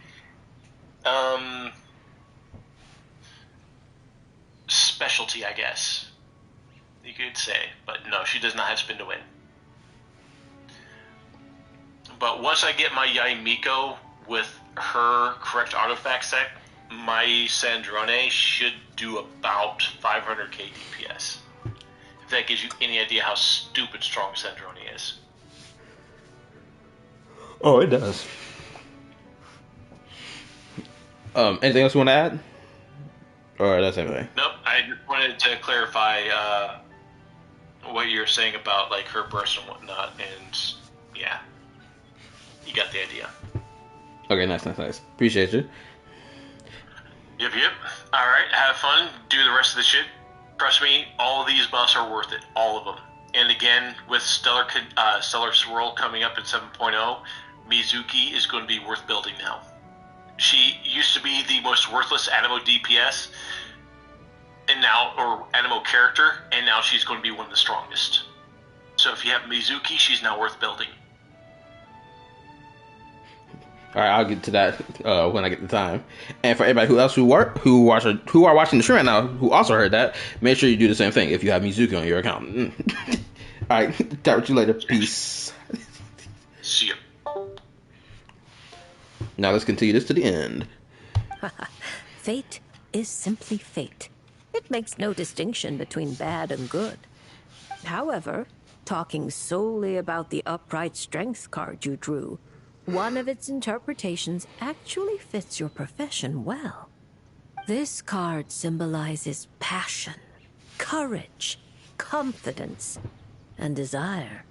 specialty, I guess you could say, but no, she does not have spin to win. But once I get my Yaimiko with her correct artifact set, my Sandrone should do about 500k DPS. If that gives you any idea how stupid strong Sandrone is. Oh, it does. Anything else you want to add? Or that's everything? Nope. I just wanted to clarify what you're saying about like her breasts and whatnot, and yeah, you got the idea. Okay, nice. Appreciate you. Yep. All right, have fun. Do the rest of the shit. Trust me, all of these buffs are worth it. All of them. And again, with Stellar Swirl coming up at 7.0, Mizuki is going to be worth building now. She used to be the most worthless Animo DPS, or Animo character, and now she's going to be one of the strongest. So if you have Mizuki, she's now worth building. All right, I'll get to that when I get the time. And for everybody who are watching the stream right now, who also heard that, make sure you do the same thing if you have Mizuki on your account. All right, talk with you later. Peace. See ya. Now let's continue this to the end. Fate is simply fate. It makes no distinction between bad and good. However, talking solely about the upright strength card you drew, one of its interpretations actually fits your profession well. This card symbolizes passion, courage, confidence, and desire,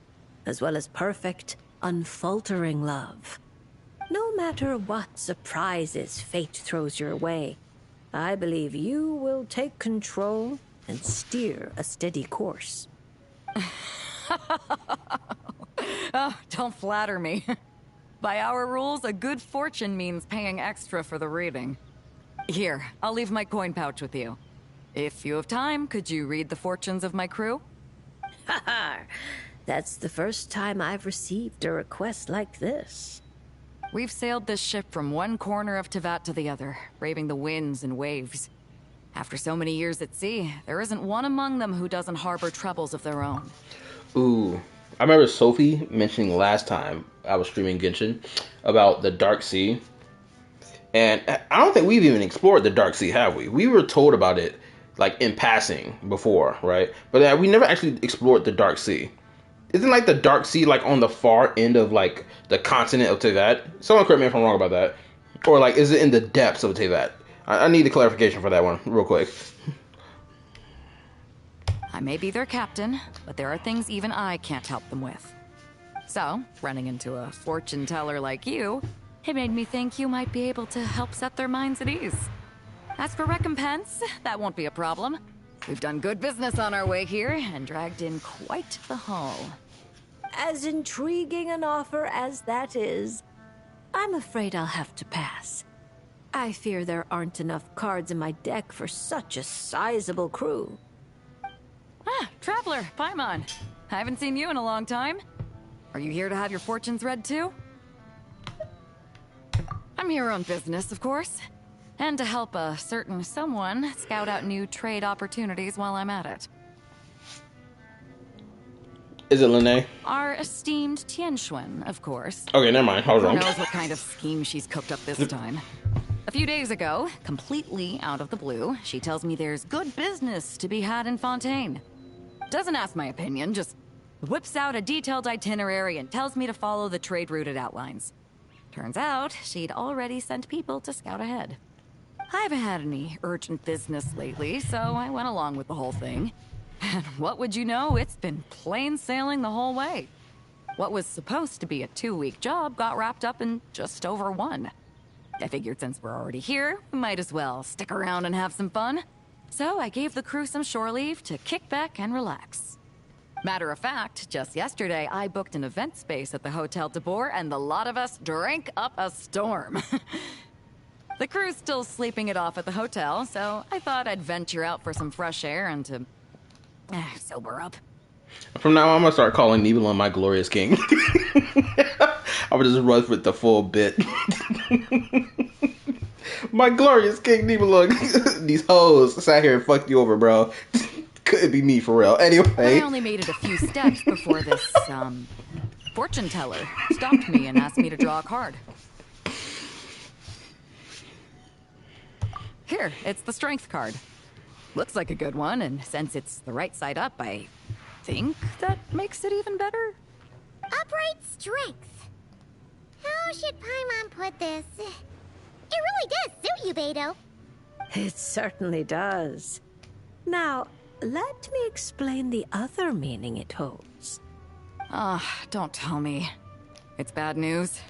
as well as perfect, unfaltering love. No matter what surprises fate throws your way, I believe you will take control and steer a steady course. Oh, don't flatter me. By our rules, a good fortune means paying extra for the reading. Here, I'll leave my coin pouch with you. If you have time, could you read the fortunes of my crew? Haha, that's the first time I've received a request like this. We've sailed this ship from one corner of Tevat to the other, braving the winds and waves. After so many years at sea, there isn't one among them who doesn't harbor troubles of their own. Ooh, I remember Sophie mentioning last time I was streaming Genshin about the Dark Sea. And I don't think we've even explored the Dark Sea, have we? We were told about it, like, in passing before, right? But we never actually explored the Dark Sea. Isn't, like, the Dark Sea, like, on the far end of, like, the continent of Tevat? Someone correct me if I'm wrong about that. Or, like, is it in the depths of Tevat? I need a clarification for that one, real quick. I may be their captain, but there are things even I can't help them with. So, running into a fortune teller like you, it made me think you might be able to help set their minds at ease. As for recompense, that won't be a problem. We've done good business on our way here and dragged in quite the haul. As intriguing an offer as that is, I'm afraid I'll have to pass. I fear there aren't enough cards in my deck for such a sizable crew. Ah, Traveler, Paimon. I haven't seen you in a long time. Are you here to have your fortunes read too? I'm here on business, of course. And to help a certain someone scout out new trade opportunities while I'm at it. Is it Lene? Our esteemed Tianxuan, of course. Okay, never mind. I was wrong. Who knows what kind of scheme she's cooked up this time. A few days ago, completely out of the blue, she tells me there's good business to be had in Fontaine. Doesn't ask my opinion, just whips out a detailed itinerary and tells me to follow the trade route it outlines. Turns out, she'd already sent people to scout ahead. I haven't had any urgent business lately, so I went along with the whole thing. And what would you know, it's been plain sailing the whole way. What was supposed to be a 2-week job got wrapped up in just over 1. I figured since we're already here, we might as well stick around and have some fun. So I gave the crew some shore leave to kick back and relax. Matter of fact, just yesterday I booked an event space at the Hotel de Boer and the lot of us drank up a storm. The crew's still sleeping it off at the hotel, so I thought I'd venture out for some fresh air and to sober up. From now on, I'm gonna start calling Nibelung my glorious king. I would just run with the full bit. My glorious king Nibelung. These hoes sat here and fucked you over, bro. Couldn't be me for real. Anyway. I only made it a few steps before this, fortune teller stopped me and asked me to draw a card. Here, it's the strength card. Looks like a good one, and since it's the right side up, I think that makes it even better. Upright strength. How should Paimon put this? It really does suit you, Beto. It certainly does. Now, let me explain the other meaning it holds. Don't tell me. It's bad news.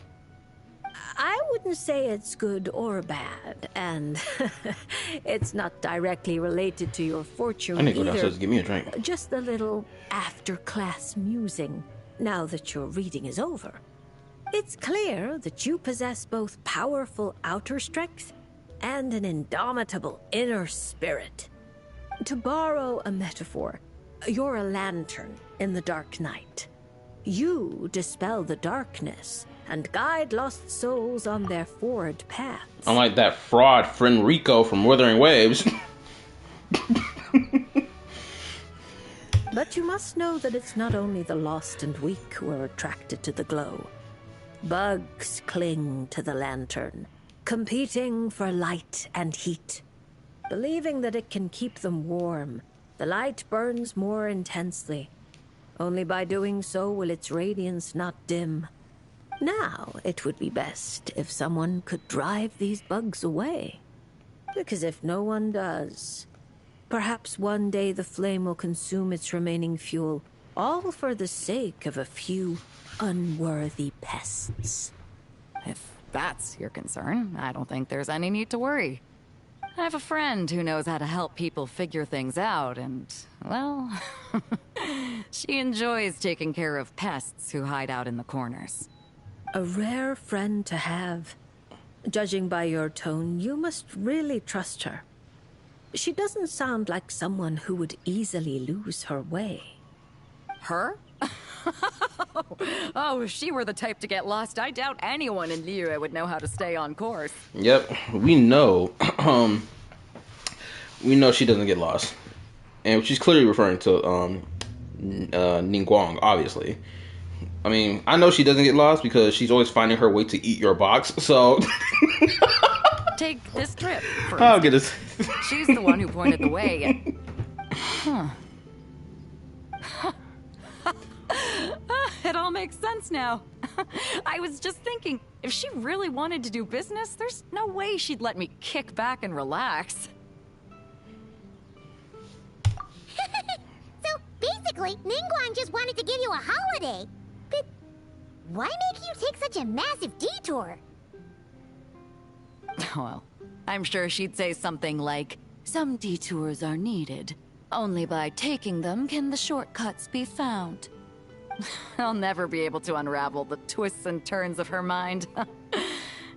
I wouldn't say it's good or bad, and it's not directly related to your fortune I need to go either. downstairs to get me a drink. Just a little after-class musing, now that your reading is over. It's clear that you possess both powerful outer strength and an indomitable inner spirit. To borrow a metaphor, you're a lantern in the dark night. You dispel the darkness and guide lost souls on their forward paths. I'm like that fraud friend Rico from Wuthering Waves. But you must know that it's not only the lost and weak who are attracted to the glow. Bugs cling to the lantern, competing for light and heat. Believing that it can keep them warm, the light burns more intensely. Only by doing so will its radiance not dim. Now, it would be best if someone could drive these bugs away. Because if no one does, perhaps one day the flame will consume its remaining fuel, all for the sake of a few unworthy pests. If that's your concern, I don't think there's any need to worry. I have a friend who knows how to help people figure things out, and, well, she enjoys taking care of pests who hide out in the corners. A rare friend to have. Judging by your tone, you must really trust her. She doesn't sound like someone who would easily lose her way. Her? Oh, if she were the type to get lost, I doubt anyone in Liyue would know how to stay on course. Yep, we know. We know she doesn't get lost, and she's clearly referring to Ningguang, obviously. I mean, I know she doesn't get lost because she's always finding her way to eat your box. So take this trip. For I'll get it. She's the one who pointed the way. Huh. It all makes sense now. I was just thinking, if she really wanted to do business, there's no way she'd let me kick back and relax. So, basically, Ningguang just wanted to give you a holiday. But why make you take such a massive detour? Well, I'm sure she'd say something like, some detours are needed. Only by taking them can the shortcuts be found. I'll never be able to unravel the twists and turns of her mind.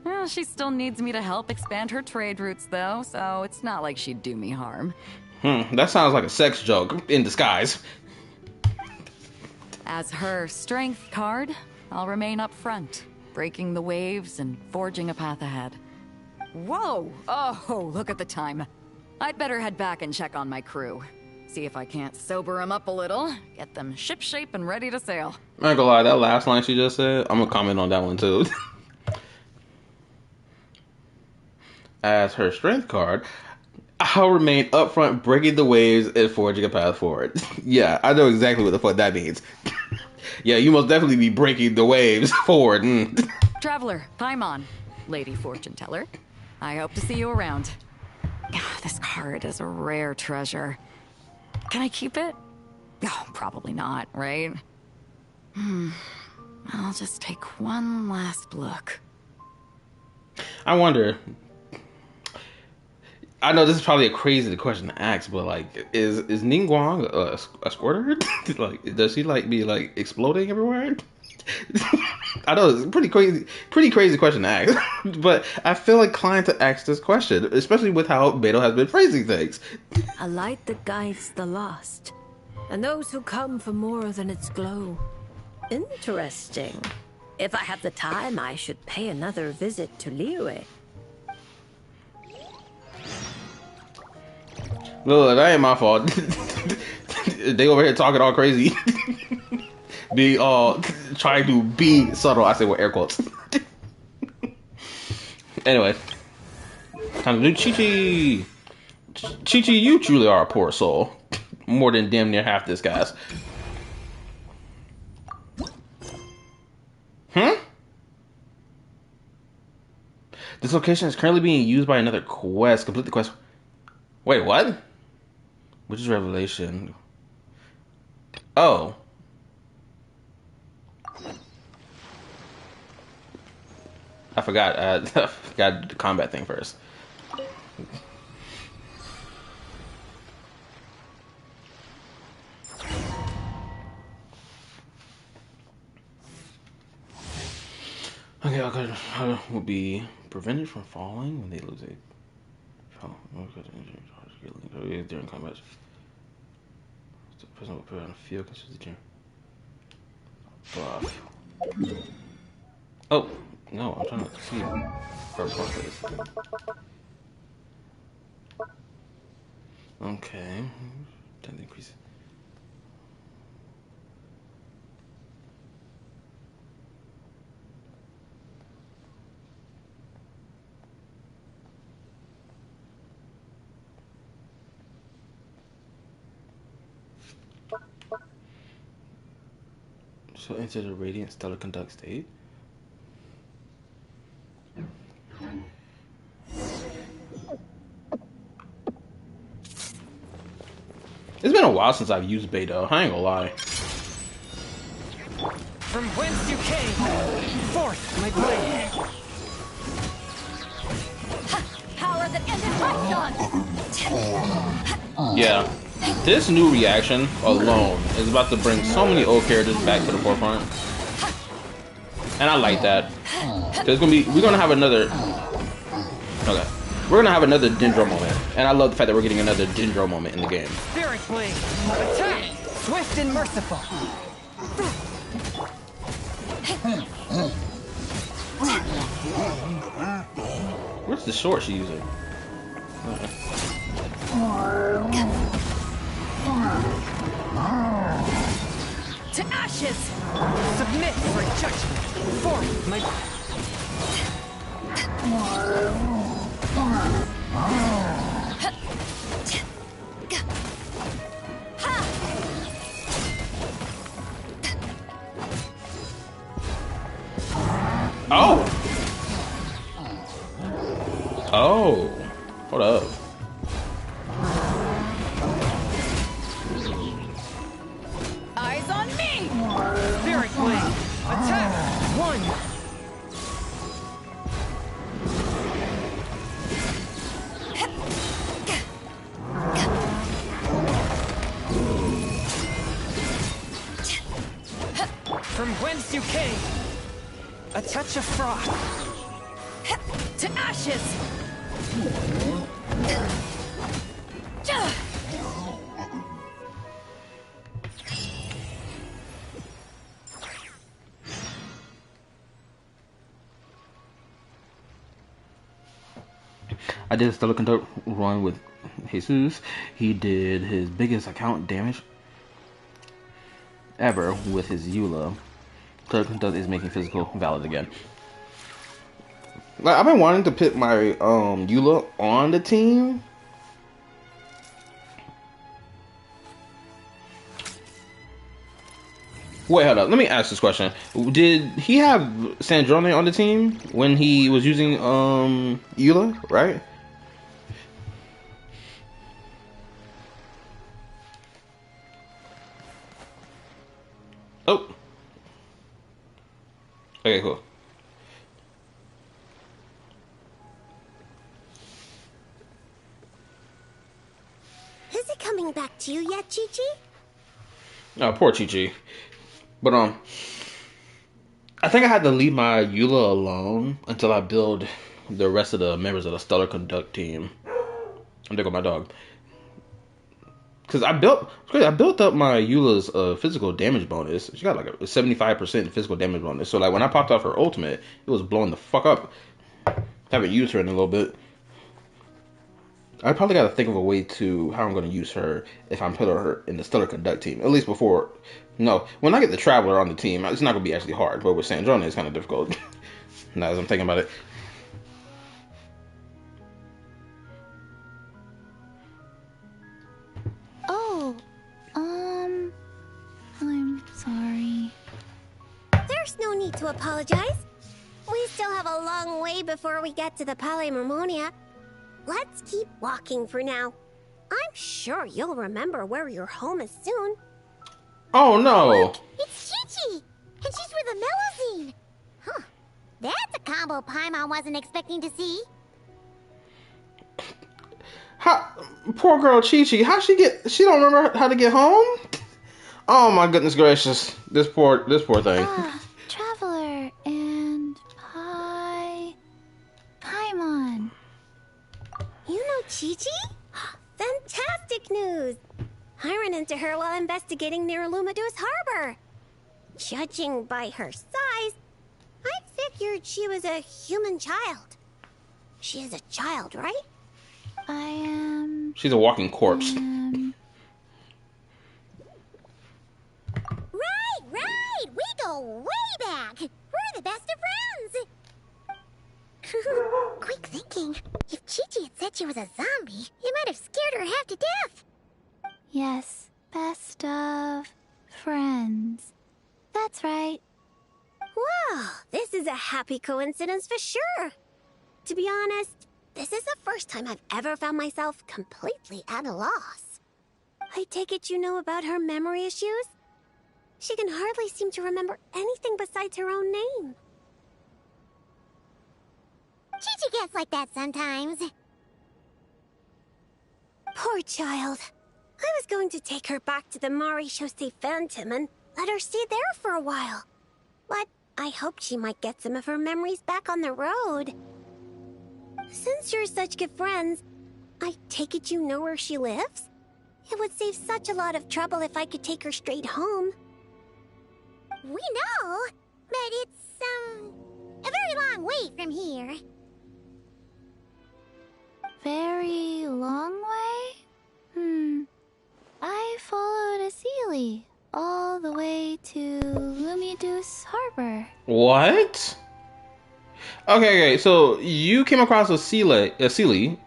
Well, she still needs me to help expand her trade routes, though, so it's not like she'd do me harm. That sounds like a sex joke in disguise. As her strength card, I'll remain up front, breaking the waves and forging a path ahead. Whoa! Oh, look at the time. I'd better head back and check on my crew. See if I can't sober them up a little, get them shipshape and ready to sail. I'm not gonna lie, that last line she just said, I'm gonna comment on that one too. As her strength card, I'll remain up front, breaking the waves and forging a path forward. Yeah, I know exactly what the fuck that means. Yeah, you must definitely be breaking the waves forward. Traveler, Paimon, Lady Fortune Teller. I hope to see you around. This card is a rare treasure. Can I keep it? Oh, probably not, right? I'll just take one last look. I wonder, I know this is probably a crazy question to ask, but like, is Ningguang a squirter? Like, does she like be like exploding everywhere? I know it's a pretty crazy question to ask, but I feel inclined to ask this question, especially with how Beto has been phrasing things. A light that guides the lost, and those who come for more than its glow. Interesting. If I have the time, I should pay another visit to Liyue. No, that ain't my fault. They over here talking all crazy. Be trying to be subtle. I say with air quotes. Anyway, time to do Chi-Chi. Chi-Chi, you truly are a poor soul. More than damn near half this guy's. This location is currently being used by another quest. Complete the quest. Wait, what? Which is Revelation? Oh. I forgot. I forgot the combat thing first. Okay, will be prevented from falling when they lose a. During combat. The person will put on a field consists the gym. Buff. Oh no, I'm trying to see her process. Okay. 10 increase. So enter the radiant stellar conduct state. It's been a while since I've used beta. I ain't gonna lie. From whence you came, forth my blade. Power that ended my Yeah, this new reaction alone is about to bring so many old characters back to the forefront, and I like that. Cause we're gonna have another. Okay, we're gonna have another Dendro moment, and I love the fact that we're getting another Dendro moment in the game. Spirit blade, attack, swift and merciful. Where's the sword she's using? To ashes! Submit for judgment! Forth my... Oh! Oh! Hold up. Eyes on me! Spirit blade, attack! One! From whence you came, a touch of frost. To ashes! I did a stellar conduct run with Jesus. He did his biggest account damage ever with his Eula. Stellar conduct is making physical valid again. Like, I've been wanting to put my Eula on the team. Wait, hold up. Let me ask this question. Did he have Sandrone on the team when he was using Eula, right? Oh. Okay, cool. Is it coming back to you yet, Chi-Chi? Oh, poor Chi-Chi. But I think I had to leave my Eula alone until I build the rest of the members of the Stellar Conduct team. I'm there with my dog. Cause I built up my Eula's physical damage bonus. She got like a 75% physical damage bonus. So like when I popped off her ultimate, it was blowing the fuck up. Haven't used her in a little bit. I probably got to think of a way to how I'm going to use her if I'm putting her in the Stellar Conduct team. At least before, no, when I get the Traveler on the team, it's not going to be actually hard. But with Sandrone, it's kind of difficult. Now as I'm thinking about it. Oh, I'm sorry. There's no need to apologize. We still have a long way before we get to the Palais Marmonia. Let's keep walking for now. I'm sure you'll remember where your home is soon. Oh no! It's Chi-Chi! And she's with the Melazine! Huh. That's a combo Paimon wasn't expecting to see. Poor girl Chi-Chi. She don't remember how to get home? Oh my goodness gracious. This poor thing. Traveler and Paimon. You know Chi-Chi? Fantastic news! I ran into her while investigating near Lumidu's harbor. Judging by her size, I figured she was a human child. She is a child, right? I am... She's a walking corpse. Right! We go way back! We're the best of friends! Quick thinking. If Chi-Chi had said she was a zombie, it might have scared her half to death. Yes, best of friends. That's right. Wow, this is a happy coincidence for sure. To be honest, this is the first time I've ever found myself completely at a loss. I take it you know about her memory issues? She can hardly seem to remember anything besides her own name. Chi-Chi gets like that sometimes. Poor child. I was going to take her back to the Marie-Chaussee Phantom and let her stay there for a while. But I hoped she might get some of her memories back on the road. Since you're such good friends, I take it you know where she lives? It would save such a lot of trouble if I could take her straight home. We know, but it's, a very long way from here. Very long way? I followed a Sealy all the way to Lumidu's harbor. What? Okay, so you came across a Sealy,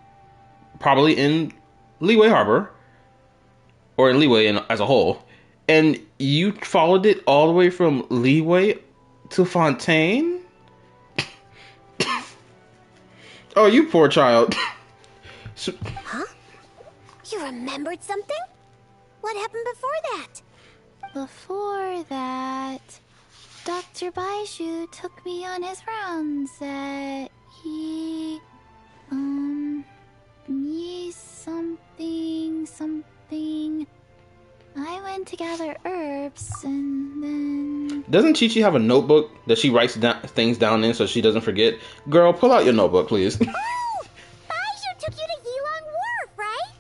probably in Leeway Harbor, or in Leeway as a whole, and you followed it all the way from Leeway to Fontaine? Oh, you poor child. Huh? You remembered something? What happened before that? Before that, Dr. Baiju took me on his rounds at something. I went to gather herbs and then... Doesn't Chi-Chi have a notebook that she writes things down in so she doesn't forget? Girl, pull out your notebook, please. Baiju took you to Yilong Wharf, right?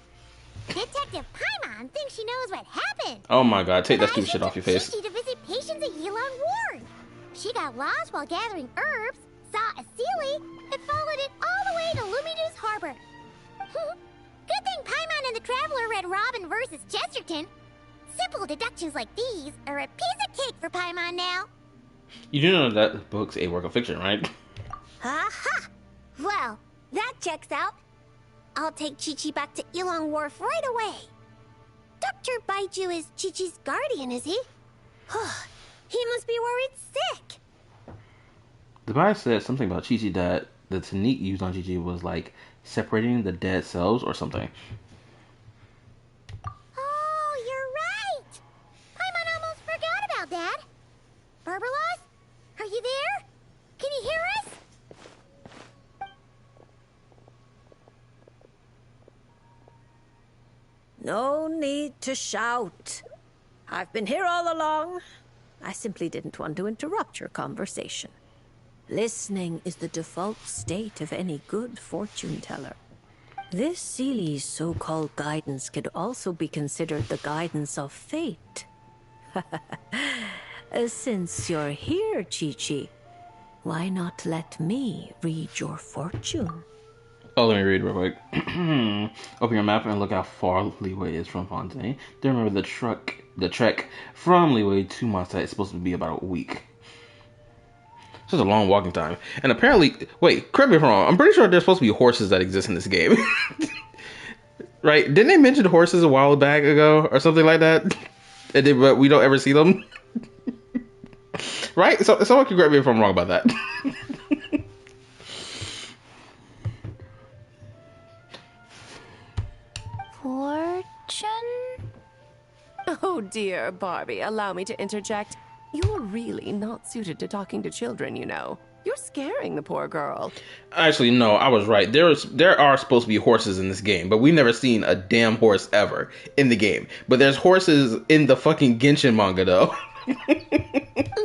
Detective Paimon thinks she knows what happened. Oh my god, take that stupid shit off your face. Chi-Chi to visit patients at Yilong Wharf. She got lost while gathering herbs, saw a Sealy, and followed it all the way to Lumidu's harbor. Good thing Paimon and the Traveler read Robin versus Chesterton. Simple deductions like these are a piece of cake for Paimon now. You do know that book's a work of fiction, right? Aha! Well, that checks out. I'll take Chi-Chi back to Yilong Wharf right away. Dr. Baiju is Chi-Chi's guardian, is he? He must be worried sick. The Bible said something about Chi-Chi that the technique used on Chi-Chi was like separating the dead cells or something. Oh, you're right! Paimon almost forgot about that. Berbelos, are you there? Can you hear us? No need to shout. I've been here all along. I simply didn't want to interrupt your conversation. Listening is the default state of any good fortune teller. This Sealy's so-called guidance could also be considered the guidance of fate. Since you're here, Chi-Chi, why not let me read your fortune? Oh, let me read real quick. Open your map and look how far Leeway is from Fontaine. Then remember the trek from Leeway to my site is supposed to be about a week. It's a long walking time. And apparently, wait, correct me if I'm wrong, I'm pretty sure there's supposed to be horses that exist in this game. Right? Didn't they mention horses a while back ago or something like that? But we don't ever see them? Right? So someone can correct me if I'm wrong about that. Fortune? Oh dear, Barbie, allow me to interject. You're really not suited to talking to children, you know. You're scaring the poor girl. Actually, no, I was right. There are supposed to be horses in this game, but we've never seen a damn horse ever in the game. But there's horses in the fucking Genshin manga, though.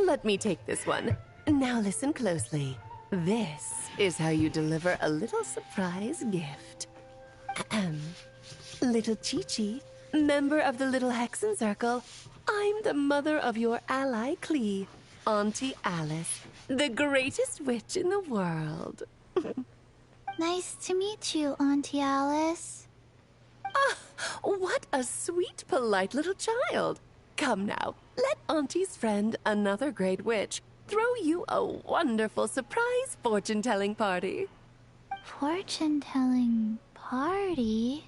Let me take this one. Now listen closely. This is how you deliver a little surprise gift. Ahem. Little Chi-Chi, member of the Little Hexen Circle, I'm the mother of your ally Klee, Auntie Alice, the greatest witch in the world. Nice to meet you, Auntie Alice. Ah, what a sweet, polite little child. Come now, let Auntie's friend, another great witch, throw you a wonderful surprise fortune-telling party. Fortune-telling party?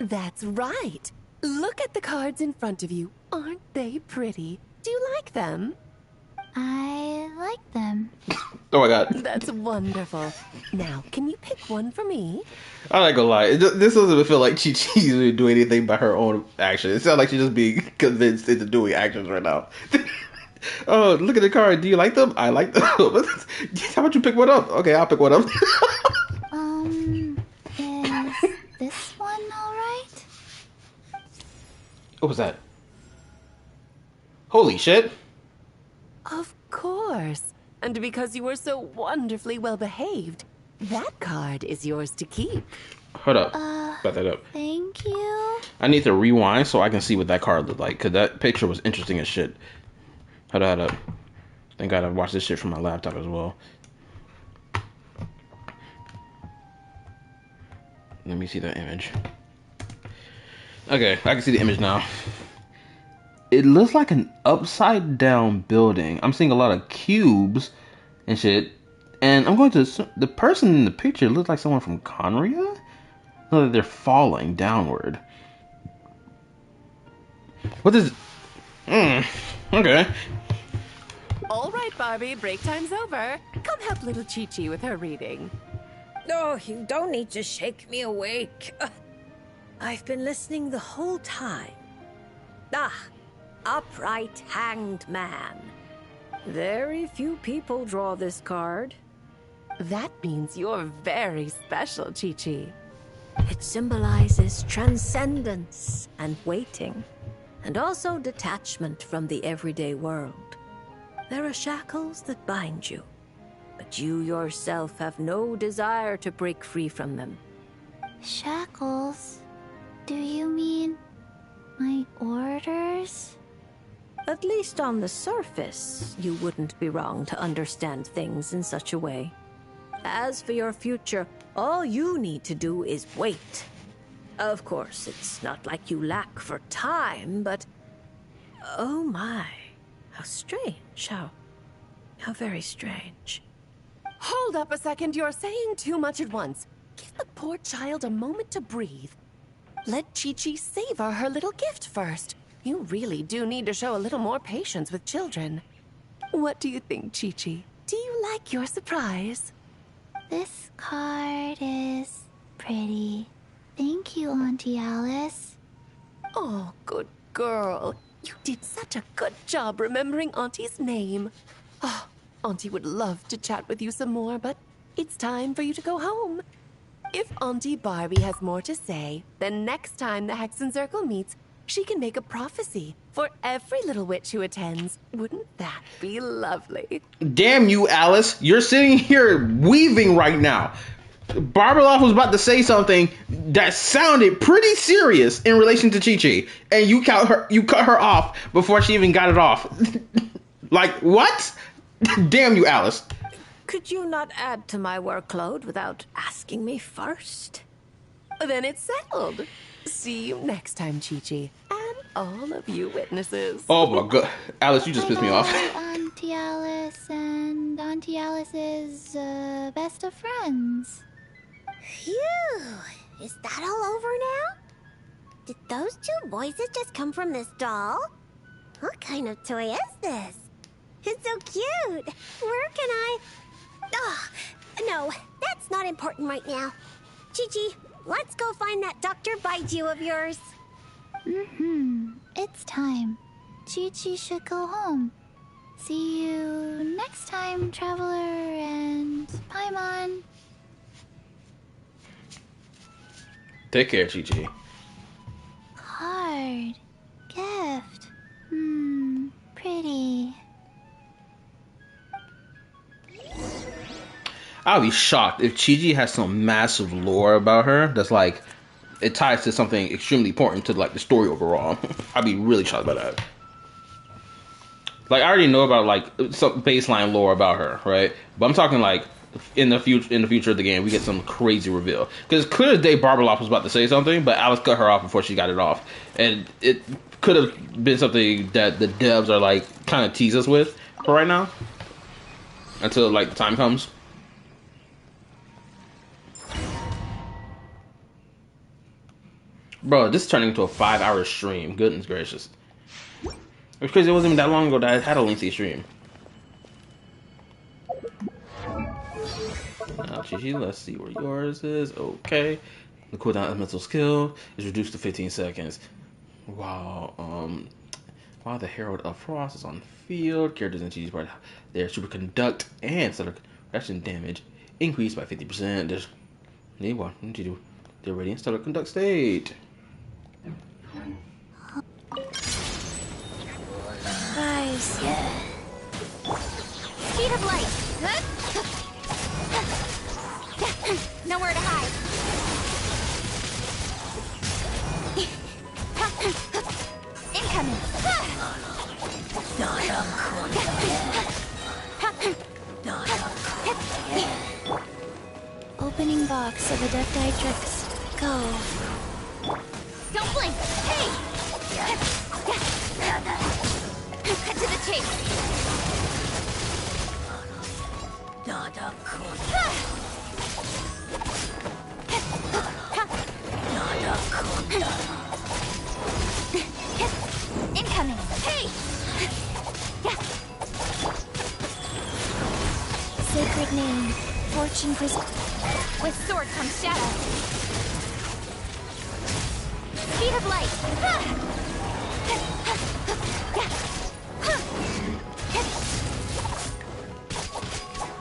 That's right. Look at the cards in front of you. Aren't they pretty? Do you like them? I like them. Oh my god. That's wonderful. Now, can you pick one for me? I'm not gonna lie. This doesn't feel like Chi-Chi's doing anything by her own action. It sounds like she's just being convinced into doing actions right now. Oh, look at the card. Do you like them? I like them. How about you pick one up? Okay, I'll pick one up. Is this one alright? What was that? Holy shit. Of course. And because you were so wonderfully well behaved, that card is yours to keep. Hold up. Back that up. Thank you. I need to rewind so I can see what that card looked like, because that picture was interesting as shit. Hold up. Thank God I watched this shit from my laptop as well. Let me see that image. Okay, I can see the image now. It looks like an upside down building. I'm seeing a lot of cubes and shit. And I'm going to... The person in the picture looks like someone from Conria? Look like they're falling downward. What is... okay. All right, Barbie, break time's over. Come help little Chi-Chi with her reading. Oh, you don't need to shake me awake. I've been listening the whole time. Upright hanged man. Very few people draw this card. That means you're very special, Chi-Chi. It symbolizes transcendence and waiting, and also detachment from the everyday world. There are shackles that bind you, but you yourself have no desire to break free from them. Shackles? Do you mean my orders? At least on the surface, you wouldn't be wrong to understand things in such a way. As for your future, all you need to do is wait. Of course, it's not like you lack for time, but... Oh my, how strange, how very strange. Hold up a second, you're saying too much at once. Give the poor child a moment to breathe. Let Chi-Chi savor her little gift first. You really do need to show a little more patience with children. What do you think, Chi-Chi? Do you like your surprise? This card is pretty. Thank you, Auntie Alice. Oh, good girl. You did such a good job remembering Auntie's name. Oh, Auntie would love to chat with you some more, but it's time for you to go home. If Auntie Barbie has more to say, then next time the Hexen Circle meets, she can make a prophecy for every little witch who attends. Wouldn't that be lovely? Damn you, Alice. You're sitting here weaving right now. Barbeloff was about to say something that sounded pretty serious in relation to Chi-Chi, and you cut her off before she even got it off. Like, what? Damn you, Alice. Could you not add to my workload without asking me first? Then it's settled. See you next time, Chi-Chi, and all of you witnesses. Oh my god. Alice, you just pissed me off. Auntie Alice and Auntie Alice's best of friends. Phew! Is that all over now? Did those two voices just come from this doll? What kind of toy is this? It's so cute! Where can I... Oh, no, that's not important right now. Chi-Chi, let's go find that Dr. Baiju of yours. It's time. Chi-Chi should go home. See you next time, Traveler and Paimon. Take care, Chi-Chi. Card. Gift. Pretty. I'll be shocked if Chi-Chi has some massive lore about her that's like it ties to something extremely important to like the story overall. I'd be really shocked by that. Like I already know about like some baseline lore about her, right? But I'm talking like in the future of the game, we get some crazy reveal. Because clear as day, Barbalop was about to say something, but Alice cut her off before she got it off, and it could have been something that the devs are like kind of tease us with for right now, until like the time comes. Bro, this is turning into a 5-hour stream. Goodness gracious. It's crazy, it wasn't even that long ago that I had a lengthy stream. Now, Chi-Chi, let's see where yours is. Okay. The cooldown of mental skill is reduced to 15 seconds. Wow. While the Herald of Frost is on the field, characters in Chi-Chi's part, their superconduct and stellar reaction damage increased by 50%. There's the radiant stellar conduct state. Rise. Speed of light. Nowhere to hide. Incoming. Opening box of Adeptitrix. Go. Don't blink. Hey! Cut to the chase. Incoming. Hey! Sacred name. Fortune With sword comes shadow. Speed of light.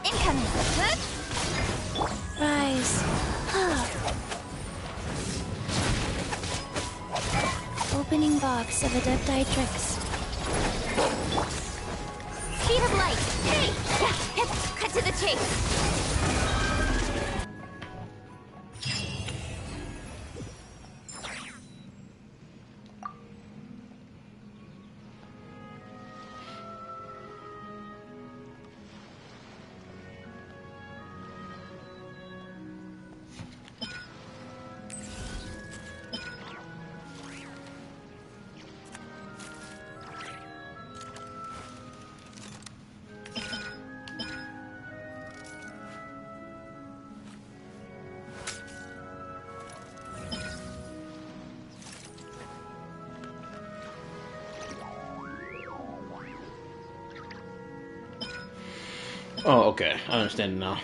Incoming. Rise. Opening box of Adeptitrix. Speed of light. Hey! Cut to the chase. Oh, okay. I understand it now.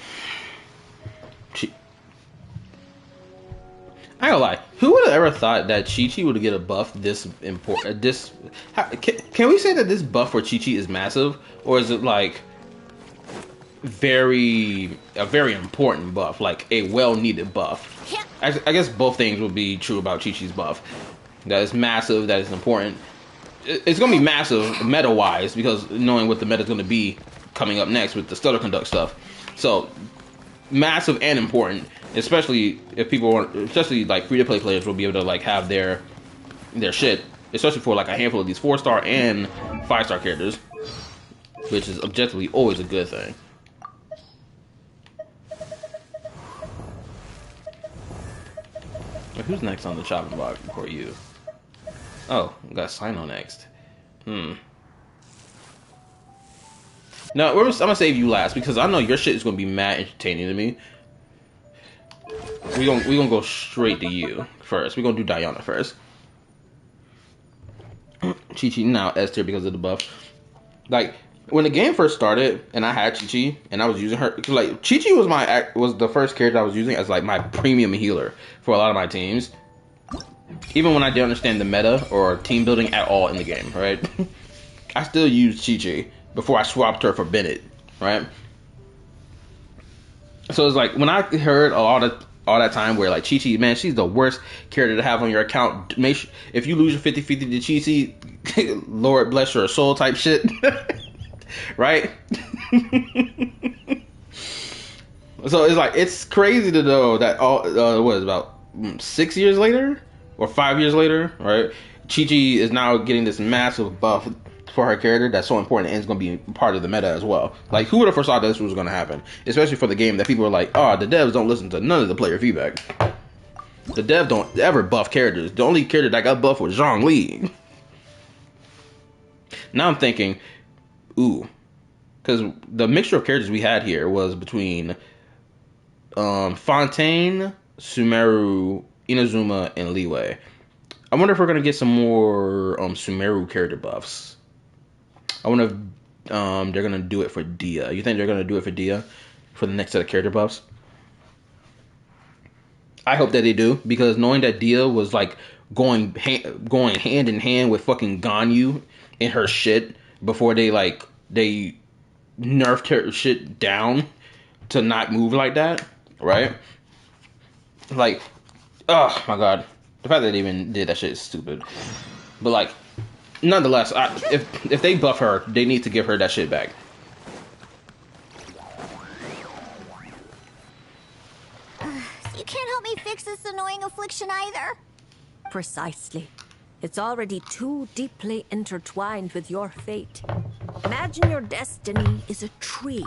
I ain't gonna lie. Who would have ever thought that Chi-Chi would get a buff this important? Can we say that this buff for Chi-Chi is massive, or is it like a very important buff, like a well-needed buff? I guess both things would be true about Chi-Chi's buff. That is massive. That is important. It's gonna be massive meta-wise because knowing what the meta is gonna be coming up next with the stellar conduct stuff. So massive and important, especially if people want, especially like free-to-play players will be able to like have their shit, especially for like a handful of these 4-star and 5-star characters, which is objectively always a good thing. Who's next on the chopping block before you? Oh, we got Sino next. No, I'm gonna save you last because I know your shit is gonna be mad entertaining to me. We gonna go straight to you first. We're gonna do Diana first. Chi-Chi now S tier because of the buff. Like when the game first started, and I had Chi-Chi, and I was using her, like Chi-Chi was the first character I was using as like my premium healer for a lot of my teams. Even when I didn't understand the meta or team building at all in the game, right? I still used Chi-Chi before I swapped her for Bennett, right? So it's like when I heard all that time where like Chi-Chi, man, she's the worst character to have on your account. Make sure, if you lose your 50-50 to Chi-Chi, Lord bless your soul type shit. Right? So it's like, it's crazy to know that what is about 6 years later or 5 years later, right? Chi-Chi is now getting this massive buff for her character that's so important and it's going to be part of the meta as well. Like, who would have foresaw this was going to happen? Especially for the game that people are like, oh, the devs don't listen to none of the player feedback. The devs don't ever buff characters. The only character that got buffed was Zhongli. Now I'm thinking, ooh, because the mixture of characters we had here was between Fontaine, Sumeru, Inazuma, and Liyue. I wonder if we're going to get some more Sumeru character buffs. I wonder if they're going to do it for Dia. You think they're going to do it for Dia for the next set of character buffs? I hope that they do, because knowing that Dia was like going hand in hand with fucking Ganyu in her shit before they nerfed her shit down to not move like that, right? Like, oh my god, the fact that they even did that shit is stupid. But like, nonetheless, if they buff her, they need to give her that shit back. You can't help me fix this annoying affliction either. Precisely. It's already too deeply intertwined with your fate. Imagine your destiny is a tree.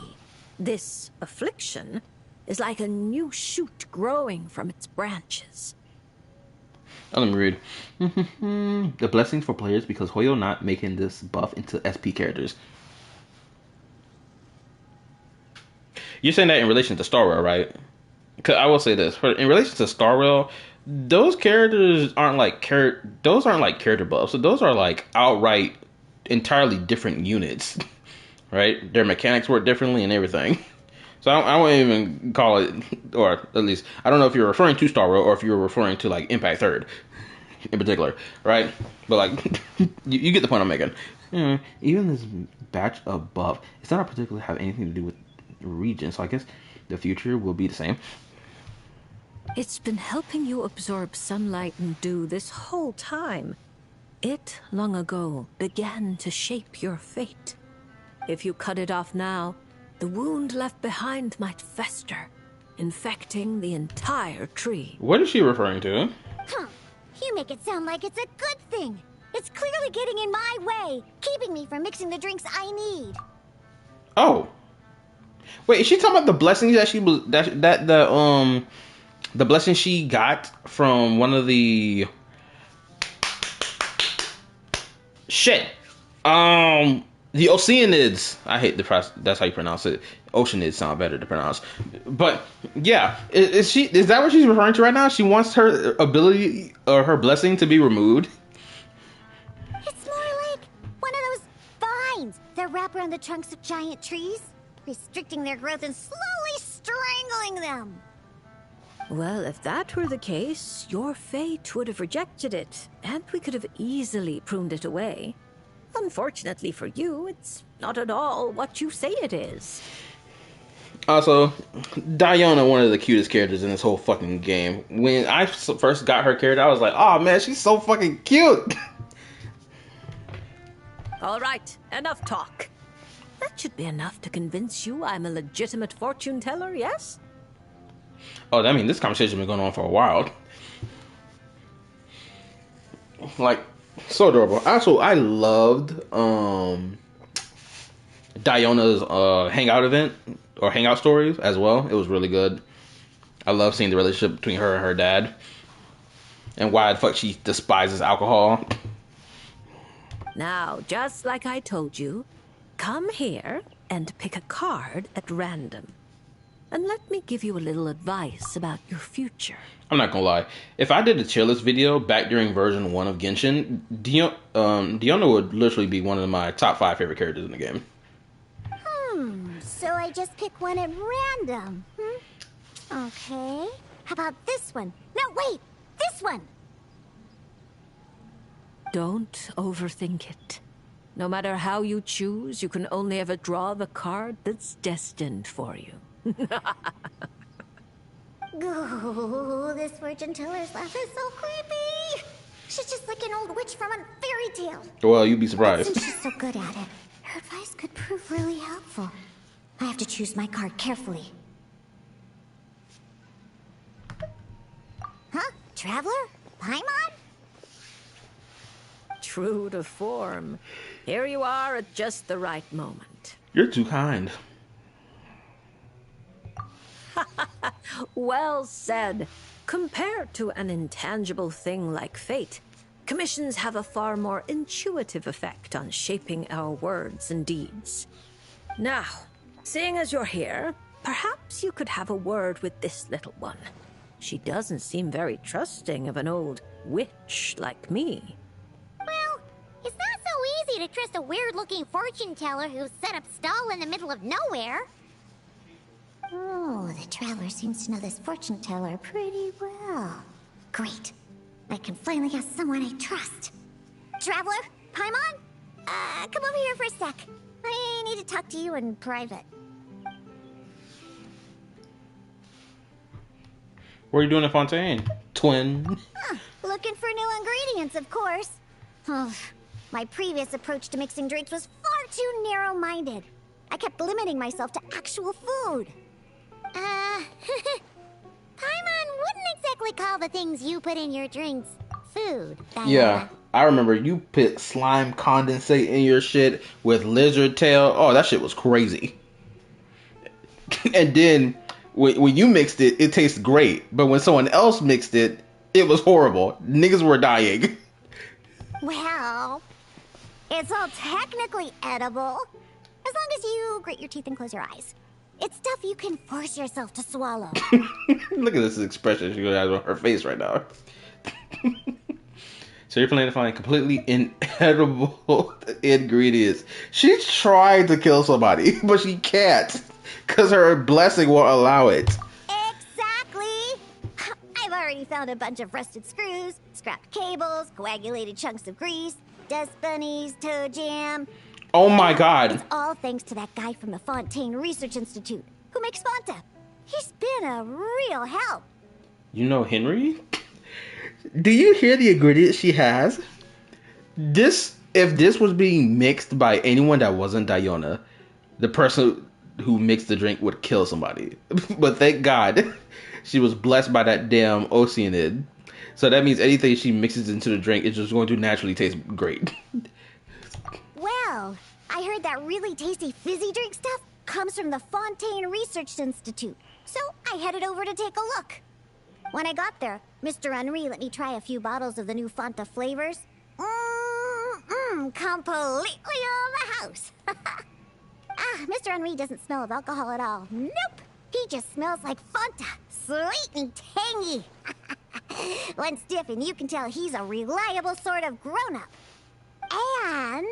This affliction is like a new shoot growing from its branches. Oh, let me read. The blessings for players because Hoyo not making this buff into SP characters. You're saying that in relation to Star Rail, right? Because I will say this. In relation to Star Rail, those characters aren't like character buffs. So those are like outright entirely different units, right? Their mechanics work differently and everything. So I won't even call it, or at least I don't know if you're referring to Star Rail or if you're referring to like Impact Third in particular, right? But like you get the point I'm making. Even this batch of buff, it's not particularly have anything to do with region. So I guess the future will be the same. It's been helping you absorb sunlight and dew this whole time. It, long ago, began to shape your fate. If you cut it off now, the wound left behind might fester, infecting the entire tree. What is she referring to? Huh. You make it sound like it's a good thing. It's clearly getting in my way, keeping me from mixing the drinks I need. Oh. Wait, is she talking about the blessings that she was the blessing she got from one of the the Oceanids. I hate that's how you pronounce it. Oceanids sound better to pronounce. But yeah, is that what she's referring to right now? She wants her ability or her blessing to be removed. It's more like one of those vines that wrap around the trunks of giant trees, restricting their growth and slowly strangling them. Well, if that were the case, your fate would have rejected it, and we could have easily pruned it away. Unfortunately for you, it's not at all what you say it is. Also, Diona, one of the cutest characters in this whole fucking game. When I first got her character, I was like, oh man, she's so fucking cute. All right, enough talk. That should be enough to convince you I'm a legitimate fortune teller, yes? Oh, I mean, this conversation has been going on for a while. Like, so adorable. Also, I loved Diona's hangout event or hangout stories as well. It was really good. I love seeing the relationship between her and her dad, and why the fuck she despises alcohol. Now, just like I told you, come here and pick a card at random. And let me give you a little advice about your future. I'm not gonna lie. If I did a tier list video back during version 1 of Genshin, Diona would literally be one of my top 5 favorite characters in the game. So I just pick one at random, Okay. How about this one? No, wait! This one! Don't overthink it. No matter how you choose, you can only ever draw the card that's destined for you. Ooh, this fortune teller's laugh is so creepy! She's just like an old witch from a fairy tale. Well, you'd be But surprised. since she's so good at it, her advice could prove really helpful. I have to choose my card carefully. Huh? Traveler? Paimon? True to form. Here you are at just the right moment. You're too kind. Well said. Compared to an intangible thing like fate, commissions have a far more intuitive effect on shaping our words and deeds. Now, seeing as you're here, perhaps you could have a word with this little one. She doesn't seem very trusting of an old witch like me. Well, it's not so easy to trust a weird-looking fortune teller who's set up stall in the middle of nowhere. Oh, the traveler seems to know this fortune teller pretty well. Great. I can finally have someone I trust. Traveler? Paimon? Come over here for a sec. I need to talk to you in private. What are you doing in Fontaine, twin? Looking for new ingredients, of course. Oh, my previous approach to mixing drinks was far too narrow-minded. I kept limiting myself to actual food. Paimon wouldn't exactly call the things you put in your drinks food. Yeah, I remember you put slime condensate in your shit with lizard tail. Oh, that shit was crazy. And then when you mixed it, it tasted great. But when someone else mixed it, it was horrible. Niggas were dying. Well, it's all technically edible. As long as you grit your teeth and close your eyes. It's stuff you can force yourself to swallow. Look at this expression she has on her face right now. So you're planning to find completely inedible ingredients. She tried to kill somebody, but she can't. Because her blessing won't allow it. Exactly! I've already found a bunch of rusted screws, scrapped cables, coagulated chunks of grease, dust bunnies, toe jam. Oh my god. It's all thanks to that guy from the Fontaine Research Institute who makes Fanta. He's been a real help. You know Henry? Do you hear the ingredients she has? If this was being mixed by anyone that wasn't Diona, the person who mixed the drink would kill somebody. But thank God she was blessed by that damn Oceanid. So that means anything she mixes into the drink is just going to naturally taste great. Well, I heard that really tasty fizzy drink stuff comes from the Fontaine Research Institute. So I headed over to take a look. When I got there, Mr. Henry let me try a few bottles of the new Fanta flavors. Completely on the house. Mr. Henry doesn't smell of alcohol at all. Nope. He just smells like Fanta. Sweet and tangy. One stiff and you can tell he's a reliable sort of grown-up. And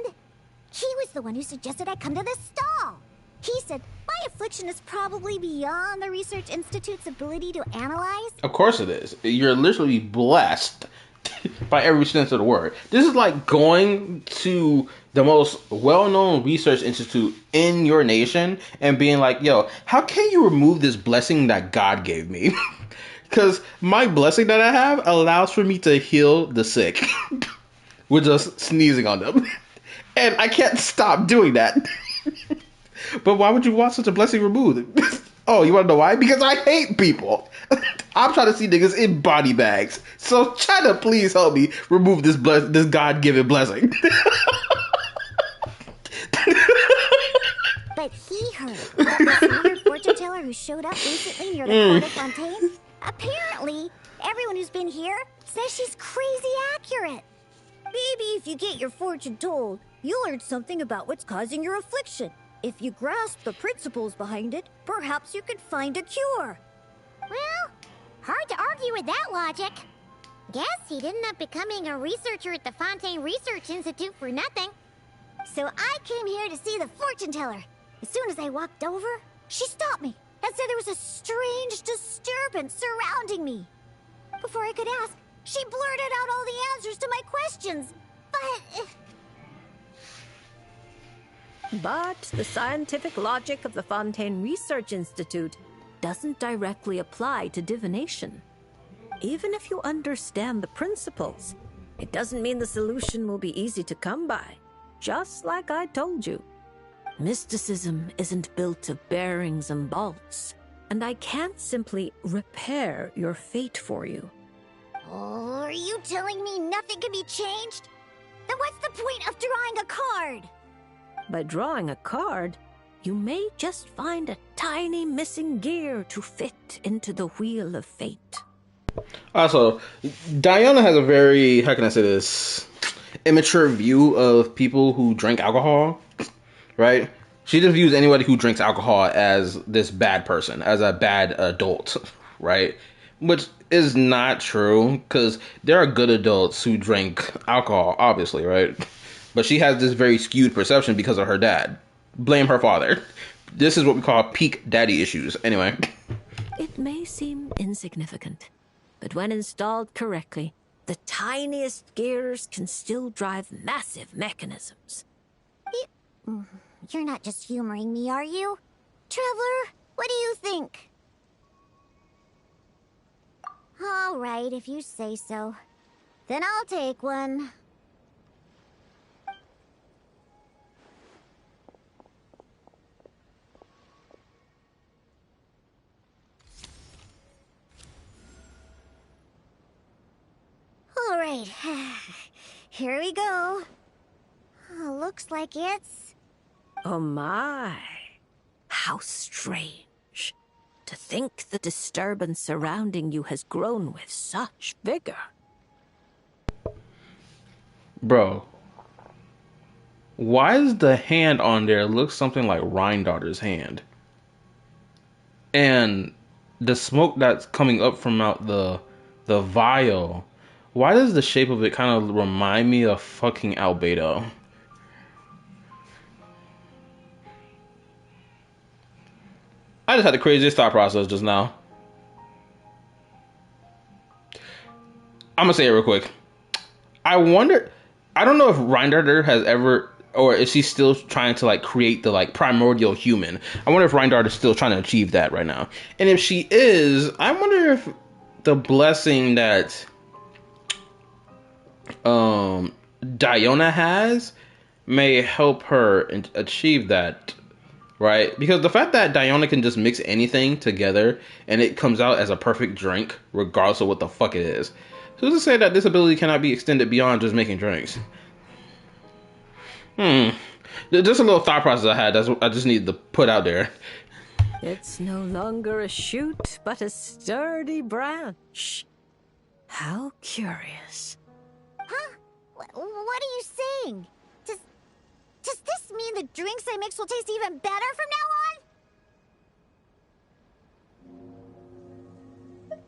he was the one who suggested I come to this stall. He said my affliction is probably beyond the Research Institute's ability to analyze. Of course it is. You're literally blessed by every sense of the word. This is like going to the most well-known research institute in your nation and being like, yo, how can you remove this blessing that God gave me? Because my blessing that I have allows for me to heal the sick with just sneezing on them. And I can't stop doing that. But why would you want such a blessing removed? Oh, you want to know why? Because I hate people. I'm trying to see niggas in body bags. So try to please help me remove this this God-given blessing. But he heard about this weird fortune teller who showed up recently near the court of Fontaine. Apparently, everyone who's been here says she's crazy accurate. Maybe if you get your fortune told, you'll learn something about what's causing your affliction. If you grasp the principles behind it, perhaps you can find a cure. Well, hard to argue with that logic. Guess he didn't end up becoming a researcher at the Fontaine Research Institute for nothing. So I came here to see the fortune teller. As soon as I walked over, she stopped me and said there was a strange disturbance surrounding me. Before I could ask, she blurted out all the answers to my questions. But the scientific logic of the Fontaine Research Institute doesn't directly apply to divination. Even if you understand the principles, it doesn't mean the solution will be easy to come by. Just like I told you. Mysticism isn't built of bearings and bolts, and I can't simply repair your fate for you. Oh, are you telling me nothing can be changed? Then what's the point of drawing a card? By drawing a card, you may just find a tiny missing gear to fit into the wheel of fate. Also, Diana has a very, how can I say this, immature view of people who drink alcohol, right? She just views anybody who drinks alcohol as this bad person, as a bad adult, right? Which is not true, because there are good adults who drink alcohol, obviously, right? But she has this very skewed perception because of her dad. Blame her father. This is what we call peak daddy issues. Anyway. It may seem insignificant, but when installed correctly, the tiniest gears can still drive massive mechanisms. You're not just humoring me, are you? Traveler, what do you think? All right, if you say so. Then I'll take one. All right, here we go. Looks like it's... Oh my, how strange. To think the disturbance surrounding you has grown with such vigor. Bro, why does the hand on there look something like Rhindaughter's hand? And the smoke that's coming up from out the vial, why does the shape of it kind of remind me of fucking Albedo? I just had the craziest thought process just now. I'm gonna say it real quick. I wonder, I don't know if Rhindaughter has ever, or is she still trying to like create the like primordial human? I wonder if Rhindaughter is still trying to achieve that right now. And if she is, I wonder if the blessing that Diona has may help her achieve that. Right? Because the fact that Diona can just mix anything together and it comes out as a perfect drink, regardless of what the fuck it is. Who's to say that this ability cannot be extended beyond just making drinks? Just a little thought process I had. That's what I just needed to put out there. It's no longer a shoot, but a sturdy branch. How curious. Huh? What are you saying? Does this mean the drinks I mix will taste even better from now on?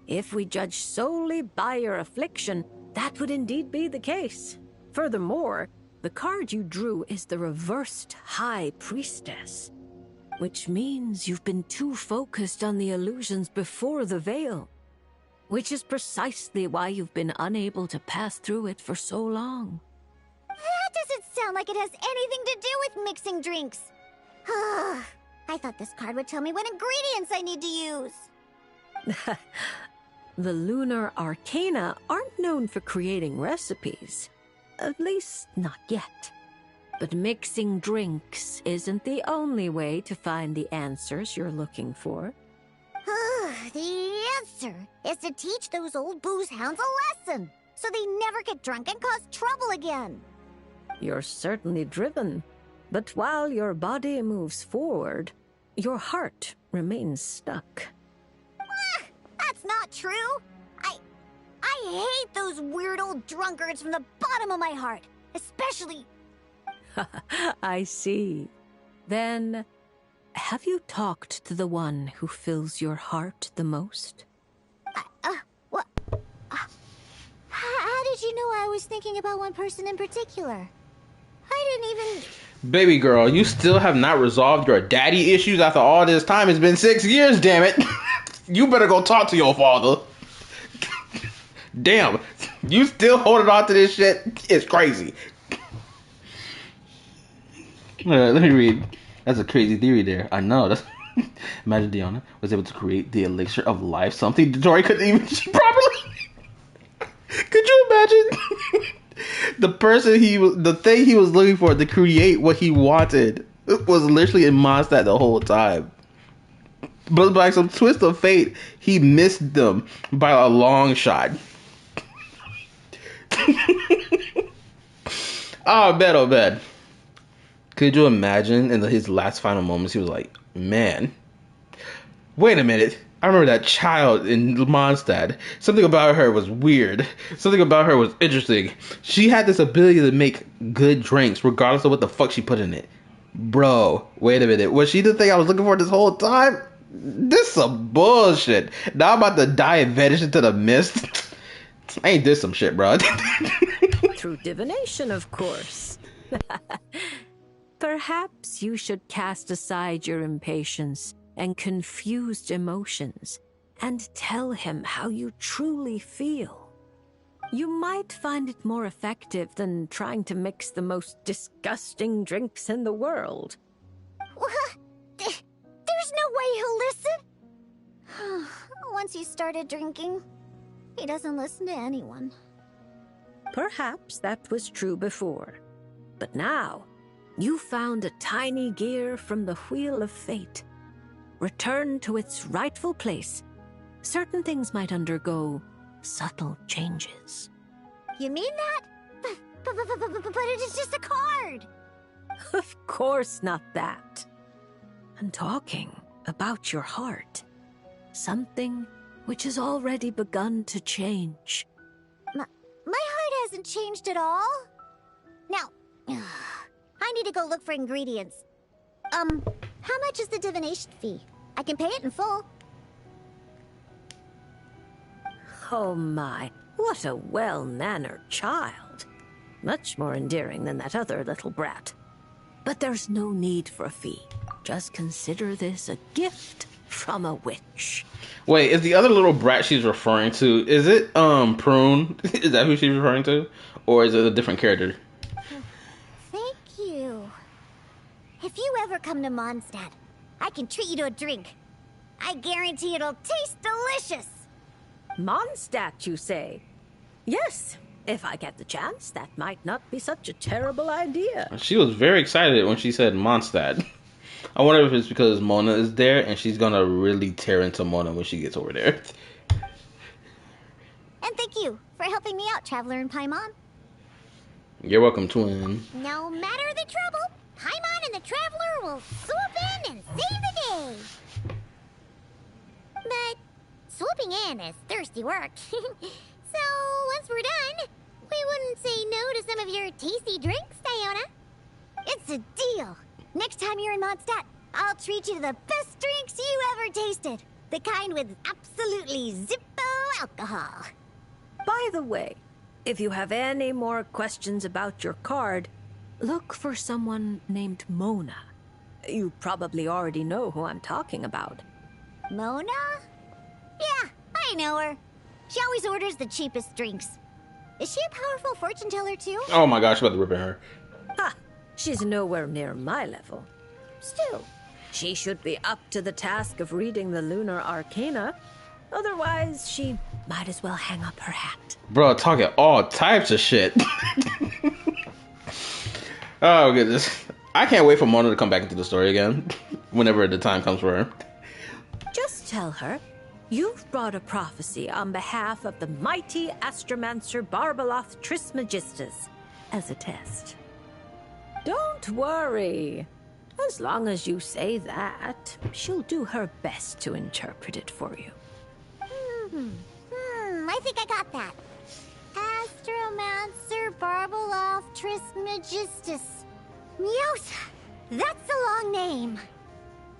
If we judge solely by your affliction, that would indeed be the case. Furthermore, the card you drew is the reversed High Priestess, which means you've been too focused on the illusions before the veil, which is precisely why you've been unable to pass through it for so long. That doesn't sound like it has anything to do with mixing drinks. I thought this card would tell me what ingredients I need to use. The lunar arcana aren't known for creating recipes. At least, not yet. But mixing drinks isn't the only way to find the answers you're looking for. The answer is to teach those old booze hounds a lesson, so they never get drunk and cause trouble again. You're certainly driven, but while your body moves forward, your heart remains stuck. That's not true. I hate those weird old drunkards from the bottom of my heart, especially... I see. Then, have you talked to the one who fills your heart the most? What? How did you know I was thinking about one person in particular? I didn't even... Baby girl, you still have not resolved your daddy issues after all this time. It's been 6 years, damn it. You better go talk to your father. Damn, you still holding on to this shit? It's crazy. Let me read. That's a crazy theory there. I know. That's imagine Diana was able to create the elixir of life, something Dory couldn't even properly. Could you imagine? The thing he was looking for to create what he wanted was literally in Mondstadt the whole time. But by some twist of fate, he missed them by a long shot. Oh man. Could you imagine in his last final moments, he was like, man, wait a minute. I remember that child in Mondstadt. Something about her was weird. Something about her was interesting. She had this ability to make good drinks, regardless of what the fuck she put in it. Bro, wait a minute. Was she the thing I was looking for this whole time? This some bullshit. Now I'm about to die and vanish into the mist. Ain't this some shit, bro? Through divination, of course. Perhaps you should cast aside your impatience and confused emotions and tell him how you truly feel. You might find it more effective than trying to mix the most disgusting drinks in the world. What? There's no way he'll listen. Once he started drinking, he doesn't listen to anyone. Perhaps that was true before, but now you found a tiny gear from the wheel of fate. Return to its rightful place. Certain things might undergo subtle changes. You mean that? But it is just a card. Of course not that. I'm talking about your heart. Something which has already begun to change. My heart hasn't changed at all. Now, I need to go look for ingredients. How much is the divination fee? I can pay it in full. Oh my, what a well-mannered child. Much more endearing than that other little brat. But there's no need for a fee. Just consider this a gift from a witch. Wait, is the other little brat she's referring to, is it Prune? Is that who she's referring to? Or is it a different character? Thank you. If you ever come to Mondstadt, I can treat you to a drink. I guarantee it'll taste delicious. Mondstadt, you say? Yes, if I get the chance, that might not be such a terrible idea. She was very excited when she said Mondstadt. I wonder if it's because Mona is there and she's gonna really tear into Mona when she gets over there. And thank you for helping me out, Traveler in Paimon. You're welcome, twin. No matter the trouble, Paimon and the Traveler will swoop in and save the day. But swooping in is thirsty work. So once we're done, we wouldn't say no to some of your tasty drinks, Diona. It's a deal. Next time you're in Mondstadt, I'll treat you to the best drinks you ever tasted. The kind with absolutely zippo alcohol. By the way, if you have any more questions about your card, look for someone named Mona. You probably already know who I'm talking about. Mona? Yeah, I know her. She always orders the cheapest drinks. Is she a powerful fortune teller too? Oh my gosh, about to rip at her. Ha! She's nowhere near my level. Still, she should be up to the task of reading the lunar arcana. Otherwise, she might as well hang up her hat. Bro, talking all types of shit. Oh goodness. I can't wait for Mona to come back into the story again. Whenever the time comes for her. Just tell her you've brought a prophecy on behalf of the mighty astromancer Barbaloth Trismegistus as a test. Don't worry. As long as you say that, she'll do her best to interpret it for you. I think I got that. Astromancer Barbaloth Trismegistus. Miosa! That's a long name.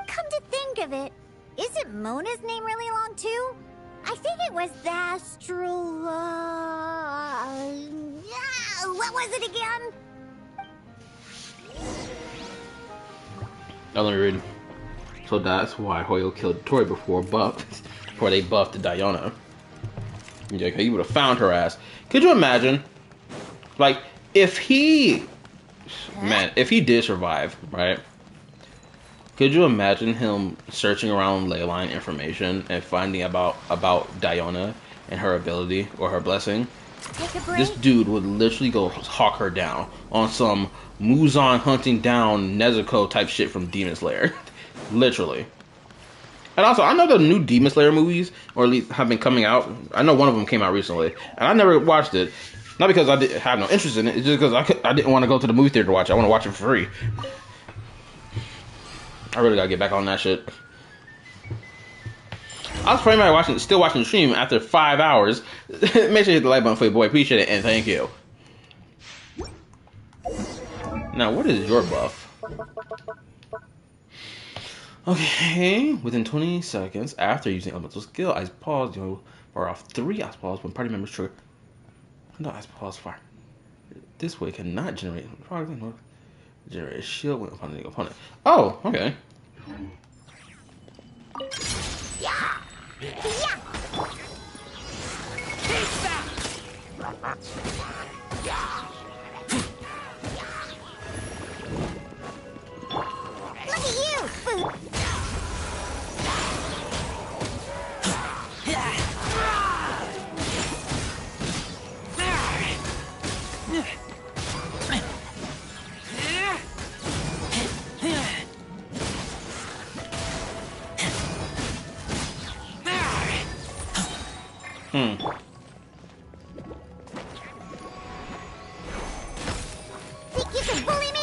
Come to think of it, isn't Mona's name really long too? I think it was the what was it again? let me read. So that's why Hoyo killed Tori before they buffed Diana. Yeah, he would have found her ass. Could you imagine? Like, if he did survive, right? Could you imagine him searching around leyline information and finding about Diana and her ability or her blessing? This dude would literally go hawk her down on some Muzan hunting down Nezuko type shit from Demon Slayer. Literally. And also, I know the new Demon Slayer movies, or at least have been coming out. I know one of them came out recently, and I never watched it. Not because I didn't have no interest in it, it's just because I didn't want to go to the movie theater to watch it. I want to watch it for free. I really gotta get back on that shit. I was pretty much still watching the stream after 5 hours. Make sure you hit the like button for your boy. Appreciate it, and thank you. Now, what is your buff? Okay, within 20 seconds after using elemental skill, ice pause, fire off 3 ice balls when party members trigger. No ice pause fire. This way cannot generate a shield when upon the opponent. Oh, okay. Yeah. Look at you, food. Think you can bully me?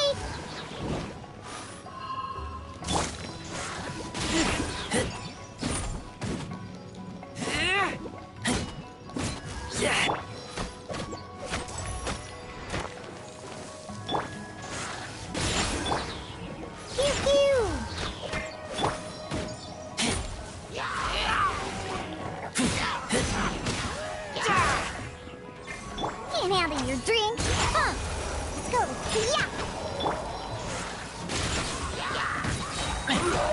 Can't handle your drink. Huh. Let's go. Yeah. Look at you.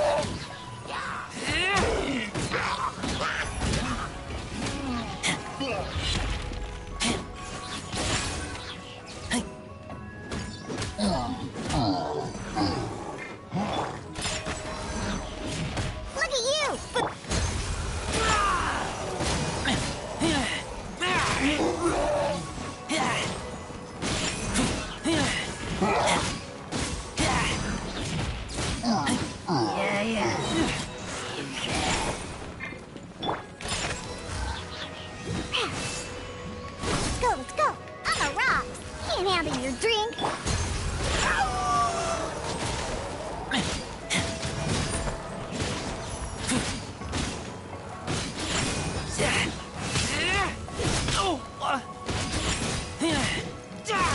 Let's go. I'm a rock. Can't handle your drink.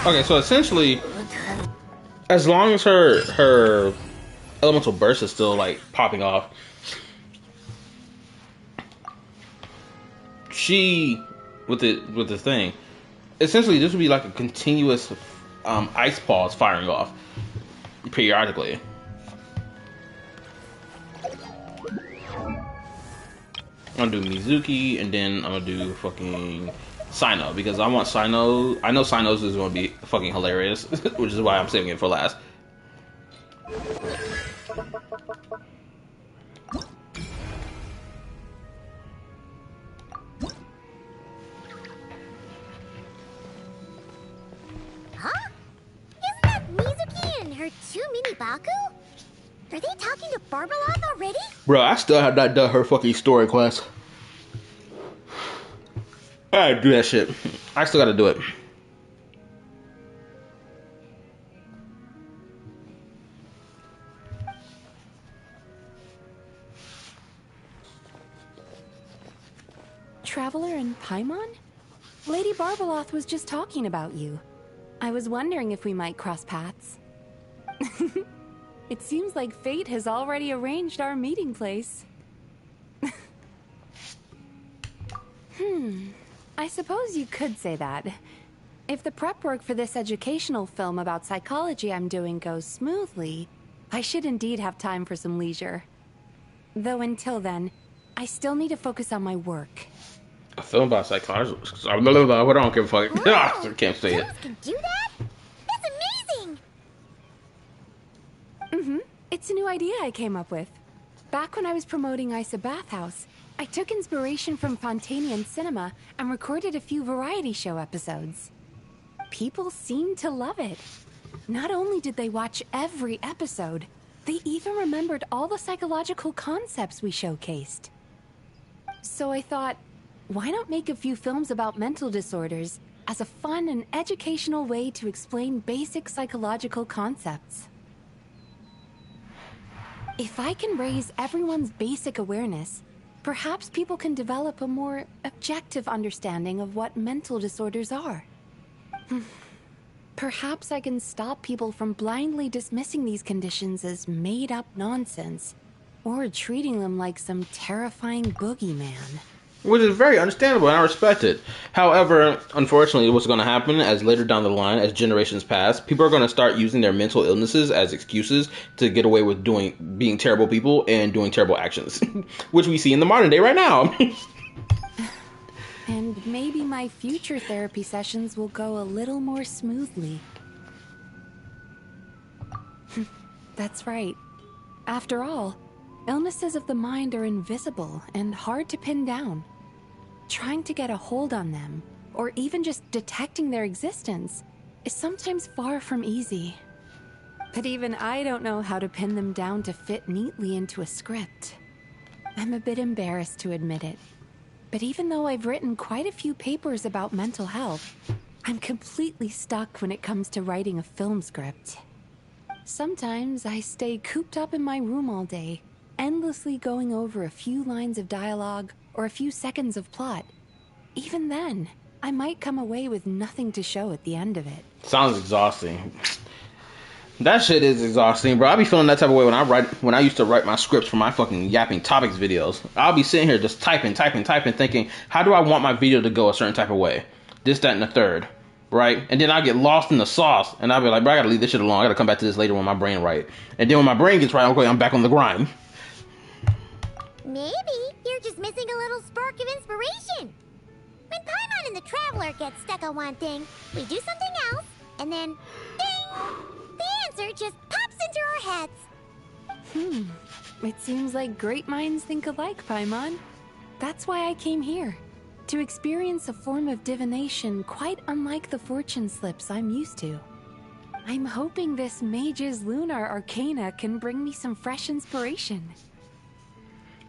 Okay, so essentially, as long as her elemental burst is still like popping off, she with the thing, essentially this would be like a continuous ice pause firing off periodically. I'm gonna do Mizuki, and then I'm gonna do fucking Sino, because I want Sino. I know Sino's is gonna be fucking hilarious, which is why I'm saving it for last. Huh? Isn't that Mizuki and her 2 mini Baku? Are they talking to Barbalov already? Bro, I still have not done her fucking story quest. I gotta do that shit. I still gotta do it. Traveler and Paimon? Lady Barbeloth was just talking about you. I was wondering if we might cross paths. It seems like fate has already arranged our meeting place. I suppose you could say that. If the prep work for this educational film about psychology I'm doing goes smoothly, I should indeed have time for some leisure. Though until then, I still need to focus on my work. A film about psychology. I don't give a fuck. I can't say it. Films can do that? That's amazing! Mm-hmm. It's a new idea I came up with. Back when I was promoting Isa Bathhouse, I took inspiration from Fontanian cinema and recorded a few variety show episodes. People seemed to love it. Not only did they watch every episode, they even remembered all the psychological concepts we showcased. So I thought, why not make a few films about mental disorders as a fun and educational way to explain basic psychological concepts? If I can raise everyone's basic awareness, perhaps people can develop a more objective understanding of what mental disorders are. Perhaps I can stop people from blindly dismissing these conditions as made-up nonsense, or treating them like some terrifying boogeyman. Which is very understandable, and I respect it. However, unfortunately, what's going to happen as later down the line, as generations pass, people are going to start using their mental illnesses as excuses to get away with being terrible people and doing terrible actions, which we see in the modern day right now. And maybe my future therapy sessions will go a little more smoothly. That's right. After all, illnesses of the mind are invisible and hard to pin down. Trying to get a hold on them, or even just detecting their existence, is sometimes far from easy. But even I don't know how to pin them down to fit neatly into a script. I'm a bit embarrassed to admit it. But even though I've written quite a few papers about mental health, I'm completely stuck when it comes to writing a film script. Sometimes I stay cooped up in my room all day, endlessly going over a few lines of dialogue or a few seconds of plot. Even then, I might come away with nothing to show at the end of it. Sounds exhausting. That shit is exhausting, bro. I be feeling that type of way when I used to write my scripts for my fucking yapping topics videos. I'll be sitting here just typing, thinking, how do I want my video to go a certain type of way? This, that, and the third, right? And then I'll get lost in the sauce, and I'll be like, bro, I gotta leave this shit alone. I gotta come back to this later when my brain right. And then when my brain gets right, okay, I'm back on the grind. Maybe you're just missing a little spark of inspiration. When Paimon and the Traveler get stuck on one thing, we do something else, and then, ding! The answer just pops into our heads. It seems like great minds think alike, Paimon. That's why I came here. To experience a form of divination quite unlike the fortune slips I'm used to. I'm hoping this mage's lunar arcana can bring me some fresh inspiration.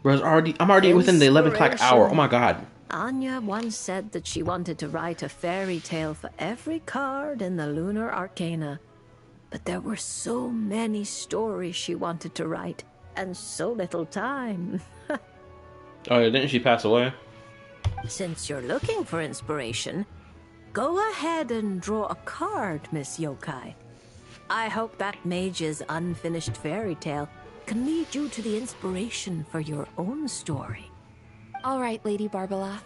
Bro, I'm already within the 11 o'clock hour. Oh my god. Anya once said that she wanted to write a fairy tale for every card in the lunar arcana. But there were so many stories she wanted to write, and so little time. Oh yeah, didn't she pass away? Since you're looking for inspiration, go ahead and draw a card, Miss Yokai. I hope that mage's unfinished fairy tale can lead you to the inspiration for your own story. All right, Lady Barbeloth.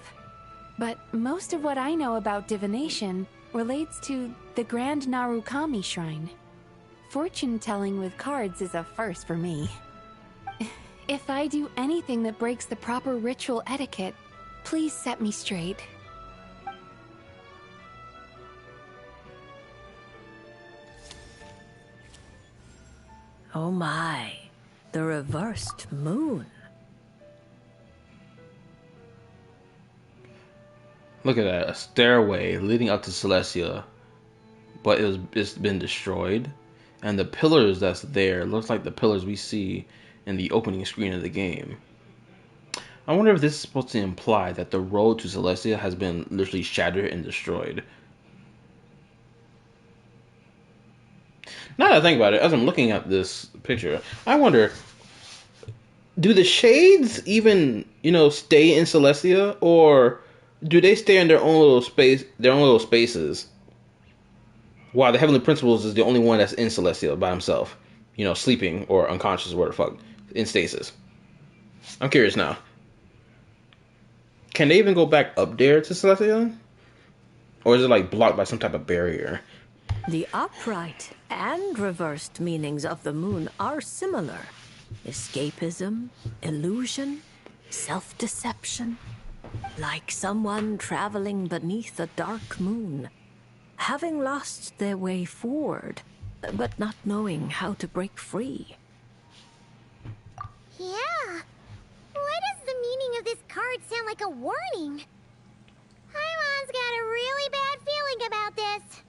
But most of what I know about divination relates to the Grand Narukami Shrine. Fortune-telling with cards is a first for me. If I do anything that breaks the proper ritual etiquette, please set me straight. Oh my, the reversed moon. Look at that, a stairway leading up to Celestia, but it's been destroyed. And the pillars that's there looks like the pillars we see in the opening screen of the game. I wonder if this is supposed to imply that the road to Celestia has been literally shattered and destroyed. Now that I think about it, as I'm looking at this picture, I wonder, do the shades even, stay in Celestia, or do they stay in their own little spaces? While the Heavenly Principles is the only one that's in Celestia by himself, sleeping or unconscious or whatever the fuck, in stasis. I'm curious now. Can they even go back up there to Celestia? Or is it like blocked by some type of barrier? The upright and reversed meanings of the moon are similar. Escapism, illusion, self-deception. Like someone traveling beneath a dark moon, having lost their way forward, but not knowing how to break free. Yeah. Why does the meaning of this card sound like a warning? Paimon's got a really bad feeling about this.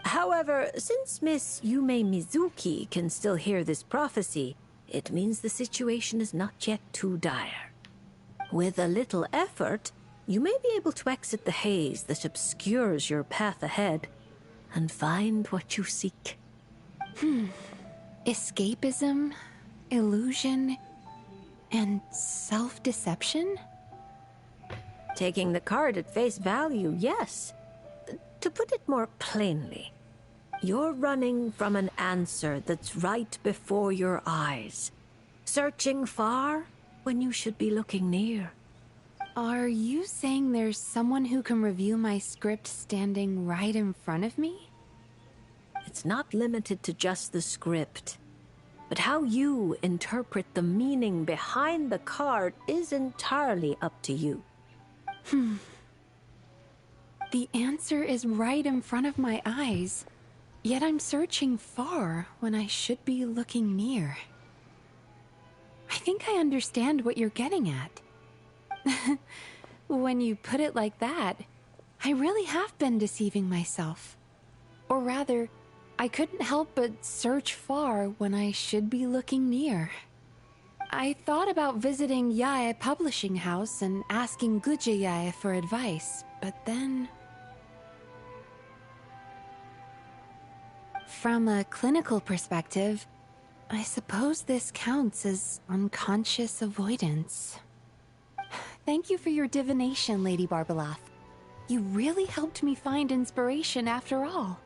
However, since Miss Yume Mizuki can still hear this prophecy, it means the situation is not yet too dire. With a little effort, you may be able to exit the haze that obscures your path ahead and find what you seek. Escapism, illusion, and self-deception? Taking the card at face value, yes. To put it more plainly, you're running from an answer that's right before your eyes, searching far when you should be looking near. Are you saying there's someone who can review my script standing right in front of me? It's not limited to just the script, but how you interpret the meaning behind the card is entirely up to you. The answer is right in front of my eyes, yet I'm searching far when I should be looking near. I think I understand what you're getting at. When you put it like that, I really have been deceiving myself. Or rather, I couldn't help but search far when I should be looking near. I thought about visiting Yae Publishing House and asking Guje Yae for advice, but then... From a clinical perspective, I suppose this counts as unconscious avoidance. Thank you for your divination, Lady Barbeloth. You really helped me find inspiration after all.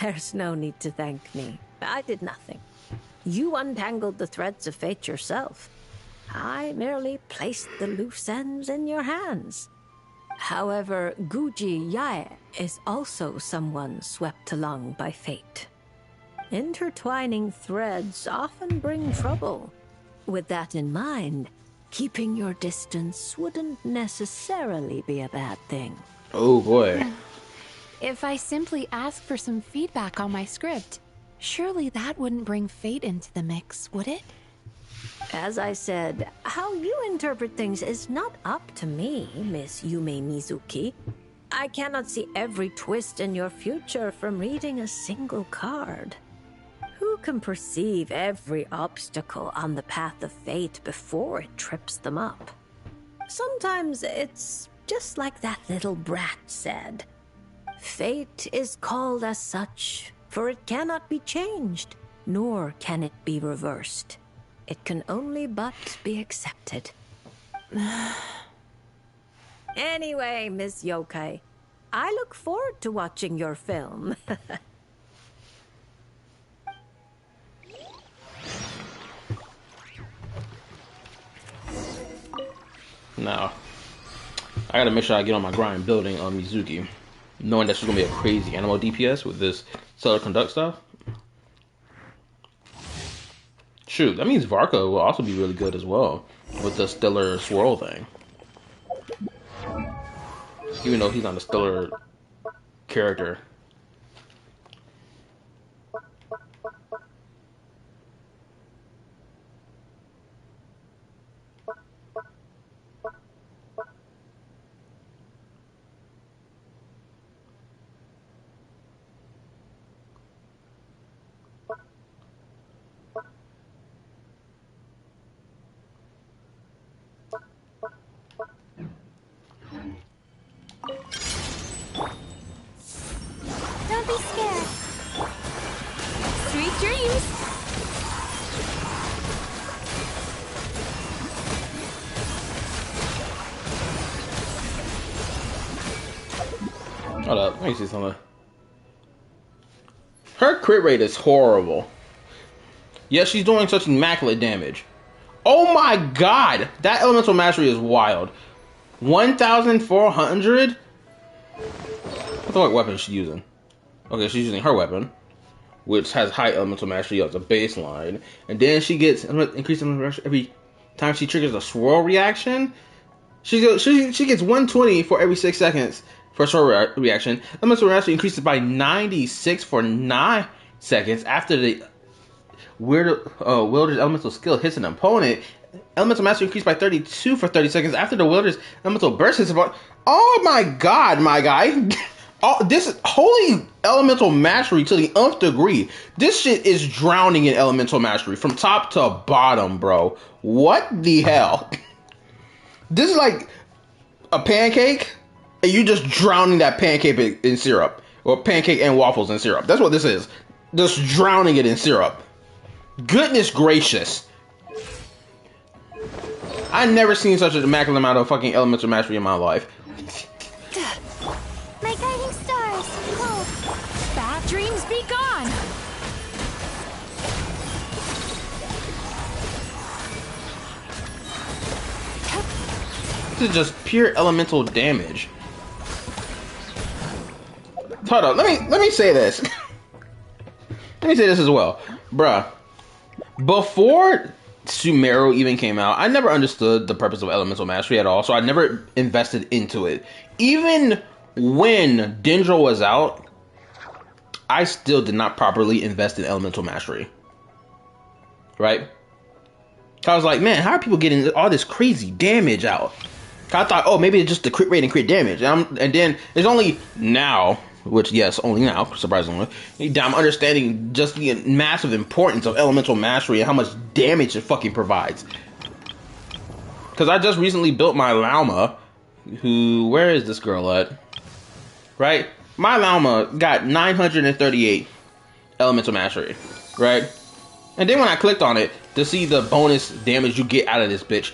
There's no need to thank me. I did nothing. You untangled the threads of fate yourself. I merely placed the loose ends in your hands. However, Guji Yae is also someone swept along by fate. Intertwining threads often bring trouble. With that in mind, keeping your distance wouldn't necessarily be a bad thing. Oh boy. If I simply ask for some feedback on my script, surely that wouldn't bring fate into the mix, would it? As I said, how you interpret things is not up to me, Miss Yume Mizuki. I cannot see every twist in your future from reading a single card. Who can perceive every obstacle on the path of fate before it trips them up? Sometimes it's just like that little brat said. Fate is called as such, for it cannot be changed, nor can it be reversed. It can only but be accepted. Anyway, Miss Yokai, I look forward to watching your film. Now, I gotta make sure I get on my grind building on Mizuki, knowing that she's gonna be a crazy animal DPS with this Stellar Conduct stuff. Shoot, that means Varka will also be really good as well with the Stellar Swirl thing. Even though he's not a Stellar character. Don't be scared. Sweet dreams. Hold up, let me see something. Her crit rate is horrible. Yet she's doing such immaculate damage. Oh my god! That elemental mastery is wild. 1,400? What the fuck weapon is she using? Okay, she's using her weapon, which has high elemental mastery as a baseline, and then she gets increased elemental mastery every time she triggers a swirl reaction. She gets 120 for every 6 seconds for a swirl reaction. Elemental mastery increases by 96 for 9 seconds after the wielder's elemental skill hits an opponent. Elemental mastery increased by 32 for 30 seconds after the wielder's elemental burst hits opponent. Oh my god, my guy. This is holy elemental mastery to the nth degree. This shit is drowning in elemental mastery from top to bottom, bro. What the hell? This is like a pancake, and you just drowning that pancake in syrup, or pancake and waffles in syrup. That's what this is. Just drowning it in syrup. Goodness gracious. I never seen such an immaculate amount of fucking elemental mastery in my life. My guiding stars, cold. Bad dreams be gone. This is just pure elemental damage. Hold on, let me say this. Let me say this as well, bruh. Before Sumeru even came out, I never understood the purpose of elemental mastery at all, so I never invested into it. Even when Dendro was out, I still did not properly invest in elemental mastery. Right? I was like, man, how are people getting all this crazy damage out? I thought, oh, maybe it's just the crit rate and crit damage. And then it's only now, which, yes, only now, surprisingly, I'm understanding just the massive importance of elemental mastery and how much damage it fucking provides. Because I just recently built my Llama, who, where is this girl at? Right? My Llama got 938 elemental mastery, right? And then when I clicked on it to see the bonus damage you get out of this bitch,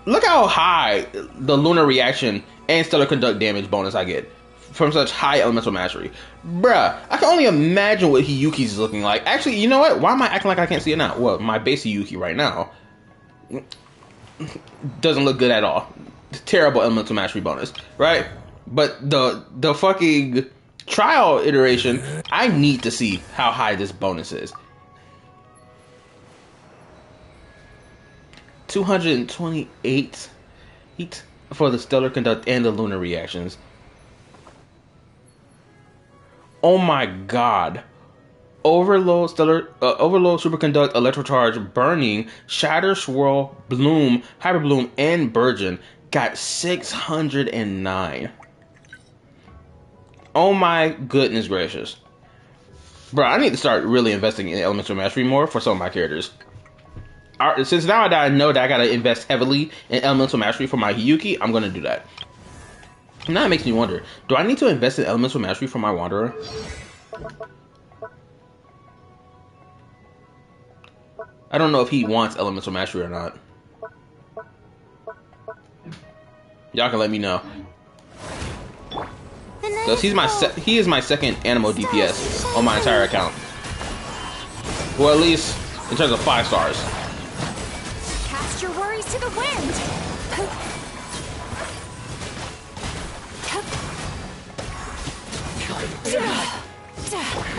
look how high the lunar reaction and stellar conduct damage bonus I get from such high elemental mastery. Bruh, I can only imagine what Hiyuki's is looking like. Actually, you know what? Why am I acting like I can't see it now? Well, my base Hiyuki right now doesn't look good at all. Terrible elemental mastery bonus, right? But the fucking trial iteration, I need to see how high this bonus is. 228 heat for the stellar conduct and the lunar reactions. Oh my god. Overload superconduct, electrocharge, burning, shatter, swirl, bloom, hyperbloom, and burgeon got 609. Oh my goodness gracious. Bro, I need to start really investing in elemental mastery more for some of my characters. Since now I know that I gotta invest heavily in elemental mastery for my Hiyuki, I'm gonna do that. Now it makes me wonder, do I need to invest in elemental mastery for my Wanderer? I don't know if he wants elemental mastery or not. Y'all can let me know. Because he is my second Animo DPS on my entire account. Well, at least in terms of 5 stars. Cast your worries to the wind.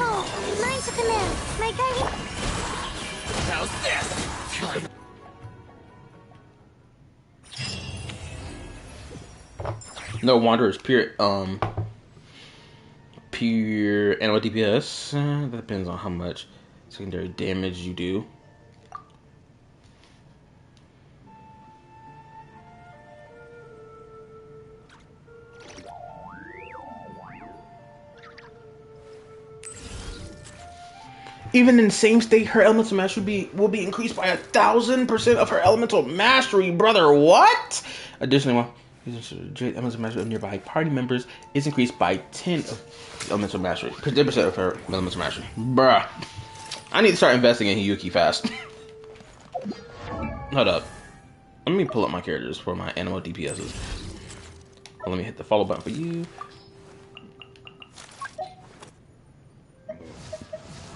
Oh, mine's a command. My guiding... How's this? No, Wanderer is pure Animo DPS. That depends on how much secondary damage you do. Even in the same state, her elemental mastery will be increased by 1,000% of her elemental mastery, brother. What? Additionally, elemental mastery of nearby party members is increased by 10 of elemental mastery, 10% of her elemental mastery. Bruh, I need to start investing in Hiyuki fast. Hold up. Let me pull up my characters for my Animo DPSs. Let me hit the follow button for you.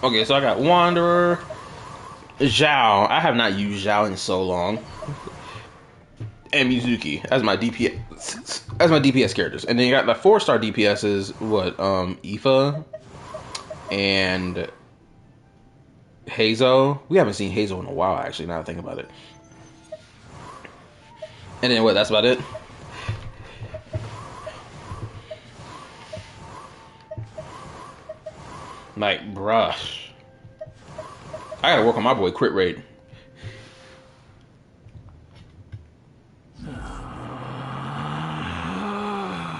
Okay, so I got Wanderer, Zhao. I have not used Zhao in so long. And Mizuki as my DPS characters. And then you got the 4-star DPSs, what, Aoife And Hazel. We haven't seen Hazel in a while, actually, now that I think about it. And then what, that's about it? Like, bruh. I gotta work on my boy crit rate.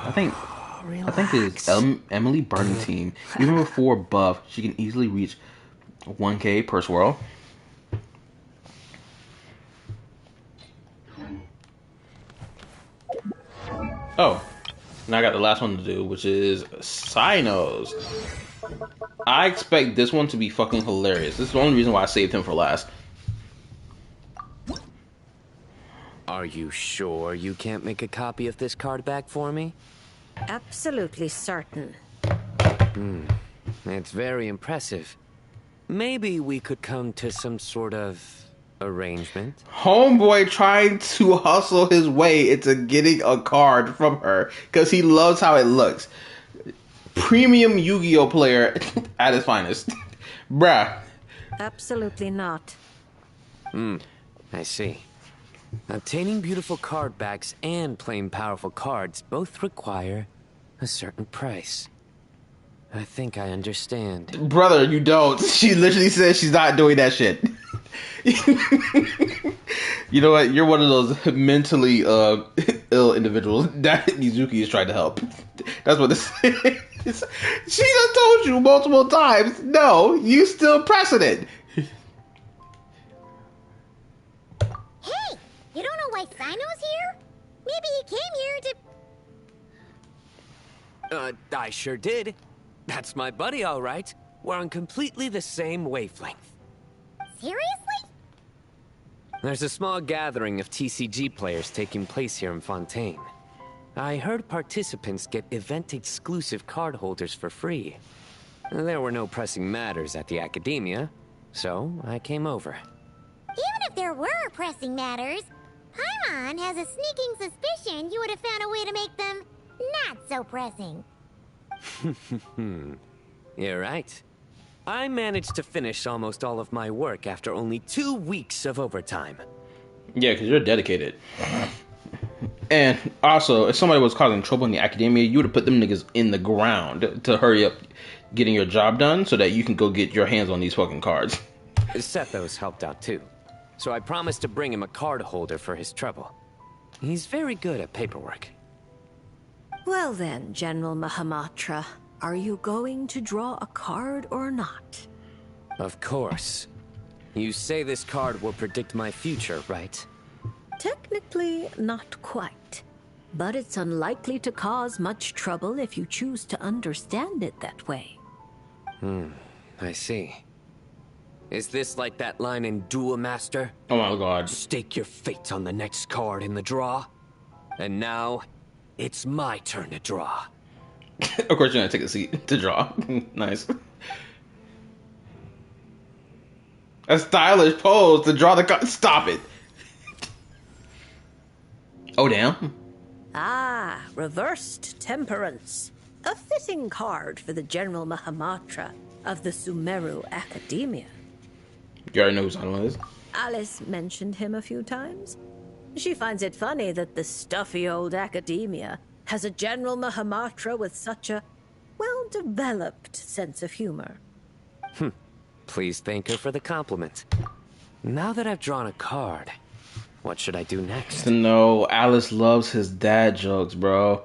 I think his Emily Burning team, even before buff, she can easily reach 1K per swirl. Oh, now I got the last one to do, which is Sinos. I expect this one to be fucking hilarious. This is the only reason why I saved him for last. Are you sure you can't make a copy of this card back for me? Absolutely certain. It's very impressive. Maybe we could come to some sort of arrangement. Homeboy trying to hustle his way into getting a card from her because he loves how it looks. Premium Yu-Gi-Oh player at his finest. Bruh. Absolutely not. I see. Obtaining beautiful card backs and playing powerful cards both require a certain price. I think I understand. Brother, you don't. She literally says she's not doing that shit. You know what? You're one of those mentally ill individuals that Mizuki is trying to help. That's what this is. She done told you multiple times, no, you still pressing it. Hey, you don't know why Sino's here? Maybe he came here to... I sure did. That's my buddy, all right. We're on completely the same wavelength. Seriously? There's a small gathering of TCG players taking place here in Fontaine. I heard participants get event-exclusive card holders for free. There were no pressing matters at the Academia, so I came over. Even if there were pressing matters, Paimon has a sneaking suspicion you would have found a way to make them not so pressing. You're right. I managed to finish almost all of my work after only 2 weeks of overtime. Yeah, because you're dedicated. And also, if somebody was causing trouble in the Academia, you would have put them niggas in the ground to hurry up getting your job done so that you can go get your hands on these fucking cards. Sethos helped out too, so I promised to bring him a card holder for his trouble. He's very good at paperwork. Well then, General Mahamatra, are you going to draw a card or not? Of course. You say this card will predict my future, right? Technically, not quite. But it's unlikely to cause much trouble if you choose to understand it that way. I see. Is this like that line in Duel Master? Oh my god. Stake your fate on the next card in the draw. And now, it's my turn to draw. Of course, you're gonna take a seat to draw. Nice. A stylish pose to draw the card. Stop it. Oh, damn. Ah, Reversed Temperance. A fitting card for the General Mahamatra of the Sumeru Academia. You already know who Sandrone is? Alice mentioned him a few times. She finds it funny that the stuffy old Academia has a General Mahamatra with such a well-developed sense of humor. Please thank her for the compliment. Now that I've drawn a card, what should I do next? No, Alice loves his dad jokes, bro.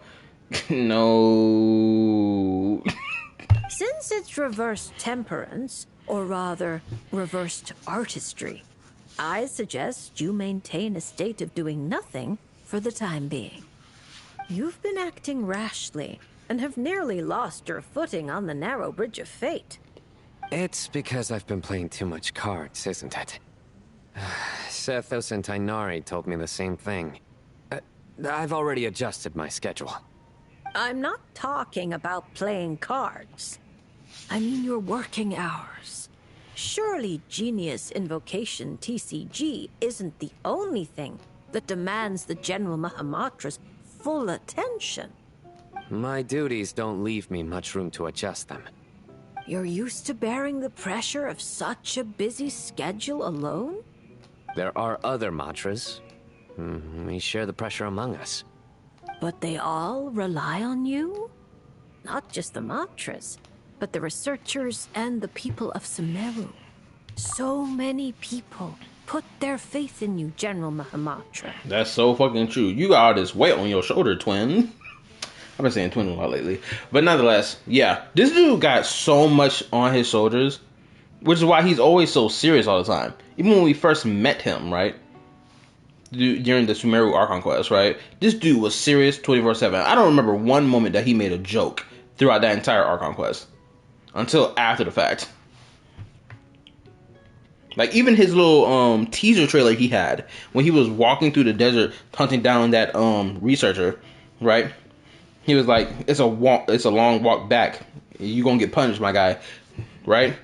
No. Since it's reversed temperance, or rather, reversed artistry, I suggest you maintain a state of doing nothing for the time being. You've been acting rashly, and have nearly lost your footing on the narrow bridge of fate. It's because I've been playing too much cards, isn't it? Sethos and Tainari told me the same thing. I've already adjusted my schedule. I'm not talking about playing cards. I mean your working hours. Surely Genius Invocation TCG isn't the only thing that demands the General Mahamatra's full attention. My duties don't leave me much room to adjust them. You're used to bearing the pressure of such a busy schedule alone? There are other Matras. We share the pressure among us. But they all rely on you? Not just the Matras, but the researchers and the people of Sumeru. So many people put their faith in you, General Mahamatra. That's so fucking true. You got all this weight on your shoulder, twin. I've been saying twin a lot lately. But nonetheless, yeah, this dude got so much on his shoulders, which is why he's always so serious all the time. Even when we first met him, right? During the Sumeru Archon quest, right? This dude was serious 24/7. I don't remember one moment that he made a joke throughout that entire Archon quest. Until after the fact. Like, even his little teaser trailer he had when he was walking through the desert hunting down that researcher, right? He was like, it's a long walk back. You gonna get punished, my guy. Right?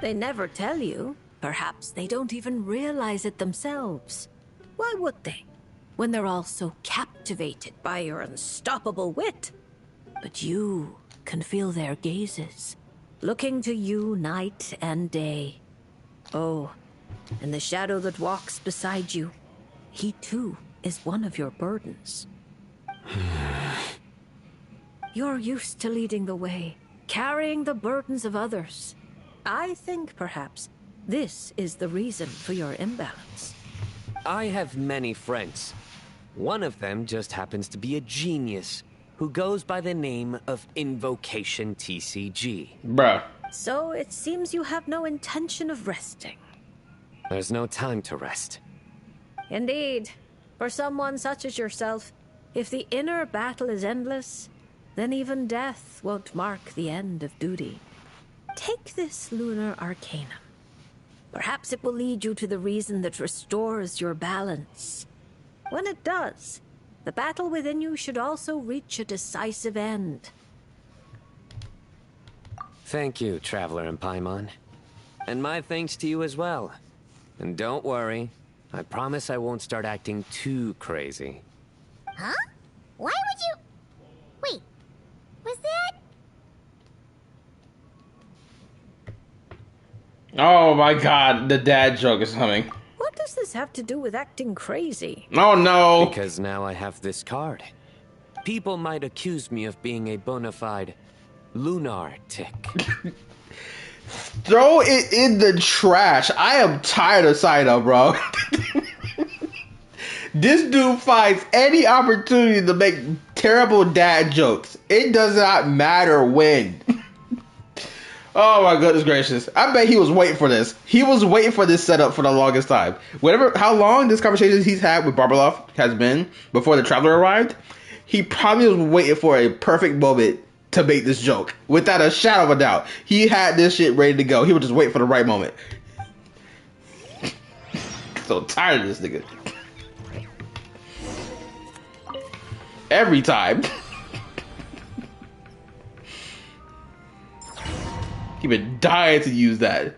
They never tell you. Perhaps they don't even realize it themselves. Why would they? When they're all so captivated by your unstoppable wit. But you can feel their gazes, looking to you night and day. Oh, and the shadow that walks beside you, he too is one of your burdens. You're used to leading the way, carrying the burdens of others. I think, perhaps, this is the reason for your imbalance. I have many friends. One of them just happens to be a genius who goes by the name of Invocation TCG. Bruh. So it seems you have no intention of resting. There's no time to rest. Indeed. For someone such as yourself, if the inner battle is endless, then even death won't mark the end of duty. Take this lunar arcanum. Perhaps it will lead you to the reason that restores your balance. When it does, the battle within you should also reach a decisive end. Thank you, Traveler and Paimon. And my thanks to you as well. And don't worry, I promise I won't start acting too crazy. Huh? Why would you... Wait, was that... Oh my god, the dad joke is coming. What does this have to do with acting crazy? Oh no! Because now I have this card. People might accuse me of being a bona fide lunatic. Throw it in the trash. I am tired of Saito, bro. This dude finds any opportunity to make terrible dad jokes. It does not matter when. Oh my goodness gracious. I bet he was waiting for this. He was waiting for this setup for the longest time. How long this conversation he's had with Barbalov has been before the Traveler arrived, he probably was waiting for a perfect moment to make this joke. Without a shadow of a doubt. He had this shit ready to go. He would just wait for the right moment. So tired of this nigga. Every time. He been dying to use that.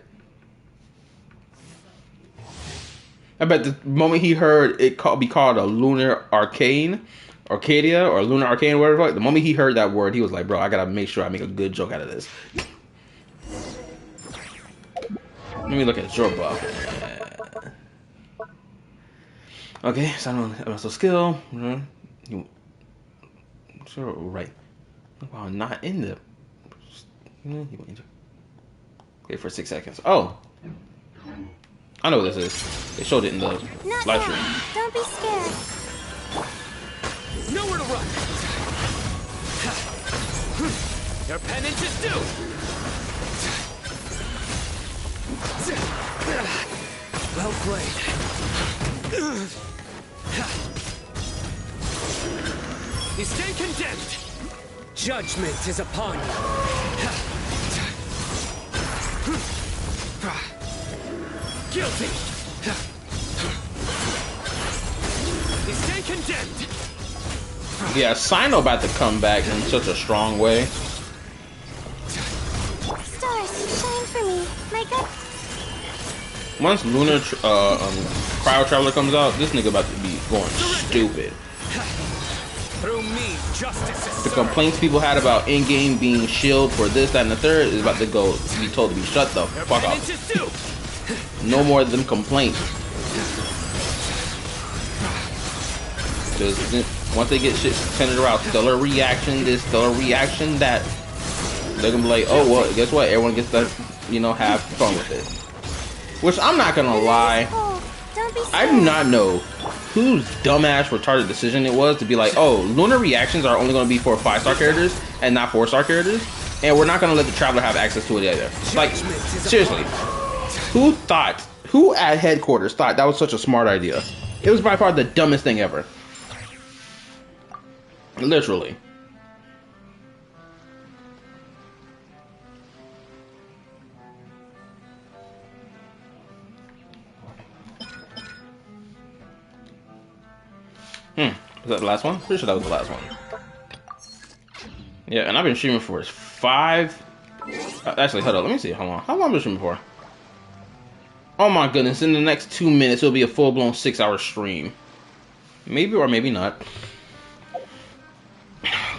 I bet the moment he heard it be called a lunar arcane, Arcadia, or lunar arcane, whatever, the moment he heard that word, he was like, bro, I gotta make sure I make a good joke out of this. Let me look at your buff. Okay, so skill. Sure, right. Wow, not in the... Okay, for 6 seconds. Oh! I know what this is. They showed it in the live stream. Don't be scared. Nowhere to run! Your penance is due! Well played. You stay condemned! Judgment is upon you! Guilty! You stay condemned! Yeah, Sino about to come back in such a strong way. Stars, shine for me. My good. Once Lunar Cryo Traveler comes out, this nigga about to be going stupid. Through me, justice is The complaints people had about in-game being shield for this, that, and the third is about to go to be told to be shut the fuck up. No more of them complaints. Because once they get shit centered around stellar reaction, this stellar reaction, that, they're gonna be like, oh well, guess what? Everyone gets to, you know, have fun with it. Which I'm not gonna lie, I do not know whose dumbass retarded decision it was to be like, oh, lunar reactions are only gonna be for 5-star characters and not 4-star characters, and we're not gonna let the traveler have access to it either. Like, seriously, who at headquarters thought that was such a smart idea? It was by far the dumbest thing ever. Literally. Was that the last one? Pretty sure that was the last one. Yeah, and I've been streaming for 5... actually, hold on. Let me see. How long? How long have I been streaming for? Oh my goodness. In the next 2 minutes, it'll be a full-blown 6-hour stream. Maybe or maybe not.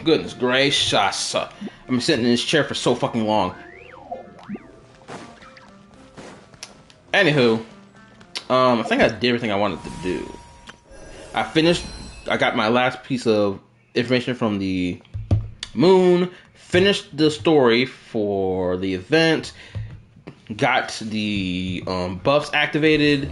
Goodness gracious. I've been sitting in this chair for so fucking long. Anywho. I think I did everything I wanted to do. I got my last piece of information from the moon, finished the story for the event, got the buffs activated.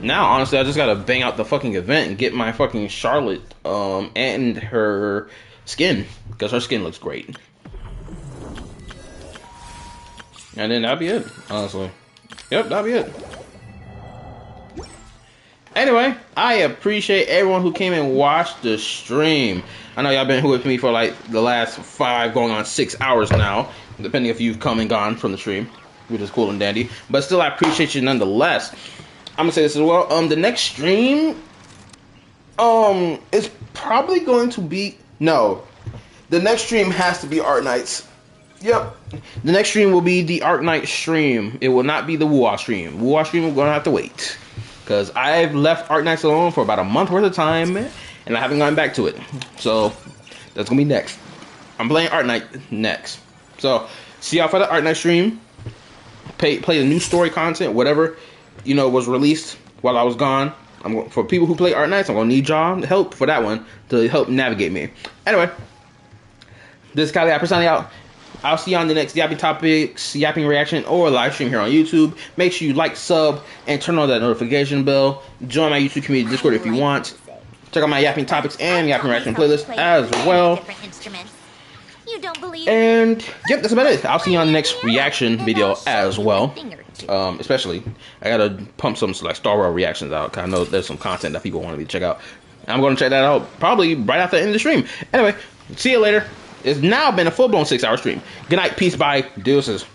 Now, honestly, I just gotta bang out the fucking event and get my fucking Charlotte and her skin, because her skin looks great. And then that'll be it, honestly. Yep, that'll be it. Anyway, I appreciate everyone who came and watched the stream. I know y'all been with me for like the last 5 going on 6 hours now, depending if you've come and gone from the stream, which is cool and dandy. But still, I appreciate you nonetheless. I'm gonna say this as well. The next stream, is probably going to be the next stream has to be Art Nights. Yep, the next stream will be the Art Night stream. It will not be the Wuwa stream. Wuwa stream, we're gonna have to wait. Because I've left Art Nights alone for about a month worth of time, and I haven't gone back to it. So, that's going to be next. I'm playing Art Night next. So, see y'all for the Art Night stream. Play the new story content, whatever, you know, was released while I was gone. For people who play Art Nights, I'm going to need y'all help for that one to help navigate me. Anyway, this is Kylie personally out. I'll see you on the next Yapping Topics, Yapping Reaction, or live stream here on YouTube. Make sure you like, sub, and turn on that notification bell. Join my YouTube community Discord if you want. Check out my Yapping Topics and Yapping Reaction playlist as well. And, yep, that's about it. I'll see you on the next reaction video as well. Especially, I gotta pump some like Star Wars reactions out, because I know there's some content that people want me to check out. I'm going to check that out probably right after the end of the stream. Anyway, see you later. It's now been a full-blown 6-hour stream. Good night, peace, bye, deuces.